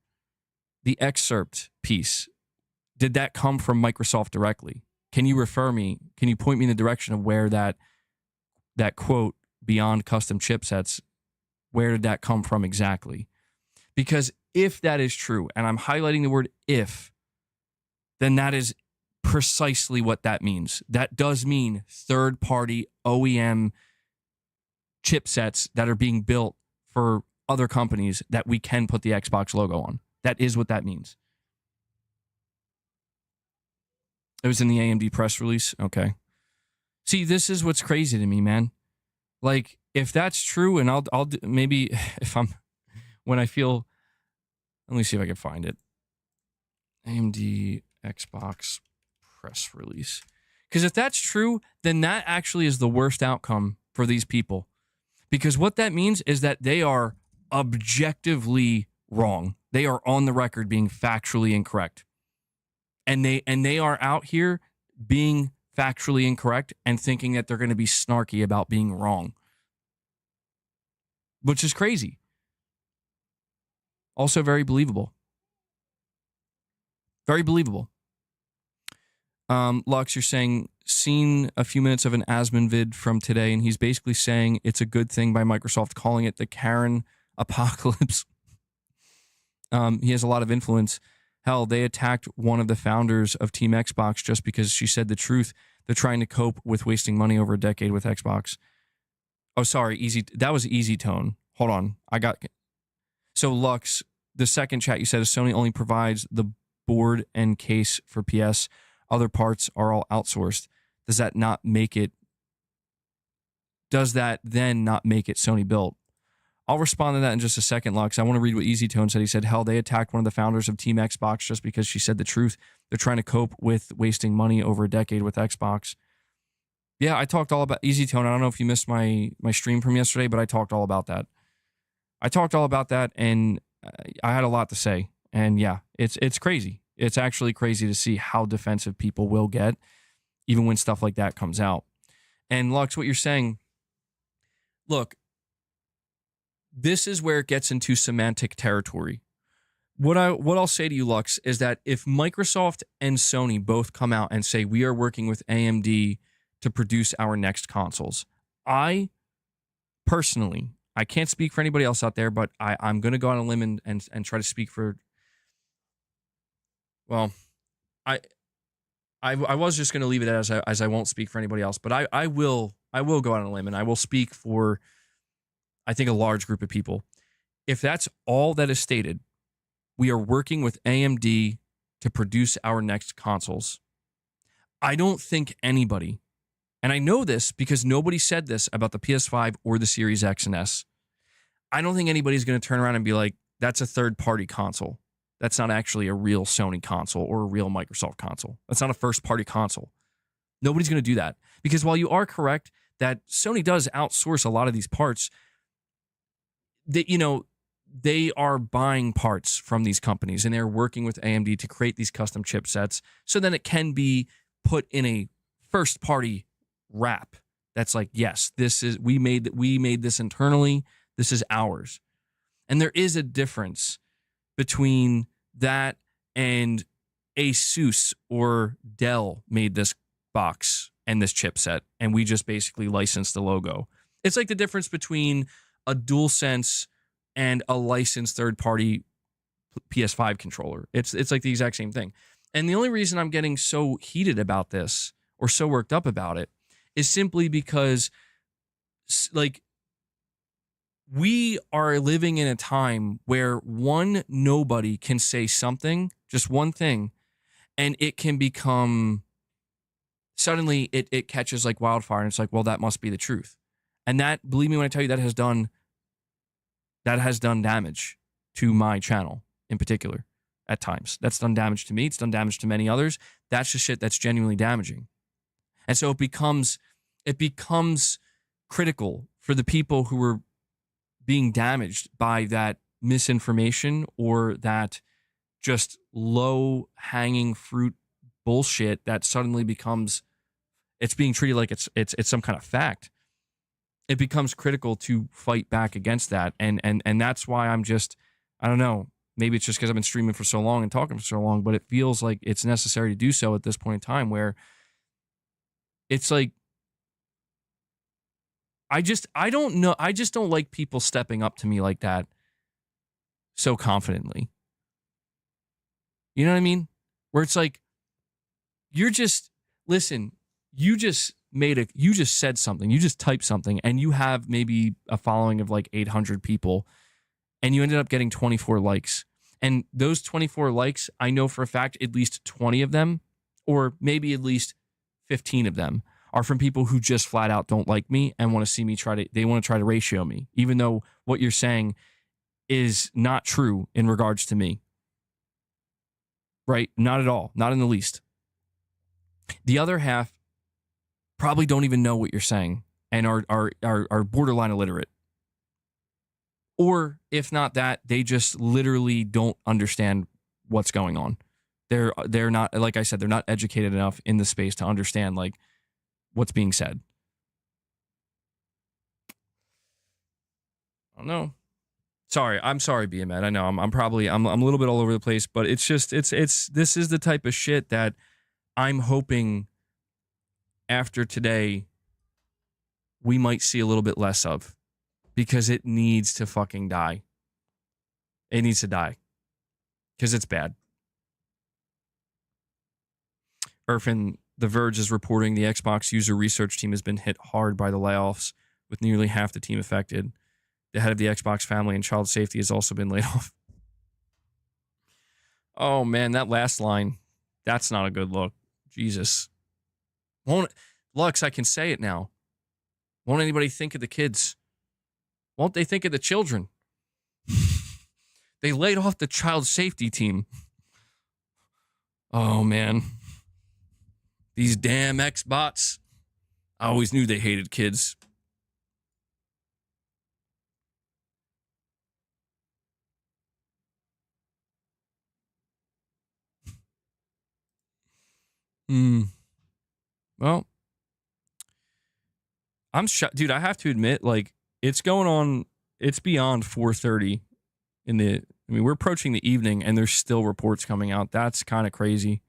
The excerpt piece, did that come from Microsoft directly? Can you point me in the direction of where that quote, beyond custom chipsets, where did that come from exactly? Because if that is true, and I'm highlighting the word if, then that is precisely what that means. That does mean third-party OEM chipsets that are being built for other companies that we can put the Xbox logo on. That is what that means. It was in the AMD press release. Okay. See, this is what's crazy to me, man. Like, if that's true, and I'll maybe if I'm when I feel. Let me see if I can find it. AMD Xbox press release. Because if that's true, then that actually is the worst outcome for these people. Because what that means is that they are objectively wrong. They are on the record being factually incorrect. And they are out here being factually incorrect and thinking that they're going to be snarky about being wrong. Which is crazy. Also very believable. Very believable. Lux, you're saying, seen a few minutes of an Asman vid from today, and he's basically saying it's a good thing by Microsoft calling it the Karen apocalypse. He has a lot of influence. Hell, they attacked one of the founders of Team Xbox just because she said the truth. They're trying to cope with wasting money over a decade with Xbox. Oh, sorry, that was Easy Tone. Hold on, So Lux, the second chat you said is Sony only provides the board and case for PS. Other parts are all outsourced. Does that then not make it Sony built? I'll respond to that in just a second, Lux. I want to read what Easy Tone said. He said, hell, they attacked one of the founders of Team Xbox just because she said the truth. They're trying to cope with wasting money over a decade with Xbox. Yeah, I talked all about Easy Tone. I don't know if you missed my stream from yesterday, but I talked all about that. And I had a lot to say. And yeah, it's crazy. It's actually crazy to see how defensive people will get, even when stuff like that comes out. And Lux, what you're saying, look, this is where it gets into semantic territory. What I'll say to you, Lux, is that if Microsoft and Sony both come out and say we are working with AMD to produce our next consoles, I personally, I can't speak for anybody else out there, but I'm going to go on a limb and try to speak for. Well, I was just going to leave it as I won't speak for anybody else, but I will go on a limb and I will speak for, I think, a large group of people. If that's all that is stated, we are working with AMD to produce our next consoles. I don't think anybody, and I know this because nobody said this about the PS5 or the Series X and S. I don't think anybody's going to turn around and be like, that's a third-party console. That's not actually a real Sony console or a real Microsoft console. That's not a first-party console. Nobody's going to do that. Because while you are correct that Sony does outsource a lot of these parts, they are buying parts from these companies and they're working with AMD to create these custom chipsets so then it can be put in a first-party wrap. That's like, yes, we made this internally. This is ours. And there is a difference between that and Asus or Dell made this box and this chipset, and we just basically licensed the logo. It's like the difference between a DualSense and a licensed third-party PS5 controller. It's like the exact same thing. And the only reason I'm getting so heated about this or so worked up about it is simply because, like, we are living in a time where one nobody can say something, just one thing, and it can become suddenly it catches like wildfire, and it's like, well, that must be the truth. And that, believe me when I tell you, that has done damage to my channel in particular at times. That's done damage to me. It's done damage to many others. That's just shit that's genuinely damaging. And so it becomes critical for the people who are being damaged by that misinformation or that just low hanging fruit bullshit that suddenly becomes, it's being treated like it's some kind of fact. It becomes critical to fight back against that. And that's why I'm just, I don't know, maybe it's just because I've been streaming for so long and talking for so long, but it feels like it's necessary to do so at this point in time, where it's like, I don't know. I just don't like people stepping up to me like that so confidently. You know what I mean? Where it's like, you're just, listen, you just said something, you just typed something, and you have maybe a following of like 800 people, and you ended up getting 24 likes. And those 24 likes, I know for a fact, at least 20 of them, or maybe at least 15 of them, are from people who just flat out don't like me and want to see me they want to try to ratio me, even though what you're saying is not true in regards to me. Right? Not at all. Not in the least. The other half probably don't even know what you're saying and are borderline illiterate. Or if not that, they just literally don't understand what's going on. They're not, like I said, they're not educated enough in the space to understand like what's being said. I don't know. I'm sorry, BMed. I know I'm probably I'm a little bit all over the place, but it's just this is the type of shit that I'm hoping after today we might see a little bit less of, because it needs to fucking die. It needs to die because it's bad. Irfan, The Verge is reporting the Xbox user research team has been hit hard by the layoffs, with nearly half the team affected. The head of the Xbox family and child safety has also been laid off. Oh man, that last line, that's not a good look. Jesus. Lux, I can say it now. Won't anybody think of the kids? Won't they think of the children? They laid off the child safety team. Oh man. These damn Xbots. I always knew they hated kids. Well, I'm shocked, dude. I have to admit, like, it's going on. It's beyond 4:30 in the. I mean, we're approaching the evening, and there's still reports coming out. That's kind of crazy.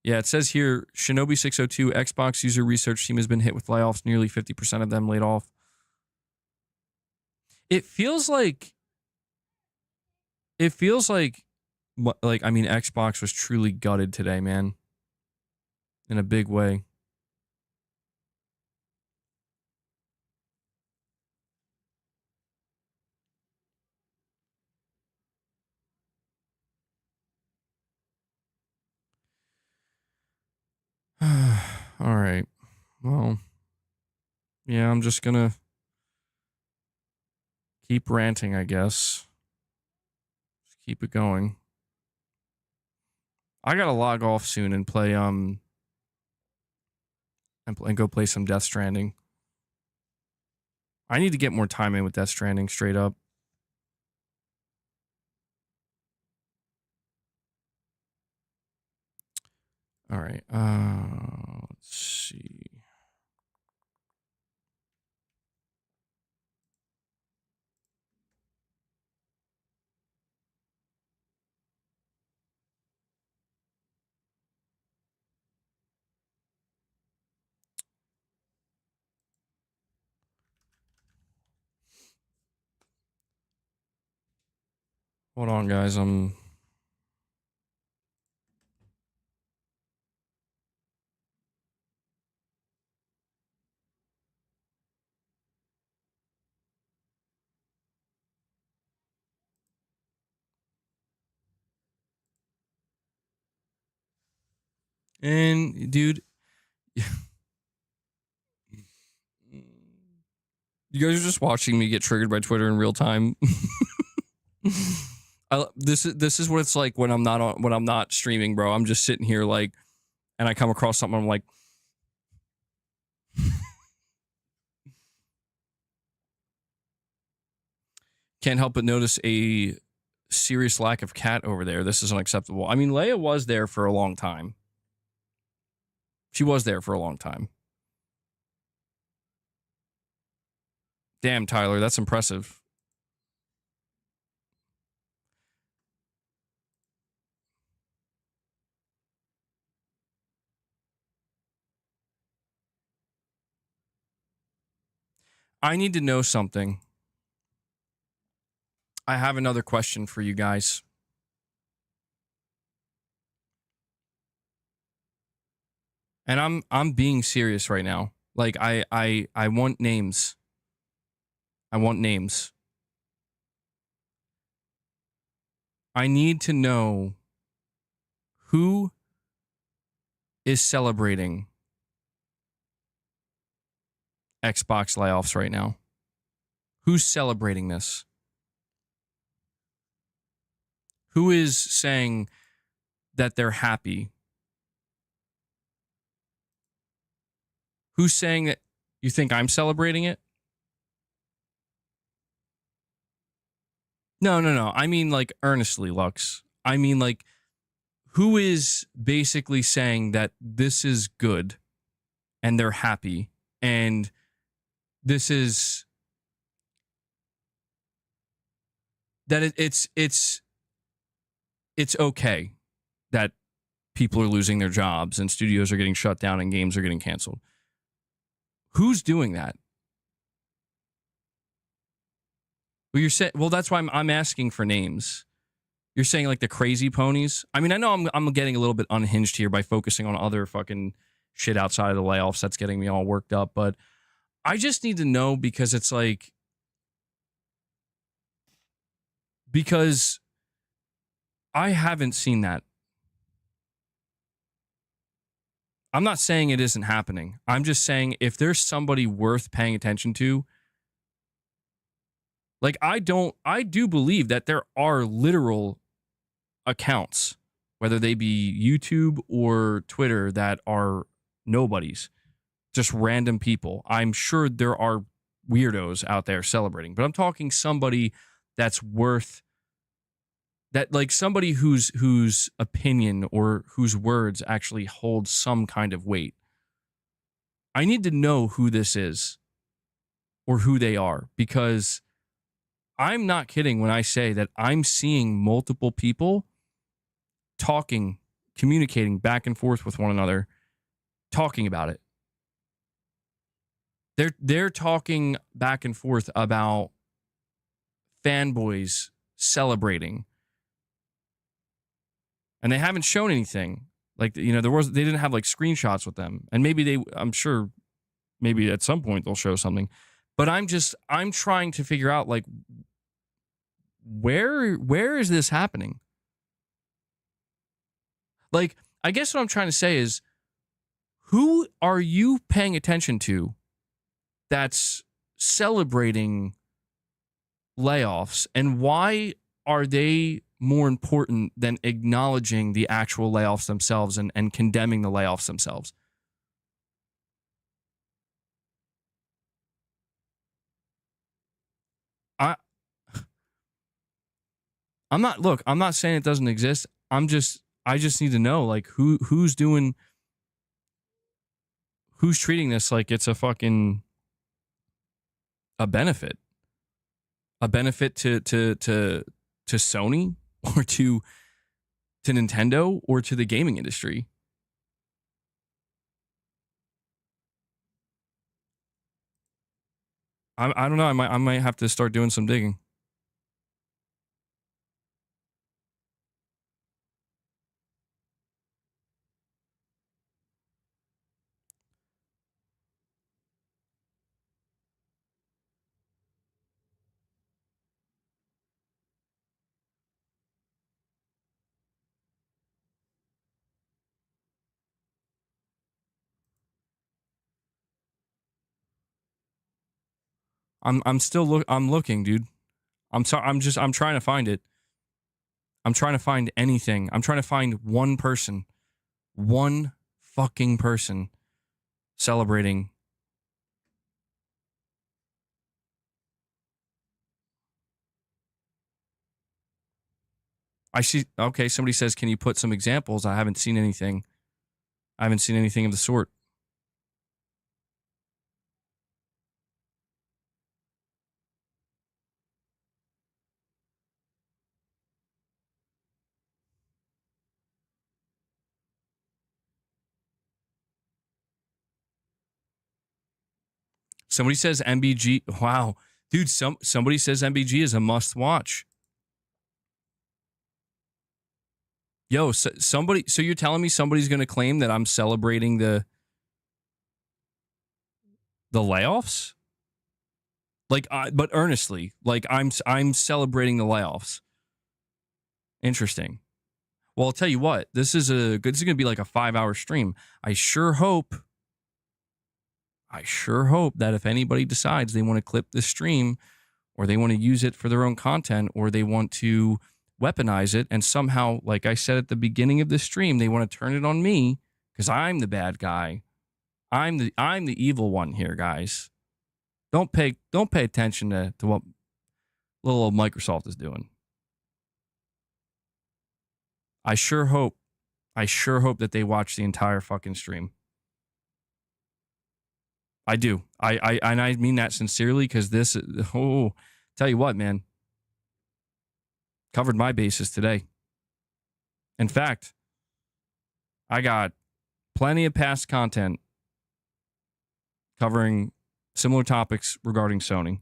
Yeah, it says here, Shinobi 602 Xbox user research team has been hit with layoffs. Nearly 50% of them laid off. It feels like. I mean, Xbox was truly gutted today, man. In a big way. All right. Well, yeah, I'm just gonna keep ranting, I guess. Just keep it going. I gotta log off soon and play and go play some Death Stranding. I need to get more time in with Death Stranding, straight up. All right. Let's see. Hold on, guys. And dude, you guys are just watching me get triggered by Twitter in real time. This is what it's like when I'm not streaming, bro. I'm just sitting here like, and I come across something. I'm like, can't help but notice a serious lack of cat over there. This is unacceptable. I mean, Leia was there for a long time. She was there for a long time. Damn, Tyler, that's impressive. I need to know something. I have another question for you guys. And I'm being serious right now. Like I want names. I want names. I need to know who is celebrating Xbox layoffs right now. Who's celebrating this? Who is saying that they're happy? Who's saying that you think I'm celebrating it? No. I mean, like, earnestly, Lux. I mean, like, who is basically saying that this is good and they're happy and this is that it's okay that people are losing their jobs and studios are getting shut down and games are getting canceled? Who's doing that? Well, you're saying, well, that's why I'm asking for names. You're saying like the crazy ponies. I mean, I know I'm getting a little bit unhinged here by focusing on other fucking shit outside of the layoffs. That's getting me all worked up. But I just need to know because it's like, because I haven't seen that. I'm not saying it isn't happening. I'm just saying if there's somebody worth paying attention to, like I do believe that there are literal accounts, whether they be YouTube or Twitter, that are nobodies, just random people. I'm sure there are weirdos out there celebrating, but I'm talking somebody that's worth that, like somebody whose opinion or whose words actually hold some kind of weight. I need to know who this is or who they are, because I'm not kidding when I say that I'm seeing multiple people talking, communicating back and forth with one another, talking about it. They're talking back and forth about fanboys celebrating, and they haven't shown anything. Like, you know, they didn't have like screenshots with them, and I'm sure maybe at some point they'll show something. But I'm trying to figure out like where is this happening? Like, I guess what I'm trying to say is, who are you paying attention to that's celebrating layoffs, and why are they more important than acknowledging the actual layoffs themselves and condemning the layoffs themselves? I I'm not saying it doesn't exist. I just need to know like who's treating this like it's a fucking a benefit. A benefit to Sony or to Nintendo or to the gaming industry. I don't know. I might have to start doing some digging. I'm still I'm looking, dude. I'm sorry. I'm trying to find it. I'm trying to find anything. I'm trying to find one person, one fucking person celebrating. I see. Okay, somebody says, "Can you put some examples?" I haven't seen anything. I haven't seen anything of the sort. Somebody says MBG. Wow, dude. Somebody says MBG is a must watch. Yo, somebody. So you're telling me somebody's going to claim that I'm celebrating the layoffs? Like, but earnestly, like I'm celebrating the layoffs. Interesting. Well, I'll tell you what. This is going to be like a 5-hour stream. I sure hope that if anybody decides they want to clip this stream, or they want to use it for their own content, or they want to weaponize it and somehow, like I said at the beginning of this stream, they want to turn it on me because I'm the bad guy. I'm the evil one here, guys. Don't pay attention to what little old Microsoft is doing. I sure hope that they watch the entire fucking stream. I do. I mean that sincerely, because this, tell you what, man, covered my bases today. In fact, I got plenty of past content covering similar topics regarding Sony.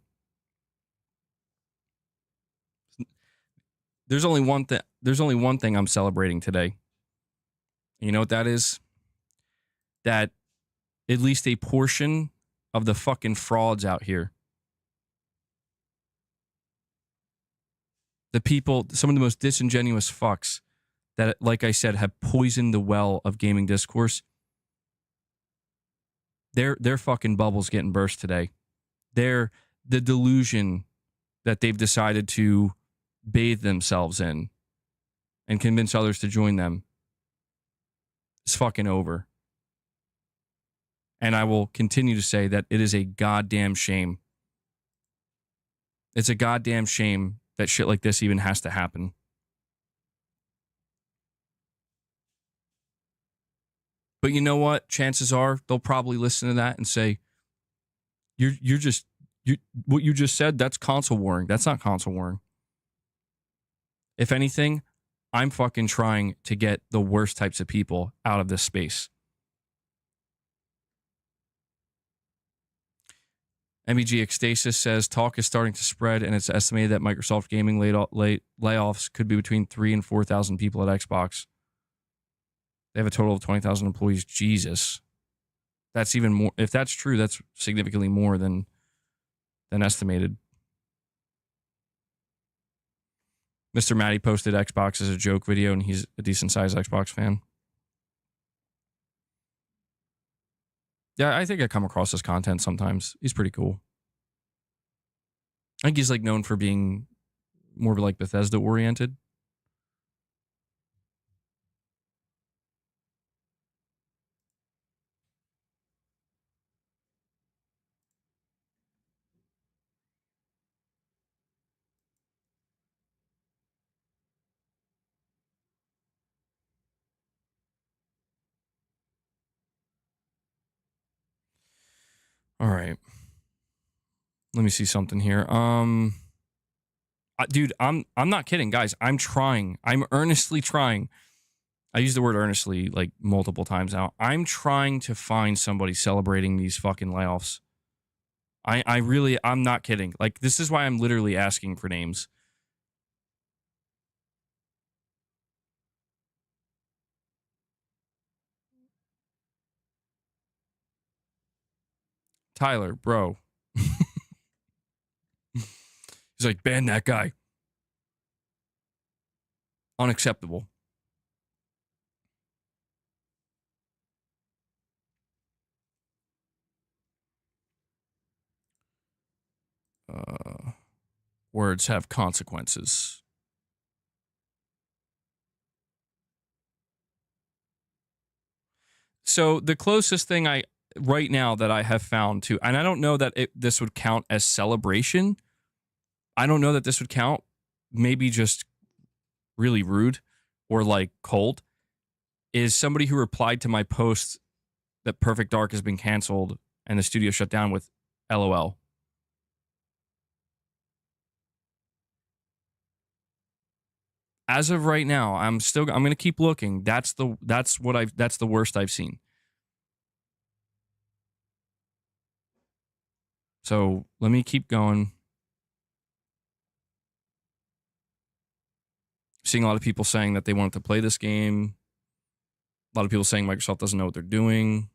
There's only one thing I'm celebrating today. You know what that is? That at least a portion of the fucking frauds out here, the people, some of the most disingenuous fucks that, like I said, have poisoned the well of gaming discourse, their fucking bubbles getting burst today. The delusion that they've decided to bathe themselves in and convince others to join them is fucking over. And I will continue to say that it is a goddamn shame. It's a goddamn shame that shit like this even has to happen. But you know what? Chances are they'll probably listen to that and say, what you just said, that's console warring. That's not console warring. If anything, I'm fucking trying to get the worst types of people out of this space. MEG Ecstasis says talk is starting to spread, and it's estimated that Microsoft Gaming layoffs could be between 3,000 and 4,000 people at Xbox. They have a total of 20,000 employees. Jesus. That's even more. If that's true, that's significantly more than estimated. Mr. Matty posted Xbox as a joke video, and he's a decent-sized Xbox fan. Yeah, I think I come across his content sometimes. He's pretty cool. I think he's like known for being more like Bethesda-oriented. All right. Let me see something here. Dude, I'm not kidding, guys. I'm trying. I'm earnestly trying. I use the word earnestly like multiple times now. I'm trying to find somebody celebrating these fucking layoffs. I'm not kidding. Like, this is why I'm literally asking for names. Tyler, bro. He's like, ban that guy. Unacceptable. Words have consequences. So the closest thing right now that I have found to, and I don't know that this would count as celebration. I don't know that this would count. Maybe just really rude or like cold, is somebody who replied to my post that Perfect Dark has been canceled and the studio shut down with LOL. As of right now, I'm going to keep looking. That's the worst I've seen. So let me keep going. Seeing a lot of people saying that they wanted to play this game. A lot of people saying Microsoft doesn't know what they're doing.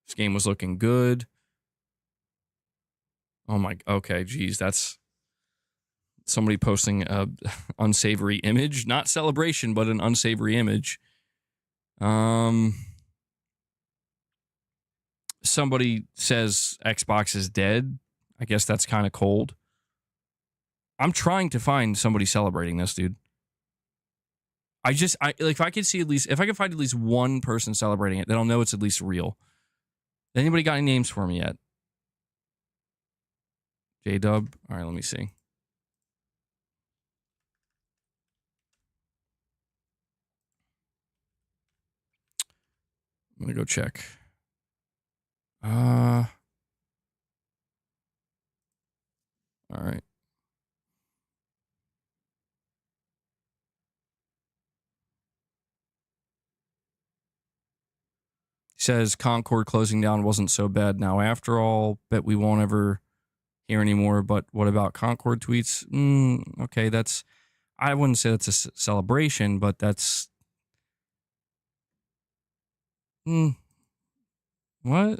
This game was looking good. Oh my, okay, geez, that's somebody posting a unsavory image. Not celebration, but an unsavory image. Somebody says Xbox is dead. I guess that's kind of cold. I'm trying to find somebody celebrating this, dude. If I could find at least one person celebrating it, then I'll know it's at least real. Anybody got any names for me yet? J-Dub? All right, let me see. I'm going to go check. All right. He says Concord closing down wasn't so bad now after all. Bet we won't ever hear anymore. But what about Concord tweets? Okay, I wouldn't say that's a celebration, but that's... What?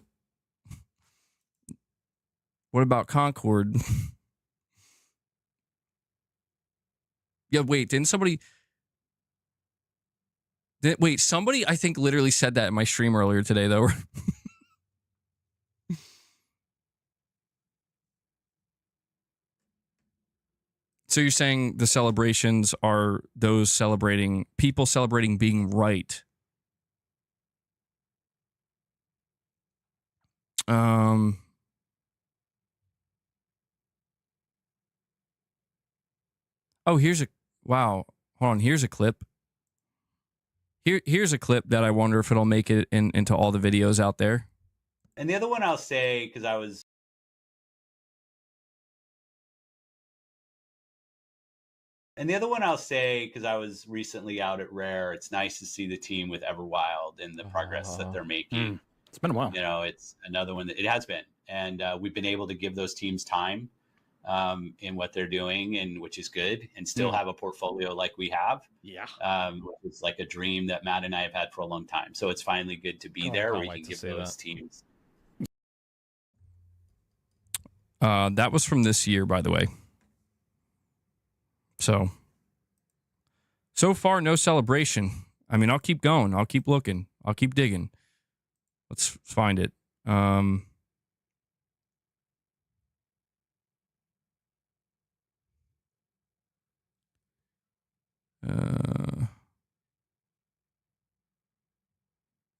What about Concord? Yeah, wait, didn't somebody... somebody I think literally said that in my stream earlier today, though. So you're saying the celebrations are those people celebrating being right. Oh, wow. Hold on, here's a clip. Here's a clip that I wonder if it'll make it into all the videos out there. And the other one I'll say, because I was recently out at Rare, it's nice to see the team with Everwild and the progress that they're making. It's been a while. You know, it's another one that it has been. And we've been able to give those teams time in what they're doing, and which is good, and still have a portfolio like we have. Yeah. It's like a dream that Matt and I have had for a long time. So it's finally good to be there where you can give those teams. That was from this year, by the way. So far, no celebration. I mean, I'll keep going. I'll keep looking. I'll keep digging. Let's find it.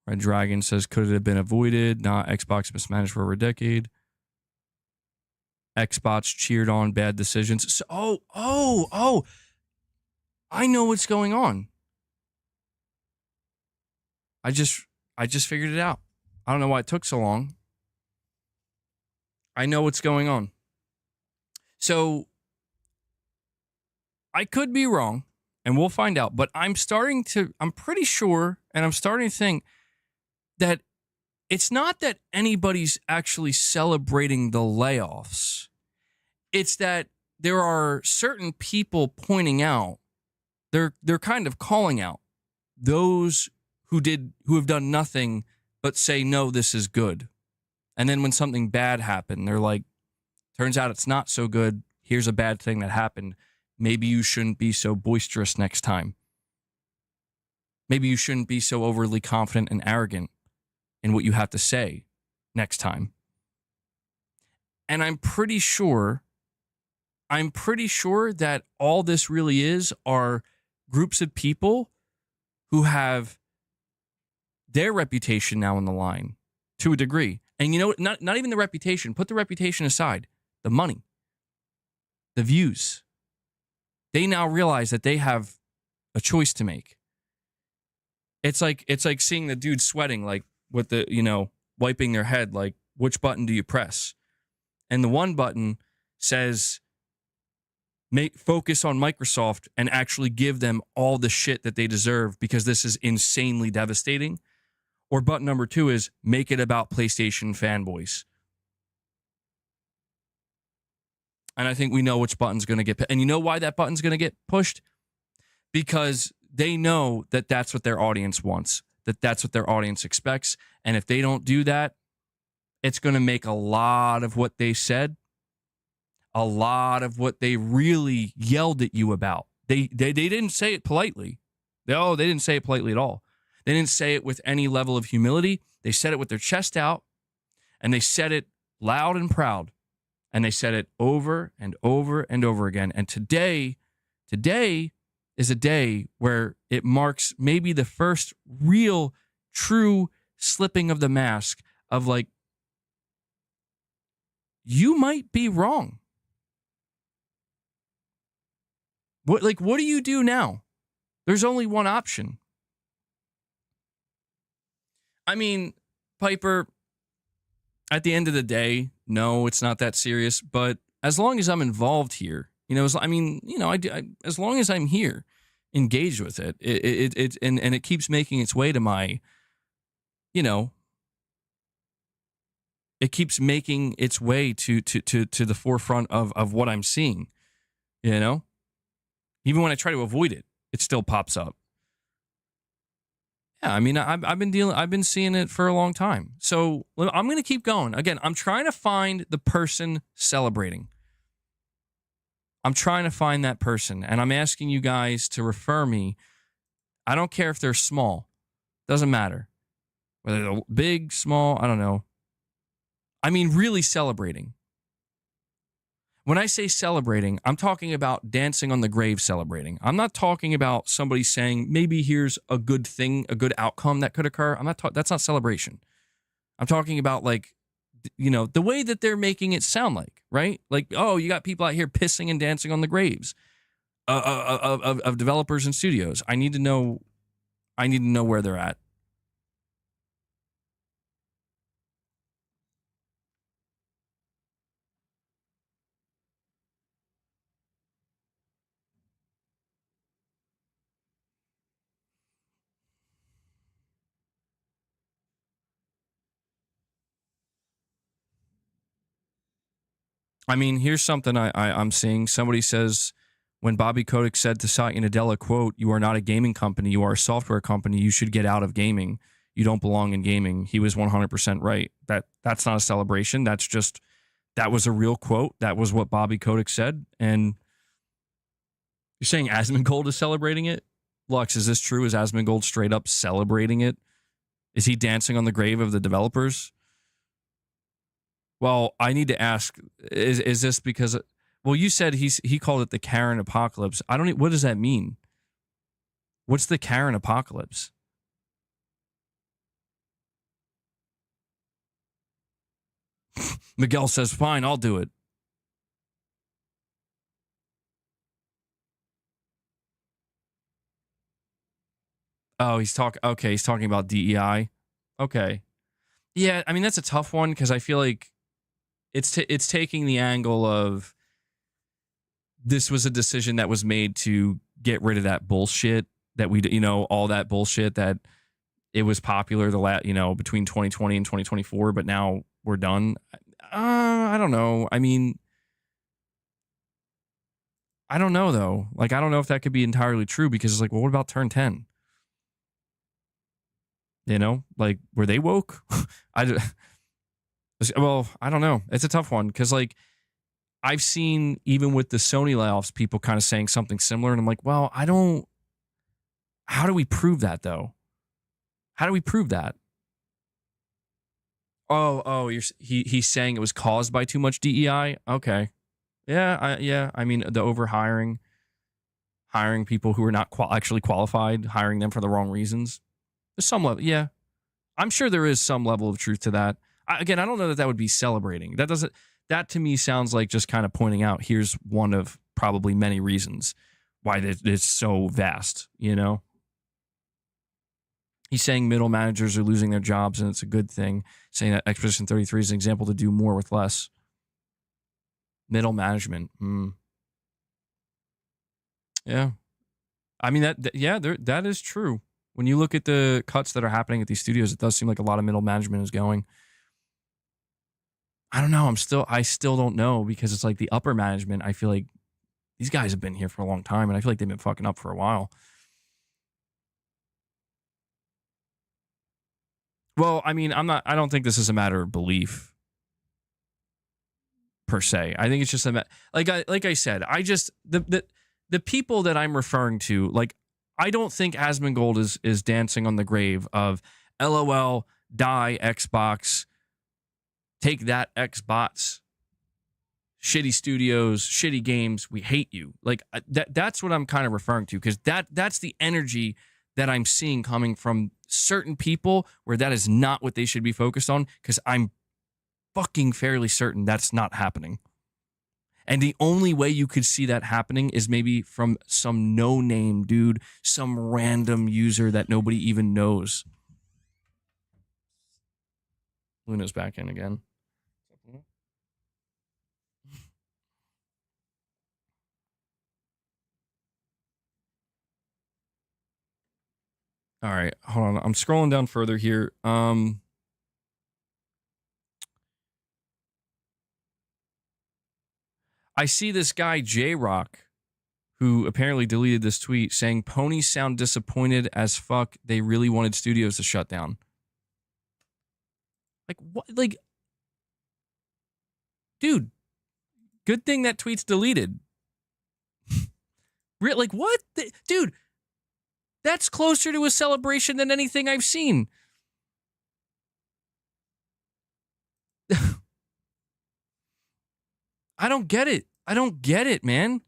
Red Dragon says, could it have been avoided? Not Xbox mismanaged for over a decade. Xbox cheered on bad decisions. So, I know what's going on. I just figured it out. I don't know why it took so long. I know what's going on. So I could be wrong, and we'll find out, but I'm pretty sure, and I'm starting to think that it's not that anybody's actually celebrating the layoffs. It's that there are certain people pointing out, they're kind of calling out those who have done nothing but say, no, this is good. And then when something bad happened, they're like, turns out it's not so good. Here's a bad thing that happened. Maybe you shouldn't be so boisterous next time. Maybe you shouldn't be so overly confident and arrogant in what you have to say next time. And I'm pretty sure that all this really is are groups of people who have their reputation now on the line to a degree. And you know what? Not even the reputation. Put the reputation aside. The money. The views. They now realize that they have a choice to make. It's like seeing the dude sweating, like with the, wiping their head, like, which button do you press? And the one button says, focus on Microsoft and actually give them all the shit that they deserve because this is insanely devastating. Or button number 2 is make it about PlayStation fanboys. And I think we know which button's going to get. And you know why that button's going to get pushed? Because they know that that's what their audience wants, that that's what their audience expects. And if they don't do that, it's going to make a lot of what they said, a lot of what they really yelled at you about. They didn't say it politely. They didn't say it politely at all. They didn't say it with any level of humility. They said it with their chest out, and they said it loud and proud. And they said it over and over and over again. And today is a day where it marks maybe the first real, true slipping of the mask of like, you might be wrong. What do you do now? There's only one option. I mean, Piper, at the end of the day, no, it's not that serious. But as long as I'm involved here, as long as I'm here, engaged with it, and it keeps making its way to my, it keeps making its way to the forefront of what I'm seeing, Even when I try to avoid it, it still pops up. Yeah, I mean, I've been seeing it for a long time. So I'm going to keep going. Again, I'm trying to find the person celebrating. I'm trying to find that person, and I'm asking you guys to refer me. I don't care if they're small. Doesn't matter. Whether they're big, small, I don't know. I mean, really celebrating. When I say celebrating, I'm talking about dancing on the grave celebrating. I'm not talking about somebody saying, maybe here's a good thing, a good outcome that could occur. That's not celebration. I'm talking about the way that they're making it sound like, right? Like, oh, you got people out here pissing and dancing on the graves of developers and studios. I need to know where they're at. I mean, here's something I'm seeing. Somebody says, when Bobby Kotick said to Satya Nadella, quote, "You are not a gaming company, you are a software company. You should get out of gaming. You don't belong in gaming." He was 100% right. That's not a celebration. That was a real quote. That was what Bobby Kotick said. And you're saying Asmongold is celebrating it? Lux, is this true? Is Asmongold straight up celebrating it? Is he dancing on the grave of the developers? Well, I need to ask, is this because, well, you said he called it the Karen apocalypse. What does that mean? What's the Karen apocalypse? Miguel says, fine, I'll do it. Oh, he's talking about DEI. Okay. Yeah, I mean, that's a tough one because I feel like it's taking the angle of this was a decision that was made to get rid of that bullshit that all that bullshit that it was popular between 2020 and 2024, but now we're done. I don't know. I mean, I don't know though. I don't know if that could be entirely true because it's well, what about Turn 10? Were they woke? Well, I don't know. It's a tough one because I've seen even with the Sony layoffs, people kind of saying something similar, and I'm like, well, I don't How do we prove that, though? How do we prove that? Oh, he's saying it was caused by too much DEI? Okay. Yeah, I mean, the overhiring, hiring people who are not actually qualified, hiring them for the wrong reasons. There's some level, yeah. I'm sure there is some level of truth to that. Again, I don't know that would be celebrating. That to me sounds like just kind of pointing out, here's one of probably many reasons why it's so vast, you know? He's saying middle managers are losing their jobs and it's a good thing. Saying that Expedition 33 is an example to do more with less. Middle management. Yeah. I mean, that is true. When you look at the cuts that are happening at these studios, it does seem like a lot of middle management is going. I don't know. I still don't know, because it's like the upper management, I feel like these guys have been here for a long time and I feel like they've been fucking up for a while. Well, I mean, I don't think this is a matter of belief per se. I think it's just like I said, the people that I'm referring to, like, I don't think Asmongold is dancing on the grave of LOL, die Xbox, take that Xbox, shitty studios, shitty games, we hate you. Like, that's what I'm kind of referring to, because that's the energy that I'm seeing coming from certain people, where that is not what they should be focused on, because I'm fucking fairly certain that's not happening. And the only way you could see that happening is maybe from some no-name dude, some random user that nobody even knows. Luna's back in again. All right, hold on. I'm scrolling down further here. I see this guy, J-Rock, who apparently deleted this tweet saying, ponies sound disappointed as fuck. They really wanted studios to shut down. Like, what? Like, dude, good thing that tweet's deleted. Like, what? Dude, that's closer to a celebration than anything I've seen. I don't get it. I don't get it, man.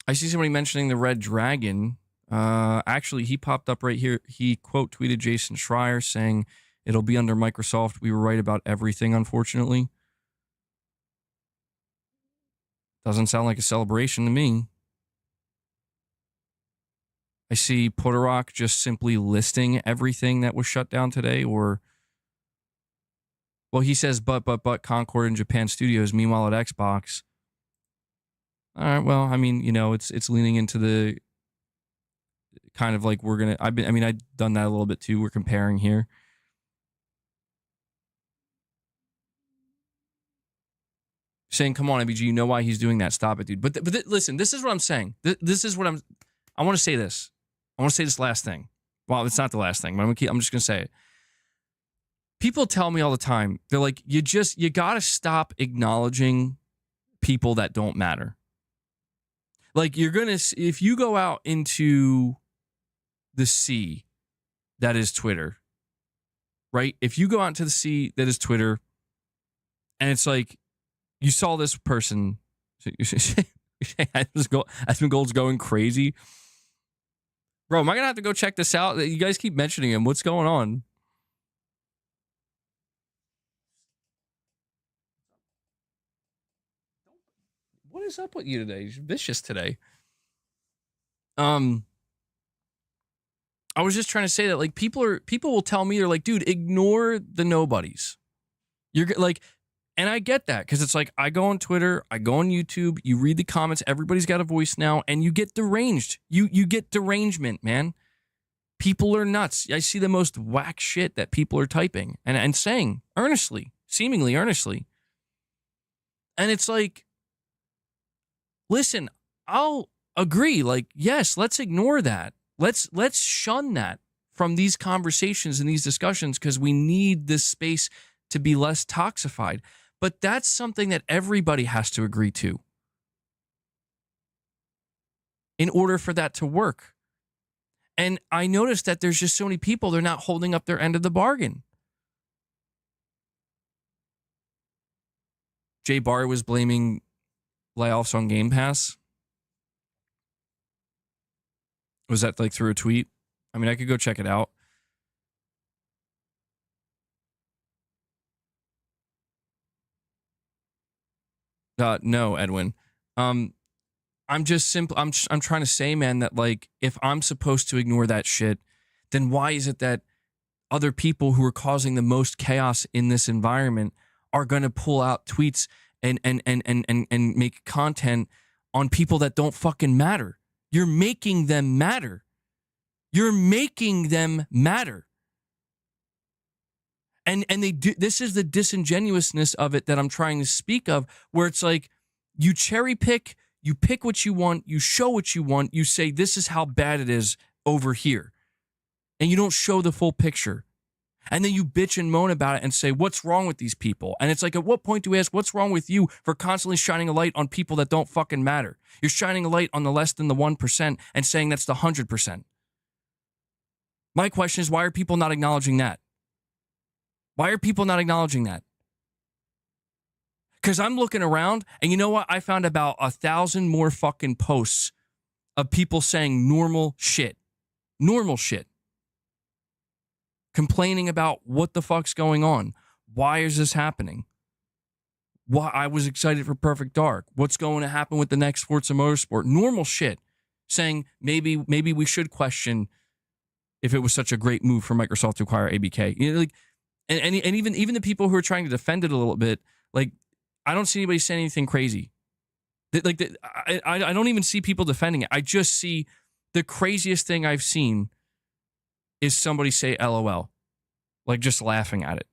I see somebody mentioning the Red Dragon. Actually, he popped up right here. He quote tweeted Jason Schreier saying, it'll be under Microsoft. We were right about everything, unfortunately. Doesn't sound like a celebration to me. I see Porterock just simply listing everything that was shut down today, or... Well, he says, but Concord and Japan Studios, meanwhile at Xbox. All right, well, I mean, you know, it's leaning into the kind of like I've done that a little bit too. We're comparing here. Saying, come on, MBG, you know why he's doing that. Stop it, dude. But listen, this is what I'm saying. This is what I want to say this. I want to say this last thing. Well, it's not the last thing, but I'm just going to say it. People tell me all the time, they're like, you got to stop acknowledging people that don't matter. Like, if you go out into the sea that is Twitter, right? If you go out into the sea that is Twitter, and it's like, you saw this person, Asmongold's going crazy. Bro, am I going to have to go check this out? You guys keep mentioning him. What's going on? What is up with you today? You're vicious today. I was just trying to say that, like, people will tell me, they're like, dude, ignore the nobodies. You're like, and I get that, because it's like, I go on Twitter, I go on YouTube, you read the comments, everybody's got a voice now, and you get deranged. You get derangement, man. People are nuts. I see the most whack shit that people are typing and saying earnestly, seemingly earnestly. And it's like, listen, I'll agree. Like, yes, let's ignore that. Let's shun that from these conversations and these discussions, because we need this space to be less toxified. But that's something that everybody has to agree to. in order for that to work. And I noticed that there's just so many people, they're not holding up their end of the bargain. Jay Barr was blaming layoffs on Game Pass. Was that like through a tweet? I mean, I could go check it out. No, Edwin. I'm just simple. I'm trying to say, man, that like if I'm supposed to ignore that shit, then why is it that other people who are causing the most chaos in this environment are going to pull out tweets and make content on people that don't fucking matter? You're making them matter. You're making them matter. And they do. This is the disingenuousness of it that I'm trying to speak of, where it's like you cherry pick, you pick what you want, you show what you want, you say this is how bad it is over here, and you don't show the full picture. And then you bitch and moan about it and say, what's wrong with these people? And it's like, at what point do we ask, what's wrong with you for constantly shining a light on people that don't fucking matter? You're shining a light on the less than the 1% and saying that's the 100%. My question is, why are people not acknowledging that? Why are people not acknowledging that? Because I'm looking around, and you know what? I found about 1,000 more fucking posts of people saying normal shit. Normal shit. Complaining about what the fuck's going on. Why is this happening? Why I was excited for Perfect Dark. What's going to happen with the next Sports and Motorsport? Normal shit. Saying maybe we should question if it was such a great move for Microsoft to acquire ABK. You know, like, and even the people who are trying to defend it a little bit, like, I don't see anybody saying anything crazy. I don't even see people defending it. I just see the craziest thing I've seen is somebody say LOL, like just laughing at it.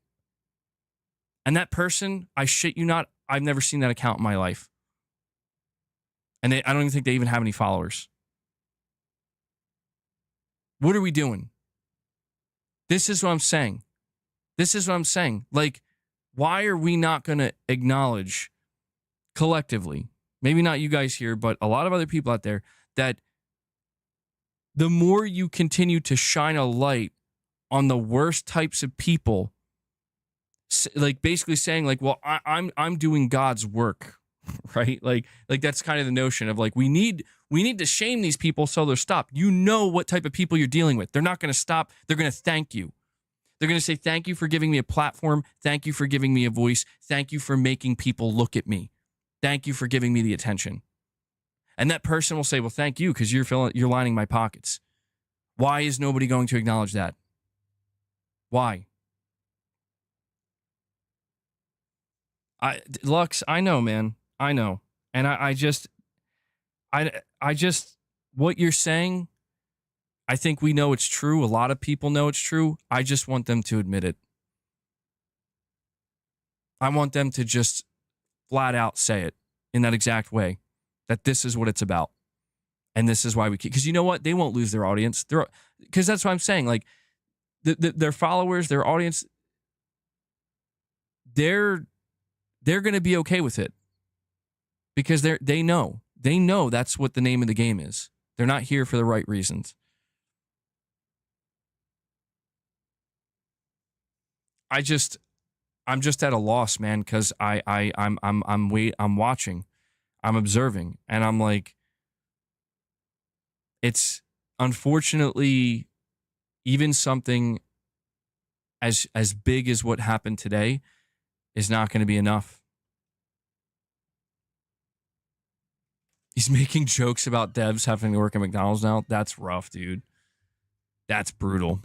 And that person, I shit you not, I've never seen that account in my life. And I don't even think they even have any followers. What are we doing? This is what I'm saying. Like, why are we not going to acknowledge collectively, maybe not you guys here, but a lot of other people out there, that the more you continue to shine a light on the worst types of people, like basically saying like, well, I'm doing God's work, right? Like that's kind of the notion of like, we need to shame these people so they'll stop. You know what type of people you're dealing with. They're not going to stop. They're going to thank you. They're going to say, thank you for giving me a platform. Thank you for giving me a voice. Thank you for making people look at me. Thank you for giving me the attention. And that person will say, well, thank you, because you're lining my pockets. Why is nobody going to acknowledge that? Why? Lux, I know, man. I know. And I just, what you're saying, I think we know it's true. A lot of people know it's true. I just want them to admit it. I want them to just flat out say it in that exact way, that this is what it's about. And this is why we keep, because you know what? They won't lose their audience. Because that's what I'm saying. Like, their followers, their audience, they're going to be okay with it. Because they know that's what the name of the game is. They're not here for the right reasons. I'm just at a loss, man, because I'm watching, I'm observing, and I'm like, it's unfortunately even something as big as what happened today is not going to be enough. He's making jokes about devs having to work at McDonald's now. That's rough, dude. That's brutal.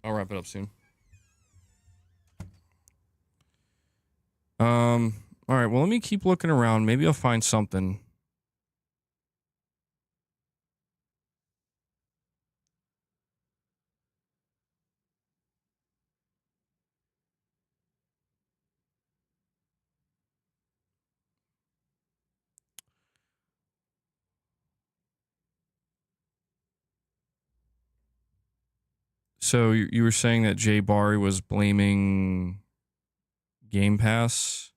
I'll wrap it up soon. All right, well, let me keep looking around. Maybe I'll find something. So you were saying that Jay Barry was blaming Game Pass?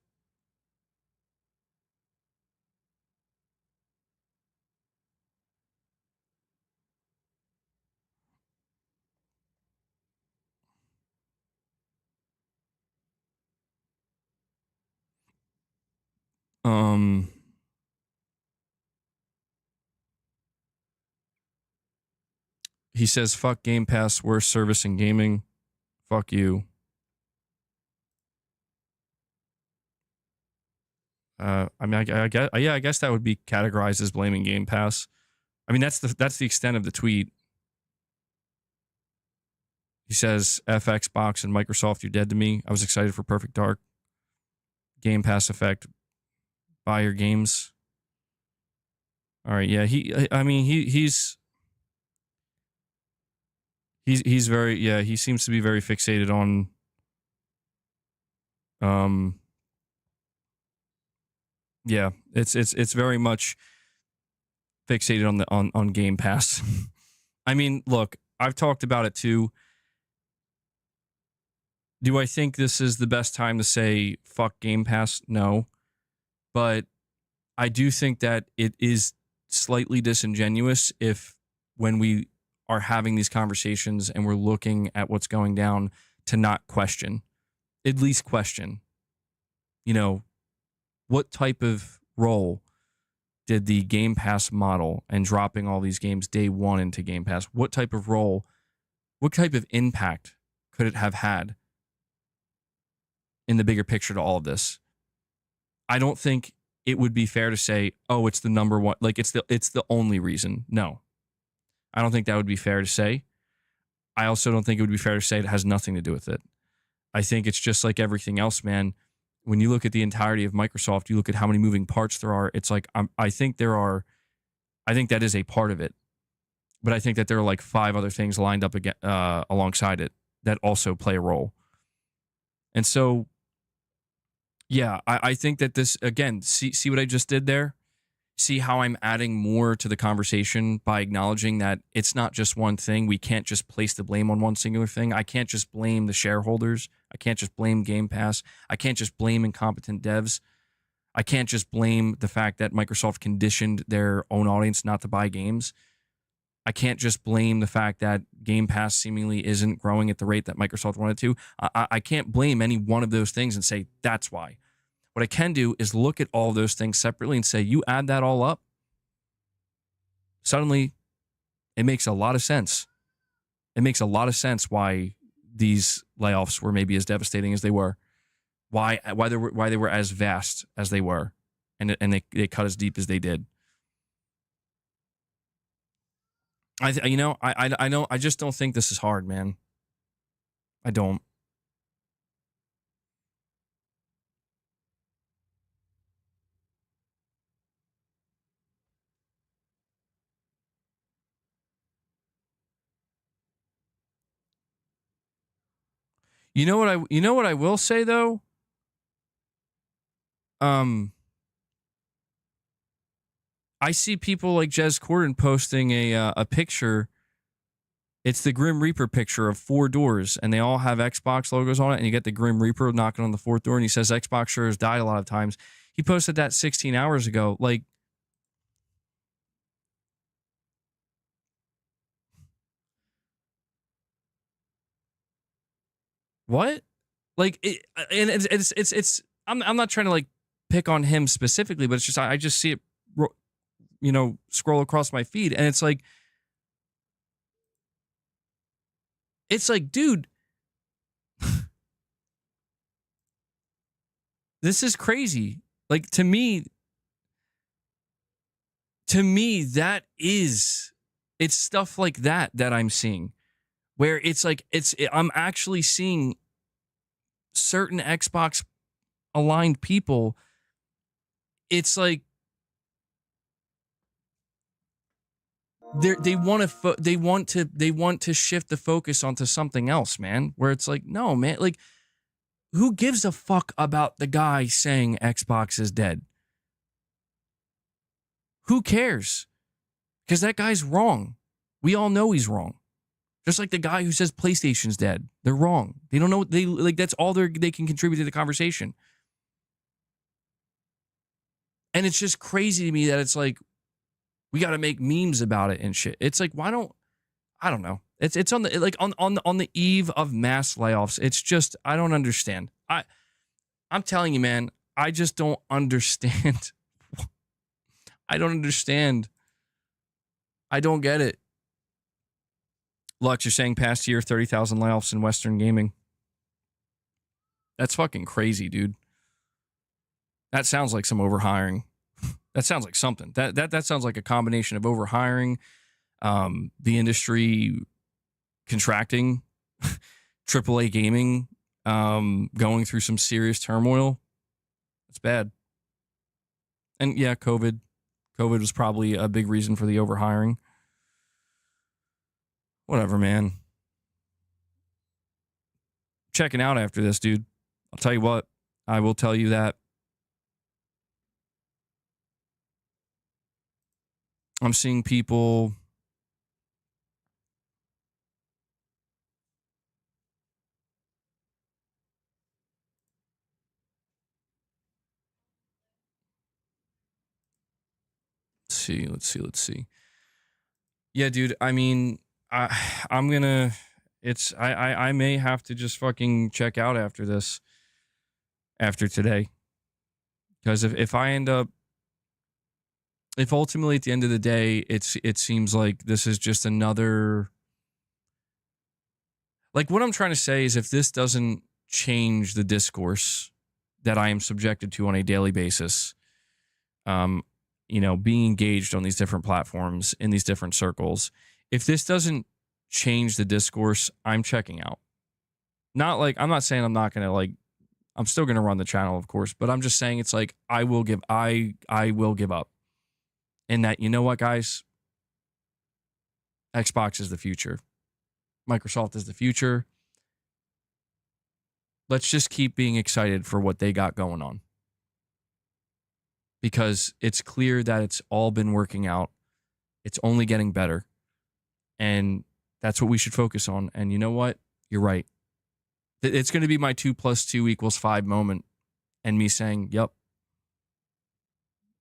He says, fuck Game Pass, worst service in gaming. Fuck you. I mean, I guess that would be categorized as blaming Game Pass. I mean, that's the extent of the tweet. He says, F Xbox and Microsoft, you're dead to me. I was excited for Perfect Dark. Game Pass effect. Buy your games. All right, yeah. He's very, yeah. He seems to be very fixated on yeah, it's very much fixated on the on Game Pass. I mean, look, I've talked about it too. Do I think this is the best time to say fuck Game Pass? No. But I do think that it is slightly disingenuous if when we are having these conversations and we're looking at what's going down to not question, at least question, what type of role did the Game Pass model and dropping all these games day one into Game Pass, what type of role, what type of impact could it have had in the bigger picture to all of this? I don't think it would be fair to say, oh, it's the number one, like it's the only reason. No, I don't think that would be fair to say. I also don't think it would be fair to say it has nothing to do with it. I think it's just like everything else, man. When you look at the entirety of Microsoft, you look at how many moving parts there are. It's like, I think that is a part of it. But I think that there are like 5 other things lined up again, alongside it that also play a role. And so, yeah, I think that this, again, see what I just did there? See how I'm adding more to the conversation by acknowledging that it's not just one thing. We can't just place the blame on one singular thing. I can't just blame the shareholders. I can't just blame Game Pass. I can't just blame incompetent devs. I can't just blame the fact that Microsoft conditioned their own audience not to buy games. I can't just blame the fact that Game Pass seemingly isn't growing at the rate that Microsoft wanted to. I can't blame any one of those things and say that's why. What I can do is look at all those things separately and say, you add that all up, suddenly it makes a lot of sense. It makes a lot of sense why these layoffs were maybe as devastating as they were, why they were as vast as they were, and they cut as deep as they did. I just don't think this is hard, man. I don't. You know what I will say though? I see people like Jez Corden posting a picture. It's the Grim Reaper picture of 4 doors, and they all have Xbox logos on it, and you get the Grim Reaper knocking on the 4th door, and he says Xbox sure has died a lot of times. He posted that 16 hours ago. Like, what? Like, I'm not trying to like pick on him specifically, but it's just I just see it, scroll across my feed, and it's like, dude, this is crazy. Like, to me, it's stuff like that I'm seeing, where it's like, I'm actually seeing certain Xbox aligned people. It's like they want to shift the focus onto something else, man, where it's like, no, man, like, who gives a fuck about the guy saying Xbox is dead? Who cares? Because that guy's wrong. We all know he's wrong. Just like the guy who says PlayStation's dead. They're wrong. They don't know. They like that's all they can contribute to the conversation. And it's just crazy to me that it's like we got to make memes about it and shit. It's like I don't know. It's on the like on the eve of mass layoffs. It's just I don't understand. I'm telling you, man, I just don't understand. I don't understand. I don't get it. Lux, you're saying past year 30,000 layoffs in Western gaming. That's fucking crazy, dude. That sounds like some overhiring. That sounds like something. That sounds like a combination of overhiring, the industry contracting, AAA gaming going through some serious turmoil. It's bad. And yeah, COVID was probably a big reason for the overhiring. Whatever, man. Checking out after this, dude. I'll tell you what. I will tell you that. I'm seeing people let's see. Yeah, dude. I mean, I'm gonna. I may have to just fucking check out after this, after today, because if I end up, if ultimately at the end of the day, it seems like this is just another. Like what I'm trying to say is, if this doesn't change the discourse that I am subjected to on a daily basis, being engaged on these different platforms in these different circles, if this doesn't change the discourse, I'm checking out. Not like, I'm not saying I'm not going to like, I'm still going to run the channel, of course, but I'm just saying it's like, I will give up. And that, you know what, guys? Xbox is the future. Microsoft is the future. Let's just keep being excited for what they got going on. Because it's clear that it's all been working out. It's only getting better. And that's what we should focus on. And you know what? You're right. It's going to be my 2 + 2 = 5 moment. And me saying, yep,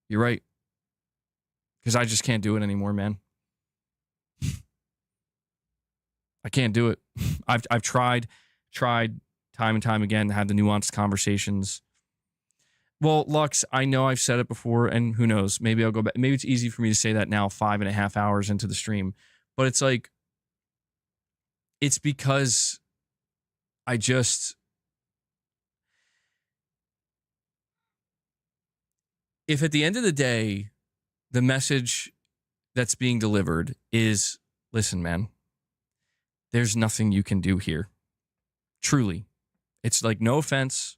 you're right. Because I just can't do it anymore, man. I can't do it. I've tried time and time again to have the nuanced conversations. Well, Lux, I know I've said it before, and who knows? Maybe I'll go back. Maybe it's easy for me to say that now, 5.5 hours into the stream. But it's like, it's because I just, if at the end of the day, the message that's being delivered is, listen, man, there's nothing you can do here. Truly. It's like, no offense.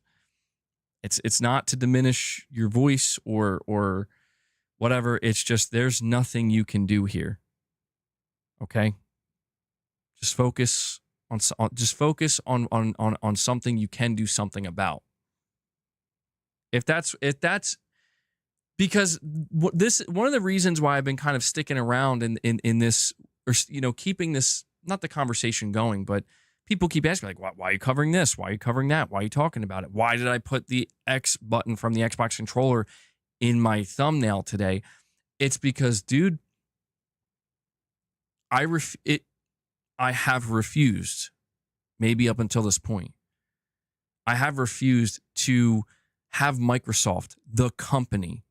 It's not to diminish your voice or whatever. It's just, there's nothing you can do here. Okay? Just focus on something you can do something about. If that's because one of the reasons why I've been kind of sticking around in this, or keeping this, not the conversation going, but people keep asking, like, why are you covering this? Why are you covering that? Why are you talking about it? Why did I put the X button from the Xbox controller in my thumbnail today? It's because, dude, I have refused, maybe up until this point, I have refused to have Microsoft, the company,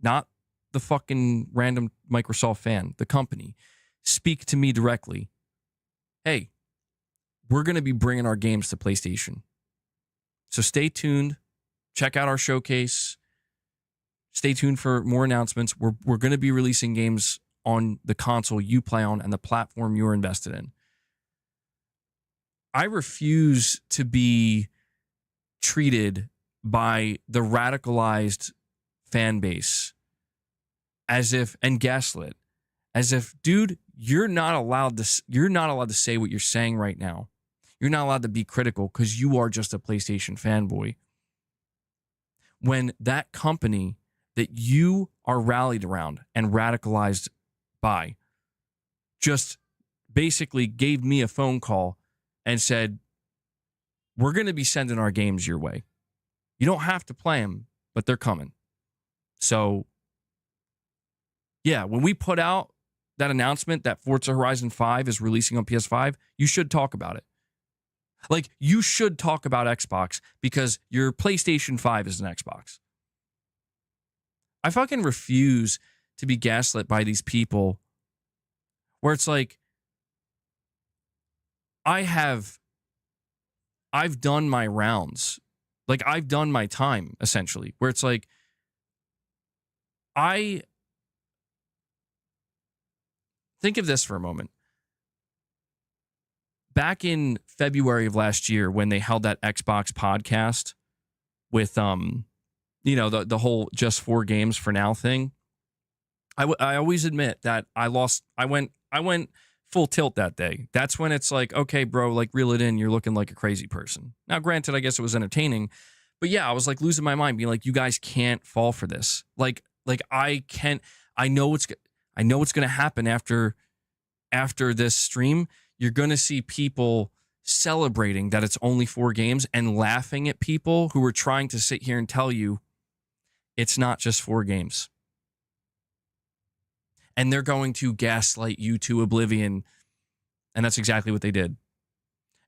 not the fucking random Microsoft fan, the company, speak to me directly. Hey, we're going to be bringing our games to PlayStation. So stay tuned. Check out our showcase. Stay tuned for more announcements. We're going to be releasing games on the console you play on and the platform you're invested in. I refuse to be treated by the radicalized fan base as if, and gaslit, as if, dude, you're not allowed to say what you're saying right now. You're not allowed to be critical because you are just a PlayStation fanboy. When that company that you are rallied around and radicalized by just basically gave me a phone call and said, we're going to be sending our games your way. You don't have to play them, but they're coming. So, yeah, when we put out that announcement that Forza Horizon 5 is releasing on PS5, you should talk about it. Like, you should talk about Xbox because your PlayStation 5 is an Xbox. I fucking refuse to be gaslit by these people where it's like, I've done my rounds. Like, I've done my time, essentially, where it's like, I think of this for a moment. Back in February of last year, when they held that Xbox podcast with, the whole just 4 games for now thing, I always admit that I went full tilt that day. That's when it's like, okay, bro, like, reel it in. You're looking like a crazy person. Now, granted, I guess it was entertaining, but yeah, I was like losing my mind, being like, you guys can't fall for this. Like I know what's going to happen after this stream. You're going to see people celebrating that it's only 4 games and laughing at people who are trying to sit here and tell you it's not just 4 games. And they're going to gaslight you to oblivion. And that's exactly what they did.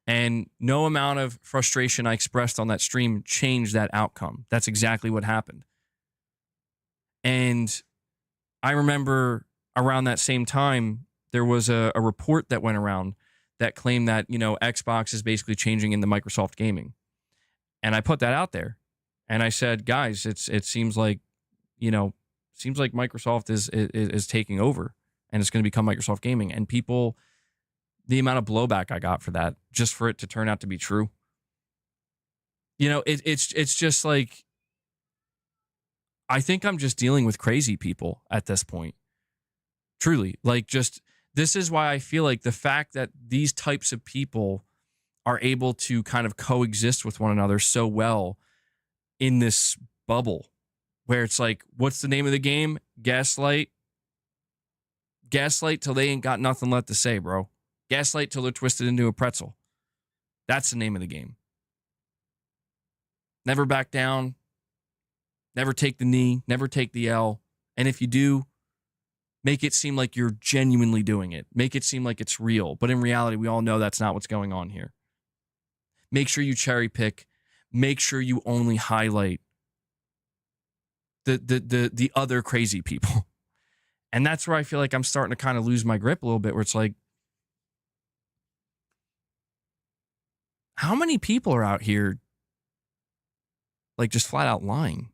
And no amount of frustration I expressed on that stream changed that outcome. That's exactly what happened. And I remember around that same time, there was a report that went around that claimed that, Xbox is basically changing into Microsoft gaming. And I put that out there. And I said, guys, it seems like Microsoft is taking over and it's going to become Microsoft gaming. And people, the amount of blowback I got for that, just for it to turn out to be true. It's just like, I think I'm just dealing with crazy people at this point. Truly, like, just, this is why I feel like the fact that these types of people are able to kind of coexist with one another so well in this bubble where it's like, what's the name of the game? Gaslight till they ain't got nothing left to say, bro. Gaslight till they're twisted into a pretzel. That's the name of the game. Never back down. Never take the knee. Never take the L. And if you do, make it seem like you're genuinely doing it. Make it seem like it's real. But in reality, we all know that's not what's going on here. Make sure you cherry pick. Make sure you only highlight the other crazy people. And that's where I feel like I'm starting to kind of lose my grip a little bit, where it's like, how many people are out here like just flat out lying?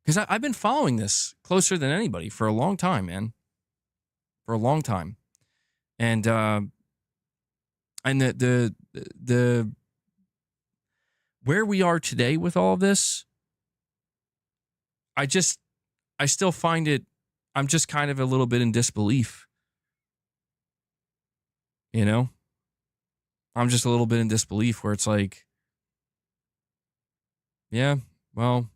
Because I've been following this closer than anybody for a long time, man. For a long time. And the where we are today with all of this, I still find it, I'm just kind of a little bit in disbelief. I'm just a little bit in disbelief where it's like, yeah, well,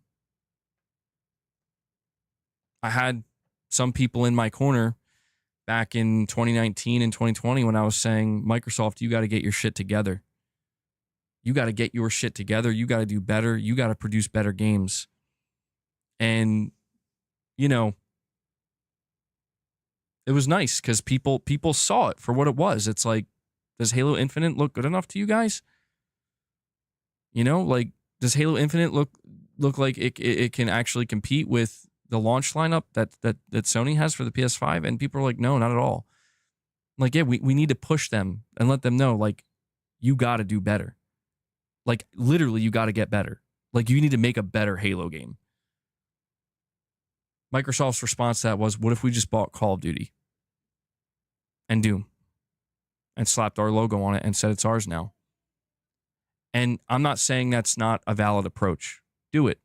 I had some people in my corner back in 2019 and 2020 when I was saying, Microsoft, you got to get your shit together. You got to get your shit together. You got to do better. You got to produce better games. And, it was nice because people saw it for what it was. It's like, does Halo Infinite look good enough to you guys? Like, does Halo Infinite look like it can actually compete with the launch lineup that Sony has for the PS5? And people are like, no, not at all. Like, yeah, we need to push them and let them know, like, you got to do better. Like, literally, you got to get better. Like, you need to make a better Halo game. Microsoft's response to that was, what if we just bought Call of Duty and Doom and slapped our logo on it and said it's ours now? And I'm not saying that's not a valid approach. Do it.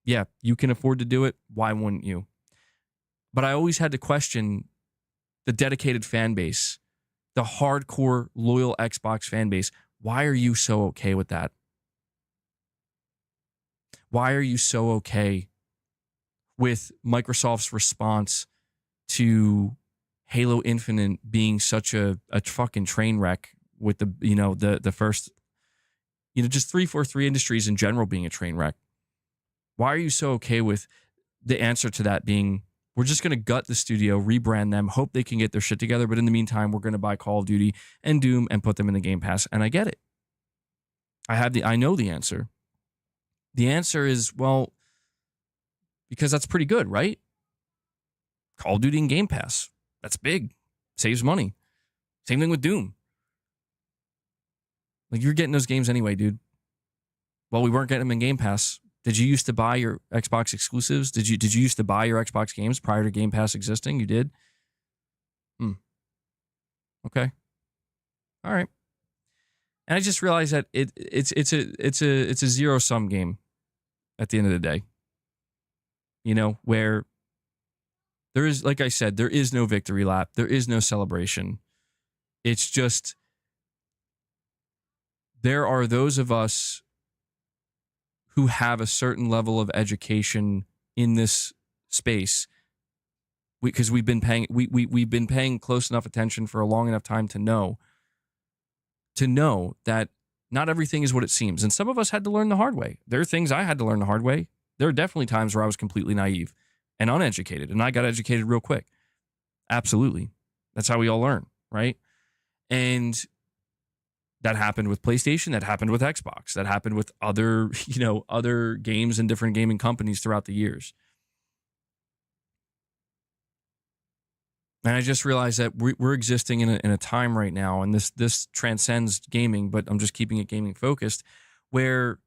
Yeah, you can afford to do it. Why wouldn't you? But I always had to question the dedicated fan base, the hardcore, loyal Xbox fan base. Why are you so okay with that? Why are you so okay with Microsoft's response to Halo Infinite being such a fucking train wreck with the first, just 343 Industries in general being a train wreck. Why are you so okay with the answer to that being, we're just going to gut the studio, rebrand them, hope they can get their shit together, but in the meantime, we're going to buy Call of Duty and Doom and put them in the Game Pass? And I get it. I know the answer. The answer is, well, because that's pretty good, right? Call of Duty and Game Pass. That's big. Saves money. Same thing with Doom. Like, you're getting those games anyway, dude. Well, we weren't getting them in Game Pass. Did you used to buy your Xbox exclusives? Did you used to buy your Xbox games prior to Game Pass existing? You did? Okay. All right. And I just realized that it's a zero-sum game at the end of the day. Where there is, like I said, there is no victory lap. There is no celebration. It's just, there are those of us who have a certain level of education in this space, because we've been paying close enough attention for a long enough time to know that not everything is what it seems. And some of us had to learn the hard way. There are things I had to learn the hard way. There are definitely times where I was completely naive and uneducated, and I got educated real quick. Absolutely. That's how we all learn, right? And that happened with PlayStation. That happened with Xbox. That happened with other games and different gaming companies throughout the years. And I just realized that we're existing in a time right now, and this transcends gaming, but I'm just keeping it gaming focused, where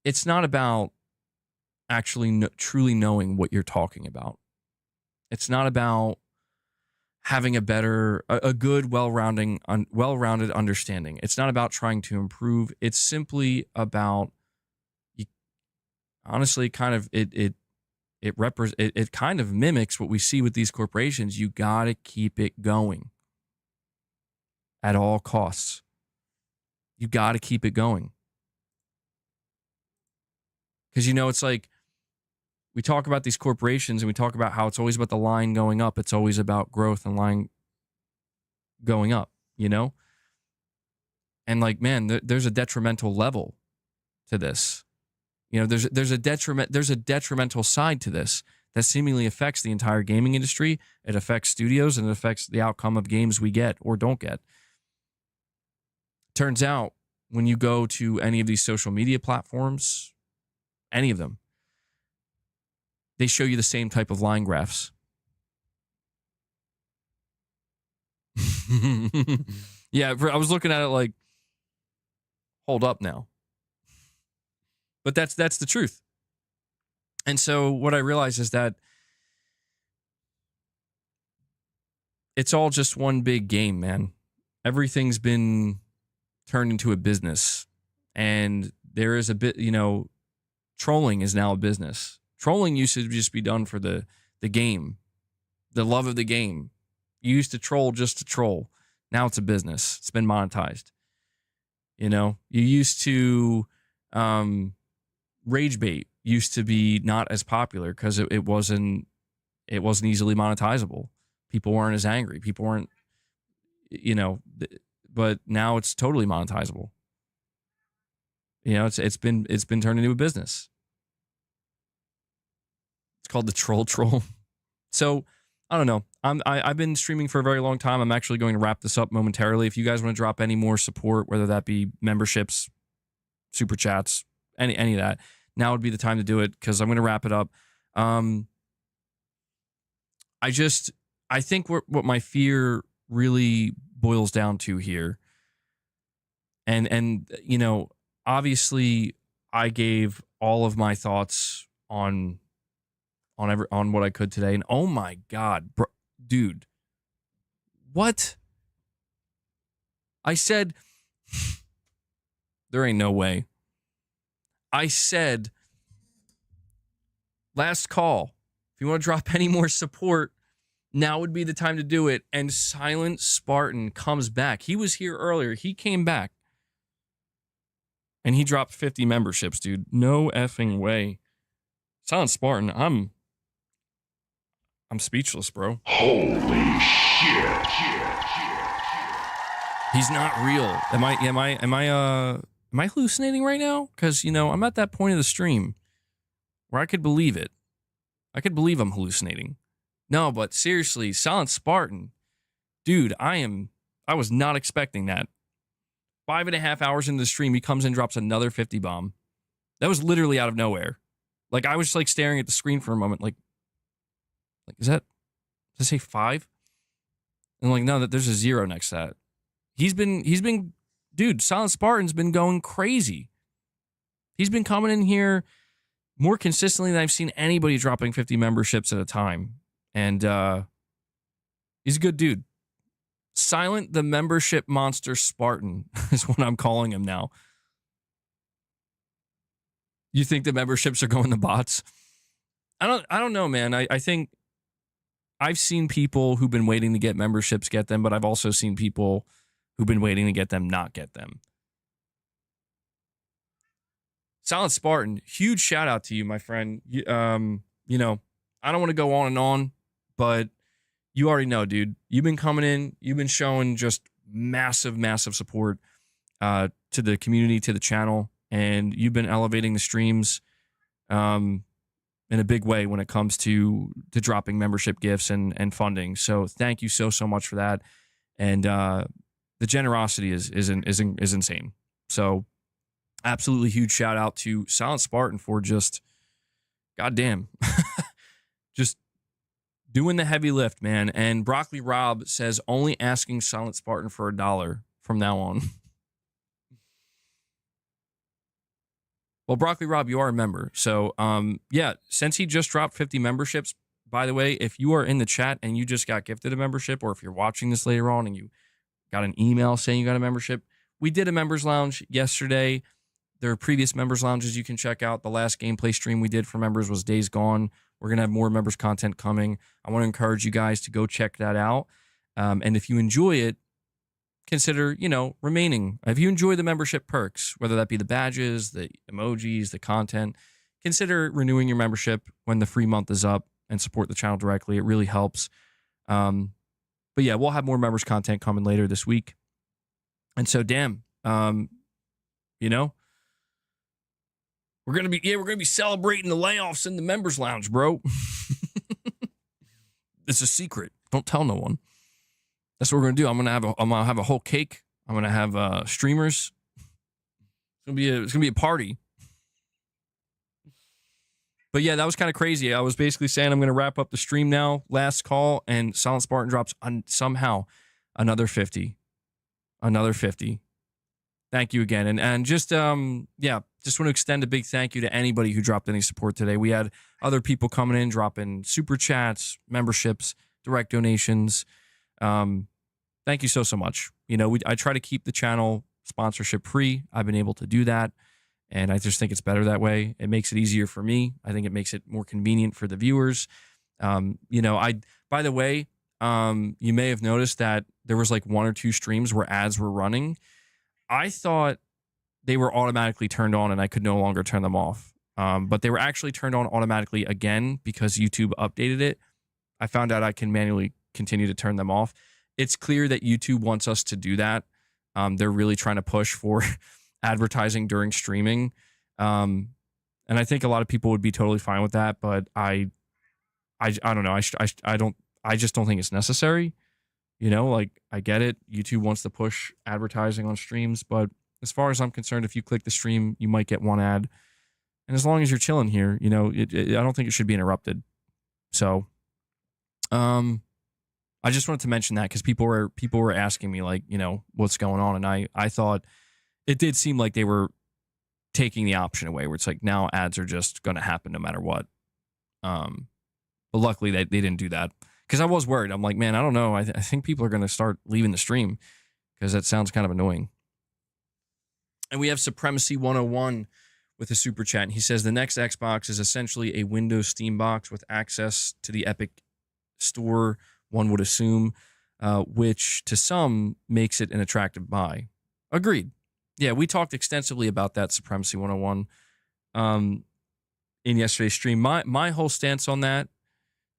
it's not about actually truly knowing what you're talking about. It's not about having a good, well-rounded understanding. It's not about trying to improve. It's simply about, honestly, kind of it kind of mimics what we see with these corporations. You got to keep it going at all costs. You got to keep it going. Because, it's like, we talk about these corporations and we talk about how it's always about the line going up. It's always about growth and line going up, And like, man, there's a detrimental level to this. There's a detrimental side to this that seemingly affects the entire gaming industry. It affects studios, and it affects the outcome of games we get or don't get. Turns out, when you go to any of these social media platforms, any of them, they show you the same type of line graphs. Yeah, I was looking at it like, hold up now. But that's the truth. And so what I realized is that it's all just one big game, man. Everything's been turned into a business. And there is a bit, trolling is now a business. Trolling used to just be done for the game, the love of the game. You used to troll just to troll. Now it's a business. It's been monetized. You used to rage bait used to be not as popular because it wasn't easily monetizable. People weren't as angry. People weren't, but now it's totally monetizable. It's been turned into a business. It's called the troll. So I don't know. I've been streaming for a very long time. I'm actually going to wrap this up momentarily. If you guys want to drop any more support, whether that be memberships, super chats, any of that, now would be the time to do it, because I'm going to wrap it up. I think what my fear really boils down to here, and obviously I gave all of my thoughts on what I could today, and oh my God, dude, what? I said, there ain't no way. I said, last call. If you want to drop any more support, now would be the time to do it. And Silent Spartan comes back. He was here earlier. He came back. And he dropped 50 memberships, dude. No effing way. Silent Spartan, I'm speechless, bro. Holy shit. He's not real. Am I hallucinating right now? Because, you know, I'm at that point of the stream where I could believe it. I could believe I'm hallucinating. No, but seriously, Silent Spartan, dude, I was not expecting that. 5.5 hours into the stream, he comes in, drops another 50 bomb. That was literally out of nowhere. Like, I was just like staring at the screen for a moment, like does that say 5? And like, no, that there's a 0 next to that. He's been, dude, Silent Spartan's been going crazy. He's been coming in here more consistently than I've seen anybody dropping 50 memberships at a time. And he's a good dude. Silent the membership monster Spartan is what I'm calling him now. You think the memberships are going to bots? I don't know, man. I think I've seen people who've been waiting to get memberships get them, but I've also seen people who've been waiting to get them not get them. Silent Spartan, huge shout out to you, my friend. You know, I don't want to go on and on, but you already know, dude. You've been coming in. You've been showing just massive, massive support to the community, to the channel, and you've been elevating the streams in a big way when it comes to dropping membership gifts and funding. So thank you so much for that. And the generosity is insane. So absolutely huge shout out to Silent Spartan for just goddamn just doing the heavy lift, man. And Broccoli Rob says only asking Silent Spartan for $1 from now on. Well, Broccoli Rob, you are a member. So, yeah, since he just dropped 50 memberships, by the way, if you are in the chat and you just got gifted a membership, or if you're watching this later on and you got an email saying you got a membership, we did a members lounge yesterday. There are previous members lounges you can check out. The last gameplay stream we did for members was Days Gone. We're going to have more members content coming. I want to encourage you guys to go check that out. And if you enjoy it, consider, you know, remaining. If you enjoy the membership perks, whether that be the badges, the emojis, the content, consider renewing your membership when the free month is up and support the channel directly. It really helps. But yeah, we'll have more members content coming later this week. And so, damn, you know, we're gonna be celebrating the layoffs in the members lounge, bro. It's a secret. Don't tell no one. That's what we're gonna do. I'm gonna have a whole cake. I'm gonna have streamers. It's gonna be a party. But yeah, that was kind of crazy. I was basically saying I'm gonna wrap up the stream now. Last call, and Silent Spartan drops somehow another 50. Another 50. Thank you again. And just yeah, just want to extend a big thank you to anybody who dropped any support today. We had other people coming in, dropping super chats, memberships, direct donations. Thank you so much. You know, I try to keep the channel sponsorship free. I've been able to do that, and I just think it's better that way. It makes it easier for me. I think it makes it more convenient for the viewers. You know, by the way, you may have noticed that there was like 1 or 2 streams where ads were running. I thought they were automatically turned on and I could no longer turn them off. But they were actually turned on automatically again because YouTube updated it. I found out I can manually continue to turn them off. It's clear that YouTube wants us to do that. They're really trying to push for advertising during streaming. And I think a lot of people would be totally fine with that, but I don't know. I just don't think it's necessary. You know, like, I get it. YouTube wants to push advertising on streams, but as far as I'm concerned, if you click the stream, you might get one ad. And as long as you're chilling here, you know, I don't think it should be interrupted. So, I just wanted to mention that because people were asking me, like, you know, what's going on, and I thought it did seem like they were taking the option away, where it's like now ads are just going to happen no matter what. But luckily they didn't do that. Because I was worried. I'm like, man, I don't know. I think people are going to start leaving the stream because that sounds kind of annoying. And we have Supremacy 101 with a super chat. And he says the next Xbox is essentially a Windows Steam box with access to the Epic Store, one would assume, which to some makes it an attractive buy. Agreed. Yeah, we talked extensively about that, Supremacy 101, in yesterday's stream. My whole stance on that,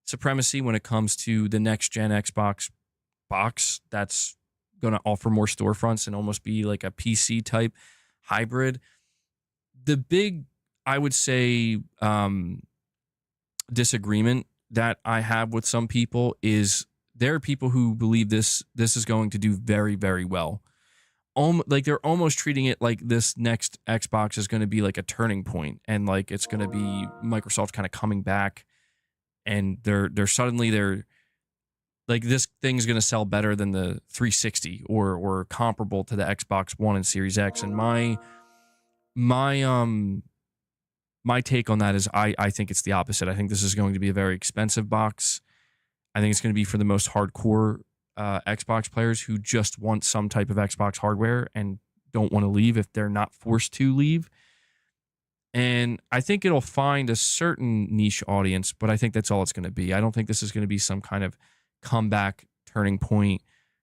supremacy when it comes to the next gen Xbox box that's going to offer more storefronts and almost be like a PC type hybrid. The big, I would say, disagreement that I have with some people is there are people who believe this is going to do very, very well. Like they're almost treating it like this next Xbox is going to be like a turning point, and like it's going to be Microsoft kind of coming back, and they're like, this thing's going to sell better than the 360 or comparable to the Xbox One and Series X. And my take on that is I think it's the opposite. I think this is going to be a very expensive box. I think it's going to be for the most hardcore Xbox players who just want some type of Xbox hardware and don't want to leave if they're not forced to leave. And I think it'll find a certain niche audience, but I think that's all it's going to be. I don't think this is going to be some kind of comeback turning point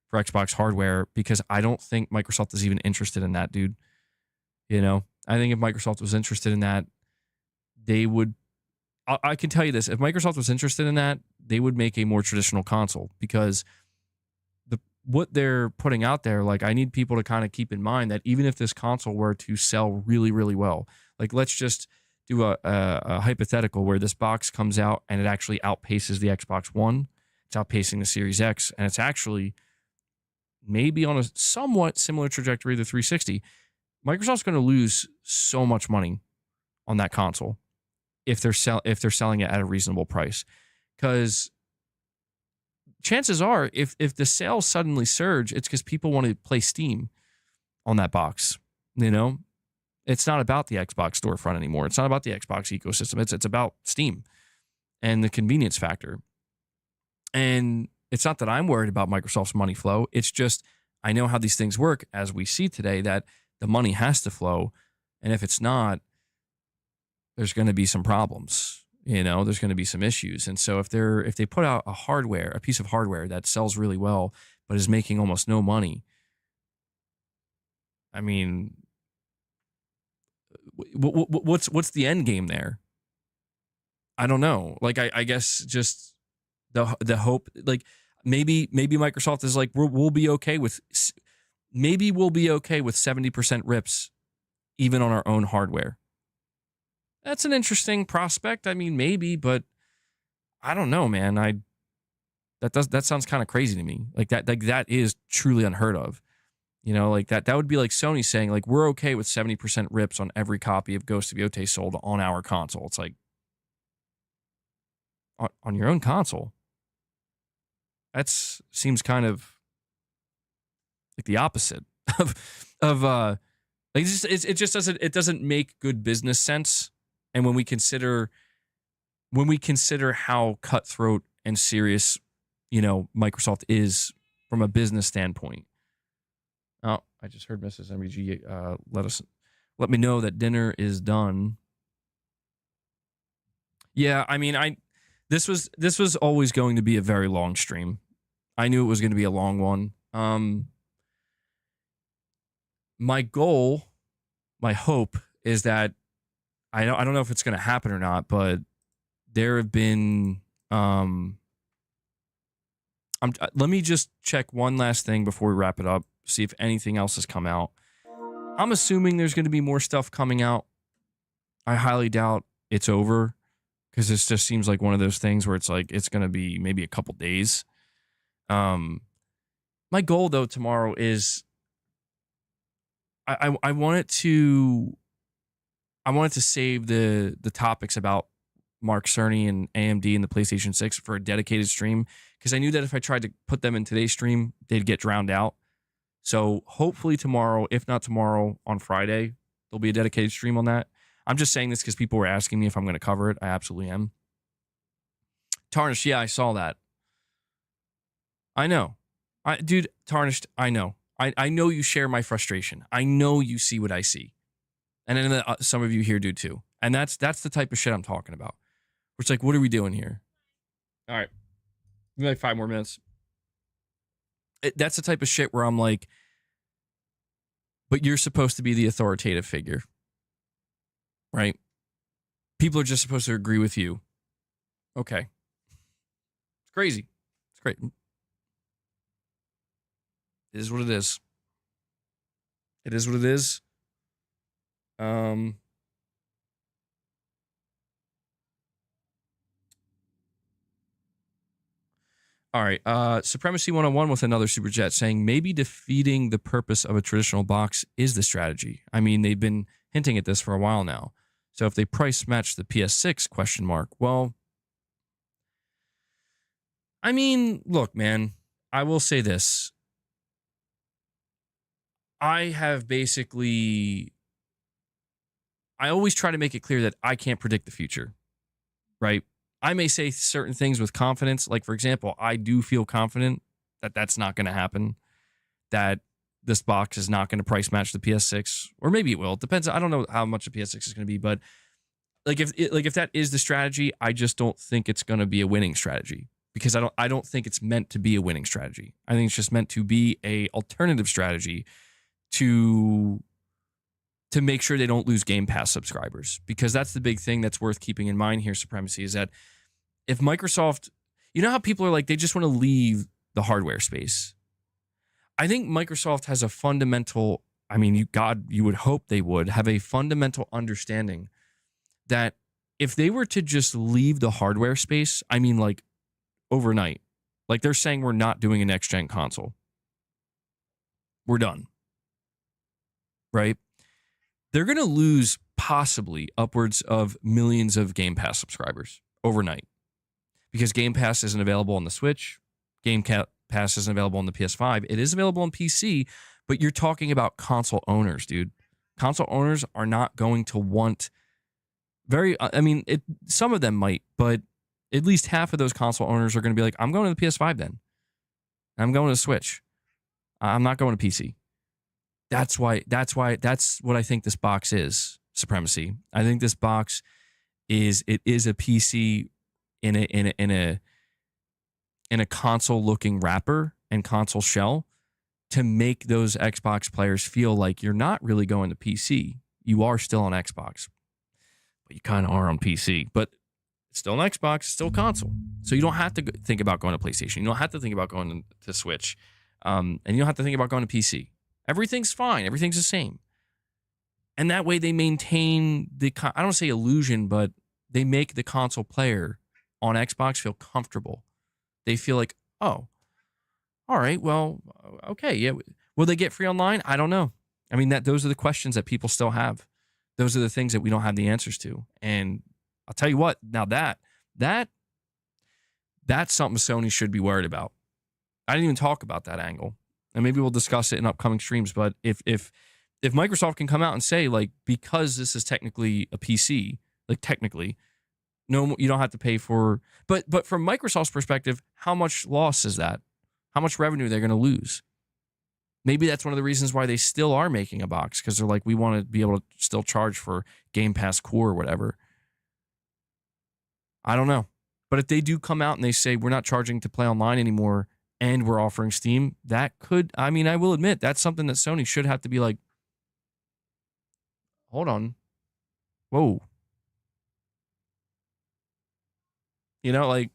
for Xbox hardware, because I don't think Microsoft is even interested in that, dude. You know, I think if Microsoft was interested in that, they would, I can tell you this, if Microsoft was interested in that, they would make a more traditional console, because what they're putting out there, like, I need people to kind of keep in mind that even if this console were to sell really, really well, like, let's just do a hypothetical where this box comes out and it actually outpaces the Xbox One, it's outpacing the Series X, and it's actually maybe on a somewhat similar trajectory to the 360, Microsoft's going to lose so much money on that console if they're selling it at a reasonable price, because chances are, if the sales suddenly surge, it's because people want to play Steam on that box. You know, it's not about the Xbox storefront anymore. It's not about the Xbox ecosystem. It's about Steam and the convenience factor. And it's not that I'm worried about Microsoft's money flow. It's just I know how these things work, as we see today, that the money has to flow, and if it's not, there's going to be some problems. You know, there's going to be some issues. And so if they put out a piece of hardware that sells really well, but is making almost no money, I mean, what's the end game there? I don't know. Like, I guess just the hope, like, maybe Microsoft is like, we'll be okay with 70% rips even on our own hardware. That's an interesting prospect. I mean, maybe, but I don't know, man. That sounds kind of crazy to me. Like that is truly unheard of. You know, like that would be like Sony saying, like, we're okay with 70% rips on every copy of Ghost of Yotei sold on our console. It's like, on your own console. That seems kind of like the opposite of like, it just doesn't make good business sense. And when we consider how cutthroat and serious, you know, Microsoft is from a business standpoint. Oh, I just heard Mrs. MBG let me know that dinner is done. Yeah, I mean, this was always going to be a very long stream. I knew it was going to be a long one. My goal, my hope is that I don't know if it's going to happen or not, but there have been. Let me just check one last thing before we wrap it up. See if anything else has come out. I'm assuming there's going to be more stuff coming out. I highly doubt it's over, because this just seems like one of those things where it's like it's going to be maybe a couple days. My goal though tomorrow is I wanted to save the topics about Mark Cerny and AMD and the PlayStation 6 for a dedicated stream, because I knew that if I tried to put them in today's stream, they'd get drowned out. So hopefully tomorrow, if not tomorrow, on Friday, there'll be a dedicated stream on that. I'm just saying this because people were asking me if I'm going to cover it. I absolutely am. Tarnished, yeah, I saw that. I know. Dude, Tarnished, I know. I know you share my frustration. I know you see what I see. And then some of you here do too. And that's the type of shit I'm talking about. It's like, what are we doing here? All right. Give me like 5 more minutes. That's the type of shit where I'm like, but you're supposed to be the authoritative figure. Right? People are just supposed to agree with you. Okay. crazy. It's great. It is what it is. It is what it is. All right. Supremacy 101 with another super chat saying maybe defeating the purpose of a traditional box is the strategy. I mean, they've been hinting at this for a while now. So if they price match the PS6 question mark, well, I mean, look, man, I will say this. I always try to make it clear that I can't predict the future, right? I may say certain things with confidence. Like, for example, I do feel confident that that's not going to happen, that this box is not going to price match the PS6, or maybe it will. It depends. I don't know how much the PS6 is going to be, but like if that is the strategy, I just don't think it's going to be a winning strategy because I don't think it's meant to be a winning strategy. I think it's just meant to be a alternative strategy to make sure they don't lose Game Pass subscribers, because that's the big thing that's worth keeping in mind here, Supremacy, is that if Microsoft, you know how people are like, they just want to leave the hardware space. I think Microsoft has a fundamental, I mean, you would hope they would have a fundamental understanding that if they were to just leave the hardware space, I mean, like overnight, like they're saying we're not doing a next gen console. We're done. Right? They're going to lose possibly upwards of millions of Game Pass subscribers overnight because Game Pass isn't available on the Switch. Pass isn't available on the PS5. It is available on PC, but you're talking about console owners, dude. Console owners are not going to want some of them might, but at least half of those console owners are going to be like, I'm going to the PS5 then. I'm going to the Switch. I'm not going to PC. That's what I think this box is, Supremacy. I think this box is a PC in a console looking wrapper and console shell to make those Xbox players feel like you're not really going to PC. You are still on Xbox, but you kind of are on PC, but it's still an Xbox, it's still a console. So you don't have to think about going to PlayStation. You don't have to think about going to Switch. And you don't have to think about going to PC. Everything's fine. Everything's the same. And that way they maintain I don't say illusion, but they make the console player on Xbox feel comfortable. They feel like, oh, all right, well, okay, yeah. Will they get free online? I don't know. I mean, those are the questions that people still have. Those are the things that we don't have the answers to. And I'll tell you what, now that's something Sony should be worried about. I didn't even talk about that angle. And maybe we'll discuss it in upcoming streams. But if Microsoft can come out and say, like, because this is technically a PC, like technically, no, you don't have to pay for. But from Microsoft's perspective, how much loss is that? How much revenue they're going to lose? Maybe that's one of the reasons why they still are making a box, because they're like, we want to be able to still charge for Game Pass Core or whatever. I don't know. But if they do come out and they say we're not charging to play online anymore, and we're offering Steam, that could, I mean, I will admit, that's something that Sony should have to be like, hold on. Whoa. You know, like,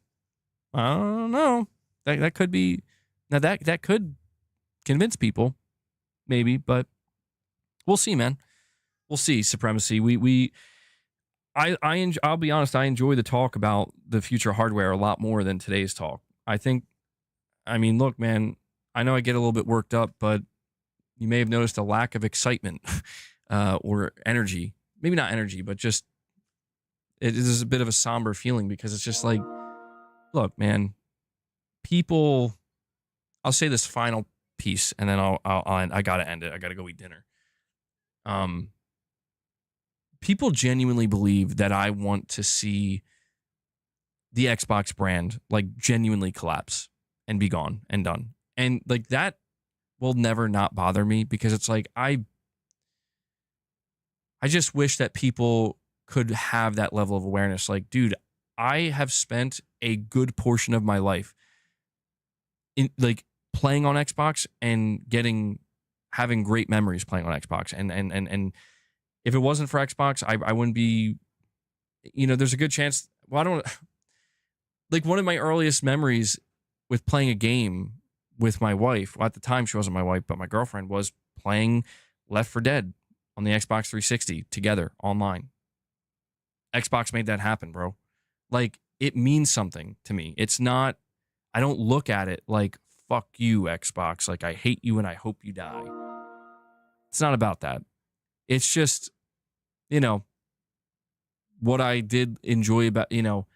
I don't know. That could be, now that could convince people, maybe, but we'll see, man. We'll see, Supremacy. I'll be honest, I enjoy the talk about the future hardware a lot more than today's talk. I mean, look, man, I know I get a little bit worked up, but you may have noticed a lack of excitement or energy. Maybe not energy, but just it is a bit of a somber feeling, because it's just like, look, man, people, I'll say this final piece and then I got to end it. I got to go eat dinner. People genuinely believe that I want to see the Xbox brand like genuinely collapse and be gone and done. And like that will never not bother me, because it's like I just wish that people could have that level of awareness. Like, dude, I have spent a good portion of my life in like playing on Xbox and having great memories playing on Xbox. And if it wasn't for Xbox, I wouldn't be, there's a good chance. Well, like one of my earliest memories with playing a game with my wife. Well, at the time, she wasn't my wife, but my girlfriend was playing Left 4 Dead on the Xbox 360 together online. Xbox made that happen, bro. Like, it means something to me. It's not, I don't look at it like, fuck you, Xbox. Like, I hate you and I hope you die. It's not about that. It's just, you know, what I did enjoy about, you know,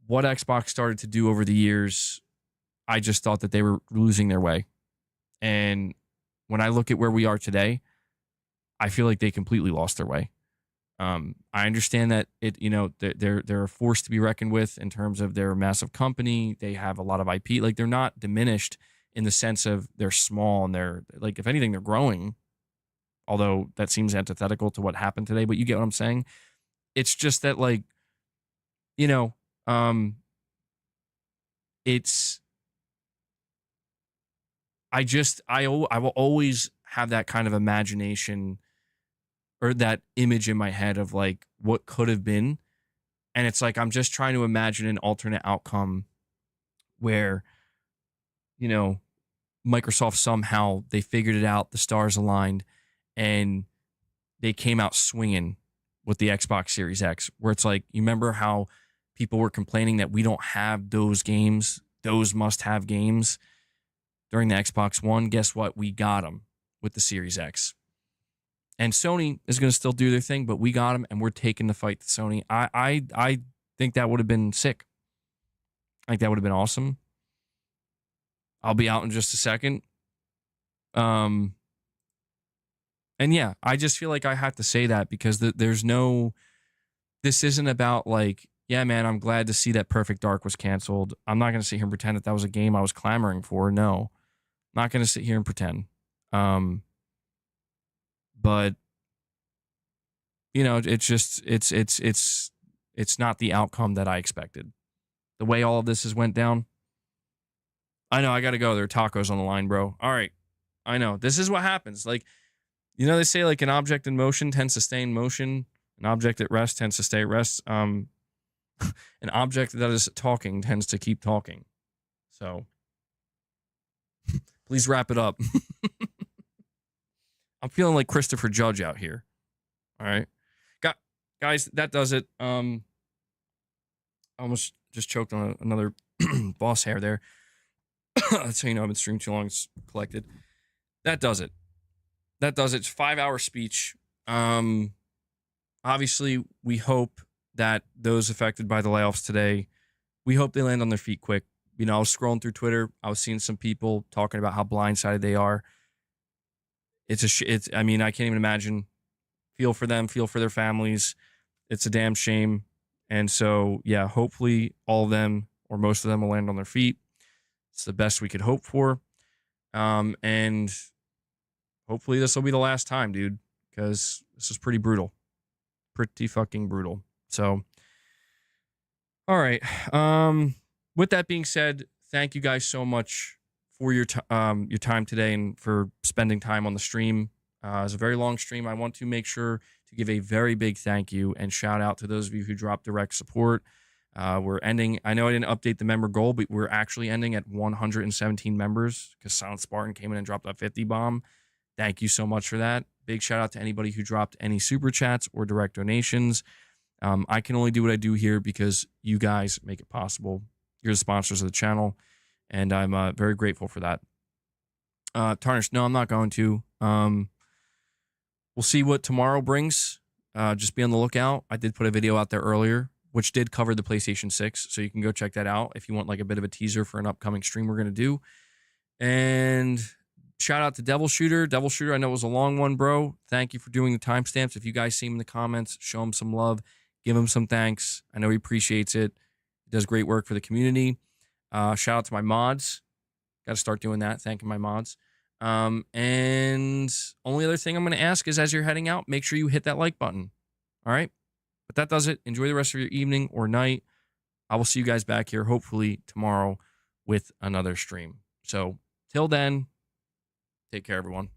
what Xbox started to do over the years. I just thought that they were losing their way. And when I look at where we are today, I feel like they completely lost their way. I understand that they're a force to be reckoned with in terms of they're a massive company. They have a lot of IP. Like, they're not diminished in the sense of they're small and they're like, if anything, they're growing. Although that seems antithetical to what happened today, but you get what I'm saying. It's just that, like, you know, it's, I will always have that kind of imagination or that image in my head of like what could have been. And it's like, I'm just trying to imagine an alternate outcome where, you know, Microsoft somehow they figured it out, the stars aligned, and they came out swinging with the Xbox Series X, where it's like, you remember how people were complaining that we don't have those games, those must-have games during the Xbox One? Guess what? We got them with the Series X. And Sony is going to still do their thing, but we got them, and we're taking the fight to Sony. I think that would have been sick. I think that would have been awesome. I'll be out in just a second. And yeah, I just feel like I have to say that because there's no, this isn't about like, yeah, man, I'm glad to see that Perfect Dark was canceled. I'm not going to sit here and pretend that that was a game I was clamoring for. No, not going to sit here and pretend. But you know, it's just, it's not the outcome that I expected. The way all of this has went down. I know I got to go. There are tacos on the line, bro. All right. I know. This is what happens. Like, you know, they say like an object in motion tends to stay in motion. An object at rest tends to stay at rest. An object that is talking tends to keep talking. So please wrap it up. I'm feeling like Christopher Judge out here. All right. Guys, that does it. I almost just choked on another boss hair there. That's how you know I've been streaming too long. It's collected. That does it. That does it. It's 5-hour speech. Obviously, we hope that those affected by the layoffs today, we hope they land on their feet quick. You know, I was scrolling through Twitter. I was seeing some people talking about how blindsided they are. I mean, I can't even imagine. Feel for them. Feel for their families. It's a damn shame. And so, yeah, hopefully all of them or most of them will land on their feet. It's the best we could hope for. And hopefully this will be the last time, dude, because this is pretty brutal. Pretty fucking brutal. So, all right. With that being said, thank you guys so much for your time today and for spending time on the stream. It was a very long stream. I want to make sure to give a very big thank you and shout out to those of you who dropped direct support. We're ending. I know I didn't update the member goal, but we're actually ending at 117 members because Silent Spartan came in and dropped a 50 bomb. Thank you so much for that. Big shout out to anybody who dropped any super chats or direct donations. I can only do what I do here because you guys make it possible. You're the sponsors of the channel, and I'm very grateful for that. Tarnish, no, I'm not going to. We'll see what tomorrow brings. Just be on the lookout. I did put a video out there earlier, which did cover the PlayStation 6, so you can go check that out if you want like a bit of a teaser for an upcoming stream we're going to do. And shout out to Devil Shooter. Devil Shooter, I know it was a long one, bro. Thank you for doing the timestamps. If you guys see him in the comments, show him some love. Give him some thanks. I know he appreciates it. He does great work for the community. Shout out to my mods. Got to start doing that, thanking my mods. And only other thing I'm going to ask is as you're heading out, make sure you hit that like button. All right. But that does it. Enjoy the rest of your evening or night. I will see you guys back here hopefully tomorrow with another stream. So till then, take care, everyone.